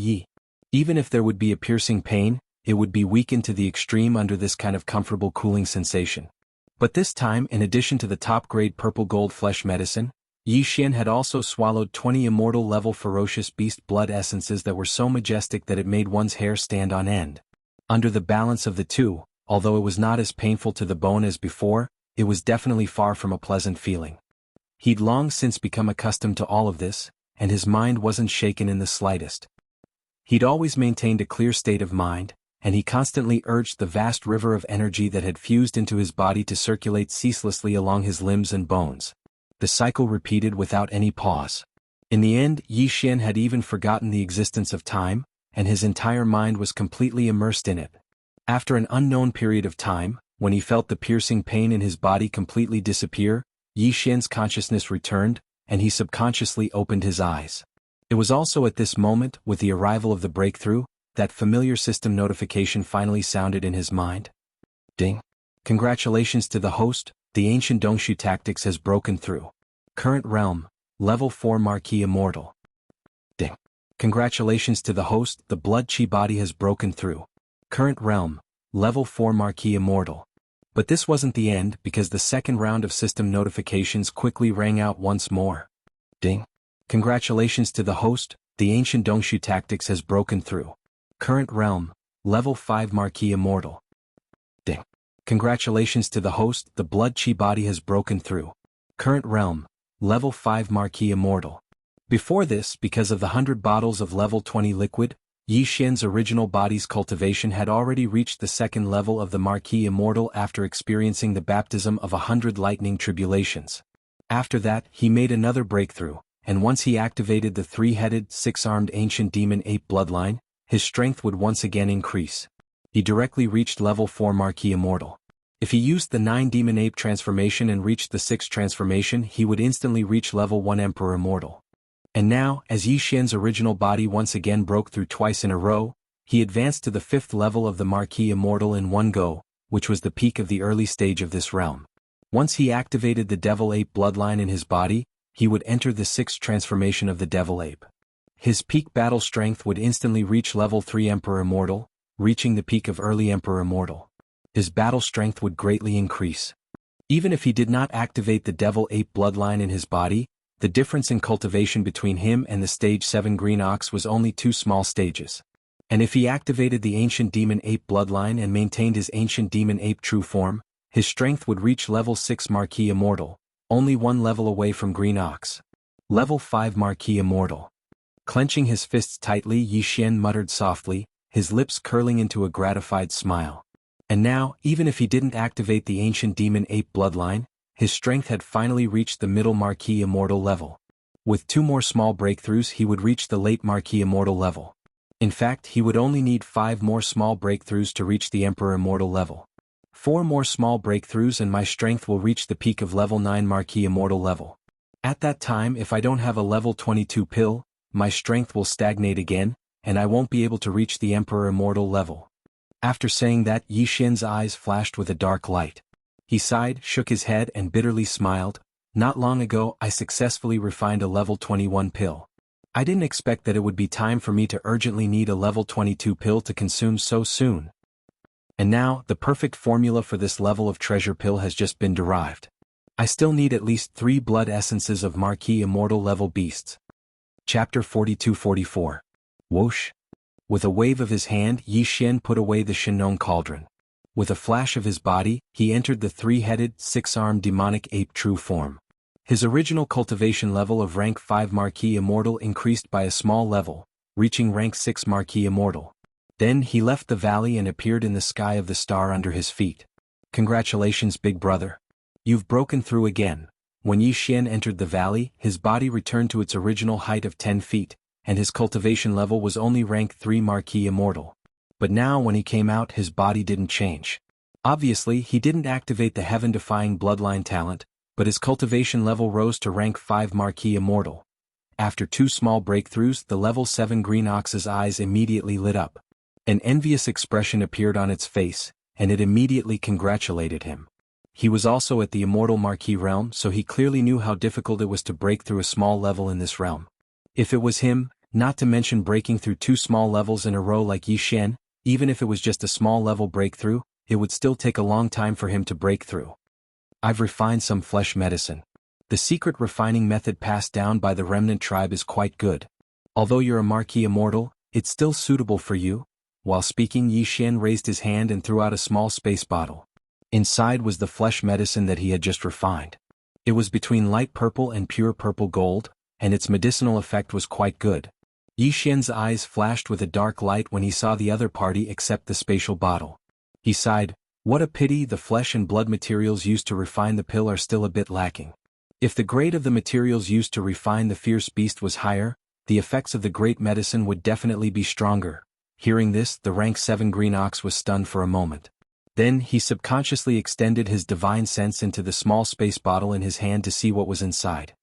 yi. Even if there would be a piercing pain, it would be weakened to the extreme under this kind of comfortable cooling sensation. But this time, in addition to the top-grade purple gold flesh medicine, Yi Xian had also swallowed 20 immortal level ferocious beast blood essences that were so majestic that it made one's hair stand on end. Under the balance of the 2, although it was not as painful to the bone as before, it was definitely far from a pleasant feeling. He'd long since become accustomed to all of this, and his mind wasn't shaken in the slightest. He'd always maintained a clear state of mind, and he constantly urged the vast river of energy that had fused into his body to circulate ceaselessly along his limbs and bones. The cycle repeated without any pause. In the end, Yi Xian had even forgotten the existence of time, and his entire mind was completely immersed in it. After an unknown period of time, when he felt the piercing pain in his body completely disappear, Yi Xian's consciousness returned, and he subconsciously opened his eyes. It was also at this moment, with the arrival of the breakthrough, that familiar system notification finally sounded in his mind. Ding! Congratulations to the host, the ancient Dongshu tactics has broken through. Current realm, level 4 Marquis Immortal. Ding. Congratulations to the host, the blood chi body has broken through. Current realm, level 4 Marquis Immortal. But this wasn't the end because the second round of system notifications quickly rang out once more. Ding. Congratulations to the host, the ancient Dongshu tactics has broken through. Current realm, level 5 Marquis Immortal. Ding. Congratulations to the host, the blood chi body has broken through. Current realm, level 5 Marquis Immortal. Before this, because of the 100 bottles of level 20 liquid, Yi Xian's original body's cultivation had already reached the second level of the Marquis Immortal after experiencing the baptism of 100 lightning tribulations. After that, he made another breakthrough, and once he activated the three-headed, six-armed ancient demon ape bloodline, his strength would once again increase. He directly reached level 4 Marquis Immortal. If he used the 9 demon ape transformation and reached the 6th transformation, he would instantly reach level 1 Emperor Immortal. And now, as Yi Xian's original body once again broke through twice in a row, he advanced to the 5th level of the Marquis Immortal in one go, which was the peak of the early stage of this realm. Once he activated the Devil Ape bloodline in his body, he would enter the 6th transformation of the Devil Ape. His peak battle strength would instantly reach level 3 Emperor Immortal, reaching the peak of early Emperor Immortal. His battle strength would greatly increase. Even if he did not activate the Devil Ape bloodline in his body, the difference in cultivation between him and the stage 7 Green Ox was only 2 small stages. And if he activated the Ancient Demon Ape bloodline and maintained his Ancient Demon Ape true form, his strength would reach level 6 Marquis Immortal, only 1 level away from Green Ox. Level 5 Marquis Immortal. Clenching his fists tightly, Yi Xian muttered softly, his lips curling into a gratified smile. And now, even if he didn't activate the Ancient Demon Ape bloodline, his strength had finally reached the middle Marquis Immortal level. With 2 more small breakthroughs he would reach the late Marquis Immortal level. In fact, he would only need 5 more small breakthroughs to reach the Emperor Immortal level. 4 more small breakthroughs and my strength will reach the peak of level 9 Marquis Immortal level. At that time, if I don't have a level 22 pill, my strength will stagnate again, and I won't be able to reach the Emperor Immortal level. After saying that, Yi Xian's eyes flashed with a dark light. He sighed, shook his head and bitterly smiled. Not long ago I successfully refined a level 21 pill. I didn't expect that it would be time for me to urgently need a level 22 pill to consume so soon. And now, the perfect formula for this level of treasure pill has just been derived. I still need at least 3 blood essences of Marquis Immortal level beasts. Chapter 42-44. Whoosh. With a wave of his hand, Yi Xian put away the Shinong cauldron. With a flash of his body, he entered the 3-headed, 6-armed demonic ape true form. His original cultivation level of rank 5 Marquis Immortal increased by a small level, reaching rank 6 Marquis Immortal. Then he left the valley and appeared in the sky of the star under his feet. Congratulations, big brother. You've broken through again. When Yi Xian entered the valley, his body returned to its original height of 10 feet, and his cultivation level was only rank 3 Marquis Immortal. But now when he came out his body didn't change. Obviously he didn't activate the heaven-defying bloodline talent, but his cultivation level rose to rank 5 Marquis Immortal. After 2 small breakthroughs the level 7 Green Ox's eyes immediately lit up. An envious expression appeared on its face, and it immediately congratulated him. He was also at the Immortal Marquis realm, so he clearly knew how difficult it was to break through a small level in this realm. If it was him, not to mention breaking through 2 small levels in a row like Yi Xian, even if it was just a small level breakthrough, it would still take a long time for him to break through. I've refined some flesh medicine. The secret refining method passed down by the remnant tribe is quite good. Although you're a Marquis Immortal, it's still suitable for you. While speaking, Yi Xian raised his hand and threw out a small space bottle. Inside was the flesh medicine that he had just refined. It was between light purple and pure purple gold, and its medicinal effect was quite good. Yi Xian's eyes flashed with a dark light when he saw the other party accept the spatial bottle. He sighed, what a pity the flesh and blood materials used to refine the pill are still a bit lacking. If the grade of the materials used to refine the fierce beast was higher, the effects of the great medicine would definitely be stronger. Hearing this, the rank 7 Green Ox was stunned for a moment. Then he subconsciously extended his divine sense into the small space bottle in his hand to see what was inside.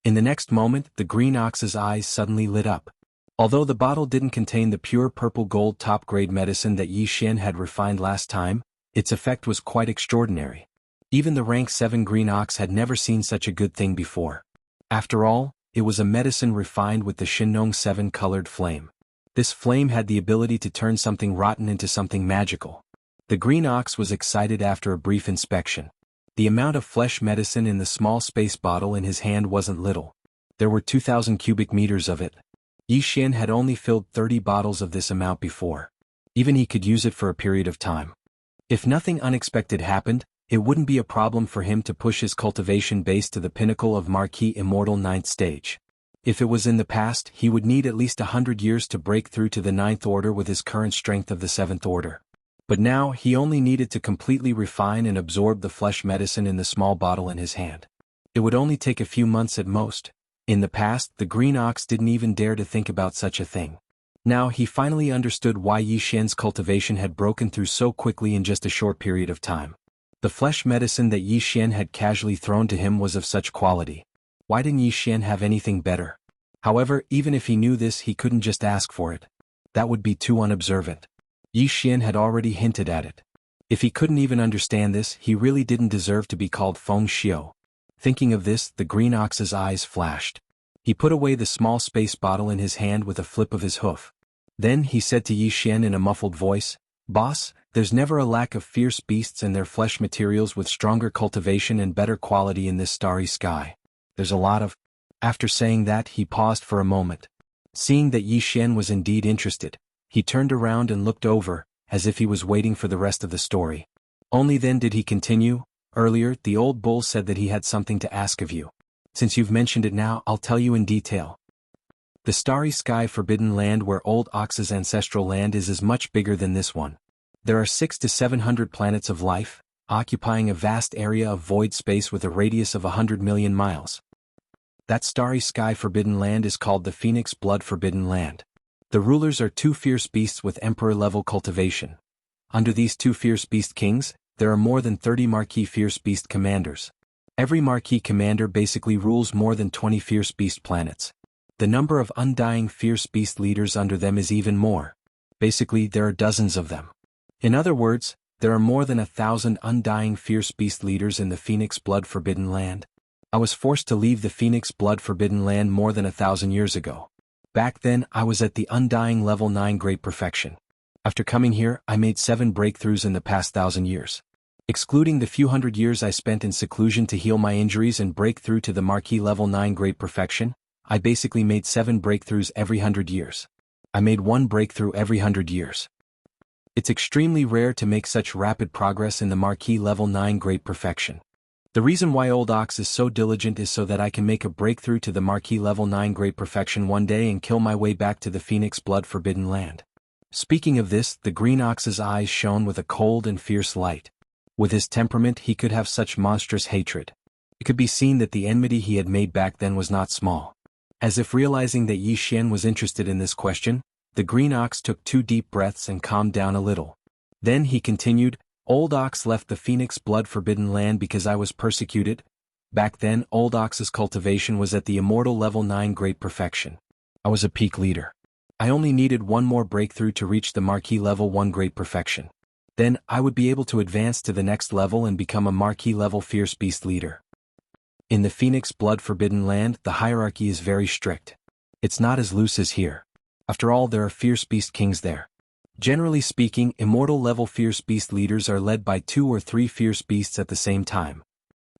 In the next moment, the Green Ox's eyes suddenly lit up. Although the bottle didn't contain the pure purple gold top-grade medicine that Yi Xian had refined last time, its effect was quite extraordinary. Even the rank 7 green ox had never seen such a good thing before. After all, it was a medicine refined with the Shinong 7 colored flame. This flame had the ability to turn something rotten into something magical. The green ox was excited after a brief inspection. The amount of flesh medicine in the small space bottle in his hand wasn't little. There were 2,000 cubic meters of it. Yi Xian had only filled 30 bottles of this amount before. Even he could use it for a period of time. If nothing unexpected happened, it wouldn't be a problem for him to push his cultivation base to the pinnacle of Marquis Immortal 9th stage. If it was in the past, he would need at least 100 years to break through to the 9th order with his current strength of the 7th order. But now he only needed to completely refine and absorb the flesh medicine in the small bottle in his hand. It would only take a few months at most. In the past, the green ox didn't even dare to think about such a thing. Now he finally understood why Yi Xian's cultivation had broken through so quickly in just a short period of time. The flesh medicine that Yi Xian had casually thrown to him was of such quality. Why didn't Yi Xian have anything better? However, even if he knew this, he couldn't just ask for it. That would be too unobservant. Yi Xian had already hinted at it. If he couldn't even understand this, he really didn't deserve to be called Feng Xiu. Thinking of this, the green ox's eyes flashed. He put away the small space bottle in his hand with a flip of his hoof. Then he said to Yi Xian in a muffled voice, "Boss, there's never a lack of fierce beasts and their flesh materials with stronger cultivation and better quality in this starry sky. There's a lot of—" After saying that, he paused for a moment. Seeing that Yi Xian was indeed interested, he turned around and looked over, as if he was waiting for the rest of the story. Only then did he continue, "Earlier, the old bull said that he had something to ask of you. Since you've mentioned it now, I'll tell you in detail. The starry sky forbidden land where Old Ox's ancestral land is much bigger than this one. There are 600 to 700 planets of life, occupying a vast area of void space with a radius of 100 million miles. That starry sky forbidden land is called the Phoenix Blood Forbidden Land. The rulers are 2 fierce beasts with emperor-level cultivation. Under these 2 fierce beast kings, there are more than 30 Marquis fierce beast commanders. Every Marquis commander basically rules more than 20 fierce beast planets. The number of undying fierce beast leaders under them is even more. Basically, there are dozens of them. In other words, there are more than 1,000 undying fierce beast leaders in the Phoenix Blood Forbidden Land. I was forced to leave the Phoenix Blood Forbidden Land more than 1,000 years ago. Back then, I was at the undying level 9 Great Perfection. After coming here, I made 7 breakthroughs in the past 1,000 years. Excluding the few hundred years I spent in seclusion to heal my injuries and break through to the Marquis level 9 Great Perfection, I basically made 7 breakthroughs every 100 years. I made 1 breakthrough every 100 years. It's extremely rare to make such rapid progress in the Marquis level 9 Great Perfection. The reason why Old Ox is so diligent is so that I can make a breakthrough to the Marquis level 9 Great Perfection one day and kill my way back to the Phoenix Blood Forbidden Land. Speaking of this, the green ox's eyes shone with a cold and fierce light. With his temperament, he could have such monstrous hatred. It could be seen that the enmity he had made back then was not small. As if realizing that Yi Xian was interested in this question, the green ox took 2 deep breaths and calmed down a little. Then he continued, "Old Ox left the Phoenix Blood Forbidden Land because I was persecuted. Back then, Old Ox's cultivation was at the immortal level 9 Great Perfection. I was a peak leader. I only needed 1 more breakthrough to reach the Marquis level 1 Great Perfection. Then, I would be able to advance to the next level and become a Marquis level Fierce Beast leader. In the Phoenix Blood Forbidden Land, the hierarchy is very strict. It's not as loose as here. After all, there are Fierce Beast Kings there. Generally speaking, immortal level Fierce Beast leaders are led by 2 or 3 Fierce Beasts at the same time.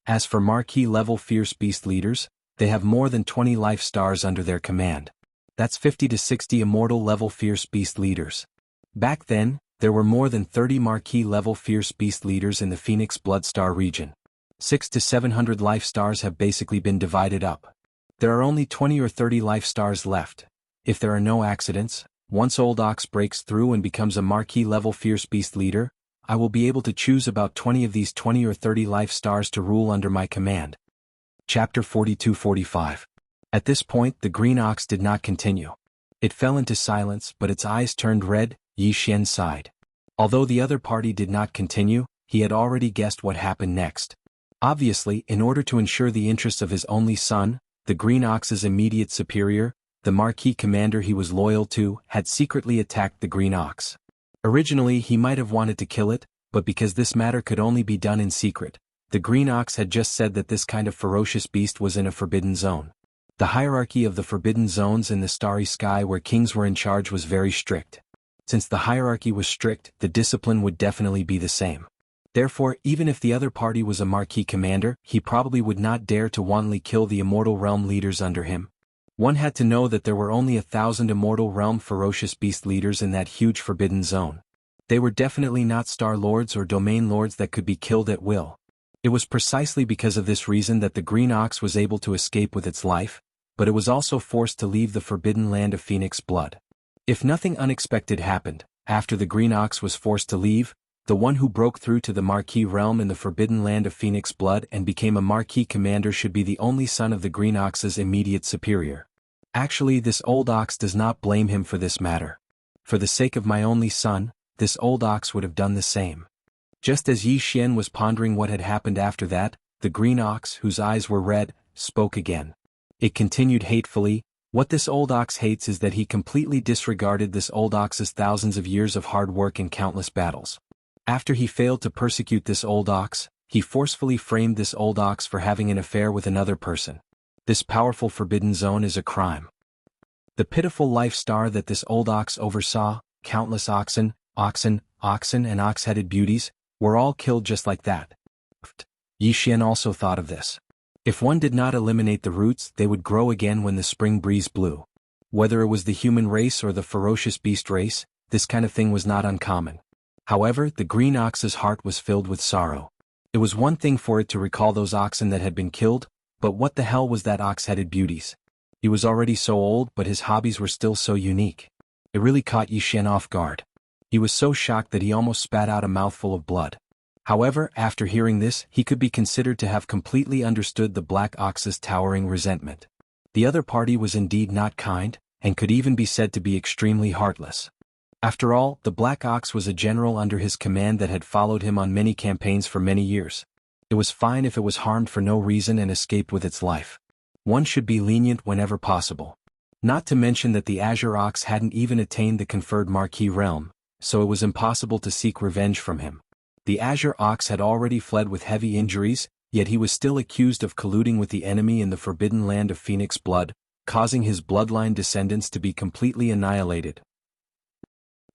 As for Marquis level Fierce Beast leaders, they have more than 20 life stars under their command. That's 50 to 60 immortal level Fierce Beast leaders. Back then, there were more than 30 Marquis level Fierce Beast leaders in the Phoenix Blood Star region. 600 to 700 life stars have basically been divided up. There are only 20 or 30 life stars left. If there are no accidents, once Old Ox breaks through and becomes a Marquis level Fierce Beast leader, I will be able to choose about 20 of these 20 or 30 life stars to rule under my command. Chapter 42-45. At this point, the green ox did not continue. It fell into silence, but its eyes turned red. Yi Xian sighed. Although the other party did not continue, he had already guessed what happened next. Obviously, in order to ensure the interests of his only son, the green ox's immediate superior, the Marquis commander he was loyal to, had secretly attacked the green ox. Originally, he might have wanted to kill it, but because this matter could only be done in secret, The green ox had just said that this kind of ferocious beast was in a forbidden zone. The hierarchy of the forbidden zones in the starry sky where kings were in charge was very strict. Since the hierarchy was strict, the discipline would definitely be the same. Therefore, even if the other party was a marquee commander, he probably would not dare to wantonly kill the immortal realm leaders under him. One had to know that there were only 1,000 immortal realm ferocious beast leaders in that huge forbidden zone. They were definitely not star lords or domain lords that could be killed at will. It was precisely because of this reason that the green ox was able to escape with its life, but it was also forced to leave the forbidden land of Phoenix blood. If nothing unexpected happened, after the green ox was forced to leave, the one who broke through to the marquee realm in the forbidden land of Phoenix blood and became a marquee commander should be the only son of the green ox's immediate superior. Actually, this old ox does not blame him for this matter. For the sake of my only son, this old ox would have done the same. Just as Yi Xian was pondering what had happened after that, the green ox, whose eyes were red, spoke again. It continued hatefully, "What this old ox hates is that he completely disregarded this old ox's thousands of years of hard work and countless battles. After he failed to persecute this old ox, he forcefully framed this old ox for having an affair with another person. This powerful forbidden zone is a crime. The pitiful life star that this old ox oversaw, countless oxen, and ox-headed beauties, were all killed just like that." Yi Xian also thought of this. If one did not eliminate the roots, they would grow again when the spring breeze blew. Whether it was the human race or the ferocious beast race, this kind of thing was not uncommon. However, the green ox's heart was filled with sorrow. It was one thing for it to recall those oxen that had been killed, but what the hell was that ox-headed beauties? He was already so old, but his hobbies were still so unique. It really caught Yi Xian off guard. He was so shocked that he almost spat out a mouthful of blood. However, after hearing this, he could be considered to have completely understood the black ox's towering resentment. The other party was indeed not kind, and could even be said to be extremely heartless. After all, the black ox was a general under his command that had followed him on many campaigns for many years. It was fine if it was harmed for no reason and escaped with its life. One should be lenient whenever possible. Not to mention that the azure ox hadn't even attained the conferred marquee realm, so it was impossible to seek revenge from him. The azure ox had already fled with heavy injuries, yet he was still accused of colluding with the enemy in the forbidden land of Phoenix blood, causing his bloodline descendants to be completely annihilated.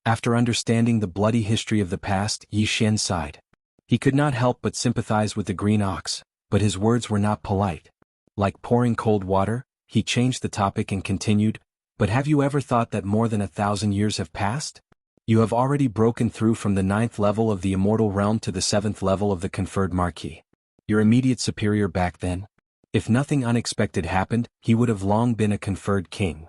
After understanding the bloody history of the past, Yi Xian sighed. He could not help but sympathize with the green ox, but his words were not polite. Like pouring cold water, he changed the topic and continued, "But have you ever thought that more than 1,000 years have passed? You have already broken through from the 9th level of the immortal realm to the 7th level of the conferred marquee. Your immediate superior back then? If nothing unexpected happened, he would have long been a conferred king.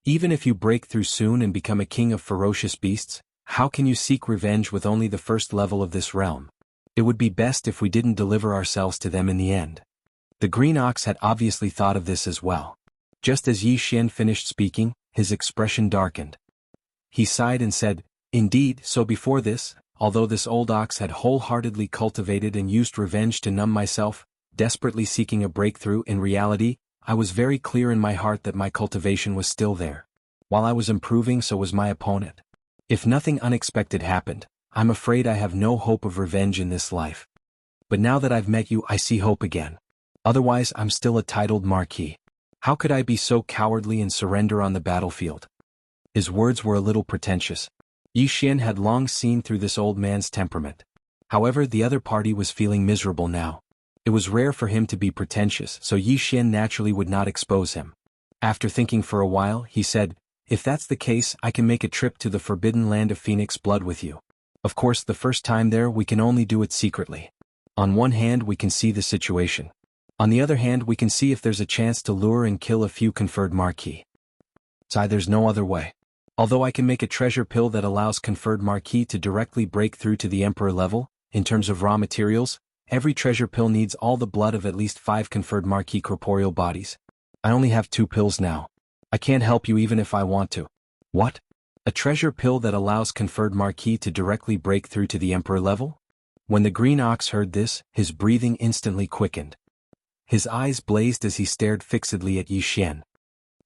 Even if you break through soon and become a king of ferocious beasts, how can you seek revenge with only the 1st level of this realm? It would be best if we didn't deliver ourselves to them in the end." The green ox had obviously thought of this as well. Just as Yi Xian finished speaking, his expression darkened. He sighed and said, "Indeed, so before this, although this old ox had wholeheartedly cultivated and used revenge to numb myself, desperately seeking a breakthrough, in reality, I was very clear in my heart that my cultivation was still there. While I was improving, so was my opponent. If nothing unexpected happened, I'm afraid I have no hope of revenge in this life. But now that I've met you, I see hope again. Otherwise, I'm still a titled marquis. How could I be so cowardly and surrender on the battlefield?" His words were a little pretentious. Yi Xian had long seen through this old man's temperament. However, the other party was feeling miserable now. It was rare for him to be pretentious, so Yi Xian naturally would not expose him. After thinking for a while, he said, "If that's the case, I can make a trip to the forbidden land of Phoenix blood with you. Of course, the first time there we can only do it secretly. On one hand we can see the situation. On the other hand we can see if there's a chance to lure and kill a few conferred marquee. There's no other way. Although I can make a treasure pill that allows conferred marquee to directly break through to the emperor level, in terms of raw materials, every treasure pill needs all the blood of at least 5 conferred marquee corporeal bodies. I only have 2 pills now. I can't help you even if I want to." "What? A treasure pill that allows conferred marquee to directly break through to the emperor level?" When the green ox heard this, his breathing instantly quickened. His eyes blazed as he stared fixedly at Yi Xian.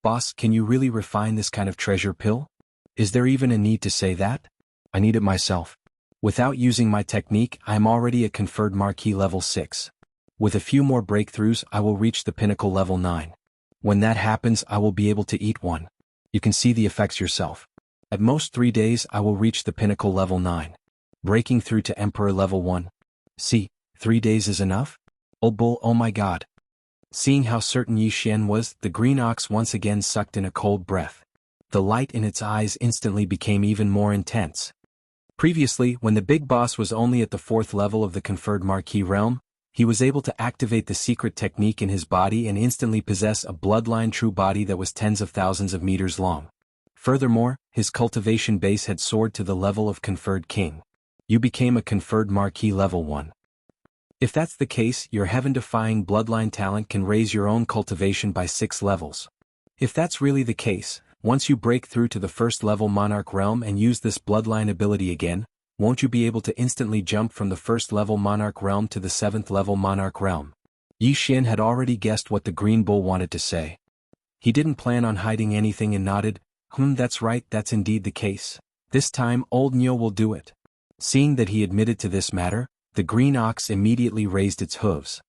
"Boss, can you really refine this kind of treasure pill? Is there even a need to say that? I need it myself. Without using my technique, I am already a conferred marquee level 6. With a few more breakthroughs I will reach the pinnacle level 9. When that happens I will be able to eat one. You can see the effects yourself. At most 3 days I will reach the pinnacle level 9. Breaking through to Emperor level 1. See, 3 days is enough? Old bull, oh my god. Seeing how certain Yi Xian was, the green ox once again sucked in a cold breath. The light in its eyes instantly became even more intense. Previously, when the big boss was only at the 4th level of the conferred Marquis realm, he was able to activate the secret technique in his body and instantly possess a bloodline true body that was tens of thousands of meters long. Furthermore, his cultivation base had soared to the level of conferred king. You became a conferred Marquis level 1. If that's the case, your heaven-defying bloodline talent can raise your own cultivation by 6 levels. If that's really the case, once you break through to the 1st level Monarch realm and use this bloodline ability again, won't you be able to instantly jump from the 1st level Monarch realm to the 7th level Monarch realm? Yi Xian had already guessed what the green bull wanted to say. He didn't plan on hiding anything and nodded, that's right, that's indeed the case. This time old Nyo will do it. Seeing that he admitted to this matter, the green ox immediately raised its hooves.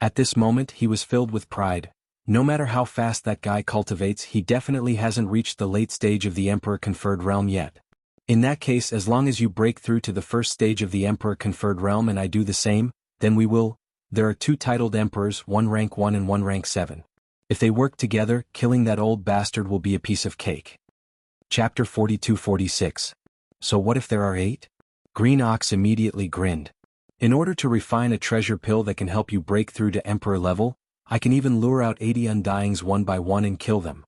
At this moment he was filled with pride. No matter how fast that guy cultivates, he definitely hasn't reached the late stage of the Emperor conferred realm yet. In that case, as long as you break through to the 1st stage of the Emperor conferred realm and I do the same, then we will. There are 2 titled emperors, one rank 1 and one rank 7. If they work together, killing that old bastard will be a piece of cake. Chapter 42-46. So what if there are 8? Green Ox immediately grinned. In order to refine a treasure pill that can help you break through to Emperor level, I can even lure out 80 undyings one by one and kill them.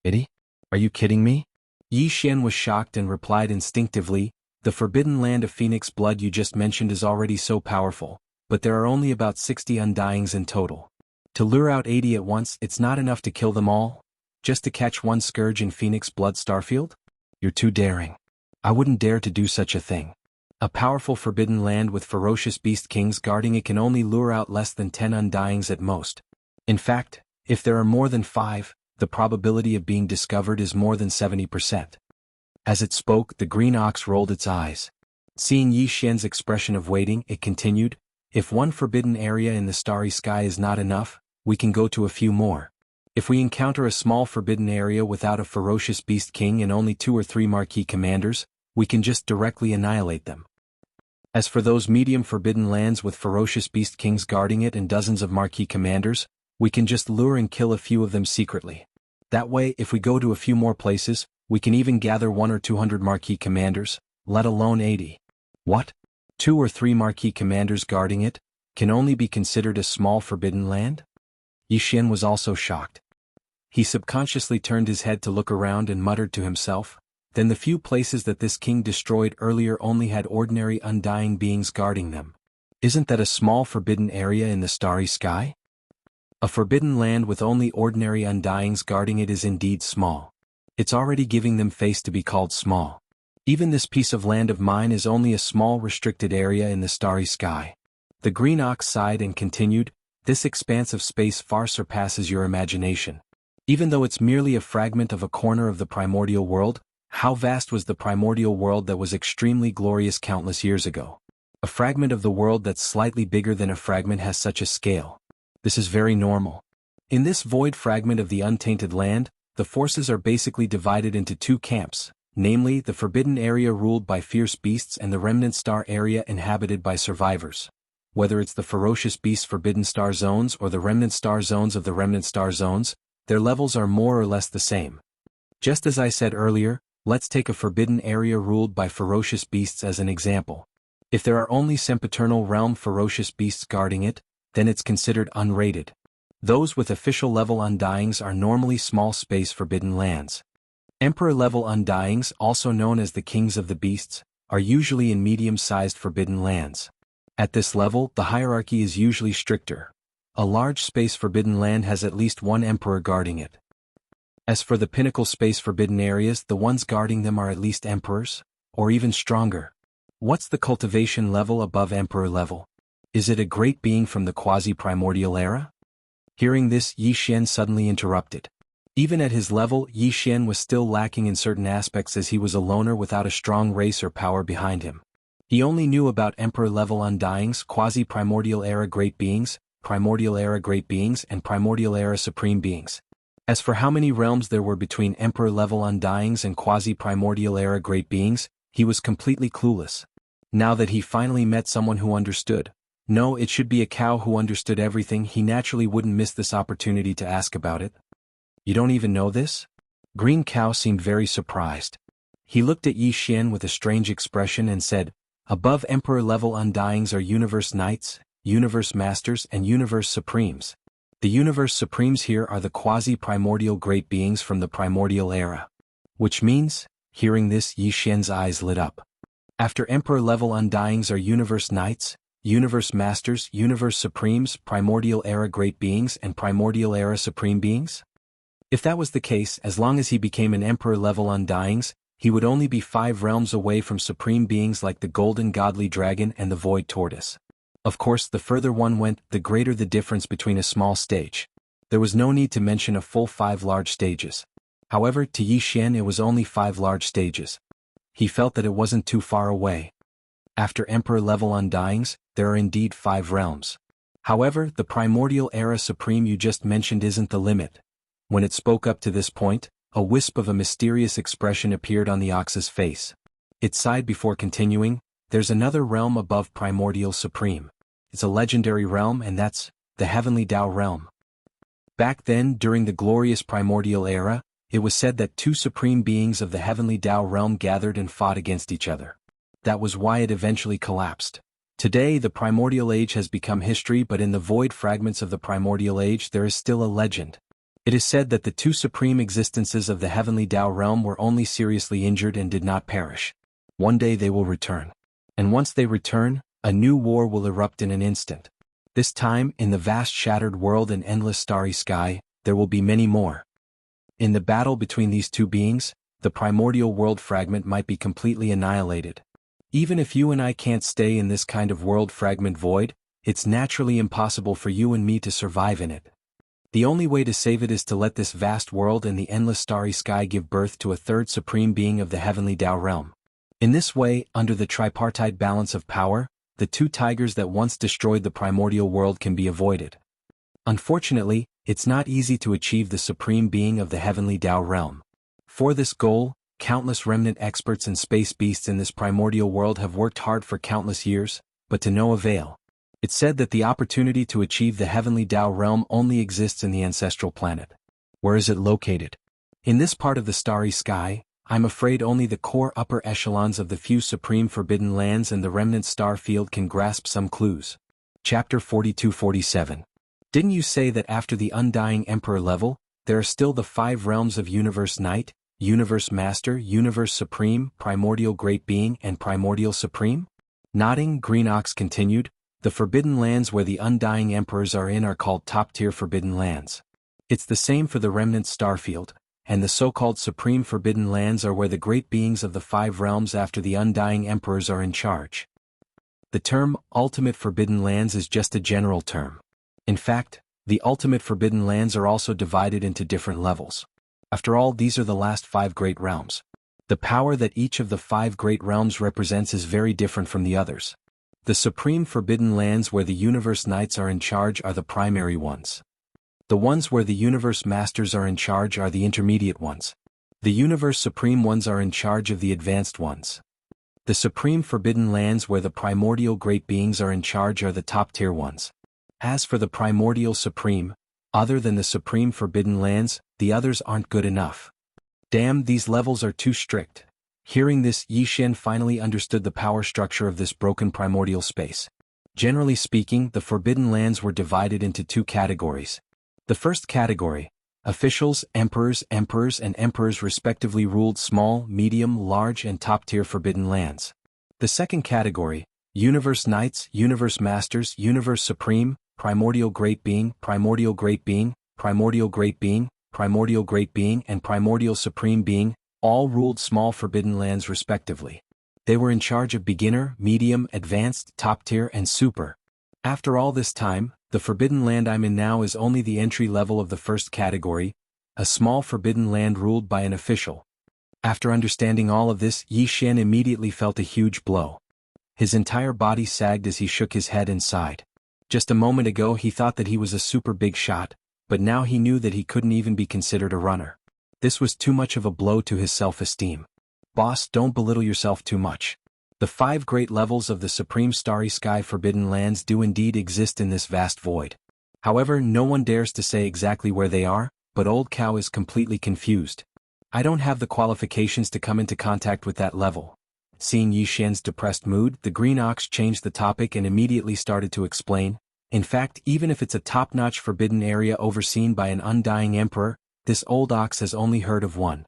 80? Are you kidding me? Yi Xian was shocked and replied instinctively, the forbidden land of Phoenix blood you just mentioned is already so powerful, but there are only about 60 undyings in total. To lure out 80 at once, it's not enough to kill them all? Just to catch one scourge in Phoenix blood Starfield? You're too daring. I wouldn't dare to do such a thing. A powerful forbidden land with ferocious beast kings guarding it can only lure out less than 10 undyings at most. In fact, if there are more than 5, the probability of being discovered is more than 70%. As it spoke, the green ox rolled its eyes. Seeing Yi Xian's expression of waiting, it continued, if one forbidden area in the starry sky is not enough, we can go to a few more. If we encounter a small forbidden area without a ferocious beast king and only 2 or 3 marquee commanders, we can just directly annihilate them. As for those medium forbidden lands with ferocious beast kings guarding it and dozens of marquee commanders, we can just lure and kill a few of them secretly. That way, if we go to a few more places, we can even gather 100 or 200 marquee commanders, let alone 80. What? 2 or 3 marquee commanders guarding it, can only be considered a small forbidden land? Yi Xian was also shocked. He subconsciously turned his head to look around and muttered to himself, then the few places that this king destroyed earlier only had ordinary undying beings guarding them. Isn't that a small forbidden area in the starry sky? A forbidden land with only ordinary undyings guarding it is indeed small. It's already giving them face to be called small. Even this piece of land of mine is only a small restricted area in the starry sky. The green ox sighed and continued, this expanse of space far surpasses your imagination. Even though it's merely a fragment of a corner of the primordial world, how vast was the primordial world that was extremely glorious countless years ago? A fragment of the world that's slightly bigger than a fragment has such a scale. This is very normal. In this void fragment of the untainted land, the forces are basically divided into 2 camps, namely the forbidden area ruled by fierce beasts and the remnant star area inhabited by survivors. Whether it's the ferocious beasts forbidden star zones or the remnant star zones of the remnant star zones, their levels are more or less the same. Just as I said earlier, let's take a forbidden area ruled by ferocious beasts as an example. If there are only sempiternal realm ferocious beasts guarding it, then it's considered unrated. Those with official level undyings are normally small space forbidden lands. Emperor level undyings, also known as the kings of the beasts, are usually in medium-sized forbidden lands. At this level, the hierarchy is usually stricter. A large space forbidden land has at least 1 emperor guarding it. As for the pinnacle space forbidden areas, the ones guarding them are at least emperors, or even stronger. What's the cultivation level above emperor level? Is it a great being from the quasi-primordial era? Hearing this, Yi Xian suddenly interrupted. Even at his level, Yi Xian was still lacking in certain aspects as he was a loner without a strong race or power behind him. He only knew about emperor level undyings, quasi-primordial era great beings, primordial era great beings and primordial era supreme beings. As for how many realms there were between emperor-level undyings and quasi-primordial era great beings, he was completely clueless. Now that he finally met someone who understood, no, it should be a cow who understood everything, he naturally wouldn't miss this opportunity to ask about it. You don't even know this? Green Cow seemed very surprised. He looked at Yi Xian with a strange expression and said, above emperor-level undyings are universe knights, universe masters and universe supremes. The universe supremes here are the quasi-primordial great beings from the primordial era. Which means, hearing this, Yi Xian's eyes lit up. After emperor-level undyings are universe knights, universe masters, universe supremes, primordial era great beings and primordial era supreme beings? If that was the case, as long as he became an emperor-level undyings, he would only be 5 realms away from supreme beings like the golden godly dragon and the void tortoise. Of course, the further one went, the greater the difference between a small stage. There was no need to mention a full 5 large stages. However, to Yi Xian it was only 5 large stages. He felt that it wasn't too far away. After emperor-level undyings, there are indeed 5 realms. However, the primordial era supreme you just mentioned isn't the limit. When it spoke up to this point, a wisp of a mysterious expression appeared on the ox's face. It sighed before continuing, there's another realm above primordial supreme. It's a legendary realm and that's the heavenly Tao realm. Back then, during the glorious primordial era, it was said that 2 supreme beings of the heavenly Tao realm gathered and fought against each other. That was why it eventually collapsed. Today the primordial age has become history, but in the void fragments of the primordial age there is still a legend. It is said that the 2 supreme existences of the heavenly Tao realm were only seriously injured and did not perish. One day they will return. And once they return, a new war will erupt in an instant. This time, in the vast shattered world and endless starry sky, there will be many more. In the battle between these 2 beings, the primordial world fragment might be completely annihilated. Even if you and I can't stay in this kind of world fragment void, it's naturally impossible for you and me to survive in it. The only way to save it is to let this vast world and the endless starry sky give birth to a 3rd supreme being of the heavenly Tao realm. In this way, under the tripartite balance of power, the 2 tigers that once destroyed the primordial world can be avoided. Unfortunately, it's not easy to achieve the supreme being of the heavenly Tao realm. For this goal, countless remnant experts and space beasts in this primordial world have worked hard for countless years, but to no avail. It's said that the opportunity to achieve the heavenly Tao realm only exists in the ancestral planet. Where is it located? In this part of the starry sky, I'm afraid only the core upper echelons of the few supreme forbidden lands and the remnant star field can grasp some clues. Chapter 42-47. Didn't you say that after the undying emperor level, there are still the 5 realms of universe knight, universe master, universe supreme, primordial great being and primordial supreme? Nodding, Green Ox continued, the forbidden lands where the undying emperors are in are called top-tier forbidden lands. It's the same for the remnant starfield, and the so-called supreme forbidden lands are where the great beings of the 5 realms after the undying emperors are in charge. The term ultimate forbidden lands is just a general term. In fact, the ultimate forbidden lands are also divided into different levels. After all, these are the last 5 great realms. The power that each of the 5 great realms represents is very different from the others. The supreme forbidden lands where the universe knights are in charge are the primary ones. The ones where the universe masters are in charge are the intermediate ones. The universe supreme ones are in charge of the advanced ones. The supreme forbidden lands where the primordial great beings are in charge are the top-tier ones. As for the primordial supreme, other than the supreme forbidden lands, the others aren't good enough. Damn, these levels are too strict. Hearing this, Yi Xian finally understood the power structure of this broken primordial space. Generally speaking, the forbidden lands were divided into 2 categories. The first category, officials, emperors, and emperors respectively ruled small, medium, large and top-tier forbidden lands. The second category, universe knights, universe masters, universe supreme, primordial great being, primordial great being, primordial great being, primordial great being and primordial supreme being, all ruled small forbidden lands respectively. They were in charge of beginner, medium, advanced, top-tier and super. After all this time, the forbidden land I'm in now is only the entry level of the first category, a small forbidden land ruled by an official. After understanding all of this, Yi Xian immediately felt a huge blow. His entire body sagged as he shook his head and sighed. Just a moment ago he thought that he was a super big shot, but now he knew that he couldn't even be considered a runner. This was too much of a blow to his self-esteem. Boss, don't belittle yourself too much. The 5 great levels of the Supreme Starry Sky Forbidden Lands do indeed exist in this vast void. However, no one dares to say exactly where they are, but Old Cow is completely confused. I don't have the qualifications to come into contact with that level. Seeing Yi Xian's depressed mood, the Green Ox changed the topic and immediately started to explain. In fact, even if it's a top-notch forbidden area overseen by an undying emperor, this old ox has only heard of one.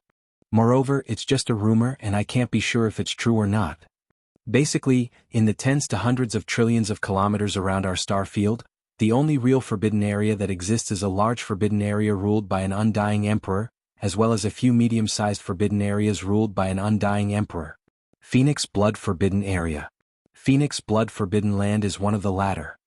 Moreover, it's just a rumor and I can't be sure if it's true or not. Basically, in the tens to hundreds of trillions of kilometers around our star field, the only real forbidden area that exists is a large forbidden area ruled by an undying emperor, as well as a few medium-sized forbidden areas ruled by an undying emperor. Phoenix Blood Forbidden Area. Phoenix Blood Forbidden Land is one of the latter.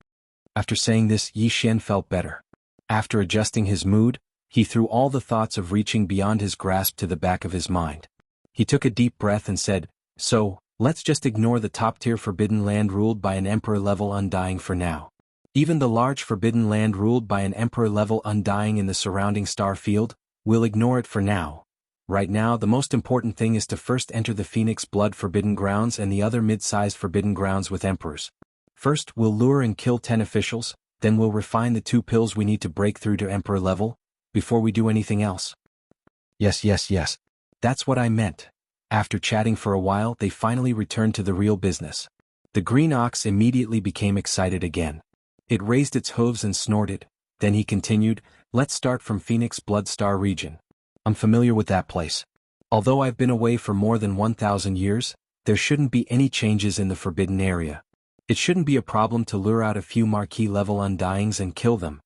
After saying this, Yi Xian felt better. After adjusting his mood, he threw all the thoughts of reaching beyond his grasp to the back of his mind. He took a deep breath and said, "So, let's just ignore the top-tier forbidden land ruled by an emperor-level undying for now. Even the large forbidden land ruled by an emperor-level undying in the surrounding star field, we'll ignore it for now. Right now the most important thing is to first enter the Phoenix Blood Forbidden Grounds and the other mid-sized forbidden grounds with emperors. First we'll lure and kill 10 officials, then we'll refine the 2 pills we need to break through to emperor level, before we do anything else." Yes. That's what I meant. After chatting for a while they finally returned to the real business. The Green Ox immediately became excited again. It raised its hooves and snorted, then he continued, "Let's start from Phoenix Blood Star region. I'm familiar with that place. Although I've been away for more than 1,000 years, there shouldn't be any changes in the forbidden area. It shouldn't be a problem to lure out a few marquee-level undyings and kill them.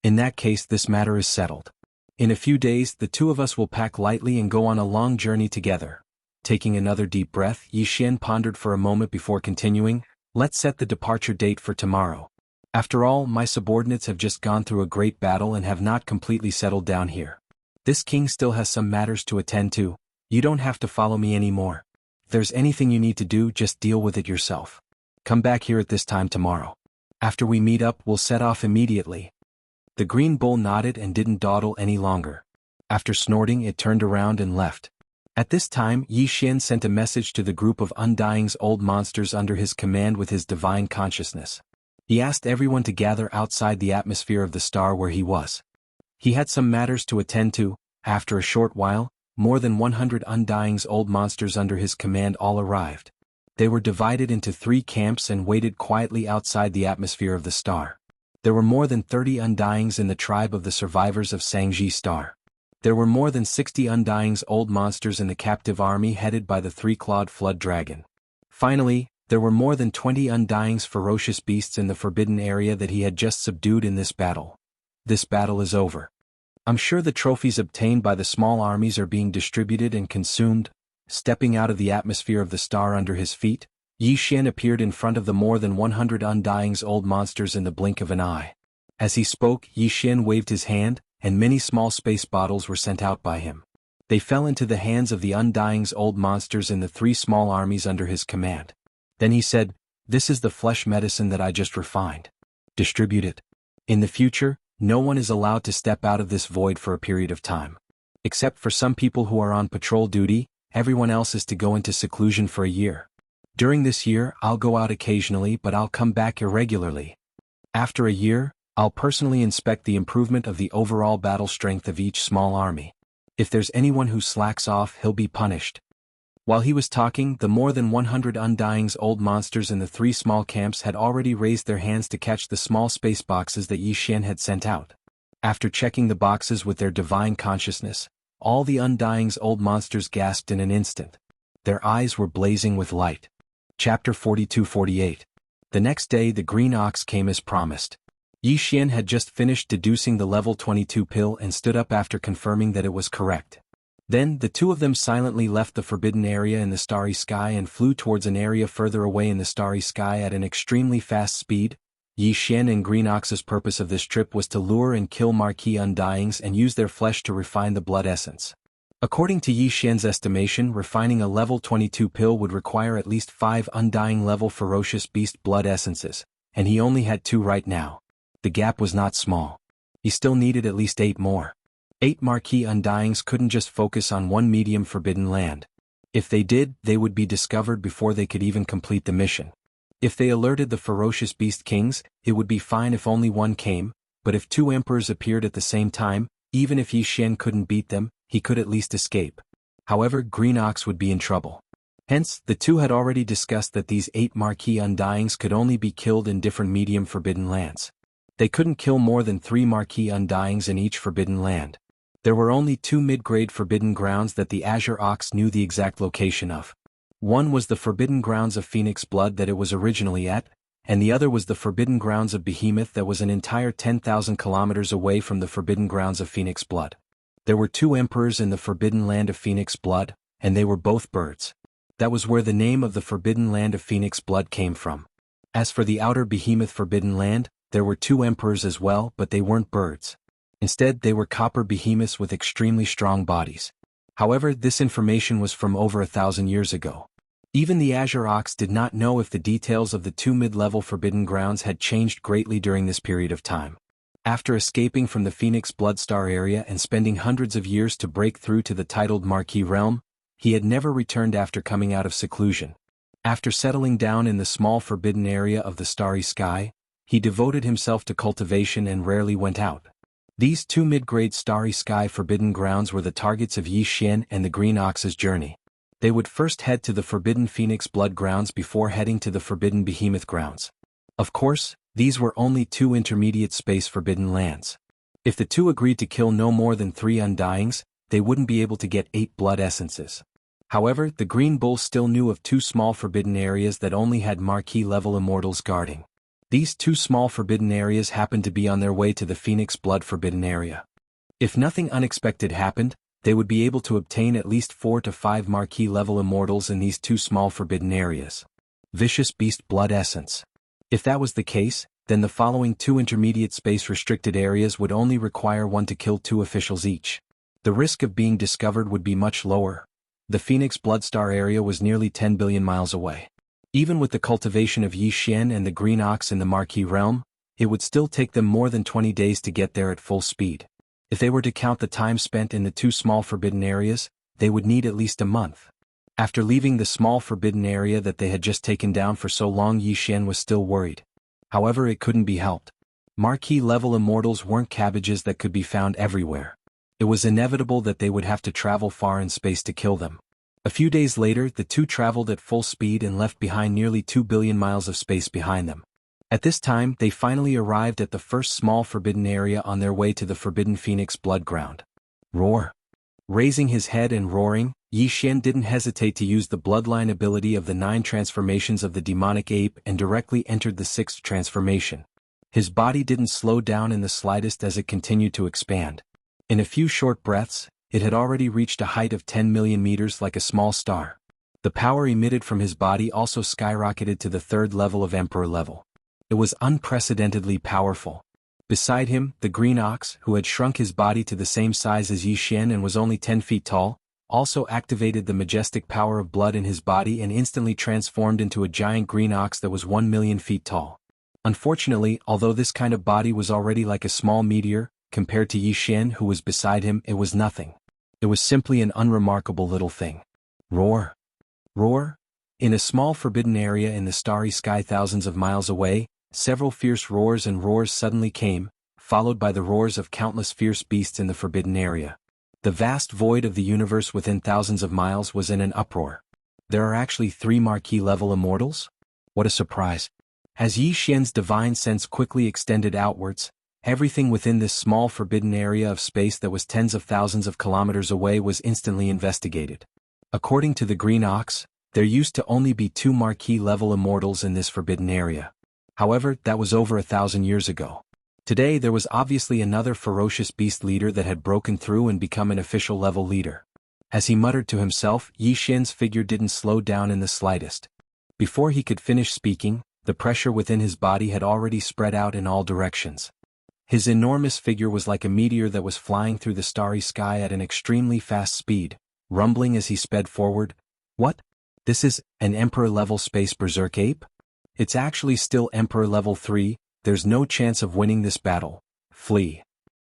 In that case this matter is settled. In a few days the 2 of us will pack lightly and go on a long journey together." Taking another deep breath, Yi Xian pondered for a moment before continuing, "Let's set the departure date for tomorrow. After all, my subordinates have just gone through a great battle and have not completely settled down here. This king still has some matters to attend to. You don't have to follow me anymore. If there's anything you need to do, just deal with it yourself. Come back here at this time tomorrow. After we meet up, we'll set off immediately." The green bull nodded and didn't dawdle any longer. After snorting, it turned around and left. At this time, Yi Xian sent a message to the group of undying's old monsters under his command with his divine consciousness. He asked everyone to gather outside the atmosphere of the star where he was. He had some matters to attend to. After a short while, more than 100 undying's old monsters under his command all arrived. They were divided into 3 camps and waited quietly outside the atmosphere of the star. There were more than 30 undyings in the tribe of the survivors of Sangji Star. There were more than 60 undying's old monsters in the captive army headed by the 3-clawed flood dragon. Finally, there were more than 20 undying's ferocious beasts in the forbidden area that he had just subdued in this battle. This battle is over. I'm sure the trophies obtained by the small armies are being distributed and consumed. Stepping out of the atmosphere of the star under his feet, Yi Xian appeared in front of the more than 100 undying's old monsters in the blink of an eye. As he spoke, Yi Xian waved his hand, and many small space bottles were sent out by him. They fell into the hands of the undying's old monsters in the 3 small armies under his command. Then he said, "This is the flesh medicine that I just refined. Distribute it. In the future, no one is allowed to step out of this void for a period of time. Except for some people who are on patrol duty, everyone else is to go into seclusion for a year. During this year, I'll go out occasionally, but I'll come back irregularly. After a year, I'll personally inspect the improvement of the overall battle strength of each small army. If there's anyone who slacks off, he'll be punished." While he was talking, the more than 100 undying's old monsters in the 3 small camps had already raised their hands to catch the small space boxes that Yi Xian had sent out. After checking the boxes with their divine consciousness, all the undying's old monsters gasped in an instant. Their eyes were blazing with light. Chapter 42-48. The next day the Green Ox came as promised. Yi Xian had just finished deducing the level 22 pill and stood up after confirming that it was correct. Then, the 2 of them silently left the forbidden area in the starry sky and flew towards an area further away in the starry sky at an extremely fast speed. Yi Xian and Green Ox's purpose of this trip was to lure and kill marquee undyings and use their flesh to refine the blood essence. According to Yi Xian's estimation, refining a level 22 pill would require at least 5 undying level ferocious beast blood essences, and he only had 2 right now. The gap was not small. He still needed at least 8 more. 8 Marquis Undyings couldn't just focus on one medium forbidden land. If they did, they would be discovered before they could even complete the mission. If they alerted the ferocious beast kings, it would be fine if only one came, but if 2 emperors appeared at the same time, even if Yi Xian couldn't beat them, he could at least escape. However, Green Ox would be in trouble. Hence, the two had already discussed that these 8 Marquis Undyings could only be killed in different medium forbidden lands. They couldn't kill more than 3 Marquis Undyings in each forbidden land. There were only 2 mid-grade forbidden grounds that the Azure Ox knew the exact location of. One was the forbidden grounds of Phoenix Blood that it was originally at, and the other was the forbidden grounds of Behemoth that was an entire 10,000 kilometers away from the forbidden grounds of Phoenix Blood. There were 2 emperors in the forbidden land of Phoenix Blood, and they were both birds. That was where the name of the forbidden land of Phoenix Blood came from. As for the outer Behemoth forbidden land, there were 2 emperors as well, but they weren't birds. Instead, they were copper behemoths with extremely strong bodies. However, this information was from over 1,000 years ago. Even the Azure Ox did not know if the details of the 2 mid-level forbidden grounds had changed greatly during this period of time. After escaping from the Phoenix Bloodstar area and spending hundreds of years to break through to the titled Marquis realm, he had never returned after coming out of seclusion. After settling down in the small forbidden area of the Starry Sky, he devoted himself to cultivation and rarely went out. These 2 mid-grade Starry Sky forbidden grounds were the targets of Yi Xian and the Green Ox's journey. They would first head to the forbidden Phoenix Blood grounds before heading to the forbidden Behemoth grounds. Of course, these were only 2 intermediate space forbidden lands. If the 2 agreed to kill no more than 3 Undyings, they wouldn't be able to get 8 blood essences. However, the Green Bull still knew of 2 small forbidden areas that only had Marquis-level immortals guarding. These 2 small forbidden areas happened to be on their way to the Phoenix Blood forbidden area. If nothing unexpected happened, they would be able to obtain at least 4 to 5 Marquis-level immortals in these 2 small forbidden areas. Vicious Beast Blood Essence. If that was the case, then the following 2 intermediate space-restricted areas would only require 1 to kill 2 officials each. The risk of being discovered would be much lower. The Phoenix Bloodstar area was nearly 10 billion miles away. Even with the cultivation of Yi Xian and the Green Ox in the Marquis realm, it would still take them more than 20 days to get there at full speed. If they were to count the time spent in the 2 small forbidden areas, they would need at least a month. After leaving the small forbidden area that they had just taken down for so long, Yi Xian was still worried. However, it couldn't be helped. Marquis-level immortals weren't cabbages that could be found everywhere. It was inevitable that they would have to travel far in space to kill them. A few days later, the 2 traveled at full speed and left behind nearly 2 billion miles of space behind them. At this time, they finally arrived at the first small forbidden area on their way to the forbidden Phoenix Blood ground. Roar. Raising his head and roaring, Yi Xian didn't hesitate to use the bloodline ability of the 9 transformations of the demonic ape and directly entered the 6th transformation. His body didn't slow down in the slightest as it continued to expand. In a few short breaths, it had already reached a height of 10 million meters like a small star. The power emitted from his body also skyrocketed to the 3rd level of Emperor level. It was unprecedentedly powerful. Beside him, the Green Ox, who had shrunk his body to the same size as Yi Xian and was only 10 feet tall, also activated the majestic power of blood in his body and instantly transformed into a giant green ox that was 1 million feet tall. Unfortunately, although this kind of body was already like a small meteor, compared to Yi Xian who was beside him, it was nothing. It was simply an unremarkable little thing. Roar. Roar. In a small forbidden area in the starry sky thousands of miles away, several fierce roars and roars suddenly came, followed by the roars of countless fierce beasts in the forbidden area. The vast void of the universe within thousands of miles was in an uproar. There are actually 3 Marquis-level immortals? What a surprise. As Yi Xian's divine sense quickly extended outwards, everything within this small forbidden area of space that was tens of thousands of kilometers away was instantly investigated. According to the Green Ox, there used to only be 2 Marquis-level immortals in this forbidden area. However, that was over 1,000 years ago. Today there was obviously another ferocious beast leader that had broken through and become an official level leader. As he muttered to himself, Yi Xian's figure didn't slow down in the slightest. Before he could finish speaking, the pressure within his body had already spread out in all directions. His enormous figure was like a meteor that was flying through the starry sky at an extremely fast speed, rumbling as he sped forward. What? This is an Emperor-level space berserk ape? It's actually still Emperor level 3, there's no chance of winning this battle. Flee.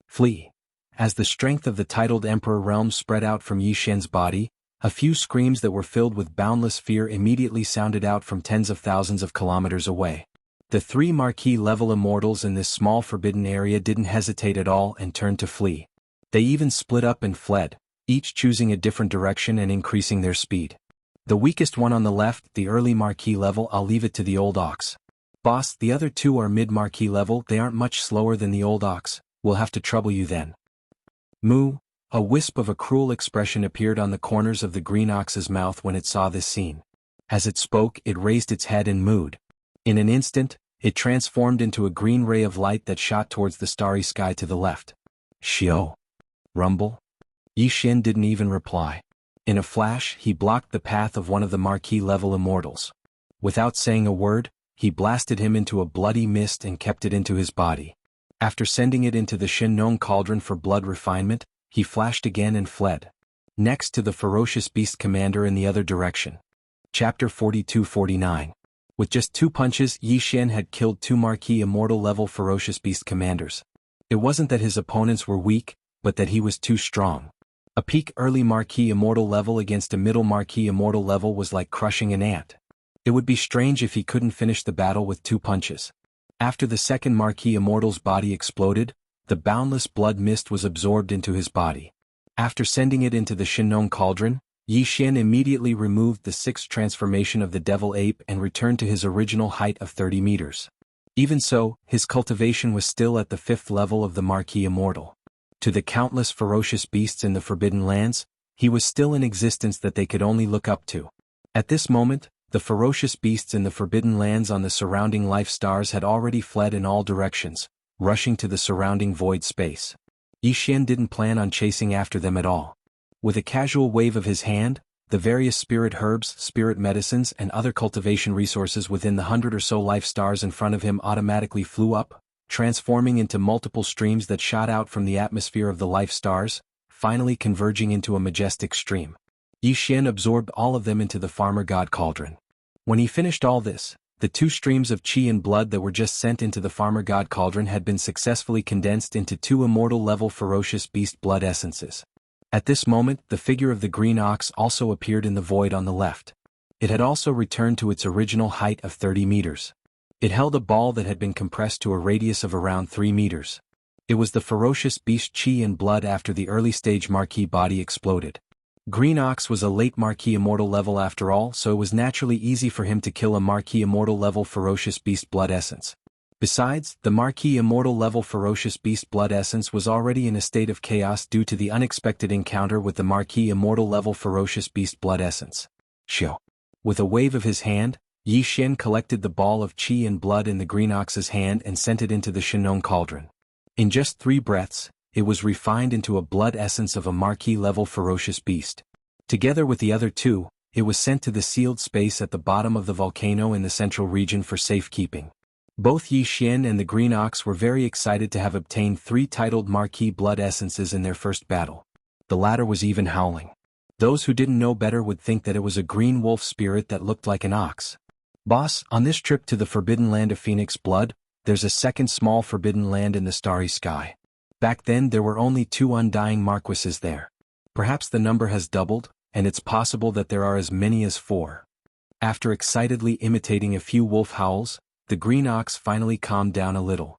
Flee. As the strength of the titled Emperor realm spread out from Yi Xian's body, a few screams that were filled with boundless fear immediately sounded out from tens of thousands of kilometers away. The 3 marquee-level immortals in this small forbidden area didn't hesitate at all and turned to flee. They even split up and fled, each choosing a different direction and increasing their speed. The weakest one on the left, the early marquee level, I'll leave it to the old ox. Boss, the other 2 are mid-marquee level, they aren't much slower than the old ox, we'll have to trouble you then. Moo. A wisp of a cruel expression appeared on the corners of the green ox's mouth when it saw this scene. As it spoke, it raised its head and mooed. In an instant, it transformed into a green ray of light that shot towards the starry sky to the left. Xiao. Rumble? Yi Xian didn't even reply. In a flash, he blocked the path of one of the marquee-level immortals. Without saying a word, he blasted him into a bloody mist and kept it into his body. After sending it into the Shinnon cauldron for blood refinement, he flashed again and fled. Next to the ferocious beast commander in the other direction. Chapter 42-49. With just 2 punches, Yi Xian had killed 2 marquee immortal-level ferocious beast commanders. It wasn't that his opponents were weak, but that he was too strong. A peak early marquee immortal level against a middle marquee immortal level was like crushing an ant. It would be strange if he couldn't finish the battle with 2 punches. After the second marquee immortal's body exploded, the boundless blood mist was absorbed into his body. After sending it into the Shinnon cauldron, Yi Xian immediately removed the 6th transformation of the devil ape and returned to his original height of 30 meters. Even so, his cultivation was still at the 5th level of the marquee immortal. To the countless ferocious beasts in the Forbidden Lands, he was still in existence that they could only look up to. At this moment, the ferocious beasts in the Forbidden Lands on the surrounding life stars had already fled in all directions, rushing to the surrounding void space. Yi Xian didn't plan on chasing after them at all. With a casual wave of his hand, the various spirit herbs, spirit medicines and other cultivation resources within the 100 or so life stars in front of him automatically flew up, transforming into multiple streams that shot out from the atmosphere of the life stars, finally converging into a majestic stream. Yi Xian absorbed all of them into the farmer god cauldron. When he finished all this, the 2 streams of qi and blood that were just sent into the farmer god cauldron had been successfully condensed into 2 immortal-level ferocious beast blood essences. At this moment, the figure of the green ox also appeared in the void on the left. It had also returned to its original height of 30 meters. It held a ball that had been compressed to a radius of around 3 meters. It was the ferocious beast qi and blood after the early-stage marquee body exploded. Green Ox was a late marquee immortal level after all, so it was naturally easy for him to kill a marquee immortal level ferocious beast blood essence. Besides, the marquee immortal level ferocious beast blood essence was already in a state of chaos due to the unexpected encounter with the marquee immortal level ferocious beast blood essence. Shio. With a wave of his hand, Yi Xian collected the ball of qi and blood in the Green Ox's hand and sent it into the Shinnon cauldron. In just 3 breaths, it was refined into a blood essence of a marquee-level ferocious beast. Together with the other 2, it was sent to the sealed space at the bottom of the volcano in the central region for safekeeping. Both Yi Xian and the Green Ox were very excited to have obtained 3 titled marquee blood essences in their first battle. The latter was even howling. Those who didn't know better would think that it was a green wolf spirit that looked like an ox. Boss, on this trip to the Forbidden Land of Phoenix Blood, there's a second small forbidden land in the starry sky. Back then there were only 2 undying marquises there. Perhaps the number has doubled, and it's possible that there are as many as 4. After excitedly imitating a few wolf howls, the Green Ox finally calmed down a little.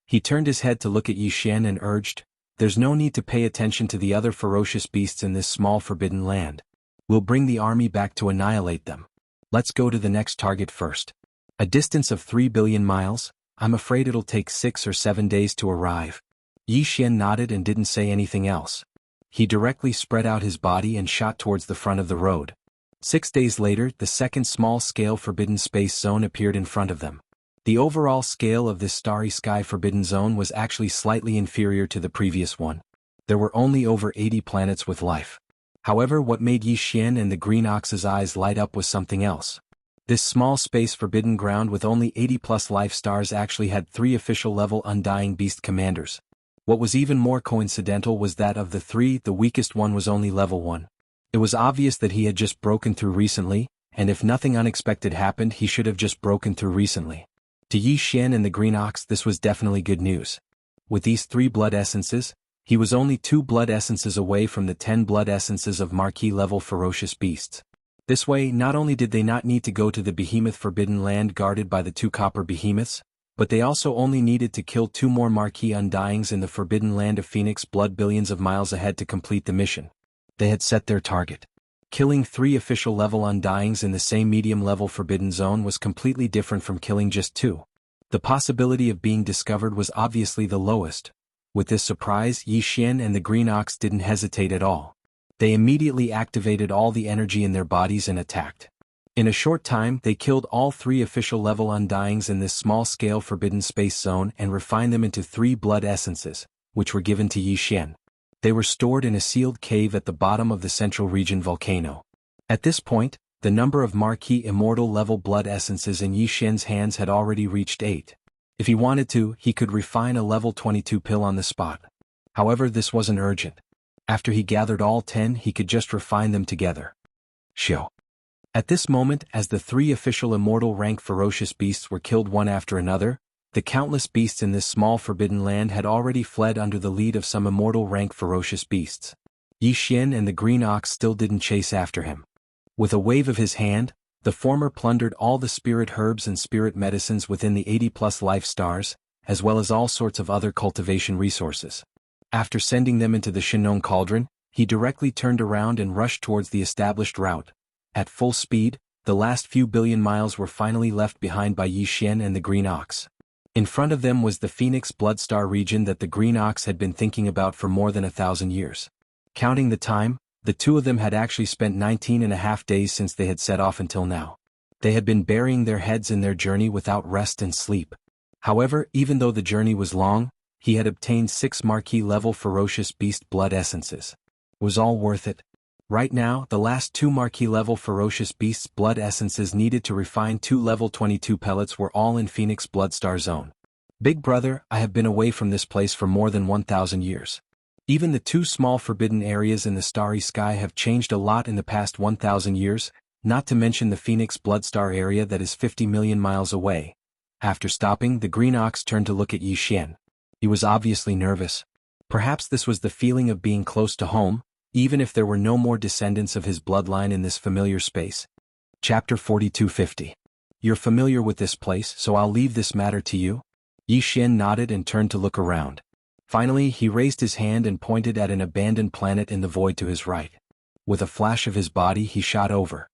He turned his head to look at Yi Xian and urged, "There's no need to pay attention to the other ferocious beasts in this small forbidden land. We'll bring the army back to annihilate them. Let's go to the next target first. A distance of 3 billion miles, I'm afraid it'll take 6 or 7 days to arrive." Yi Xian nodded and didn't say anything else. He directly spread out his body and shot towards the front of the road. 6 days later, the second small-scale forbidden space zone appeared in front of them. The overall scale of this starry sky forbidden zone was actually slightly inferior to the previous one. There were only over 80 planets with life. However, what made Yi Xian and the Green Ox's eyes light up was something else. This small space forbidden ground with only 80+ life stars actually had 3 official-level undying beast commanders. What was even more coincidental was that of the 3, the weakest one was only level 1. It was obvious that he had just broken through recently, and if nothing unexpected happened he should have just broken through recently. To Yi Xian and the Green Ox this was definitely good news. With these 3 blood essences, he was only 2 blood essences away from the 10 blood essences of marquee-level ferocious beasts. This way not only did they not need to go to the behemoth forbidden land guarded by the 2 copper behemoths, but they also only needed to kill 2 more marquee undyings in the forbidden land of Phoenix Blood billions of miles ahead to complete the mission. They had set their target. Killing 3 official level undyings in the same medium-level forbidden zone was completely different from killing just 2. The possibility of being discovered was obviously the lowest. With this surprise, Yi Xian and the Green Ox didn't hesitate at all. They immediately activated all the energy in their bodies and attacked. In a short time they killed all 3 official level undyings in this small-scale forbidden space zone and refined them into 3 blood essences, which were given to Yi Xian. They were stored in a sealed cave at the bottom of the central region volcano. At this point, the number of marquee immortal-level blood essences in Yi Xian's hands had already reached 8. If he wanted to, he could refine a level 22 pill on the spot. However, this wasn't urgent. After he gathered all 10 he could just refine them together. Shio. At this moment, as the 3 official immortal rank ferocious beasts were killed one after another, the countless beasts in this small forbidden land had already fled under the lead of some immortal rank ferocious beasts. Yi Xian and the Green Ox still didn't chase after him. With a wave of his hand, the former plundered all the spirit herbs and spirit medicines within the 80+ life stars, as well as all sorts of other cultivation resources. After sending them into the Shinnon Cauldron, he directly turned around and rushed towards the established route. At full speed, the last few billion miles were finally left behind by Yi Xian and the Green Ox. In front of them was the Phoenix Bloodstar region that the Green Ox had been thinking about for more than 1,000 years. Counting the time, the 2 of them had actually spent 19.5 days since they had set off until now. They had been burying their heads in their journey without rest and sleep. However, even though the journey was long, he had obtained 6 marquee-level ferocious beast blood essences. Was all worth it? Right now, the last 2 marquee-level ferocious beasts blood essences needed to refine 2 level 22 pellets were all in Phoenix Bloodstar Zone. Big brother, I have been away from this place for more than 1,000 years. Even the 2 small forbidden areas in the starry sky have changed a lot in the past 1,000 years, not to mention the Phoenix Bloodstar area that is 50 million miles away. After stopping, the Green Ox turned to look at Yi Xian. He was obviously nervous. Perhaps this was the feeling of being close to home, even if there were no more descendants of his bloodline in this familiar space. Chapter 4250. You're familiar with this place, so I'll leave this matter to you? Yi Xian nodded and turned to look around. Finally, he raised his hand and pointed at an abandoned planet in the void to his right. With a flash of his body, he shot over.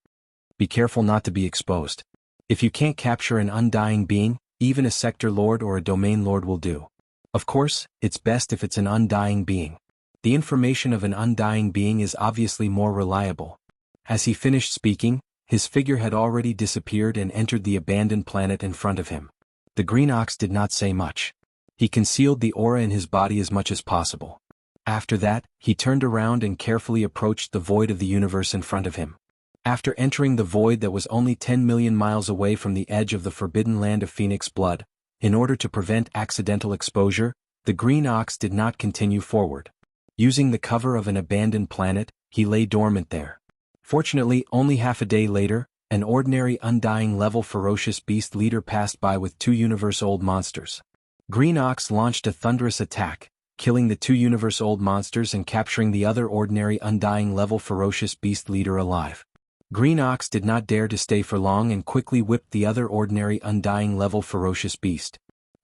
Be careful not to be exposed. If you can't capture an undying being, even a sector lord or a domain lord will do. Of course, it's best if it's an undying being. The information of an undying being is obviously more reliable. As he finished speaking, his figure had already disappeared and entered the abandoned planet in front of him. The Green Ox did not say much. He concealed the aura in his body as much as possible. After that, he turned around and carefully approached the void of the universe in front of him. After entering the void that was only 10 million miles away from the edge of the forbidden land of Phoenix Blood, in order to prevent accidental exposure, the Green Ox did not continue forward. Using the cover of an abandoned planet, he lay dormant there. Fortunately, only half a day later, an ordinary undying level ferocious beast leader passed by with 2 universe-old monsters. Green Ox launched a thunderous attack, killing the 2 universe-old monsters and capturing the other ordinary undying level ferocious beast leader alive. Green Ox did not dare to stay for long and quickly whipped the other ordinary undying level ferocious beast.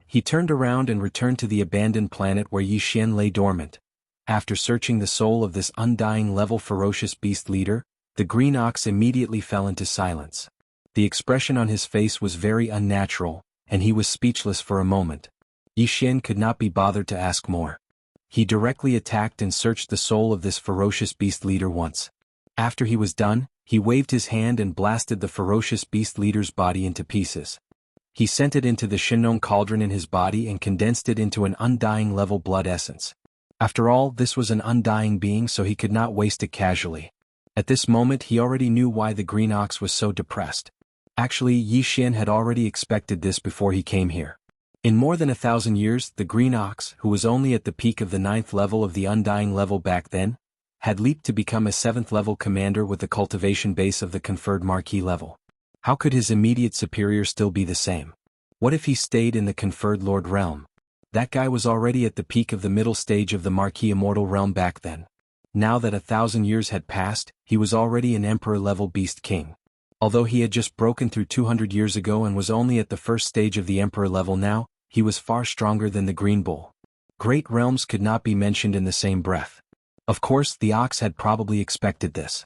He turned around and returned to the abandoned planet where Yi Xian lay dormant. After searching the soul of this undying level ferocious beast leader, the Green Ox immediately fell into silence. The expression on his face was very unnatural, and he was speechless for a moment. Yi Xian could not be bothered to ask more. He directly attacked and searched the soul of this ferocious beast leader once. After he was done, he waved his hand and blasted the ferocious beast leader's body into pieces. He sent it into the Shinnon Cauldron in his body and condensed it into an undying level blood essence. After all, this was an undying being, so he could not waste it casually. At this moment he already knew why the Green Ox was so depressed. Actually, Yi Xian had already expected this before he came here. In more than 1,000 years, the Green Ox, who was only at the peak of the 9th level of the undying level back then, had leaped to become a 7th level commander with the cultivation base of the conferred Marquis level. How could his immediate superior still be the same? What if he stayed in the conferred Lord realm? That guy was already at the peak of the middle stage of the Marquis Immortal realm back then. Now that 1,000 years had passed, he was already an Emperor-level Beast King. Although he had just broken through 200 years ago and was only at the first stage of the Emperor level now, he was far stronger than the Green Bull. Great realms could not be mentioned in the same breath. Of course, the ox had probably expected this.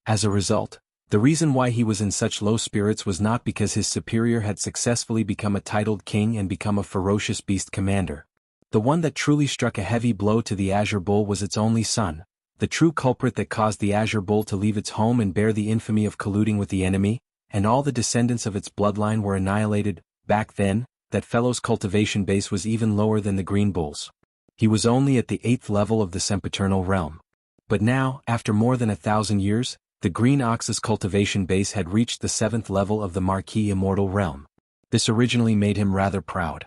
As a result, the reason why he was in such low spirits was not because his superior had successfully become a titled king and become a ferocious beast commander. The one that truly struck a heavy blow to the Azure Bull was its only son, the true culprit that caused the Azure Bull to leave its home and bear the infamy of colluding with the enemy, and all the descendants of its bloodline were annihilated. Back then, that fellow's cultivation base was even lower than the Green Bull's. He was only at the 8th level of the sempiternal realm. But now, after more than 1,000 years, the Green Ox's cultivation base had reached the 7th level of the Marquis Immortal realm. This originally made him rather proud.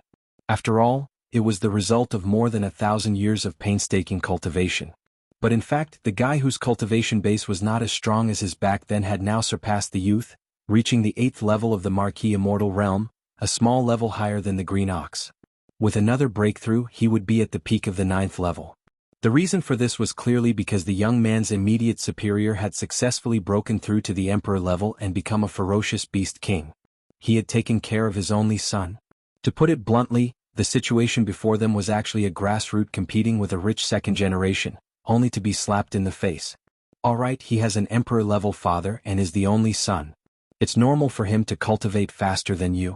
After all, it was the result of more than 1,000 years of painstaking cultivation. But in fact, the guy whose cultivation base was not as strong as his back then had now surpassed the youth, reaching the 8th level of the Marquis Immortal realm, a small level higher than the Green Ox. With another breakthrough, he would be at the peak of the 9th level. The reason for this was clearly because the young man's immediate superior had successfully broken through to the Emperor level and become a ferocious beast king. He had taken care of his only son. To put it bluntly, the situation before them was actually a grassroots competing with a rich second generation, only to be slapped in the face. Alright, he has an Emperor-level father and is the only son. It's normal for him to cultivate faster than you.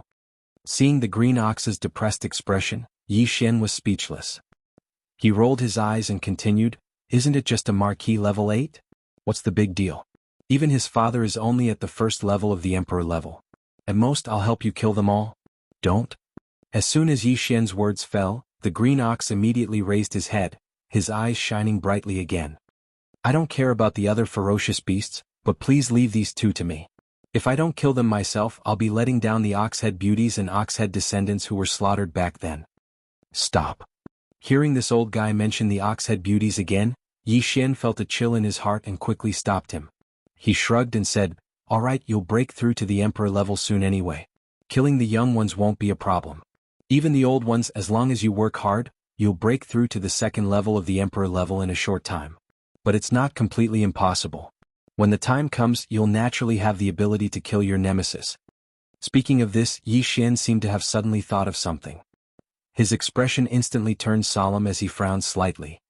Seeing the Green Ox's depressed expression, Yi Xian was speechless. He rolled his eyes and continued, "Isn't it just a Marquis level 8? What's the big deal? Even his father is only at the 1st level of the Emperor level. At most I'll help you kill them all." "Don't." As soon as Yi Xian's words fell, the Green Ox immediately raised his head, his eyes shining brightly again. "I don't care about the other ferocious beasts, but please leave these two to me. If I don't kill them myself, I'll be letting down the Oxhead beauties and Oxhead descendants who were slaughtered back then." "Stop." Hearing this old guy mention the Oxhead beauties again, Yi Xian felt a chill in his heart and quickly stopped him. He shrugged and said, "Alright, you'll break through to the Emperor level soon anyway. Killing the young ones won't be a problem. Even the old ones, as long as you work hard, you'll break through to the 2nd level of the Emperor level in a short time. But it's not completely impossible. When the time comes, you'll naturally have the ability to kill your nemesis." Speaking of this, Yi Xian seemed to have suddenly thought of something. His expression instantly turned solemn as he frowned slightly.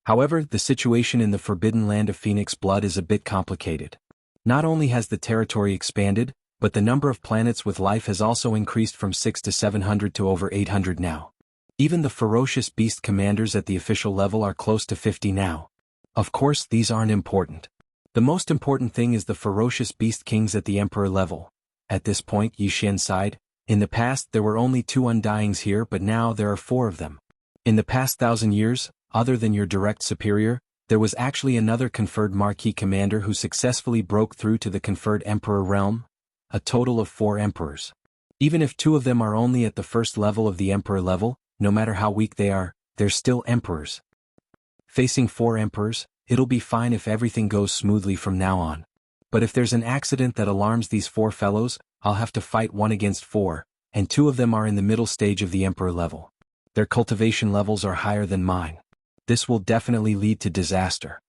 However, the situation in the Forbidden Land of Phoenix Blood is a bit complicated. Not only has the territory expanded, but the number of planets with life has also increased from 6 to 700 to over 800 now. Even the ferocious beast commanders at the official level are close to 50 now. Of course, these aren't important. The most important thing is the ferocious beast kings at the Emperor level. At this point, Yi Xian sighed. In the past there were only 2 Undyings here, but now there are 4 of them. In the past 1,000 years, other than your direct superior, there was actually another conferred Marquis commander who successfully broke through to the conferred Emperor realm, a total of 4 emperors. Even if 2 of them are only at the 1st level of the Emperor level, no matter how weak they are, they're still emperors. Facing 4 emperors, it'll be fine if everything goes smoothly from now on. But if there's an accident that alarms these 4 fellows, I'll have to fight 1 against 4, and 2 of them are in the middle stage of the Emperor level. Their cultivation levels are higher than mine. This will definitely lead to disaster."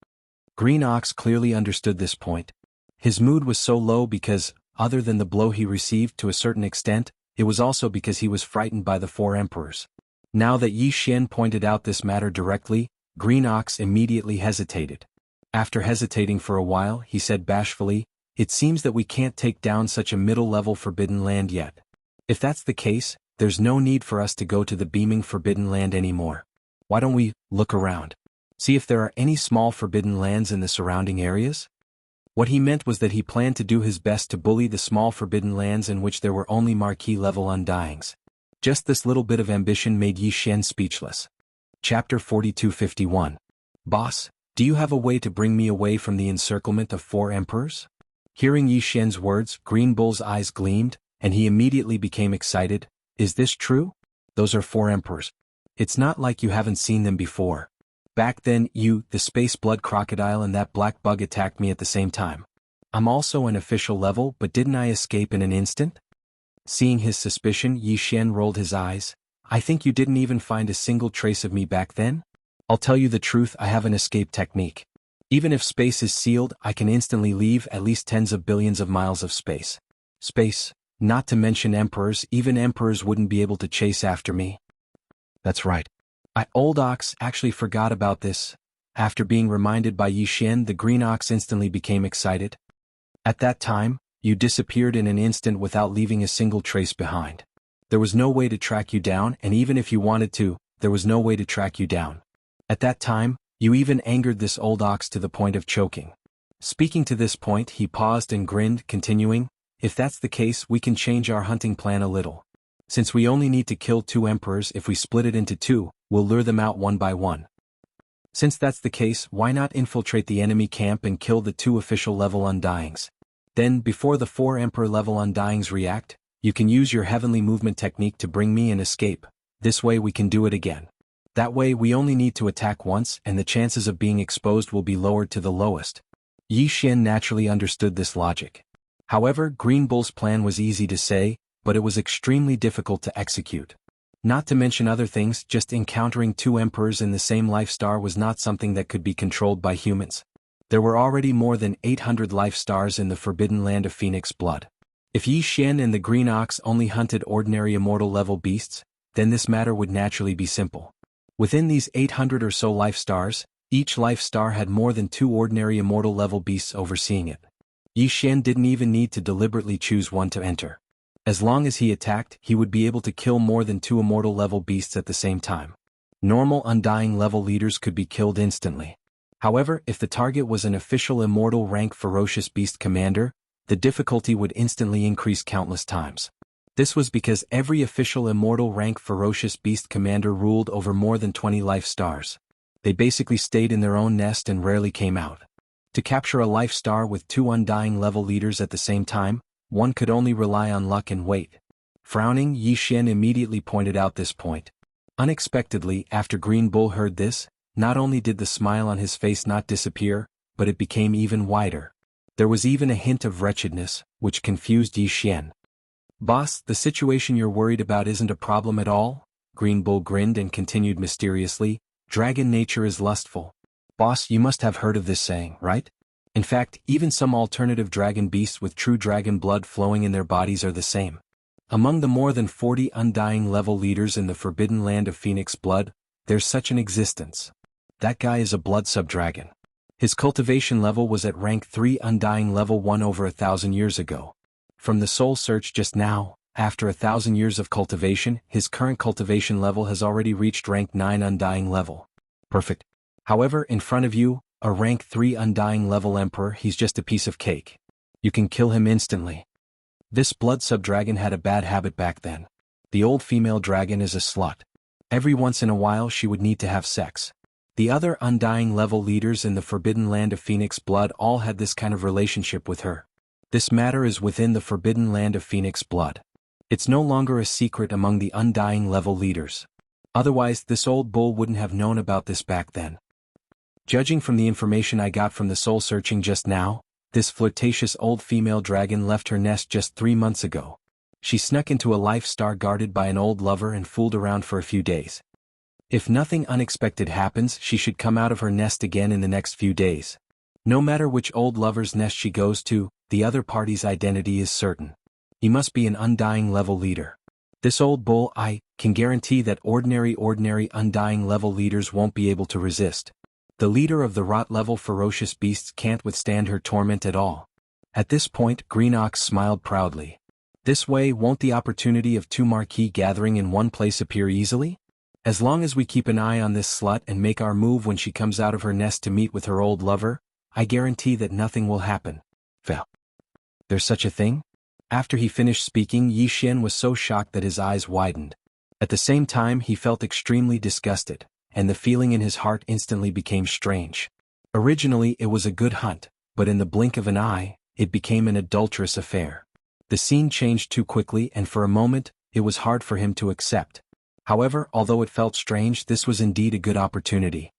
Green Ox clearly understood this point. His mood was so low because, other than the blow he received to a certain extent, it was also because he was frightened by the 4 emperors. Now that Yi Xian pointed out this matter directly, Green Ox immediately hesitated. After hesitating for a while, he said bashfully, "It seems that we can't take down such a middle-level Forbidden Land yet. If that's the case, there's no need for us to go to the beaming Forbidden Land anymore. Why don't we look around? See if there are any small Forbidden Lands in the surrounding areas?" What he meant was that he planned to do his best to bully the small Forbidden Lands in which there were only Marquis-level Undyings. Just this little bit of ambition made Yi Xian speechless. Chapter 4251. "Boss, do you have a way to bring me away from the encirclement of 4 emperors?" Hearing Yi Xian's words, Green Bull's eyes gleamed, and he immediately became excited. "Is this true? Those are 4 emperors. It's not like you haven't seen them before. Back then you, the space blood crocodile and that black bug attacked me at the same time. I'm also an official level, but didn't I escape in an instant? Seeing his suspicion, Yi Xian rolled his eyes. I think you didn't even find a single trace of me back then? I'll tell you the truth, I have an escape technique. Even if space is sealed, I can instantly leave at least tens of billions of miles of space. Space, not to mention emperors, even emperors wouldn't be able to chase after me. That's right. Old Ox actually forgot about this. After being reminded by Yi Xian, the green ox instantly became excited. At that time, you disappeared in an instant without leaving a single trace behind. There was no way to track you down, and even if you wanted to, there was no way to track you down. At that time, you even angered this old ox to the point of choking. Speaking to this point, he paused and grinned, continuing, if that's the case, we can change our hunting plan a little. Since we only need to kill 2 emperors, if we split it into 2, we'll lure them out one by one. Since that's the case, why not infiltrate the enemy camp and kill the 2 official level Undyings? Then, before the 4 emperor level Undyings react, you can use your heavenly movement technique to bring me an escape. This way we can do it again. That way we only need to attack once and the chances of being exposed will be lowered to the lowest. Yi Xian naturally understood this logic. However, Green Bull's plan was easy to say, but it was extremely difficult to execute. Not to mention other things, just encountering 2 emperors in the same life star was not something that could be controlled by humans. There were already more than 800 life stars in the forbidden land of Phoenix blood. If Yi Xian and the Green Ox only hunted ordinary immortal level beasts, then this matter would naturally be simple. Within these 800 or so life stars, each life star had more than 2 ordinary immortal level beasts overseeing it. Yi Xian didn't even need to deliberately choose one to enter. As long as he attacked, he would be able to kill more than 2 immortal level beasts at the same time. Normal undying level leaders could be killed instantly. However, if the target was an official immortal rank ferocious beast commander, the difficulty would instantly increase countless times. This was because every official immortal rank ferocious beast commander ruled over more than 20 life stars. They basically stayed in their own nest and rarely came out. To capture a life star with 2 undying level leaders at the same time, one could only rely on luck and wait. Frowning, Yi Xian immediately pointed out this point. Unexpectedly, after Green Bull heard this, not only did the smile on his face not disappear, but it became even wider. There was even a hint of wretchedness, which confused Yi Xian. Boss, the situation you're worried about isn't a problem at all? Green Bull grinned and continued mysteriously, dragon nature is lustful. Boss, you must have heard of this saying, right? In fact, even some alternative dragon beasts with true dragon blood flowing in their bodies are the same. Among the more than 40 undying level leaders in the forbidden land of Phoenix blood, there's such an existence. That guy is a blood sub-dragon. His cultivation level was at rank 3 undying level 1 over 1,000 years ago. From the soul search just now, after 1,000 years of cultivation, his current cultivation level has already reached rank 9 undying level. Perfect. However, in front of you, a rank 3 undying level emperor, he's just a piece of cake. You can kill him instantly. This blood sub-dragon had a bad habit back then. The old female dragon is a slut. Every once in a while she would need to have sex. The other undying level leaders in the forbidden land of Phoenix blood all had this kind of relationship with her. This matter is within the forbidden land of Phoenix blood. It's no longer a secret among the undying level leaders. Otherwise, this old bull wouldn't have known about this back then. Judging from the information I got from the soul searching just now, this flirtatious old female dragon left her nest just 3 months ago. She snuck into a life star guarded by an old lover and fooled around for a few days. If nothing unexpected happens, she should come out of her nest again in the next few days. No matter which old lover's nest she goes to, the other party's identity is certain. He must be an undying level leader. This old bull, I can guarantee that ordinary undying level leaders won't be able to resist. The leader of the rot level ferocious beasts can't withstand her torment at all. At this point, Green Ox smiled proudly. This way, won't the opportunity of 2 marquee gathering in one place appear easily? As long as we keep an eye on this slut and make our move when she comes out of her nest to meet with her old lover, I guarantee that nothing will happen. Well, there's such a thing? After he finished speaking, Yi Xian was so shocked that his eyes widened. At the same time, he felt extremely disgusted, and the feeling in his heart instantly became strange. Originally, it was a good hunt, but in the blink of an eye, it became an adulterous affair. The scene changed too quickly, and for a moment, it was hard for him to accept. However, although it felt strange, this was indeed a good opportunity.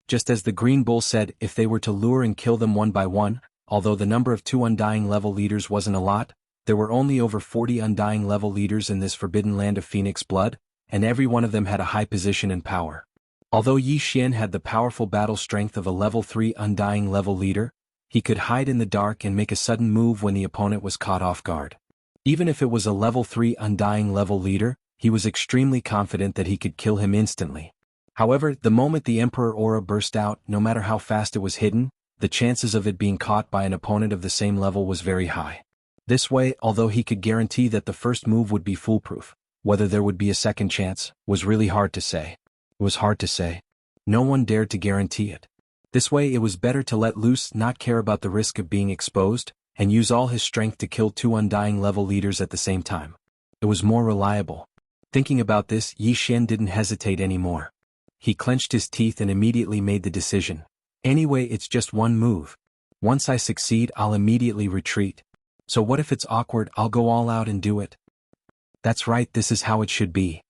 Just as the Green Bull said, if they were to lure and kill them one by one, although the number of 2 Undying level leaders wasn't a lot, there were only over 40 Undying level leaders in this forbidden land of Phoenix blood, and every one of them had a high position and power. Although Yi Xian had the powerful battle strength of a level 3 Undying level leader, he could hide in the dark and make a sudden move when the opponent was caught off guard. Even if it was a level 3 Undying level leader, he was extremely confident that he could kill him instantly. However, the moment the Emperor aura burst out, no matter how fast it was hidden, the chances of it being caught by an opponent of the same level was very high. This way, although he could guarantee that the first move would be foolproof, whether there would be a second chance was really hard to say. It was hard to say. No one dared to guarantee it. This way it was better to let loose, not care about the risk of being exposed, and use all his strength to kill 2 Undying level leaders at the same time. It was more reliable. Thinking about this, Yi Xian didn't hesitate anymore. He clenched his teeth and immediately made the decision. Anyway, it's just one move. Once I succeed, I'll immediately retreat. So what if it's awkward? I'll go all out and do it. That's right, this is how it should be.